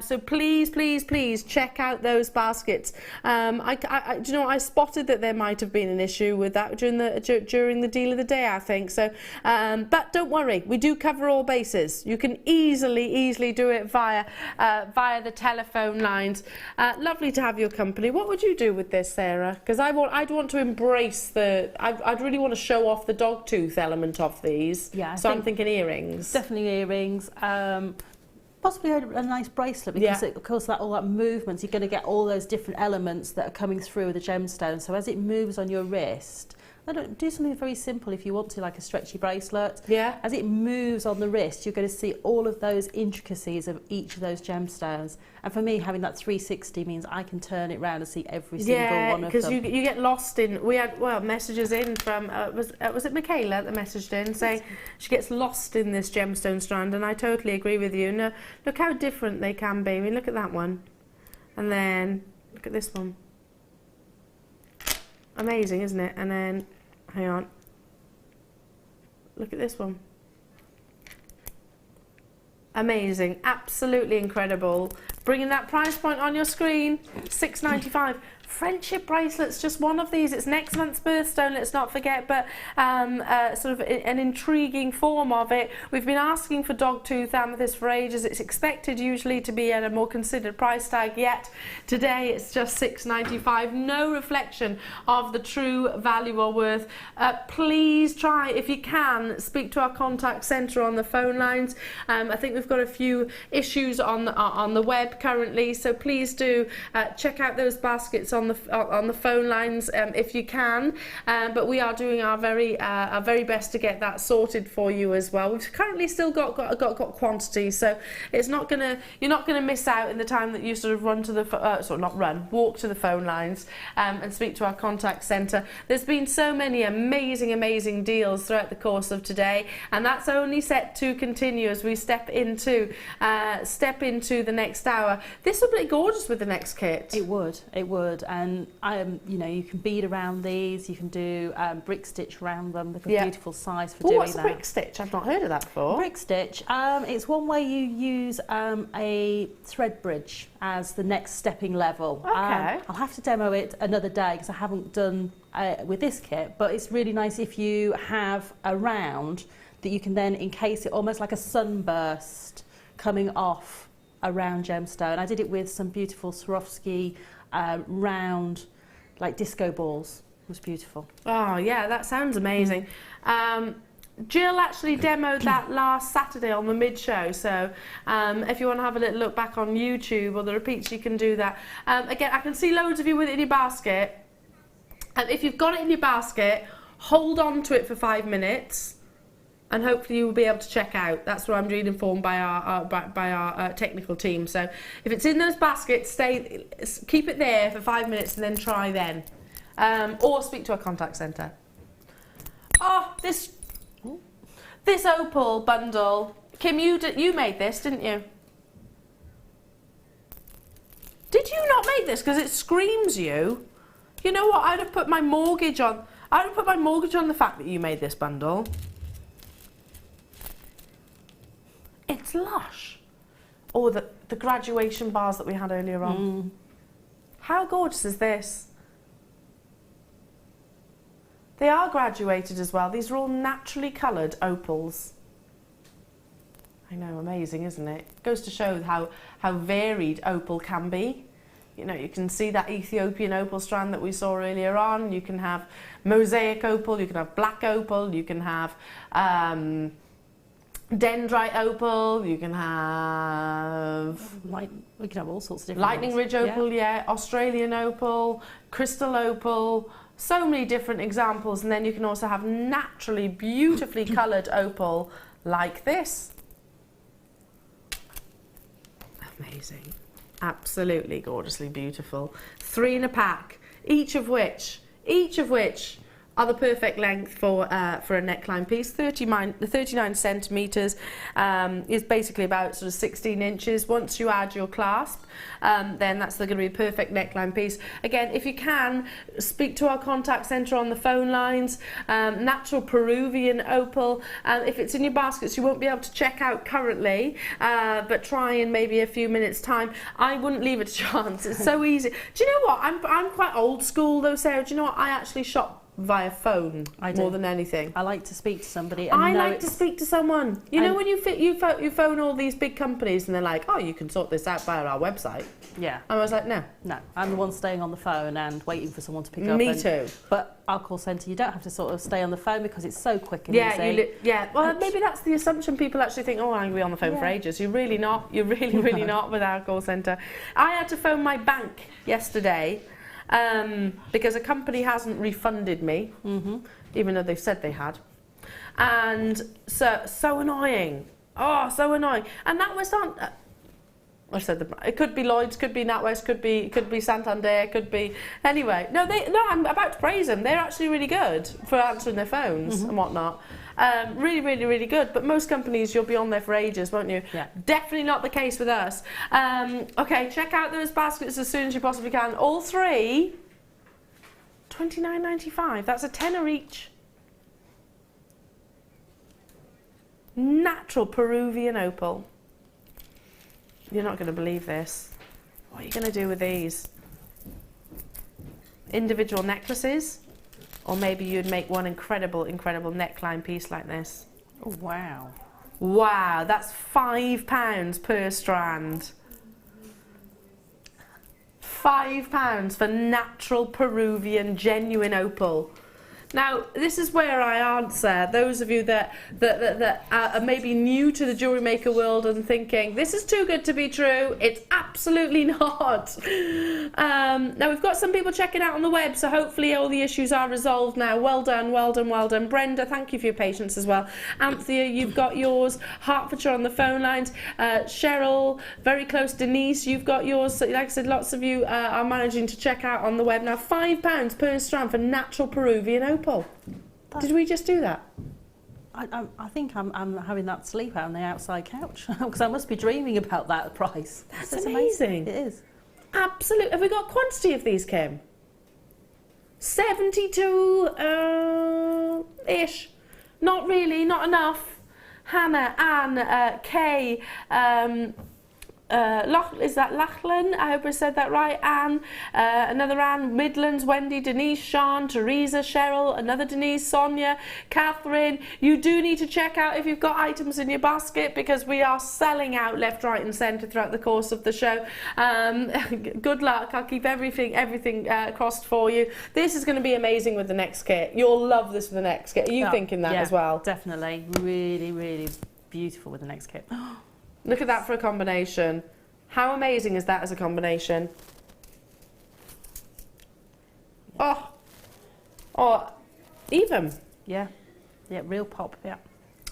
Speaker 1: So please check out those baskets. Do you know what? I spotted that there might have been an issue with that during the deal of the day, I think. So, but don't worry, we do cover all bases. You can easily do it via the telephone lines. Lovely to have your company. What would you do with this, Sarah? Because I'd want to embrace I'd really want to show off the dog tooth element of these. Yeah. So I'm thinking earrings.
Speaker 2: Definitely earrings. Possibly a nice bracelet, because of course all that movement, you're going to get all those different elements that are coming through with the gemstone. So as it moves on your wrist, do something very simple if you want to, like a stretchy bracelet. Yeah. As it moves on the wrist, you're going to see all of those intricacies of each of those gemstones. And for me, having that 360 means I can turn it round and see every single one of them. Yeah,
Speaker 1: because you get lost in. We had messages in from was it Michaela that messaged in saying she gets lost in this gemstone strand, and I totally agree with you. No, look how different they can be. I mean, look at that one, and then look at this one. Amazing, isn't it? And then, hang on, look at this one. Amazing, absolutely incredible. Bringing that price point on your screen, $6.95. Friendship bracelet's just one of these. It's next month's birthstone, let's not forget, but sort of an intriguing form of it. We've been asking for dogtooth amethyst for ages. It's expected usually to be at a more considered price tag, yet today it's just $6.95. No reflection of the true value or worth. Please try, if you can, speak to our contact centre on the phone lines. I think we've got a few issues on the web currently, so please do check out those baskets on the phone lines if you can, but we are doing our very best to get that sorted for you as well. We've currently still got quantity, so you're not gonna miss out in the time that you sort of walk to the phone lines and speak to our contact centre. There's been so many amazing deals throughout the course of today, and that's only set to continue as we step into the next hour. This would be gorgeous with the next kit.
Speaker 2: It would. And you can bead around these, you can do brick stitch around them. They're a beautiful size for doing that.
Speaker 1: What's a brick stitch? I've not heard of that before.
Speaker 2: Brick stitch, it's one way you use a thread bridge as the next stepping level.
Speaker 1: Okay.
Speaker 2: I'll have to demo it another day because I haven't done with this kit, but it's really nice if you have a round that you can then encase it almost like a sunburst coming off a round gemstone. I did it with some beautiful Swarovski round, like disco balls. It was beautiful.
Speaker 1: Oh yeah, that sounds amazing. Jill actually demoed that last Saturday on the mid-show, so if you want to have a little look back on YouTube or the repeats, you can do that. Again, I can see loads of you with it in your basket, and if you've got it in your basket, hold on to it for 5 minutes, and hopefully you will be able to check out. That's what I'm being informed by our technical team. So if it's in those baskets, keep it there for 5 minutes and then try then. Or speak to our contact centre. Oh, this opal bundle. Kim, you made this, didn't you? Did you not make this? Because it screams you. You know what? I'd have put my mortgage on the fact that you made this bundle. It's lush. Oh, the the graduation bars that we had earlier on. How gorgeous is this? They are graduated as well. These are all naturally coloured opals. I know, amazing, isn't it? Goes to show how varied opal can be. You know, you can see that Ethiopian opal strand that we saw earlier on. You can have mosaic opal, you can have black opal, you can have dendrite opal, you can have...
Speaker 2: we can have all sorts of different
Speaker 1: lightning
Speaker 2: ones.
Speaker 1: ridge opal, yeah, Australian opal, crystal opal, so many different examples. And then you can also have naturally, beautifully coloured opal like this. Amazing. Absolutely gorgeously beautiful. 3 in a pack, each of which are the perfect length for a neckline piece. 39 centimetres is basically about sort of 16 inches. Once you add your clasp, then that's going to be a perfect neckline piece. Again, if you can, speak to our contact centre on the phone lines. Natural Peruvian opal. If it's in your baskets, you won't be able to check out currently, but try in maybe a few minutes' time. I wouldn't leave it to chance. It's so easy. Do you know what? I'm quite old school though, Sarah. Do you know what? I actually shop via phone more than anything.
Speaker 2: I like to speak to somebody. And
Speaker 1: I like to speak to someone. You know when you phone all these big companies and they're like, oh, you can sort this out via our website.
Speaker 2: Yeah.
Speaker 1: And I was like, no.
Speaker 2: No, I'm the one staying on the phone and waiting for someone to pick up.
Speaker 1: Me too.
Speaker 2: But our call centre, you don't have to sort of stay on the phone because it's so quick and easy.
Speaker 1: Well, maybe that's the assumption. People actually think, oh, I'm going to be on the phone for ages. You're really not. You're really not with our call centre. I had to phone my bank yesterday because a company hasn't refunded me, even though they've said they had. And so annoying. Oh, so annoying. And NatWest aren't... I said it could be Lloyds, could be NatWest, could be Santander, could be... Anyway, no, I'm about to praise them. They're actually really good for answering their phones and whatnot. Really, really, really good. But most companies, you'll be on there for ages, won't you? Yeah. Definitely not the case with us. Okay, check out those baskets as soon as you possibly can. All 3, $29.95. That's a tenner each. Natural Peruvian opal. You're not going to believe this. What are you going to do with these? Individual necklaces? Or maybe you'd make one incredible, incredible neckline piece like this.
Speaker 2: Oh, wow.
Speaker 1: Wow, that's £5 per strand. £5 for natural Peruvian genuine opal. Now, this is where I answer those of you that are maybe new to the jewellery maker world and thinking, this is too good to be true. It's absolutely not. Now, we've got some people checking out on the web, so hopefully all the issues are resolved now. Well done, well done, well done. Brenda, thank you for your patience as well. Anthea, you've got yours. Hertfordshire on the phone lines. Cheryl, very close. Denise, you've got yours. So, like I said, lots of you are managing to check out on the web. Now, £5 per strand for natural Peruvian opal. Did we just do that?
Speaker 2: I think I'm having that sleep out on the outside couch because I must be dreaming about that price.
Speaker 1: That's amazing.
Speaker 2: It is.
Speaker 1: Absolutely. Have we got quantity of these, Kim? 72 ish. Not really, not enough. Hannah, Anne, Kay, is that Lachlan? I hope I said that right. Anne, another Anne, Midlands, Wendy, Denise, Sean, Teresa, Cheryl, another Denise, Sonia, Catherine. You do need to check out if you've got items in your basket because we are selling out left, right and centre throughout the course of the show. Good luck. I'll keep everything crossed for you. This is going to be amazing with the next kit. You'll love this with the next kit. Are you thinking that as well?
Speaker 2: Definitely. Really, really beautiful with the next kit.
Speaker 1: Look at that for a combination. How amazing is that as a combination? Oh, even.
Speaker 2: Yeah, real pop, yeah.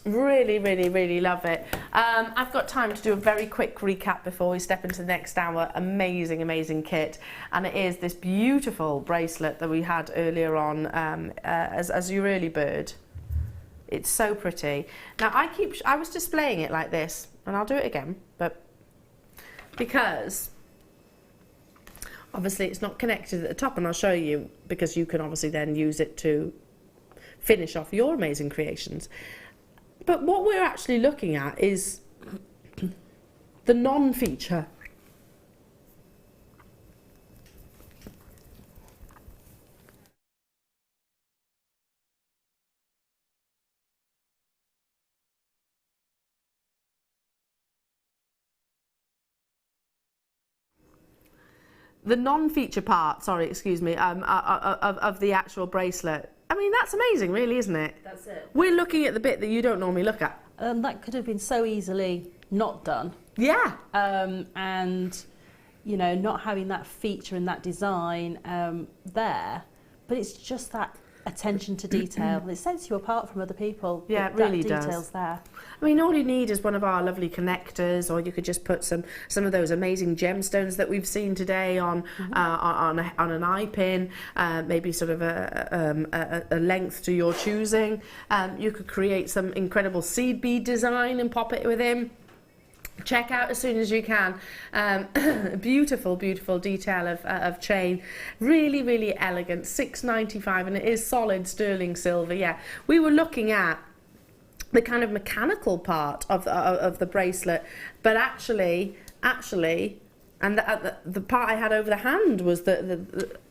Speaker 1: Really, really, really love it. I've got time to do a very quick recap before we step into the next hour. Amazing, amazing kit. And it is this beautiful bracelet that we had earlier on as your early bird. It's so pretty. Now, I was displaying it like this, and I'll do it again, but because obviously it's not connected at the top, and I'll show you because you can obviously then use it to finish off your amazing creations. But what we're actually looking at is the non-feature. The non-feature part, sorry, excuse me, of the actual bracelet. I mean, that's amazing, really, isn't it?
Speaker 2: That's it.
Speaker 1: We're looking at the bit that you don't normally look at.
Speaker 2: That could have been so easily not done.
Speaker 1: Yeah.
Speaker 2: And, you know, not having that feature and that design there, but it's just that attention to detail. It sets you apart from other people.
Speaker 1: Yeah, it really does.
Speaker 2: That detail's there.
Speaker 1: I mean, all you need is one of our lovely connectors, or you could just put some of those amazing gemstones that we've seen today on an eye pin, maybe sort of a length to your choosing. You could create some incredible seed bead design and pop it within. Check out as soon as you can. Beautiful, beautiful detail of chain. Really, really elegant. $6.95, and it is solid sterling silver. Yeah, we were looking at the kind of mechanical part of the bracelet, but actually, and the part I had over the hand was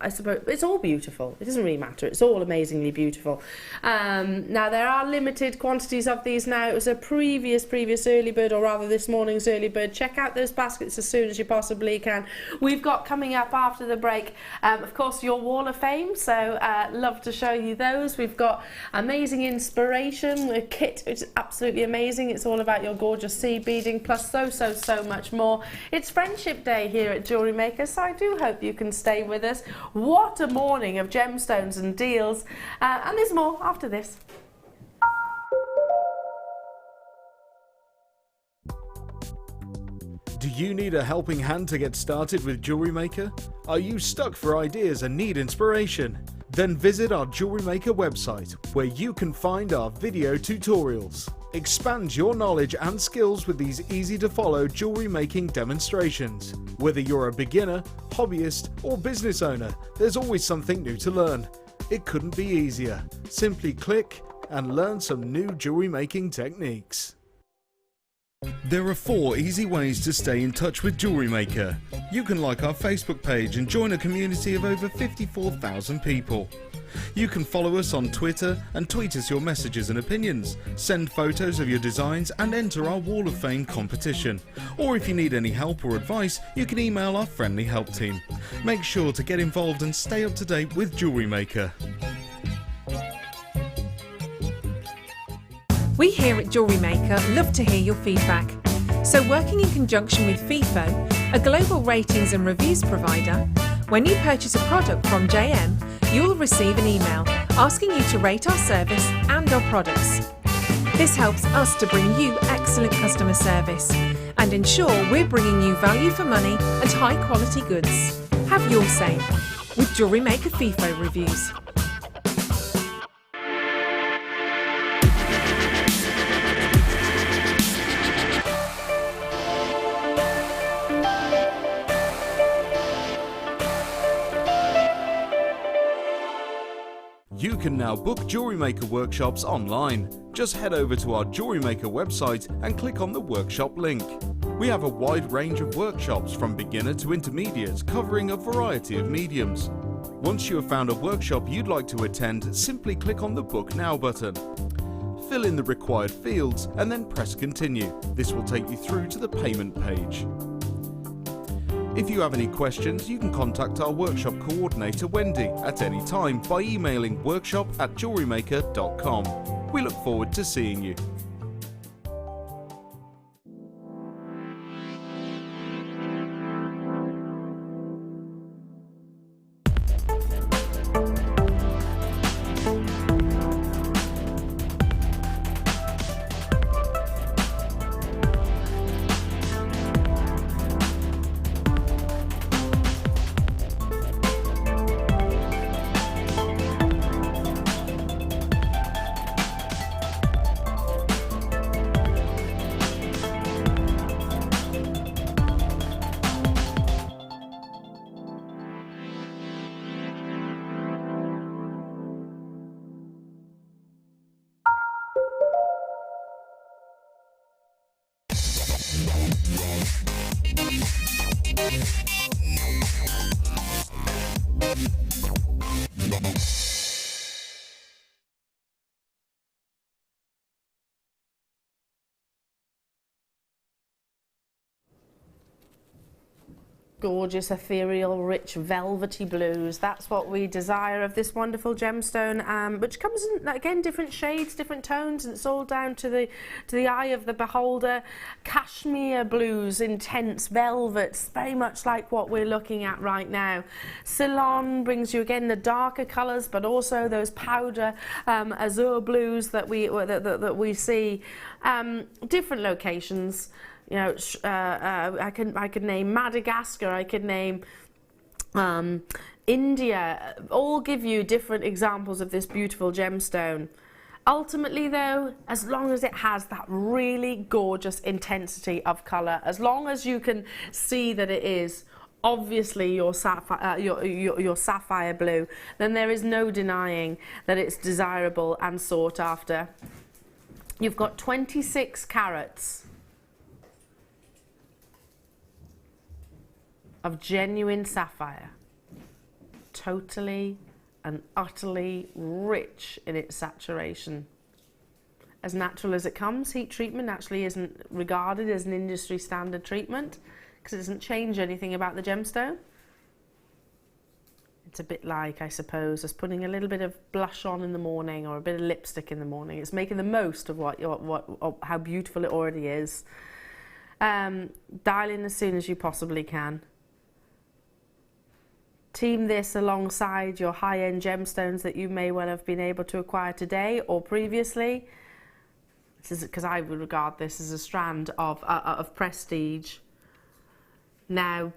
Speaker 1: I suppose it's all beautiful. It doesn't really matter. It's all amazingly beautiful. Now there are limited quantities of these now. It was a previous early bird, or rather this morning's early bird. Check out those baskets as soon as you possibly can. We've got coming up after the break, of course, your wall of fame. So love to show you those. We've got amazing inspiration, a kit which is absolutely amazing. It's all about your gorgeous seed beading, plus so much more. It's Friendship Day here at Jewellery Maker, so I do hope you can stay with us. What a morning of gemstones and deals, and there's more after this.
Speaker 3: Do you need a helping hand to get started with Jewellery Maker? Are you stuck for ideas and need inspiration? Then visit our Jewellery Maker website, where you can find our video tutorials. Expand your knowledge and skills with these easy-to-follow jewellery making demonstrations. Whether you're a beginner, hobbyist, or business owner, there's always something new to learn. It couldn't be easier. Simply click and learn some new jewellery making techniques. There are 4 easy ways to stay in touch with Jewellery Maker. You can like our Facebook page and join a community of over 54,000 people. You can follow us on Twitter and tweet us your messages and opinions, send photos of your designs and enter our Wall of Fame competition. Or if you need any help or advice, you can email our friendly help team. Make sure to get involved and stay up to date with Jewellery Maker.
Speaker 7: We here at Jewellery Maker love to hear your feedback. So working in conjunction with FIFO, a global ratings and reviews provider, when you purchase a product from JM, you'll receive an email asking you to rate our service and our products. This helps us to bring you excellent customer service and ensure we're bringing you value for money and high quality goods. Have your say with Jewellery Maker FIFO reviews.
Speaker 3: You can now book Jewellery Maker workshops online. Just head over to our Jewellery Maker website and click on the workshop link. We have a wide range of workshops from beginner to intermediate, covering a variety of mediums. Once you have found a workshop you'd like to attend, simply click on the Book Now button. Fill in the required fields and then press Continue. This will take you through to the payment page. If you have any questions, you can contact our workshop coordinator Wendy at any time by emailing workshop@jewellerymaker.com. We look forward to seeing you.
Speaker 1: Gorgeous, ethereal, rich, velvety blues. That's what we desire of this wonderful gemstone, which comes in, again, different shades, different tones, and it's all down to the eye of the beholder. Cashmere blues, intense velvets, very much like what we're looking at right now. Ceylon brings you, again, the darker colours, but also those powder azure blues that we see. Different locations. You know, I could name Madagascar, I could name India, all give you different examples of this beautiful gemstone. Ultimately though, as long as it has that really gorgeous intensity of colour, as long as you can see that it is obviously your sapphire blue, then there is no denying that it's desirable and sought after. You've got 26 carats of genuine sapphire, totally and utterly rich in its saturation. As natural as it comes. Heat treatment actually isn't regarded as an industry standard treatment because it doesn't change anything about the gemstone. It's a bit like, I suppose, as putting a little bit of blush on in the morning or a bit of lipstick in the morning. It's making the most of how beautiful it already is. Dial in as soon as you possibly can. Team this alongside your high-end gemstones that you may well have been able to acquire today or previously. This is because I would regard this as a strand of prestige. Now,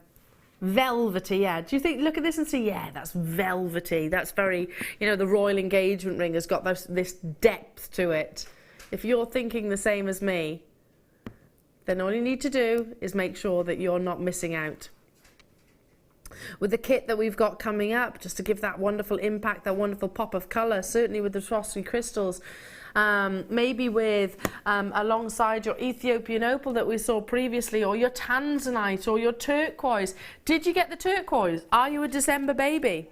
Speaker 1: velvety, yeah. Do you think, look at this and see, yeah, that's velvety. That's very, you know, the royal engagement ring has got this depth to it. If you're thinking the same as me, then all you need to do is make sure that you're not missing out. With the kit that we've got coming up, just to give that wonderful impact, that wonderful pop of colour, certainly with the Swarovski crystals, maybe with alongside your Ethiopian opal that we saw previously, or your tanzanite, or your turquoise. Did you get the turquoise? Are you a December baby?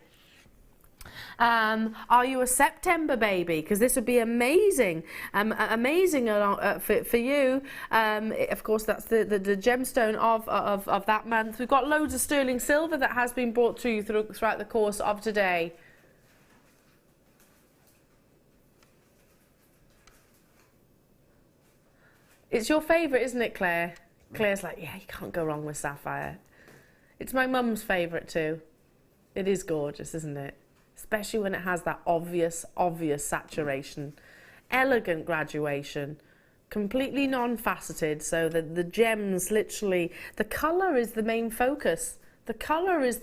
Speaker 1: Are you a September baby? Because this would be amazing, amazing for you. Of course, that's the gemstone of that month. We've got loads of sterling silver that has been brought to you throughout the course of today. It's your favourite, isn't it, Claire? Claire's like, yeah, you can't go wrong with sapphire. It's my mum's favourite too. It is gorgeous, isn't it? Especially when it has that obvious saturation, elegant graduation, completely non-faceted, so that the gems literally, the colour is the main focus. The colour is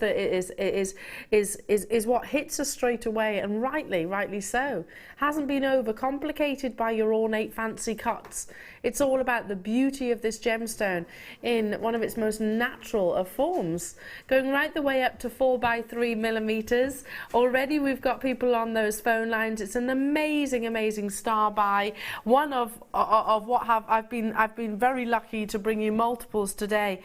Speaker 1: what hits us straight away, and rightly so. Hasn't been overcomplicated by your ornate fancy cuts. It's all about the beauty of this gemstone in one of its most natural of forms, going right the way up to 4x3 millimeters. Already we've got people on those phone lines. It's an amazing star buy. One of what I've been very lucky to bring you multiples today.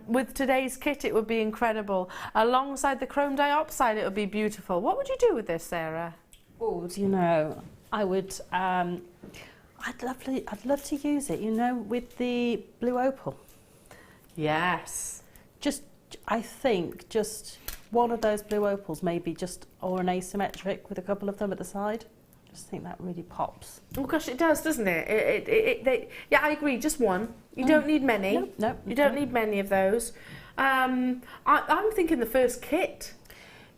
Speaker 1: With today's kit, it would be incredible. Alongside the Chrome Diopside, it would be beautiful. What would you do with this, Sarah?
Speaker 2: Oh, do you know, I would, I'd love to use it, you know, with the blue opal.
Speaker 1: Yes.
Speaker 2: I think just one of those blue opals, maybe just, or an asymmetric with a couple of them at the side. I just think that really pops.
Speaker 1: Oh gosh, it does, doesn't it? Yeah, I agree, just one. You don't need many.
Speaker 2: No.
Speaker 1: You don't need many of those. I'm thinking the first kit.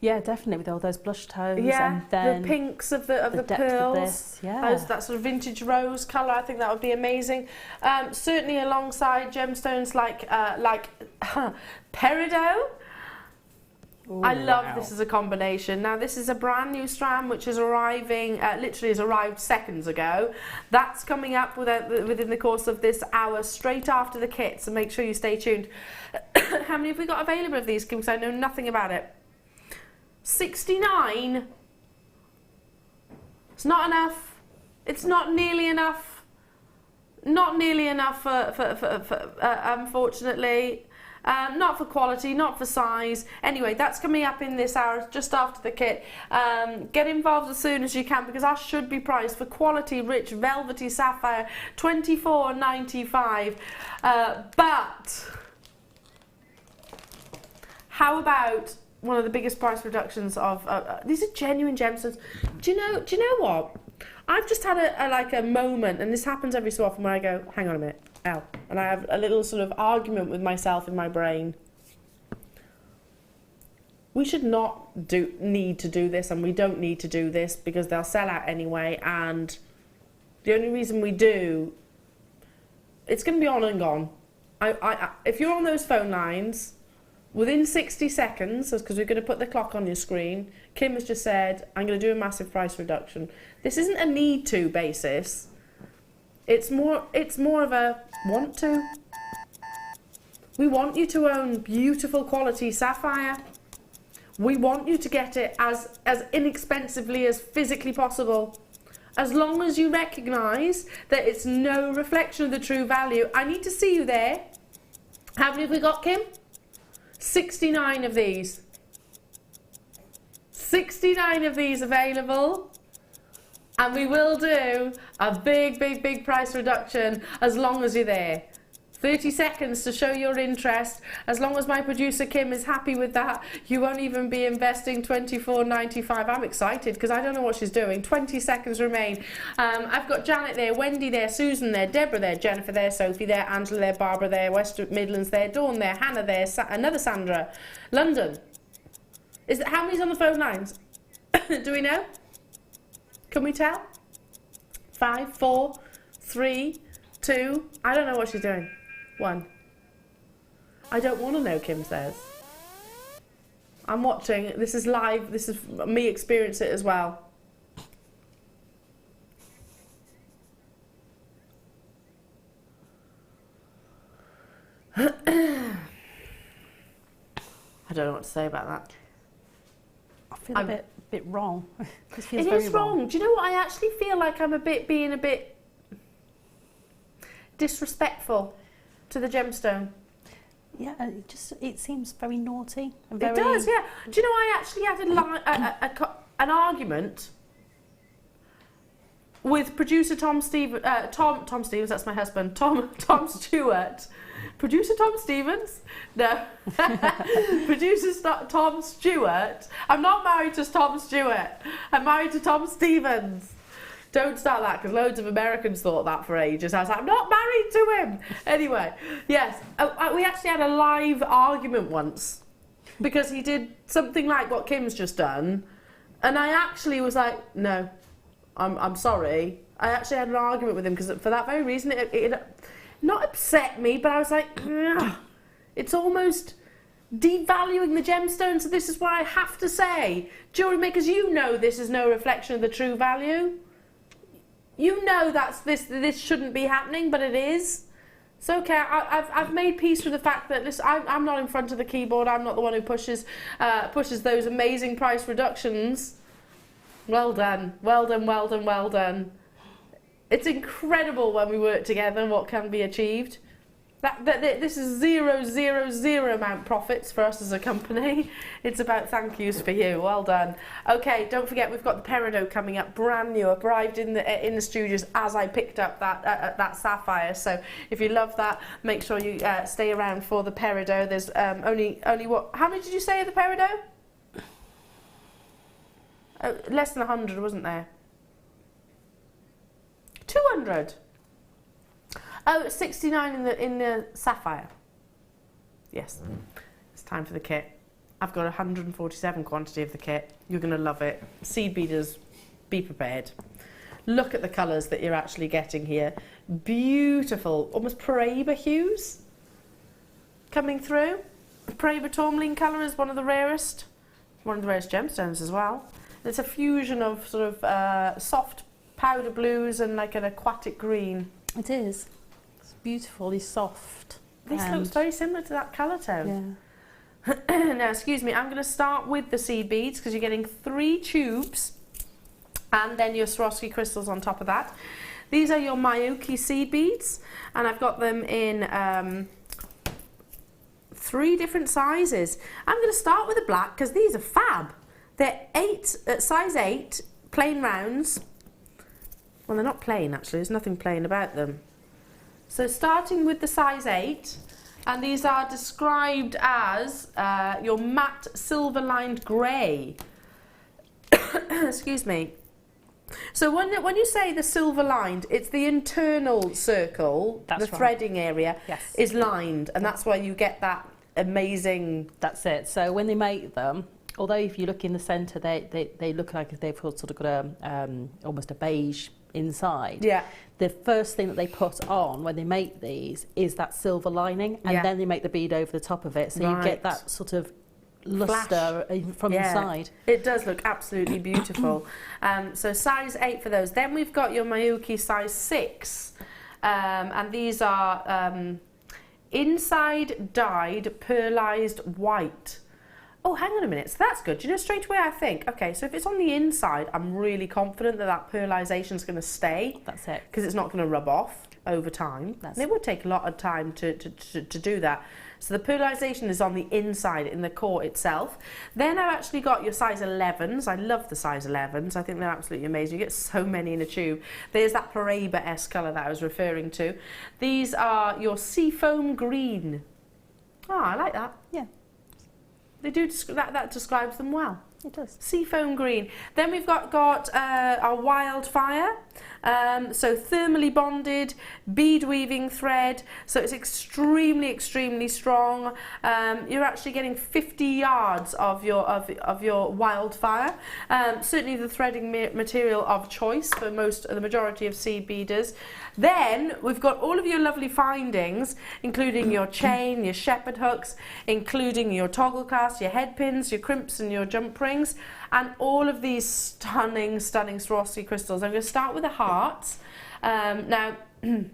Speaker 2: Yeah, definitely, with all those blush tones,
Speaker 1: yeah,
Speaker 2: and then
Speaker 1: the pinks of the
Speaker 2: depth
Speaker 1: pearls,
Speaker 2: of this, yeah.
Speaker 1: that sort of vintage rose colour. I think that would be amazing. Certainly alongside gemstones like peridot.
Speaker 2: Ooh,
Speaker 1: I love
Speaker 2: wow.
Speaker 1: this as a combination. Now this is a brand new strand which is arriving, literally has arrived seconds ago. That's coming up within the course of this hour, straight after the kit, so make sure you stay tuned. How many have we got available of these, Kim? Because I know nothing about it. 69. It's not enough. It's not nearly enough. not nearly enough for unfortunately. Not for quality, not for size. Anyway, that's coming up in this hour, just after the kit. Get involved as soon as you can, because ours should be priced for quality, rich, velvety sapphire, $24.95. But how about one of the biggest price reductions of these are genuine gemstones. Do you know what? I've just had a moment, and this happens every so often, where I go, hang on a minute, Elle, and I have a little sort of argument with myself in my brain. We should not need to do this, and we don't need to do this, because they'll sell out anyway, and the only reason we do, it's going to be on and gone. If you're on those phone lines, within 60 seconds, because we're going to put the clock on your screen, Kim has just said, I'm going to do a massive price reduction. This isn't a need to basis. It's more of a want to. We want you to own beautiful quality sapphire. We want you to get it as inexpensively as physically possible. As long as you recognise that it's no reflection of the true value. I need to see you there. How many have we got, Kim? 69 of these. 69 of these available. And we will do a big price reduction as long as you're there. 30 seconds to show your interest. As long as my producer Kim is happy with that, you won't even be investing $24.95. I'm excited because I don't know what she's doing. 20 seconds remain. I've got Janet there, Wendy there, Susan there, Deborah there, Jennifer there, Sophie there, Angela there, Barbara there, West Midlands there, Dawn there, Hannah there, another Sandra. London. How many's on the phone lines? Do we know? Can we tell? 5, 4, 3, 2. I don't know what she's doing. 1. I don't want to know, Kim says. I'm watching. This is live. This is me experience it as well. I don't know what to say about that.
Speaker 2: I feel a bit wrong. This feels
Speaker 1: it
Speaker 2: very
Speaker 1: is wrong. Do you know what? I actually feel like I'm being a bit disrespectful to the gemstone.
Speaker 2: Yeah, it seems very naughty. And
Speaker 1: It does, yeah. Do you know, I actually had an argument with producer Tom Stevens, that's my husband, Tom Stewart. Producer Tom Stevens? No. Producer Tom Stewart. I'm not married to Tom Stewart. I'm married to Tom Stevens. Don't start that, because loads of Americans thought that for ages. I was like, I'm not married to him. Anyway, yes, we actually had a live argument once because he did something like what Kim's just done, and I actually was like, no, I'm sorry. I actually had an argument with him because for that very reason, it not upset me, but I was like, ugh, it's almost devaluing the gemstone. So this is why I have to say, jewellery makers, you know this is no reflection of the true value. You know this shouldn't be happening, but it is. It's okay. I've made peace with the fact that I'm not in front of the keyboard. I'm not the one who pushes those amazing price reductions. Well done, well done, well done, well done. It's incredible when we work together what can be achieved. This is 0 amount profits for us as a company. It's about thank yous for you. Well done. Okay, don't forget we've got the peridot coming up, brand new, arrived in the studios as I picked up that sapphire. So if you love that, make sure you stay around for the peridot. There's only what? How many did you say of the peridot? Less than 100, wasn't there? 200. Oh, 69 in the sapphire. Yes, it's time for the kit. I've got 147 quantity of the kit. You're going to love it. Seed beaders, be prepared. Look at the colours that you're actually getting here. Beautiful, almost Paraiba hues coming through. Paraiba tourmaline colour is one of the rarest gemstones as well. It's a fusion of sort of soft powder blues and like an aquatic green.
Speaker 2: It is. Beautifully soft.
Speaker 1: This looks very similar to that colour tone. Yeah. Now, excuse me, I'm going to start with the seed beads because you're getting 3 tubes and then your Swarovski crystals on top of that. These are your Miyuki seed beads, and I've got them in 3 different sizes. I'm going to start with the black because these are fab. They're size 8, plain rounds. Well, they're not plain actually, there's nothing plain about them. So starting with the size 8, and these are described as your matte silver lined grey. Excuse me. So when you say the silver lined, it's the internal circle, the threading area is lined, and that's why you get that amazing...
Speaker 2: That's it. So when they make them, although if you look in the centre, they look like they've sort of got a almost a beige inside.
Speaker 1: Yeah.
Speaker 2: The first thing that they put on when they make these is that silver lining, and then they make the bead over the top of it, so you get that sort of luster from inside.
Speaker 1: It does look absolutely beautiful. So size 8 for those. Then we've got your Miyuki size 6, and these are inside dyed pearlized white. Oh, hang on a minute. So that's good. Do you know, straight away I think, okay, so if it's on the inside, I'm really confident that that pearlisation is going to stay.
Speaker 2: That's it.
Speaker 1: Because it's not going to rub off over time. And it would take a lot of time to do that. So the pearlisation is on the inside, in the core itself. Then I've actually got your size 11s. I love the size 11s. I think they're absolutely amazing. You get so many in a tube. There's that Paraiba-esque colour that I was referring to. These are your seafoam green. Oh, I like that.
Speaker 2: Yeah.
Speaker 1: They do, that describes them well.
Speaker 2: It does.
Speaker 1: Seafoam green. Then we've got our wildfire. So thermally bonded, bead weaving thread. So it's extremely, extremely strong. You're actually getting 50 yards of your wildfire. Certainly the threading material of choice for the majority of seed beaders. Then we've got all of your lovely findings, including your chain, your shepherd hooks, including your toggle clasps, your head pins, your crimps and your jump rings, and all of these stunning, stunning Swarovski crystals. I'm going to start with the hearts. Now, you're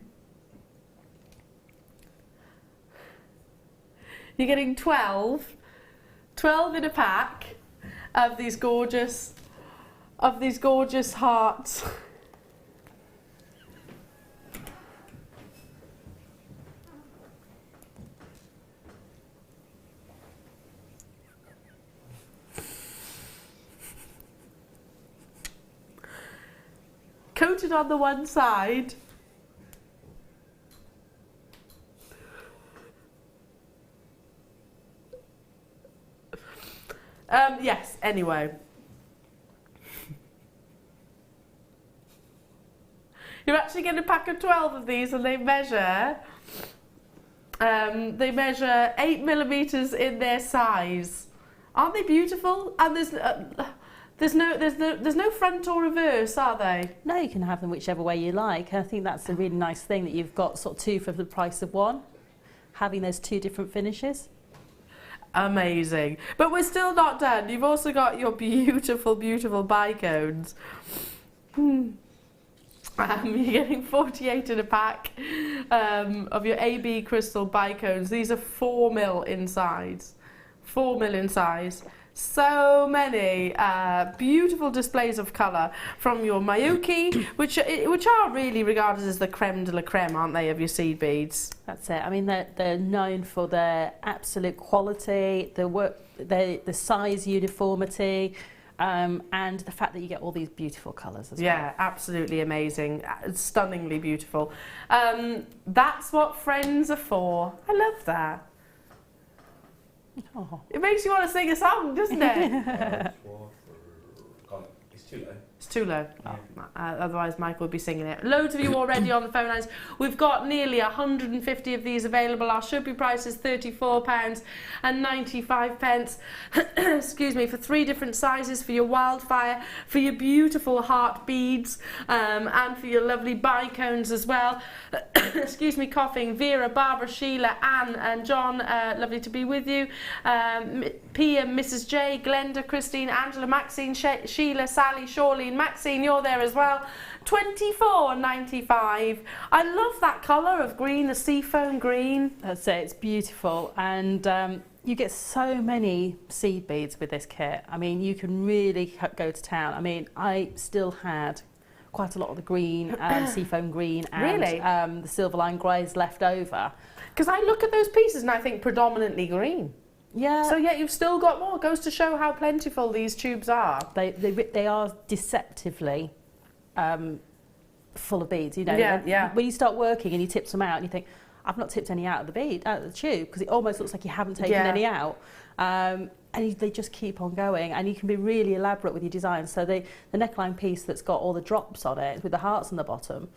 Speaker 1: getting 12 in a pack of these gorgeous hearts. Coated on the one side. Yes, anyway. You're actually getting a pack of 12 of these, and they measure 8 millimeters in their size. Aren't they beautiful? And there's no front or reverse, are they?
Speaker 2: No, you can have them whichever way you like. I think that's a really nice thing that you've got sort of 2 for the price of 1, having those 2 different finishes.
Speaker 1: Amazing. But we're still not done. You've also got your beautiful, beautiful bicones. You're getting 48 in a pack of your AB crystal bicones. These are 4mm in size. 4mm in size. So many beautiful displays of colour from your Miyuki, which are really regarded as the creme de la creme, aren't they, of your seed beads?
Speaker 2: That's it. I mean, they're known for their absolute quality, the size uniformity, and the fact that you get all these beautiful colours as well.
Speaker 1: Yeah, absolutely amazing. Stunningly beautiful. That's what friends are for. I love that.
Speaker 2: Oh.
Speaker 1: It makes you want to sing a song, doesn't it?
Speaker 8: It's too low.
Speaker 1: It's too low. Oh. Otherwise Michael would be singing it. Loads of you already on the phone lines. We've got nearly 150 of these available. Our shipping price is £34.95. Excuse me, for 3 different sizes, for your wildfire, for your beautiful heart beads, and for your lovely bicones as well. Excuse me, coughing. Vera, Barbara, Sheila, Anne and John, lovely to be with you. Pia, Mrs J, Glenda, Christine, Angela, Maxine, Sheila, Sally, Shawlene, Maxine, you're there as well. £24.95. I love that colour of green, the seafoam green.
Speaker 2: That's it, it's beautiful, and you get so many seed beads with this kit. I mean, you can really go to town. I mean, I still had quite a lot of the green, seafoam green, and
Speaker 1: Really?
Speaker 2: the silver line greys left over.
Speaker 1: Because I look at those pieces and I think predominantly green.
Speaker 2: Yeah.
Speaker 1: So yet you've still got more. It goes to show how plentiful these tubes are.
Speaker 2: They are deceptively full of beads, you know.
Speaker 1: Yeah,
Speaker 2: And
Speaker 1: yeah.
Speaker 2: when you start working and you tip some out and you think, I've not tipped any out of the bead, out of the tube, because it almost looks like you haven't taken
Speaker 1: Yeah.
Speaker 2: any out. They just keep on going, and you can be really elaborate with your design. So the neckline piece that's got all the drops on it with the hearts on the bottom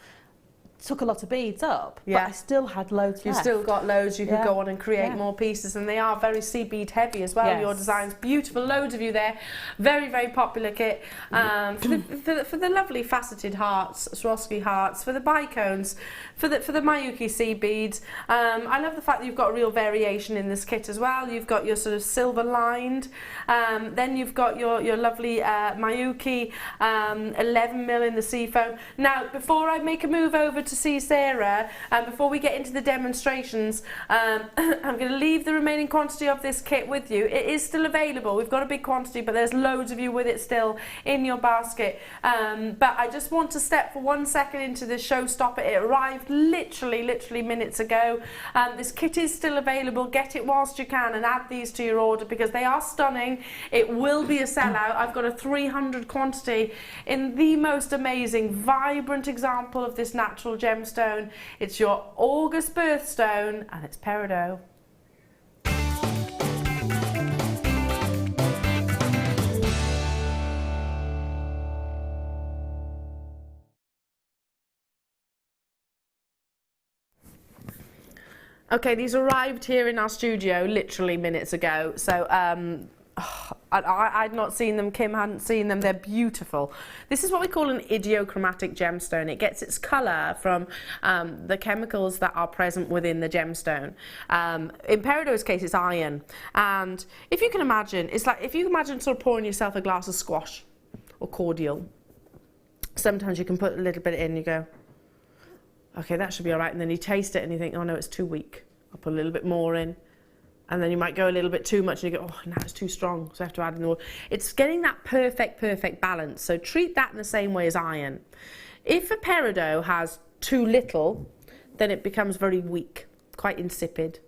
Speaker 2: took a lot of beads up,
Speaker 1: Yeah.
Speaker 2: but I still had loads
Speaker 1: You've
Speaker 2: left.
Speaker 1: still got loads. You could
Speaker 2: Yeah.
Speaker 1: go on and create
Speaker 2: Yeah.
Speaker 1: more pieces, and they are very sea bead heavy as well.
Speaker 2: Yes.
Speaker 1: Your designs, beautiful, loads of you there. Very, very popular kit. For the lovely faceted hearts, Swarovski hearts, for the bicones, for the Mayuki sea beads. I love the fact that you've got real variation in this kit as well. You've got your sort of silver lined, then you've got your lovely Mayuki 11mm in the seafoam. Now, before I make a move over to see Sara, before we get into the demonstrations, I'm going to leave the remaining quantity of this kit with you. It is still available. We've got a big quantity, but there's loads of you with it still in your basket. But I just want to step for 1 second into the showstopper. It arrived literally minutes ago. This kit is still available. Get it whilst you can and add these to your order because they are stunning. It will be a sellout. I've got a 300 quantity in the most amazing, vibrant example of this natural gemstone. It's your August birthstone and it's peridot. Okay, these arrived here in our studio literally minutes ago. So I'd not seen them, Kim hadn't seen them, they're beautiful. This is what we call an idiochromatic gemstone. It gets its colour from the chemicals that are present within the gemstone. In peridot's case, it's iron. And if you can imagine, it's like if you imagine sort of pouring yourself a glass of squash or cordial, sometimes you can put a little bit in and you go, okay, that should be all right. And then you taste it and you think, oh no, it's too weak. I'll put a little bit more in. And then you might go a little bit too much and you go, oh, now it's too strong, so I have to add in the water. It's getting that perfect balance. So treat that in the same way as iron. If a peridot has too little, then it becomes very weak, quite insipid.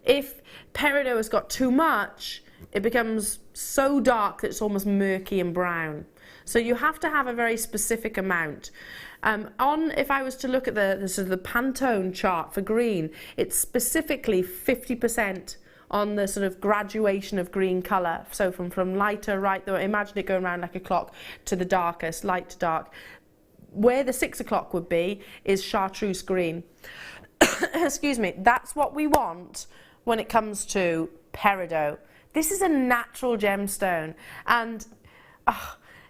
Speaker 1: If peridot has got too much, it becomes so dark that it's almost murky and brown. So you have to have a very specific amount. If I was to look at the sort of the Pantone chart for green, it's specifically 50% on the sort of graduation of green colour. So from lighter, right, imagine it going around like a clock, to the darkest, light to dark. Where the 6 o'clock would be is chartreuse green. Excuse me, that's what we want when it comes to peridot. This is a natural gemstone, and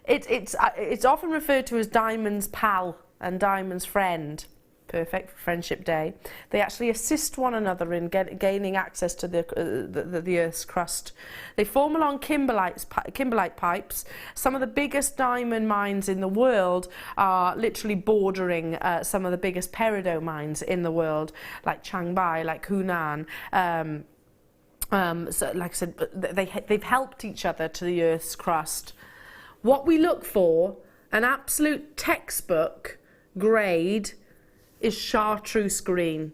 Speaker 1: it's often referred to as diamond's pal and diamond's friend. Perfect for Friendship Day. They actually assist one another in gaining access to the Earth's crust. They form along kimberlite pipes. Some of the biggest diamond mines in the world are literally bordering some of the biggest peridot mines in the world, like Chiangmai, like Hunan. So, like I said, they've helped each other to the Earth's crust. What we look for, an absolute textbook grade, is chartreuse green.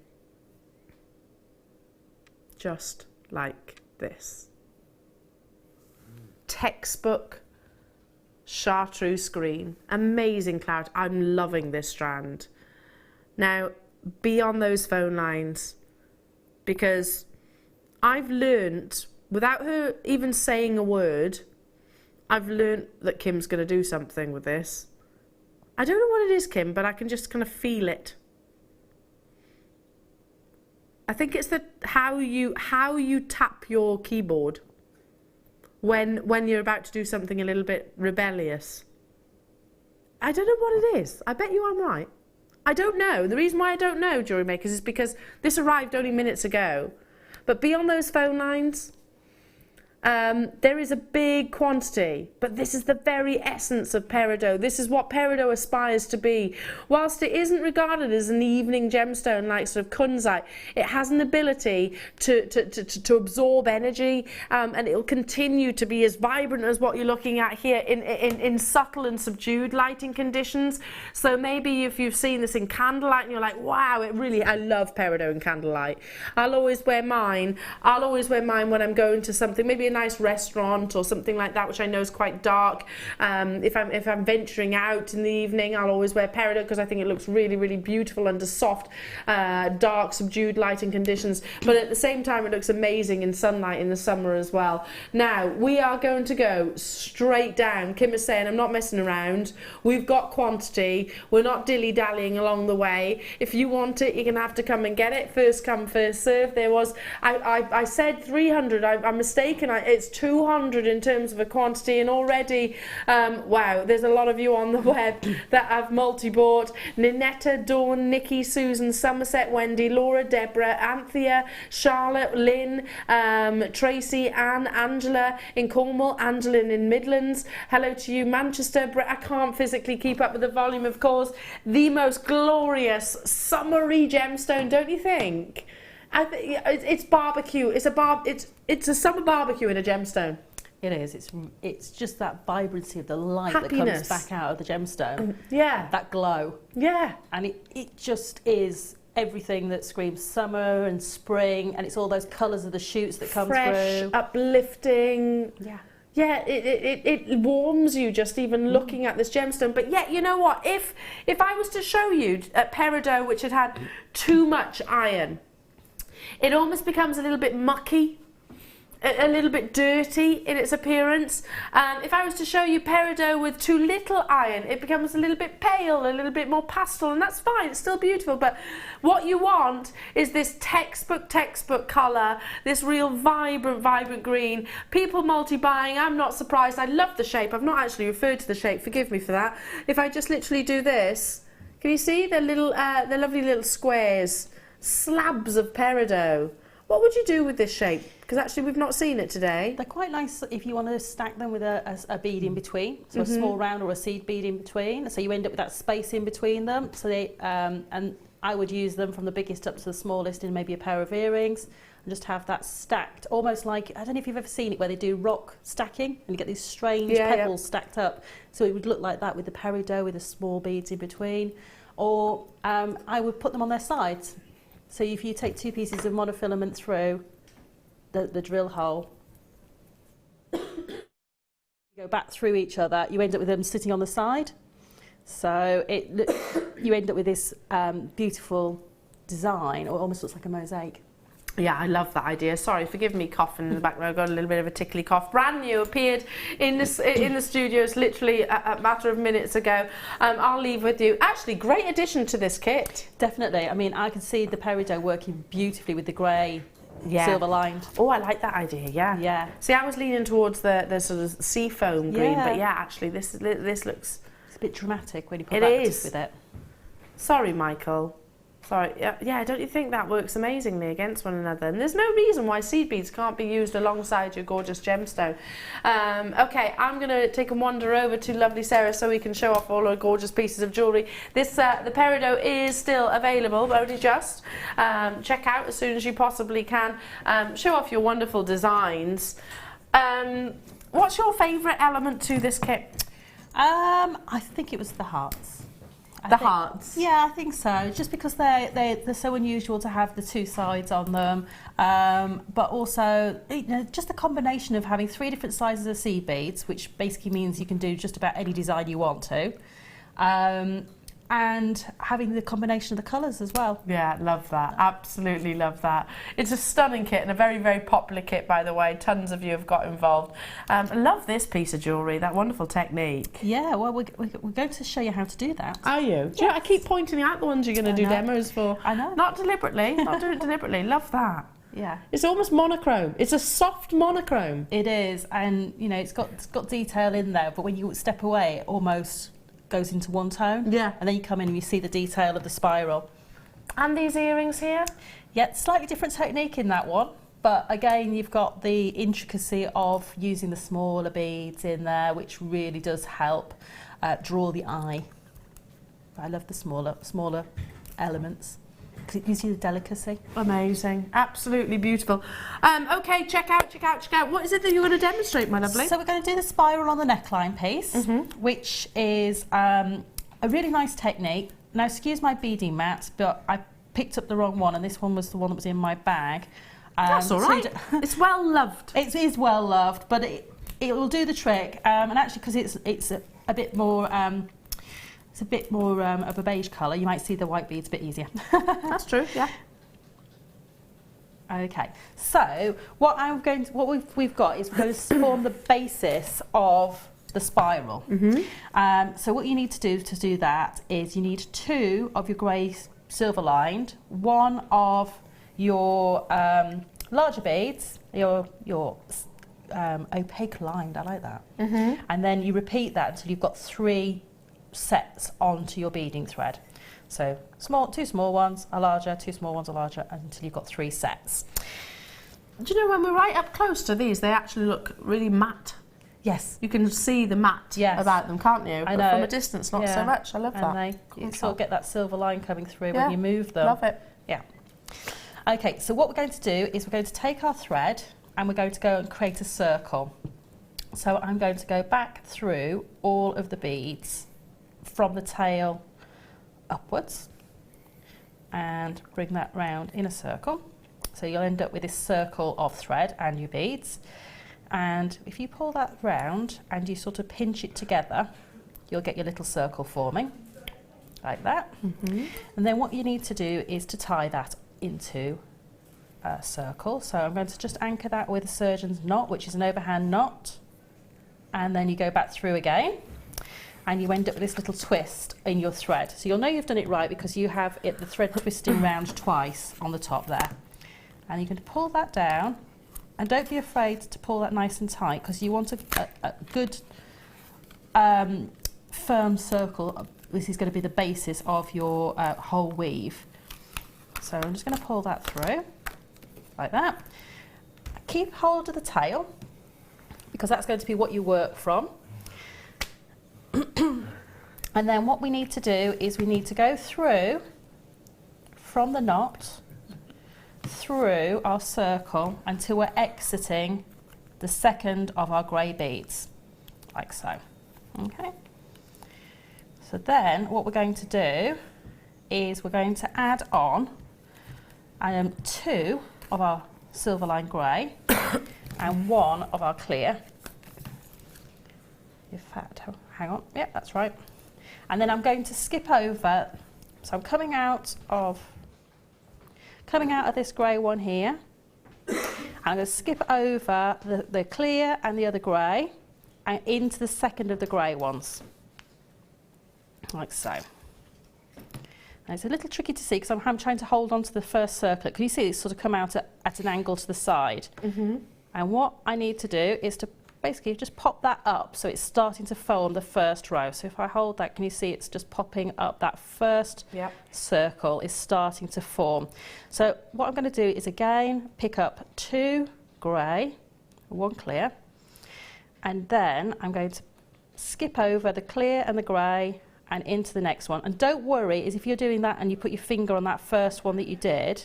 Speaker 1: Just like this. Textbook chartreuse green. Amazing clarity. I'm loving this strand. Now, be on those phone lines, because I've learnt, without her even saying a word, I've learnt that Kim's going to do something with this. I don't know what it is, Kim, but I can just kind of feel it. I think it's how you tap your keyboard when you're about to do something a little bit rebellious. I don't know what it is. I bet you I'm right. I don't know. The reason why I don't know, Jewellery Makers, is because this arrived only minutes ago. But be on those phone lines. there is a big quantity, but this is the very essence of peridot. This is what peridot aspires to be. Whilst it isn't regarded as an evening gemstone like sort of kunzite, it has an ability to absorb energy, and it will continue to be as vibrant as what you're looking at here in subtle and subdued lighting conditions. So maybe if you've seen this in candlelight and you're like, wow, I love peridot in candlelight. I'll always wear mine when I'm going to something, maybe a nice restaurant or something like that, which I know is quite dark. If I'm venturing out in the evening, I'll always wear peridot because I think it looks really, really beautiful under soft, dark, subdued lighting conditions. But at the same time, it looks amazing in sunlight in the summer as well. Now, we are going to go straight down. Kim is saying, I'm not messing around. We've got quantity. We're not dilly-dallying along the way. If you want it, you're going to have to come and get it. First come, first serve. There was, I said 300. I'm mistaken. It's 200 in terms of a quantity, and already, wow, there's a lot of you on the web that have multi-bought. Ninetta, Dawn, Nikki, Susan, Somerset, Wendy, Laura, Deborah, Anthea, Charlotte, Lynn, Tracy, Anne, Angela in Cornwall, Angeline in Midlands. Hello to you, Manchester. I can't physically keep up with the volume, of course. The most glorious summery gemstone, don't you think? It's barbecue. It's a summer barbecue in a gemstone.
Speaker 2: It is. It's just that vibrancy of the light
Speaker 1: Happiness.
Speaker 2: that comes back out of the gemstone.
Speaker 1: Yeah.
Speaker 2: That glow.
Speaker 1: Yeah.
Speaker 2: And it just is everything that screams summer and spring, and it's all those colours of the shoots that come
Speaker 1: Fresh,
Speaker 2: through.
Speaker 1: Uplifting.
Speaker 2: Yeah.
Speaker 1: Yeah, it warms you just even looking at this gemstone. But yet, you know what? If I was to show you a peridot which had too much iron, it almost becomes a little bit mucky, a little bit dirty in its appearance. If I was to show you peridot with too little iron, it becomes a little bit pale, a little bit more pastel, and that's fine, it's still beautiful. But what you want is this textbook colour, this real vibrant green. People multi-buying, I'm not surprised. I love the shape. I've not actually referred to the shape, forgive me for that. If I just literally do this, can you see the lovely little squares? Slabs of peridot. What would you do with this shape? Because actually we've not seen it today.
Speaker 2: They're quite nice if you want to stack them with a bead in between, so a small round or a seed bead in between, so you end up with that space in between them. So they and I would use them from the biggest up to the smallest in maybe a pair of earrings, and just have that stacked, almost like, I don't know if you've ever seen it where they do rock stacking and you get these strange pebbles stacked up. So it would look like that with the peridot with the small beads in between. Or I would put them on their sides. So if you take two pieces of monofilament through the drill hole, you go back through each other, you end up with them sitting on the side. So you end up with this beautiful design, or it almost looks like a mosaic.
Speaker 1: Yeah, I love that idea. Sorry, forgive me coughing in the background. I've got a little bit of a tickly cough. Brand new, appeared in the studios literally a matter of minutes ago. I'll leave with you. Actually, great addition to this kit.
Speaker 2: Definitely. I mean, I can see the peridot working beautifully with the grey, silver lined.
Speaker 1: Oh, I like that idea. Yeah.
Speaker 2: Yeah.
Speaker 1: See, I was leaning towards the sort of seafoam green, but yeah, actually, this looks.
Speaker 2: It's a bit dramatic when you put that with it.
Speaker 1: Sorry, Michael. Sorry, yeah, don't you think that works amazingly against one another? And there's no reason why seed beads can't be used alongside your gorgeous gemstone. Okay, I'm going to take a wander over to lovely Sara so we can show off all our gorgeous pieces of jewellery. This, the peridot is still available, only just. Check out as soon as you possibly can. Show off your wonderful designs. What's your favourite element to this kit?
Speaker 2: I think it was the hearts.
Speaker 1: Hearts?
Speaker 2: Yeah, I think so. Just because they're so unusual to have the two sides on them, but also, you know, just the combination of having 3 different sizes of seed beads, which basically means you can do just about any design you want to, and having the combination of the colours as well.
Speaker 1: Yeah, love that. Absolutely love that. It's a stunning kit and a very, very popular kit, by the way. Tons of you have got involved. I love this piece of jewellery, that wonderful technique.
Speaker 2: Yeah, well, we're going to show you how to do that.
Speaker 1: Are you? Yes. Do you know, I keep pointing out the ones you're going to do demos for.
Speaker 2: I know.
Speaker 1: Not deliberately, not doing it deliberately. Love that.
Speaker 2: Yeah.
Speaker 1: It's almost monochrome. It's a soft monochrome.
Speaker 2: It is, and you know, it's got detail in there, but when you step away, it almost goes into one tone.
Speaker 1: Yeah.
Speaker 2: And then you come in and you see the detail of the spiral.
Speaker 1: And these earrings here?
Speaker 2: Yeah, slightly different technique in that one. But again, you've got the intricacy of using the smaller beads in there, which really does help draw the eye. I love the smaller elements because it gives you the delicacy.
Speaker 1: Amazing, absolutely beautiful. Okay, check out. What is it that you're going to demonstrate, my lovely?
Speaker 2: So we're going to do the spiral on the neckline piece, which is a really nice technique. Now, excuse my beading mat, but I picked up the wrong one, and this one was the one that was in my bag.
Speaker 1: That's all right. It's well loved.
Speaker 2: It is well loved, but it will do the trick. And actually, because it's a bit more. It's a bit more of a beige colour. You might see the white beads a bit easier.
Speaker 1: That's true, yeah.
Speaker 2: Okay, so what we've got is we're going to form the basis of the spiral. So what you need to do that is you need 2 of your grey silver lined, 1 of your larger beads, your opaque lined. I like that. And then you repeat that until you've got 3 sets onto your beading thread. So 2 small ones are larger, 2 small ones are larger, until you've got 3 sets.
Speaker 1: Do you know, when we're right up close to these, they actually look really matte.
Speaker 2: Yes.
Speaker 1: You can see the matte about them, can't you?
Speaker 2: I
Speaker 1: but
Speaker 2: know.
Speaker 1: from a distance, not so much. I love that.
Speaker 2: And you sort of get that silver line coming through
Speaker 1: Yeah.
Speaker 2: when you move them.
Speaker 1: Love it.
Speaker 2: Yeah. Okay, so what we're going to do is we're going to take our thread and we're going to go and create a circle. So I'm going to go back through all of the beads from the tail upwards and bring that round in a circle. So you'll end up with this circle of thread and your beads. And if you pull that round and you sort of pinch it together, you'll get your little circle forming, like that. And then what you need to do is to tie that into a circle. So I'm going to just anchor that with a surgeon's knot, which is an overhand knot. And then you go back through again. And you end up with this little twist in your thread. So you'll know you've done it right because you have the thread twisting round twice on the top there. And you're going to pull that down, and don't be afraid to pull that nice and tight because you want a good firm circle. This is going to be the basis of your whole weave. So I'm just going to pull that through like that. Keep hold of the tail because that's going to be what you work from. And then what we need to do is we need to go through from the knot through our circle until we're exiting the second of our grey beads, like so. Okay. So then what we're going to do is we're going to add on 2 of our silver line grey and 1 of our clear. In fact, hang on, yeah, that's right. And then I'm going to skip over, so I'm coming out of this grey one here. I'm going to skip over the clear and the other grey and into the second of the grey ones, like so. And it's a little tricky to see because I'm trying to hold on to the first circlet. Can you see it sort of come out at an angle to the side? And what I need to do is to basically just pop that up so it's starting to form the first row. So if I hold that, can you see it's just popping up? That first circle is starting to form. So what I'm going to do is again pick up 2 grey, 1 clear, and then I'm going to skip over the clear and the grey and into the next one. And don't worry, is if you're doing that and you put your finger on that first one that you did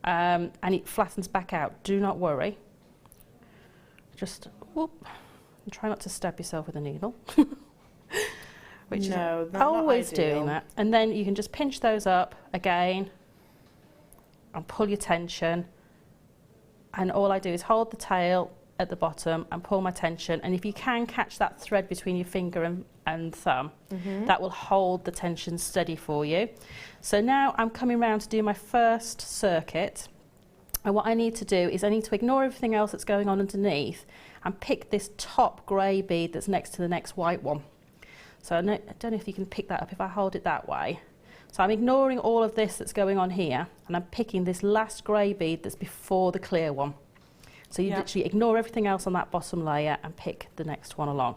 Speaker 2: and it flattens back out, do not worry. Just whoop, and try not to stab yourself with a needle. Which is always doing that. And then you can just pinch those up again and pull your tension. And all I do is hold the tail at the bottom and pull my tension. And if you can catch that thread between your finger and thumb, that will hold the tension steady for you. So now I'm coming round to do my first circuit. And what I need to do is I need to ignore everything else that's going on underneath and pick this top grey bead that's next to the next white one. So I don't know if you can pick that up if I hold it that way. So I'm ignoring all of this that's going on here and I'm picking this last grey bead that's before the clear one. So you literally ignore everything else on that bottom layer and pick the next one along.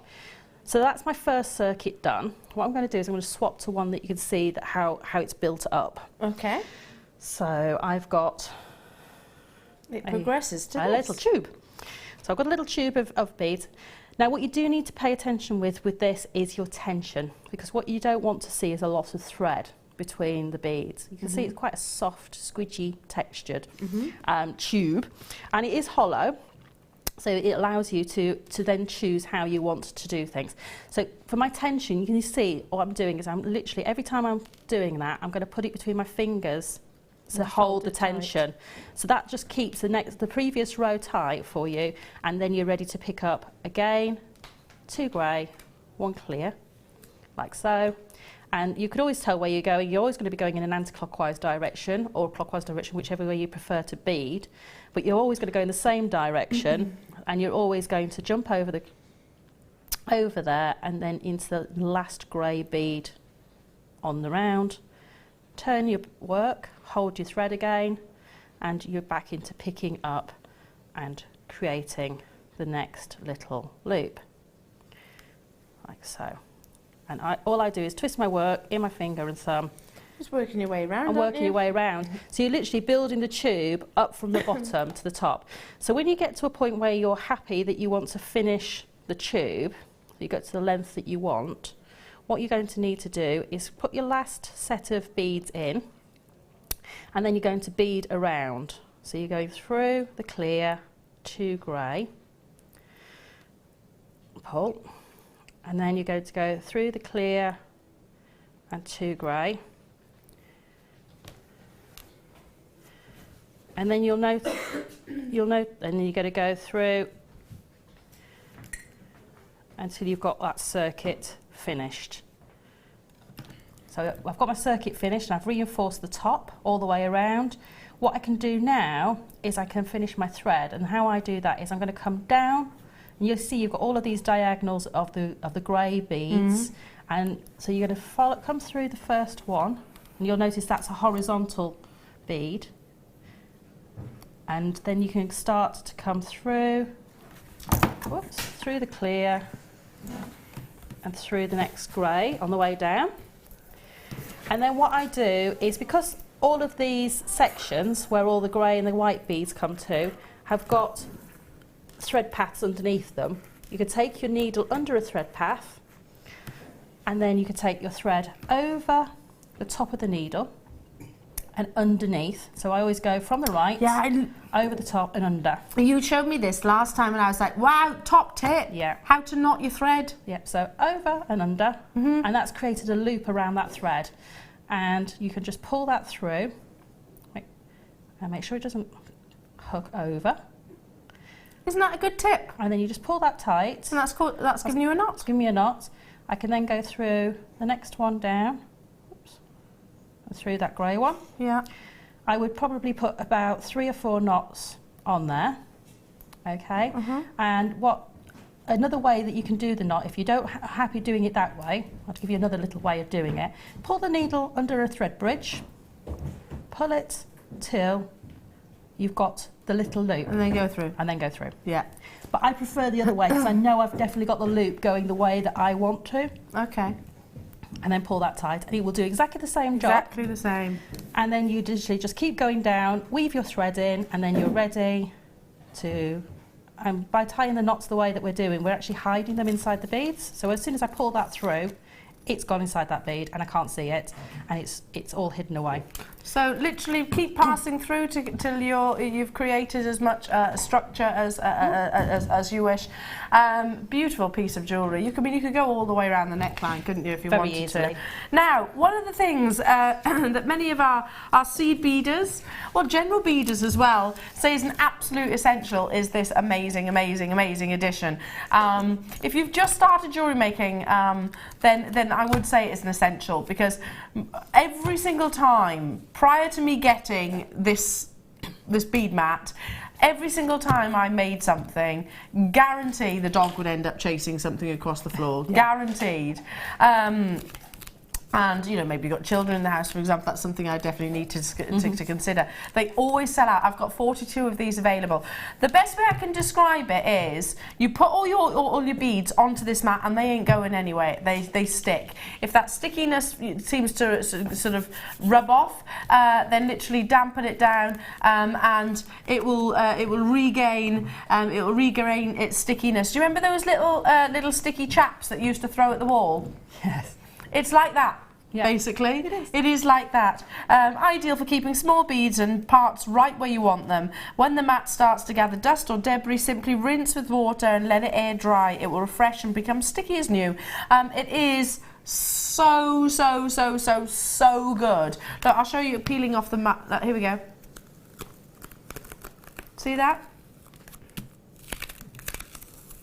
Speaker 2: So that's my first circuit done. What I'm going to do is I'm going to swap to one that you can see that how it's built up.
Speaker 1: Okay.
Speaker 2: So I've got
Speaker 1: It progresses to
Speaker 2: a little tube. So I've got a little tube of beads. Now what you do need to pay attention with this is your tension, because what you don't want to see is a lot of thread between the beads. You can see it's quite a soft, squidgy textured tube, and it is hollow, so it allows you to then choose how you want to do things. So for my tension, you can see what I'm doing is I'm literally, every time I'm doing that, I'm going to put it between my fingers to hold the tension. So that just keeps the previous row tight for you, and then you're ready to pick up again, 2 grey, 1 clear, like so. And you could always tell where you're going. You're always going to be going in an anti-clockwise direction or clockwise direction, whichever way you prefer to bead. But you're always going to go in the same direction, and you're always going to jump over there and then into the last grey bead on the round. Turn your work, hold your thread again, and you're back into picking up and creating the next little loop, like so. And all I do is twist my work in my finger and thumb.
Speaker 1: Just working your way around.
Speaker 2: And working your way around. So you're literally building the tube up from the bottom to the top. So when you get to a point where you're happy that you want to finish the tube, you get to the length that you want, what you're going to need to do is put your last set of beads in, and then you're going to bead around. So you're going through the clear, 2 grey, pull, and then you're going to go through the clear and 2 grey, and then you'll note, and then you're going to go through until you've got that circuit finished. So I've got my circuit finished and I've reinforced the top all the way around. What I can do now is I can finish my thread, and how I do that is I'm going to come down, and you'll see you've got all of these diagonals of the grey beads, and so you're going to come through the first one, and you'll notice that's a horizontal bead, and then you can start to come through, through the clear and through the next grey on the way down. And then what I do is, because all of these sections where all the grey and the white beads come to have got thread paths underneath them, you could take your needle under a thread path, and then you could take your thread over the top of the needle and underneath. So I always go from the right, over the top and under.
Speaker 1: You showed me this last time and I was like, wow, top tip.
Speaker 2: Yeah.
Speaker 1: How to knot your thread.
Speaker 2: Yep, so over and under, and that's created a loop around that thread. And you can just pull that through, and make sure it doesn't hook over.
Speaker 1: Isn't that a good tip?
Speaker 2: And then you just pull that tight.
Speaker 1: And that's giving you a knot.
Speaker 2: It's giving me a knot. I can then go through the next one down, and through that grey one.
Speaker 1: Yeah.
Speaker 2: I would probably put about 3 or 4 knots on there. Okay. And another way that you can do the knot, if you don't happy doing it that way, I'll give you another little way of doing it. Pull the needle under a thread bridge, pull it till you've got the little loop.
Speaker 1: And then go through.
Speaker 2: And then go through.
Speaker 1: Yeah.
Speaker 2: But I prefer the other way, because I know I've definitely got the loop going the way that I want to.
Speaker 1: Okay.
Speaker 2: And then pull that tight, and it will do exactly the same job.
Speaker 1: Exactly the same.
Speaker 2: And then you literally just keep going down, weave your thread in, and then you're ready to... And by tying the knots the way that we're doing, we're actually hiding them inside the beads. So as soon as I pull that through, it's gone inside that bead and I can't see it, and it's all hidden away. So
Speaker 1: literally keep passing through till you've created as much structure as you wish. Beautiful piece of jewellery. You could go all the way around the neckline, couldn't you, if you
Speaker 2: Very
Speaker 1: wanted
Speaker 2: easily.
Speaker 1: to? Now, one of the things that many of our seed beaders, well, general beaders as well, say is an absolute essential is this amazing, amazing, amazing addition. If you've just started jewellery making, then I would say it's an essential, because every single time prior to me getting this bead mat, every single time I made something, guarantee the dog would end up chasing something across the floor. Yeah. Guaranteed. and you know, maybe you've got children in the house, for example, that's something I definitely need to consider. They always sell out. I've got 42 of these available. The best way I can describe it is you put all your beads onto this mat and they ain't going anywhere. They stick. If that stickiness seems to sort of rub off, then literally dampen it down, and it will regain its stickiness. Do you remember those little sticky chaps that you used to throw at the wall?
Speaker 2: Yes.
Speaker 1: It's like that.
Speaker 2: Yeah.
Speaker 1: Basically, it is like that. Ideal for keeping small beads and parts right where you want them. When the mat starts to gather dust or debris, simply rinse with water and let it air dry. It will refresh and become sticky as new. It is so good. Look, I'll show you peeling off the mat. Here we go. See that?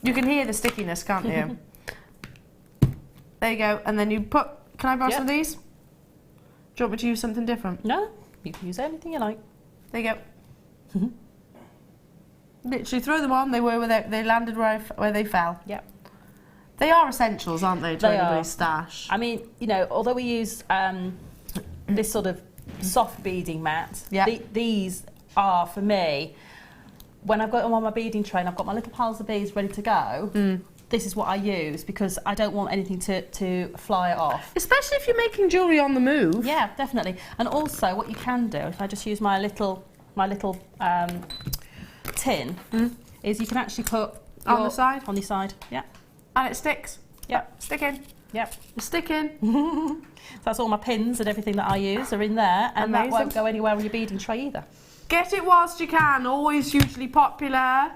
Speaker 1: You can hear the stickiness, can't you? There you go. And then you put... Can I borrow some of these? Do you want me to use something different?
Speaker 2: No, you can use anything you like.
Speaker 1: There you go. Literally throw them on. They landed where they fell.
Speaker 2: Yep.
Speaker 1: They are essentials, aren't they, to anybody's stash?
Speaker 2: I mean, you know, although we use this sort of soft beading mat, these are, for me, when I've got them on my beading tray and I've got my little piles of beads ready to go, this is what I use because I don't want anything to fly off.
Speaker 1: Especially if you're making jewellery on the move.
Speaker 2: Yeah, definitely. And also what you can do, if I just use my little tin, is you can actually put
Speaker 1: on the side?
Speaker 2: On the side, yeah.
Speaker 1: And it sticks?
Speaker 2: Yep.
Speaker 1: Sticking?
Speaker 2: Yep.
Speaker 1: It's sticking.
Speaker 2: So that's all my pins and everything that I use are in there, and
Speaker 1: Amazing.
Speaker 2: that won't go anywhere on your beading tray either.
Speaker 1: Get it whilst you can, always hugely popular.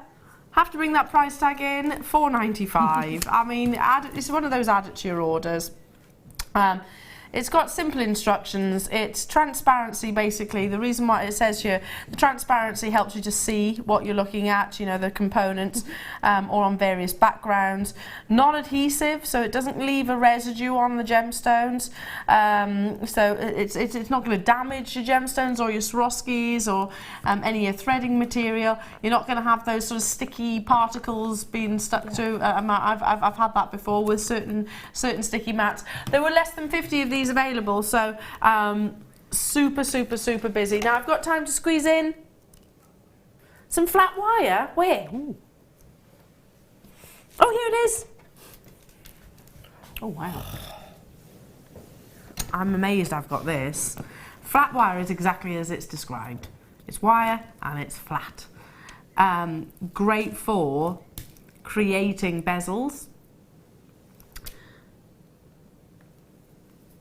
Speaker 1: Have to bring that price tag in, $4.95. I mean, it's one of those add it to your orders. It's got simple instructions. It's transparency, basically. The reason why it says here, the transparency helps you to see what you're looking at, you know, the components, or on various backgrounds. Non-adhesive, so it doesn't leave a residue on the gemstones. So it's not going to damage your gemstones or your Swarovskis or any of your threading material. You're not going to have those sort of sticky particles being stuck to. I've had that before with certain sticky mats. There were less than 50 of these available, so super busy. Now I've got time to squeeze in some flat wire. Where? Ooh. Oh, here it is.
Speaker 2: Oh wow.
Speaker 1: I'm amazed I've got this. Flat wire is exactly as it's described. It's wire and it's flat. Great for creating bezels.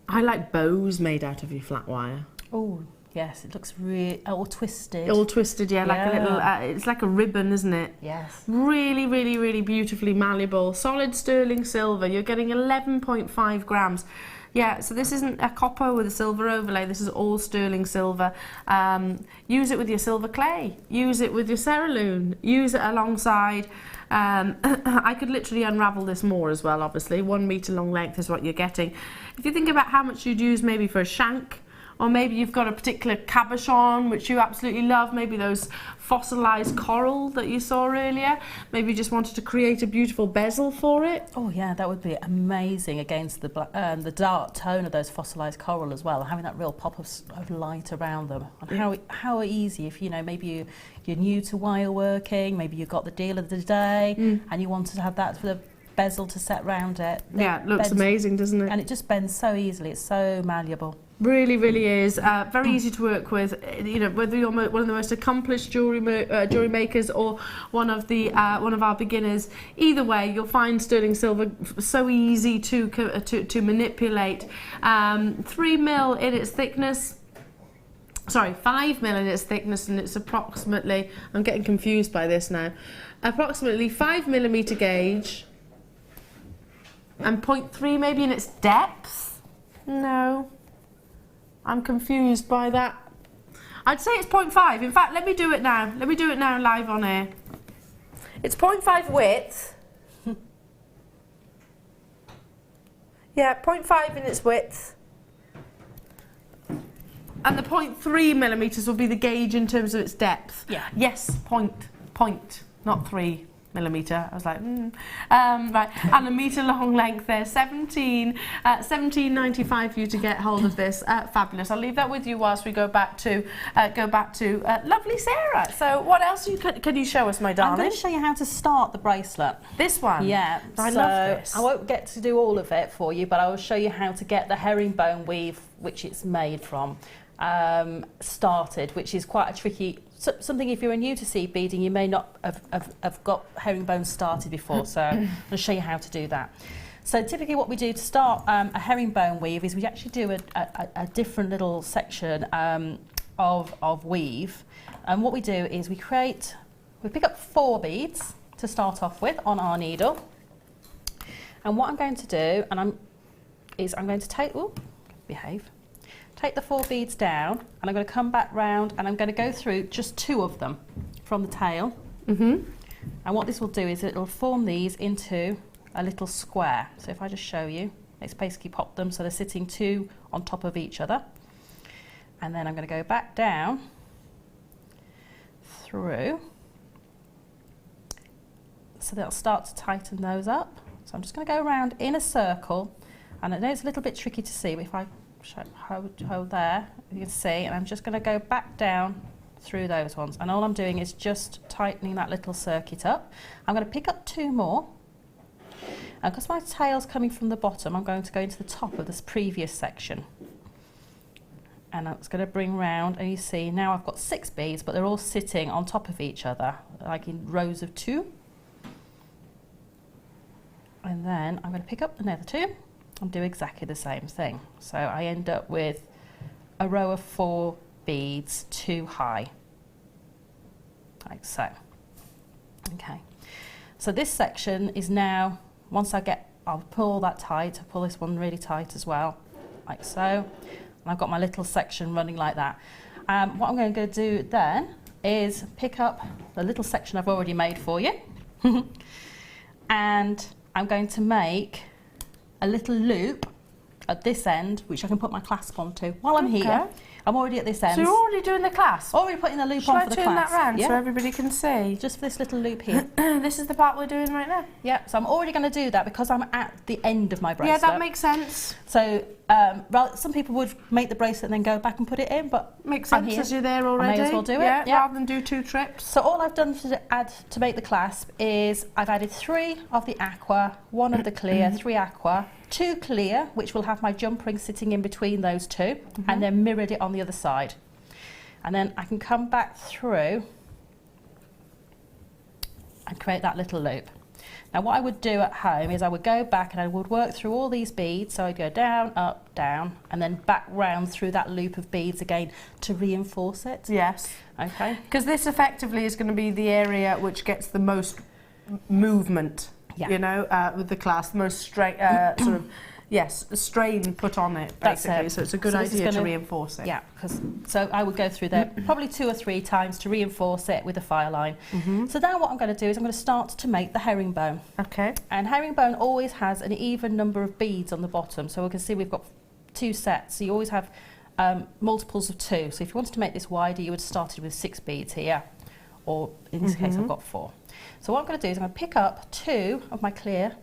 Speaker 1: I like bows made out of your flat wire.
Speaker 2: Oh, yes, it looks really all twisted.
Speaker 1: All twisted, yeah, like a little, it's like a ribbon, isn't it?
Speaker 2: Yes.
Speaker 1: Really beautifully malleable. Solid sterling silver, you're getting 11.5 grams. Yeah, so this isn't a copper with a silver overlay, this is all sterling silver. Use it with your silver clay, use it with your cerulean, use it alongside. I could literally unravel this more as well, obviously. 1 metre long length is what you're getting. If you think about how much you'd use maybe for a shank, or maybe you've got a particular cabochon which you absolutely love, maybe those fossilised coral that you saw earlier, maybe you just wanted to create a beautiful bezel for it.
Speaker 2: Oh yeah, that would be amazing against the dark tone of those fossilised coral as well, having that real pop of light around them. And how easy, if you know, maybe you're new to wire working, maybe you got the deal of the day and you wanted to have that for the bezel to set round it.
Speaker 1: Yeah, it looks amazing, doesn't it?
Speaker 2: And it just bends so easily, it's so malleable.
Speaker 1: Really is. Very easy to work with. You know, whether you're one of the most accomplished jewellery makers or one of our beginners, either way, you'll find sterling silver so easy to manipulate. 3 mil in its thickness. Sorry, 5 mil in its thickness, and it's approximately. I'm getting confused by this now. Approximately 5mm gauge, and 0.3 maybe in its depth. No. I'm confused by that. I'd say it's 0.5. In fact, let me do it now. Let me do it now live on air. It's 0.5 width. Yeah, 0.5 in its width. And the 0.3mm will be the gauge in terms of its depth.
Speaker 2: Yeah.
Speaker 1: Yes, point, not 3. millimetre. I was like, right, and a metre long length there, 17.95 for you to get hold of this. Fabulous. I'll leave that with you whilst we go back to lovely Sarah. So what else can you show us, my darling?
Speaker 2: I'm going to show you how to start the bracelet.
Speaker 1: This one?
Speaker 2: Yeah.
Speaker 1: I love this.
Speaker 2: I won't get to do all of it for you, but I will show you how to get the herringbone weave, which it's made from, started, which is quite a tricky something. If you're new to seed beading, you may not have got herringbone started before, so I'm going to show you how to do that. So typically what we do to start a herringbone weave is we actually do a different little section of weave, and what we do is we pick up 4 beads to start off with on our needle, and what I'm going to do I'm going to take the 4 beads down, and I'm going to come back round, and I'm going to go through just 2 of them from the tail. And what this will do is it will form these into a little square. So if I just show you, it's basically popped them so they're sitting 2 on top of each other, and then I'm going to go back down through, so they'll start to tighten those up. So I'm just going to go around in a circle, and I know it's a little bit tricky to see, but if I hold there, you can see, and I'm just going to go back down through those ones, and all I'm doing is just tightening that little circuit up. I'm going to pick up 2 more, and because my tail's coming from the bottom, I'm going to go into the top of this previous section, and that's going to bring round, and you see now I've got 6 beads, but they're all sitting on top of each other like in rows of 2, and then I'm going to pick up another 2 and do exactly the same thing. So I end up with a row of 4 beads 2 high, like so. Okay, so this section is now, I'll pull that tight, I'll pull this one really tight as well, like so, and I've got my little section running like that. What I'm going to do then is pick up the little section I've already made for you and I'm going to make a little loop at this end, which I can put my clasp onto while I'm here. I'm already at this end.
Speaker 1: So you're already doing the clasp?
Speaker 2: Already putting the loop on for the clasp.
Speaker 1: Shall I turn that round so everybody can see?
Speaker 2: Just for this little loop here.
Speaker 1: This is the part we're doing right now?
Speaker 2: Yeah, so I'm already going to do that because I'm at the end of my bracelet.
Speaker 1: Yeah, that makes sense.
Speaker 2: So some people would make the bracelet and then go back and put it in, but
Speaker 1: makes sense as you're there already.
Speaker 2: I may as well do it.
Speaker 1: Yeah, rather than do 2 trips.
Speaker 2: So all I've done to make the clasp is I've added 3 of the aqua, 1 of the clear, 3 aqua, 2 clear, which will have my jump ring sitting in between those 2, and then mirrored it on the other side. And then I can come back through and create that little loop. Now what I would do at home is I would go back and I would work through all these beads, so I'd go down, up, down, and then back round through that loop of beads again to reinforce it.
Speaker 1: Yes.
Speaker 2: Okay.
Speaker 1: Because this effectively is going to be the area which gets the most movement, you know, with the clasp, the most straight, sort of, strain put on it, basically. So it's a good idea to reinforce it.
Speaker 2: Yeah, so I would go through there probably 2 or 3 times to reinforce it with a fire line. So now what I'm going to do is I'm going to start to make the herringbone.
Speaker 1: Okay.
Speaker 2: And herringbone always has an even number of beads on the bottom. So we can see we've got 2 sets. So you always have multiples of 2. So if you wanted to make this wider, you would have started with 6 beads here. Or in this case, I've got 4. So what I'm going to do is I'm going to pick up 2 of my clear,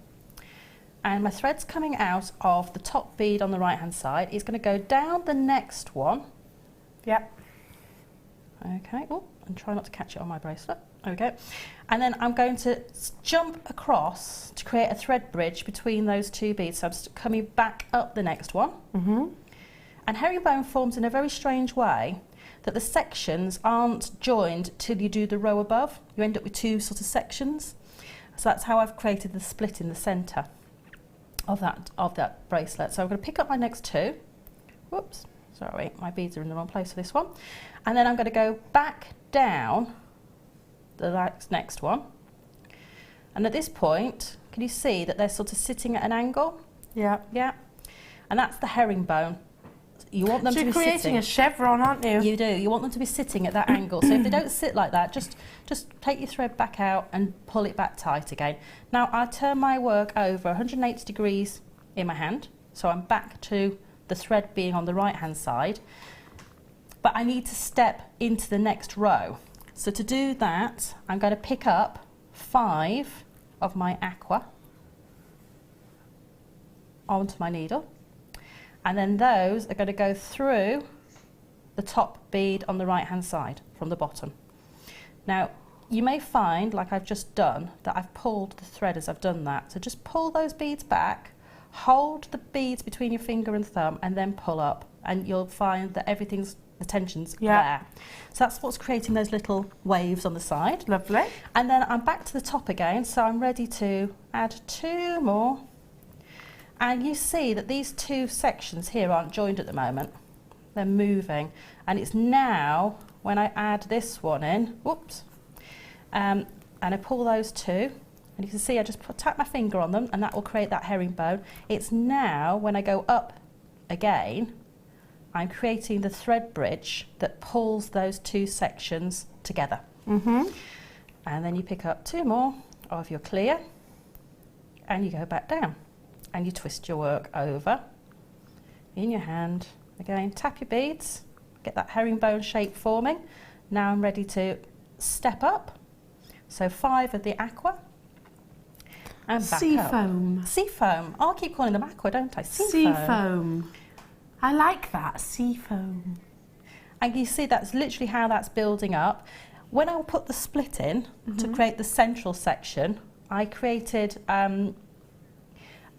Speaker 2: and my thread's coming out of the top bead on the right hand side. It's going to go down the next one.
Speaker 1: Yep.
Speaker 2: Okay, and try not to catch it on my bracelet. There we go. And then I'm going to jump across to create a thread bridge between those 2 beads. So I'm just coming back up the next one. And herringbone forms in a very strange way that the sections aren't joined till you do the row above. You end up with 2 sort of sections. So that's how I've created the split in the centre of that bracelet. So I'm going to pick up my next 2. Whoops, sorry, my beads are in the wrong place for this one. And then I'm going to go back down the next one. And at this point, can you see that they're sort of sitting at an angle?
Speaker 1: Yeah.
Speaker 2: Yeah. And that's the herringbone. You want them to be sitting.
Speaker 1: You're creating a chevron, aren't you?
Speaker 2: You do. You want them to be sitting at that angle. So if they don't sit like that, just take your thread back out and pull it back tight again. Now I turn my work over 180 degrees in my hand, so I'm back to the thread being on the right hand side. But I need to step into the next row. So to do that, I'm going to pick up 5 of my aqua onto my needle, and then those are going to go through the top bead on the right hand side from the bottom. Now you may find, like I've just done, that I've pulled the thread as I've done that, so just pull those beads back, hold the beads between your finger and thumb, and then pull up, and you'll find that the tension's there. So that's what's creating those little waves on the side.
Speaker 1: Lovely.
Speaker 2: And then I'm back to the top again, so I'm ready to add 2 more. And you see that these 2 sections here aren't joined at the moment. They're moving. And it's now, when I add this one in, whoops, and I pull those 2, and you can see I just tap my finger on them, and that will create that herringbone. It's now, when I go up again, I'm creating the thread bridge that pulls those 2 sections together. And then you pick up 2 more of your clear, and you go back down. And you twist your work over in your hand. Again, tap your beads, get that herringbone shape forming. Now I'm ready to step up. So 5 of the aqua and back
Speaker 1: Sea
Speaker 2: up.
Speaker 1: foam.
Speaker 2: Sea foam. I'll keep calling them aqua, don't I?
Speaker 1: Sea foam. I like that, sea foam.
Speaker 2: And you see that's literally how that's building up. When I put the split in to create the central section, I created a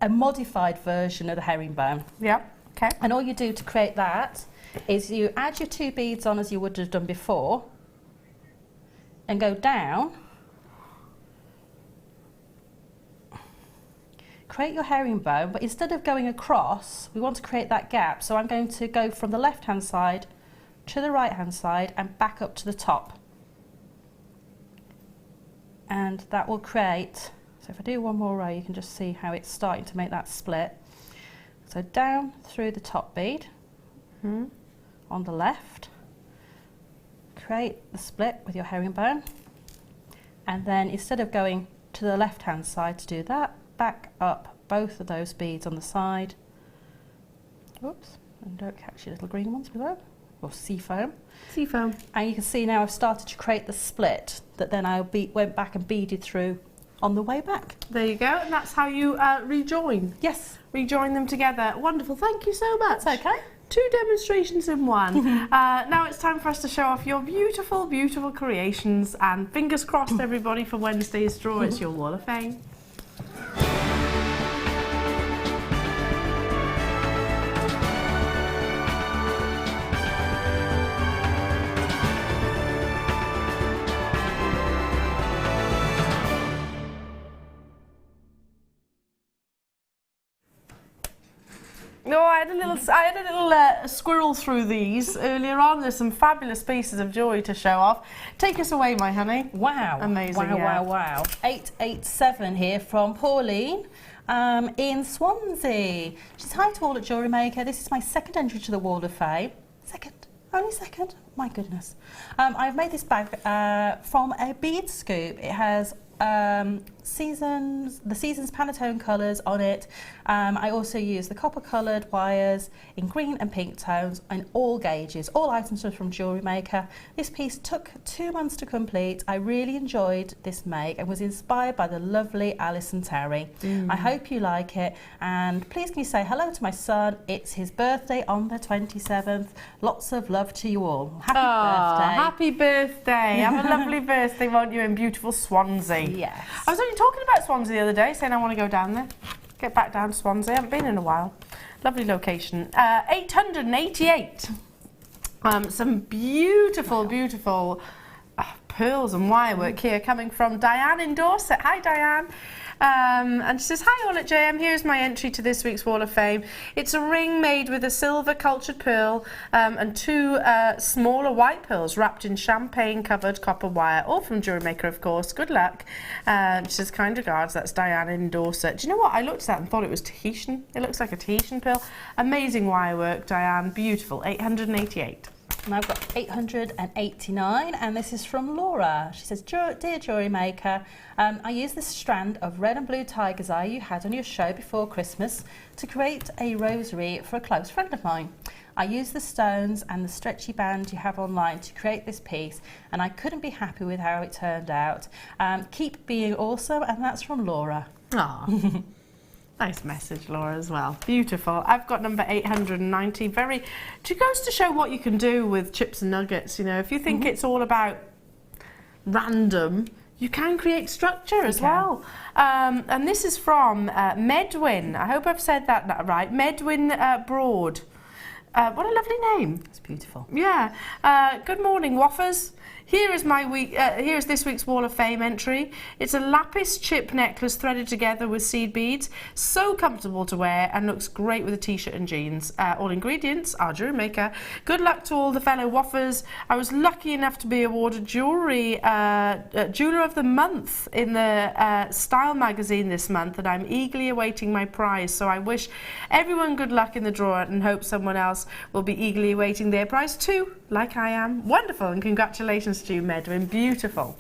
Speaker 2: modified version of the herringbone.
Speaker 1: Yeah, okay.
Speaker 2: And all you do to create that is you add your 2 beads on as you would have done before, and go down, create your herringbone, but instead of going across, we want to create that gap. So I'm going to go from the left hand side to the right hand side and back up to the top. And that will create, so if I do one more row, you can just see how it's starting to make that split. So down through the top bead on the left, create the split with your herringbone, and then instead of going to the left hand side to do that, back up both of those beads on the side. Oops, and don't catch your little green ones below, or sea foam.
Speaker 1: Sea foam.
Speaker 2: And you can see now I've started to create the split that then I went back and beaded through on the way back.
Speaker 1: There you go, and that's how you rejoin.
Speaker 2: Yes.
Speaker 1: Rejoin them together. Wonderful, thank you so much.
Speaker 2: That's okay.
Speaker 1: 2 demonstrations in one. Now it's time for us to show off your beautiful, beautiful creations, and fingers crossed everybody for Wednesday's draw. It's your Wall of Fame. No, I had a little squirrel through these earlier on. There's some fabulous pieces of jewellery to show off. Take us away, my honey.
Speaker 2: Wow.
Speaker 1: Amazing,
Speaker 2: Wow,
Speaker 1: yeah.
Speaker 2: wow, wow. 887 here from Pauline in Swansea. She says, hi to all at Jewellery Maker. This is my 2nd entry to the Wall of Fame. Only second? My goodness. I've made this bag from a bead scoop. It has the Seasons Pantone colours on it. I also use the copper coloured wires in green and pink tones in all gauges. All items are from Jewellery Maker. This piece took 2 months to complete. I really enjoyed this make and was inspired by the lovely Alison Terry. I hope you like it, and please can you say hello to my son? It's his birthday on the 27th. Lots of love to you all. Happy birthday.
Speaker 1: Happy birthday. Have a lovely birthday, won't you, in beautiful Swansea.
Speaker 2: Yes.
Speaker 1: I was only talking about Swansea the other day, saying I want to go down there. Get back down to Swansea. I haven't been in a while. Lovely location. 888. Some beautiful, beautiful pearls and wire work here coming from Diane in Dorset. Hi, Diane. And she says, hi all at JM, here's my entry to this week's Wall of Fame. It's a ring made with a silver cultured pearl and 2 smaller white pearls wrapped in champagne covered copper wire, all from Jewellery Maker, of course. Good luck. She says, kind regards. That's Diane in Dorset. Do you know what? I looked at that and thought it was Tahitian. It looks like a Tahitian pearl. Amazing wire work, Diane. Beautiful. 888.
Speaker 2: And I've got 889, and this is from Laura. She says, dear Jewellery Maker, I used this strand of red and blue tiger's eye you had on your show before Christmas to create a rosary for a close friend of mine. I used the stones and the stretchy band you have online to create this piece, and I couldn't be happy with how it turned out. Keep being awesome, and that's from Laura.
Speaker 1: Aww. Nice message, Laura, as well. Beautiful. I've got number 890. It goes to show what you can do with chips and nuggets. You know, if you think it's all about random, you can create structure as well. And this is from Medwin. I hope I've said that right. Medwin Broad. What a lovely name.
Speaker 2: It's beautiful.
Speaker 1: Yeah. Good morning, Waffers. Here is this week's Wall of Fame entry. It's a lapis chip necklace threaded together with seed beads. So comfortable to wear and looks great with a t-shirt and jeans. All ingredients are Jewellery Maker. Good luck to all the fellow Waffers. I was lucky enough to be awarded Jeweller of the Month in the Style magazine this month, and I'm eagerly awaiting my prize. So I wish everyone good luck in the draw and hope someone else will be eagerly awaiting their prize too, like I am. Wonderful, and congratulations to you, Medwin. Beautiful.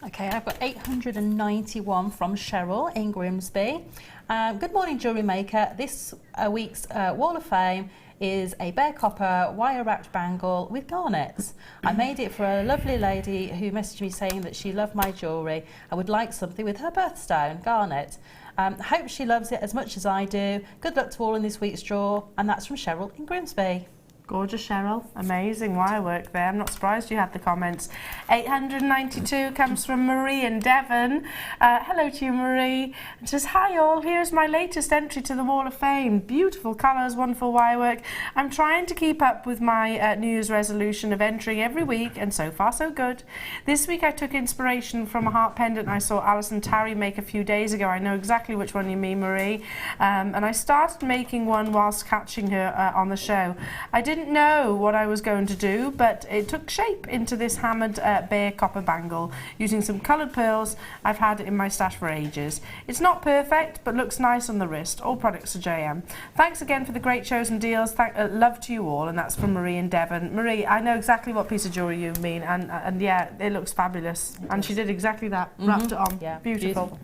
Speaker 2: Okay, I've got 891 from Cheryl in Grimsby. Good morning, Jewellery Maker. This week's Wall of Fame is a bare copper wire wrapped bangle with garnets. I made it for a lovely lady who messaged me saying that she loved my jewellery. I would like something with her birthstone, garnet. Hope she loves it as much as I do. Good luck to all in this week's draw, and that's from Cheryl in Grimsby.
Speaker 1: Gorgeous, Cheryl. Amazing wire work there. I'm not surprised you had the comments. 892 comes from Marie in Devon. Hello to you, Marie. It says, hi all, here's my latest entry to the Wall of Fame. Beautiful colours, wonderful wire work. I'm trying to keep up with my New Year's resolution of entering every week, and so far so good. This week I took inspiration from a heart pendant I saw Alison Tarry make a few days ago. I know exactly which one you mean, Marie. And I started making one whilst catching her on the show. I didn't know what I was going to do, but it took shape into this hammered bare copper bangle using some coloured pearls. I've had it in my stash for ages. It's not perfect, but looks nice on the wrist. All products are JM. Thanks again for the great shows and deals. Love to you all, and that's from Marie in Devon. Marie, I know exactly what piece of jewellery you mean, and yeah, it looks fabulous. And she did exactly that, wrapped it on. Yeah, beautiful.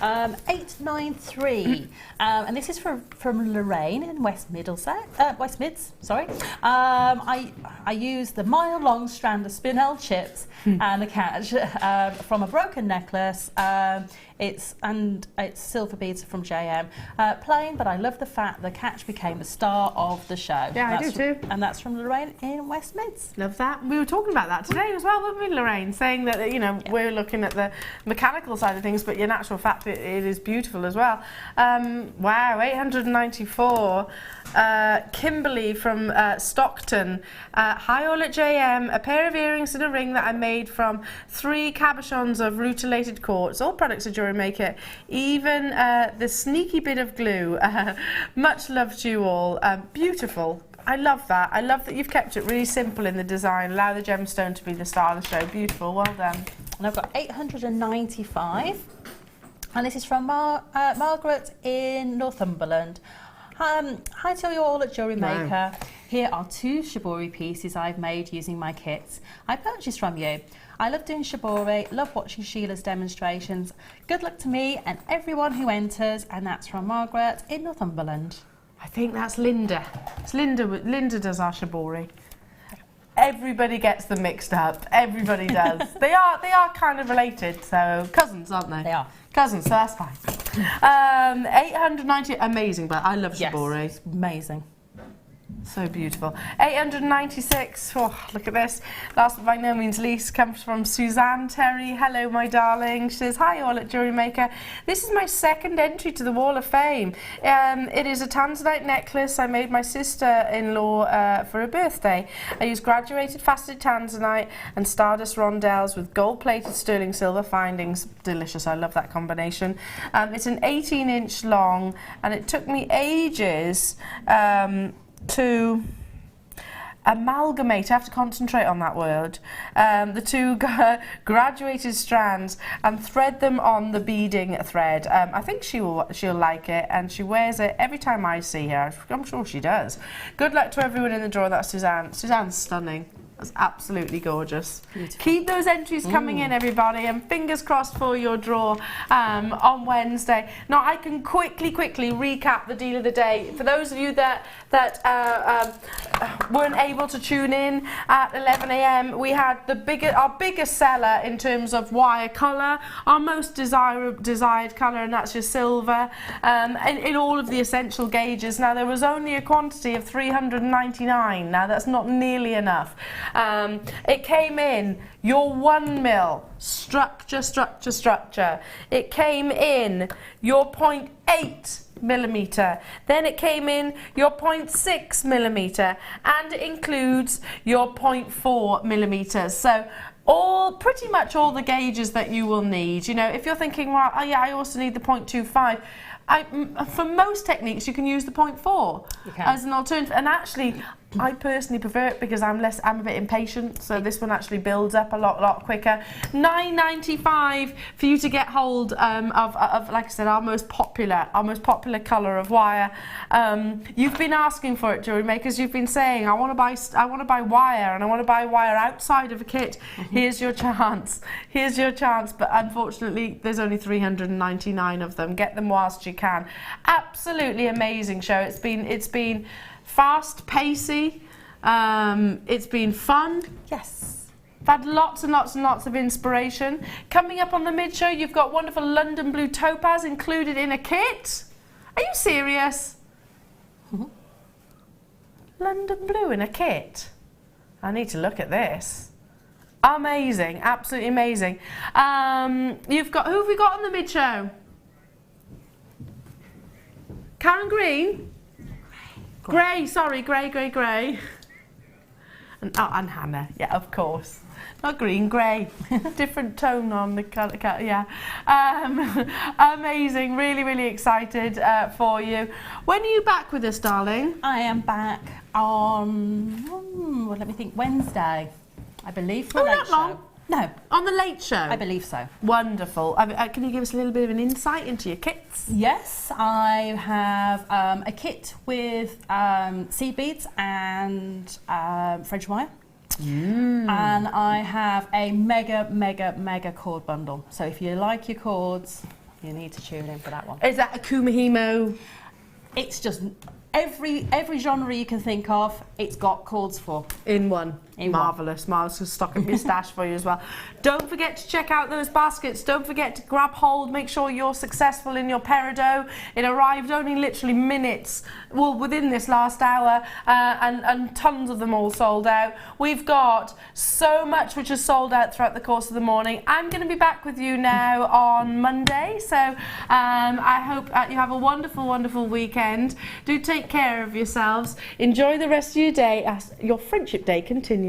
Speaker 2: 893, and this is from Lorraine in West Mids. Sorry. I used the mile-long strand of Spinel chips and a catch from a broken necklace. It's silver beads from JM. Plain, but I love the fact the catch became the star of the show.
Speaker 1: Yeah, I do too.
Speaker 2: And that's from Lorraine in West Mids.
Speaker 1: Love that. We were talking about that today as well, weren't we, Lorraine? Saying that, you know, we're looking at the mechanical side of things, but in actual fact, it is beautiful as well. Wow, 894. Kimberly from Stockton. Hi all at JM. A pair of earrings and a ring that I made from 3 cabochons of rutilated quartz. All products are Jewellery Maker. Even the sneaky bit of glue. Much love to you all. Beautiful. I love that. I love that you've kept it really simple in the design. Allow the gemstone to be the star of the show. Beautiful. Well done.
Speaker 2: And I've got 895. And this is from Margaret in Northumberland. Hi to you all at Jewellery Maker. Here are 2 shibori pieces I've made using my kits I purchased from you. I love doing shibori, love watching Sheila's demonstrations. Good luck to me and everyone who enters, and that's from Margaret in Northumberland.
Speaker 1: I think that's Linda. It's Linda. Linda does our shibori. Everybody gets them mixed up. Everybody does. They are kind of related, so cousins, aren't they?
Speaker 2: They are.
Speaker 1: Cousins, so that's fine. 890, amazing, but I love shibori.
Speaker 2: Yes, amazing.
Speaker 1: So beautiful. 896, oh, look at this. Last but by no means least comes from Suzanne Terry. Hello, my darling. She says, hi all at Jewellery Maker. This is my second entry to the Wall of Fame. It is a tanzanite necklace I made my sister-in-law for her birthday. I used graduated faceted tanzanite and stardust rondelles with gold-plated sterling silver findings. Delicious, I love that combination. It's an 18-inch long, and it took me ages to amalgamate, I have to concentrate on that word, the 2 graduated strands and thread them on the beading thread. I think she'll like it, and she wears it every time I see her. I'm sure she does. Good luck to everyone in the draw. That's Suzanne. Suzanne's stunning. That's absolutely gorgeous.
Speaker 2: Beautiful.
Speaker 1: Keep those entries coming in, everybody, and fingers crossed for your draw on Wednesday. Now, I can quickly recap the deal of the day. For those of you that weren't able to tune in at 11 a.m, we had our biggest seller in terms of wire colour, our most desired colour, and that's your silver, in all of the essential gauges. Now, there was only a quantity of 399. Now, that's not nearly enough. It came in your 1 mil structure. It came in your 0.8 millimeter. Then it came in your 0.6 millimeter, and it includes your 0.4 millimeters. So pretty much all the gauges that you will need. You know, if you're thinking, well, yeah, I also need the 0.25. For most techniques, you can use the 0.4 as an alternative. And actually, I personally prefer it because I'm a bit impatient, so this one actually builds up a lot quicker. $9.95 for you to get hold of, like I said, our most popular colour of wire. You've been asking for it, Jewellery Makers. You've been saying, I want to buy wire, and I want to buy wire outside of a kit. Here's your chance. Here's your chance. But unfortunately, there's only 399 of them. Get them whilst you can. Absolutely amazing show. It's been fast, pacey. It's been fun.
Speaker 2: Yes.
Speaker 1: I've had lots and lots of inspiration. Coming up on the mid-show, you've got wonderful London Blue Topaz included in a kit. Are you serious? London Blue in a kit? I need to look at this. Amazing, absolutely amazing. Who have we got on the mid-show? Karen Green? Grey, sorry, grey. And Hannah, yeah, of course. Not green, grey. Different tone on the colour, yeah. Amazing, really excited for you. When are you back with us, darling?
Speaker 2: I am back on, let me think, Wednesday, I believe, for the late show. No.
Speaker 1: On the late show?
Speaker 2: I believe so.
Speaker 1: Wonderful. Can you give us a little bit of an insight into your kits?
Speaker 2: Yes, I have a kit with seed beads and French wire. And I have a mega cord bundle. So if you like your cords, you need to tune in for that one.
Speaker 1: Is that a Kumahimo?
Speaker 2: It's just every genre you can think of, it's got cords for.
Speaker 1: In one. Marvellous. Marvellous. Stock up your stash for you as well. Don't forget to check out those baskets. Don't forget to grab hold. Make sure you're successful in your peridot. It arrived only literally minutes, well, within this last hour, and tons of them all sold out. We've got so much which is sold out throughout the course of the morning. I'm going to be back with you now on Monday, so I hope you have a wonderful weekend. Do take care of yourselves. Enjoy the rest of your day as your Friendship Day continues.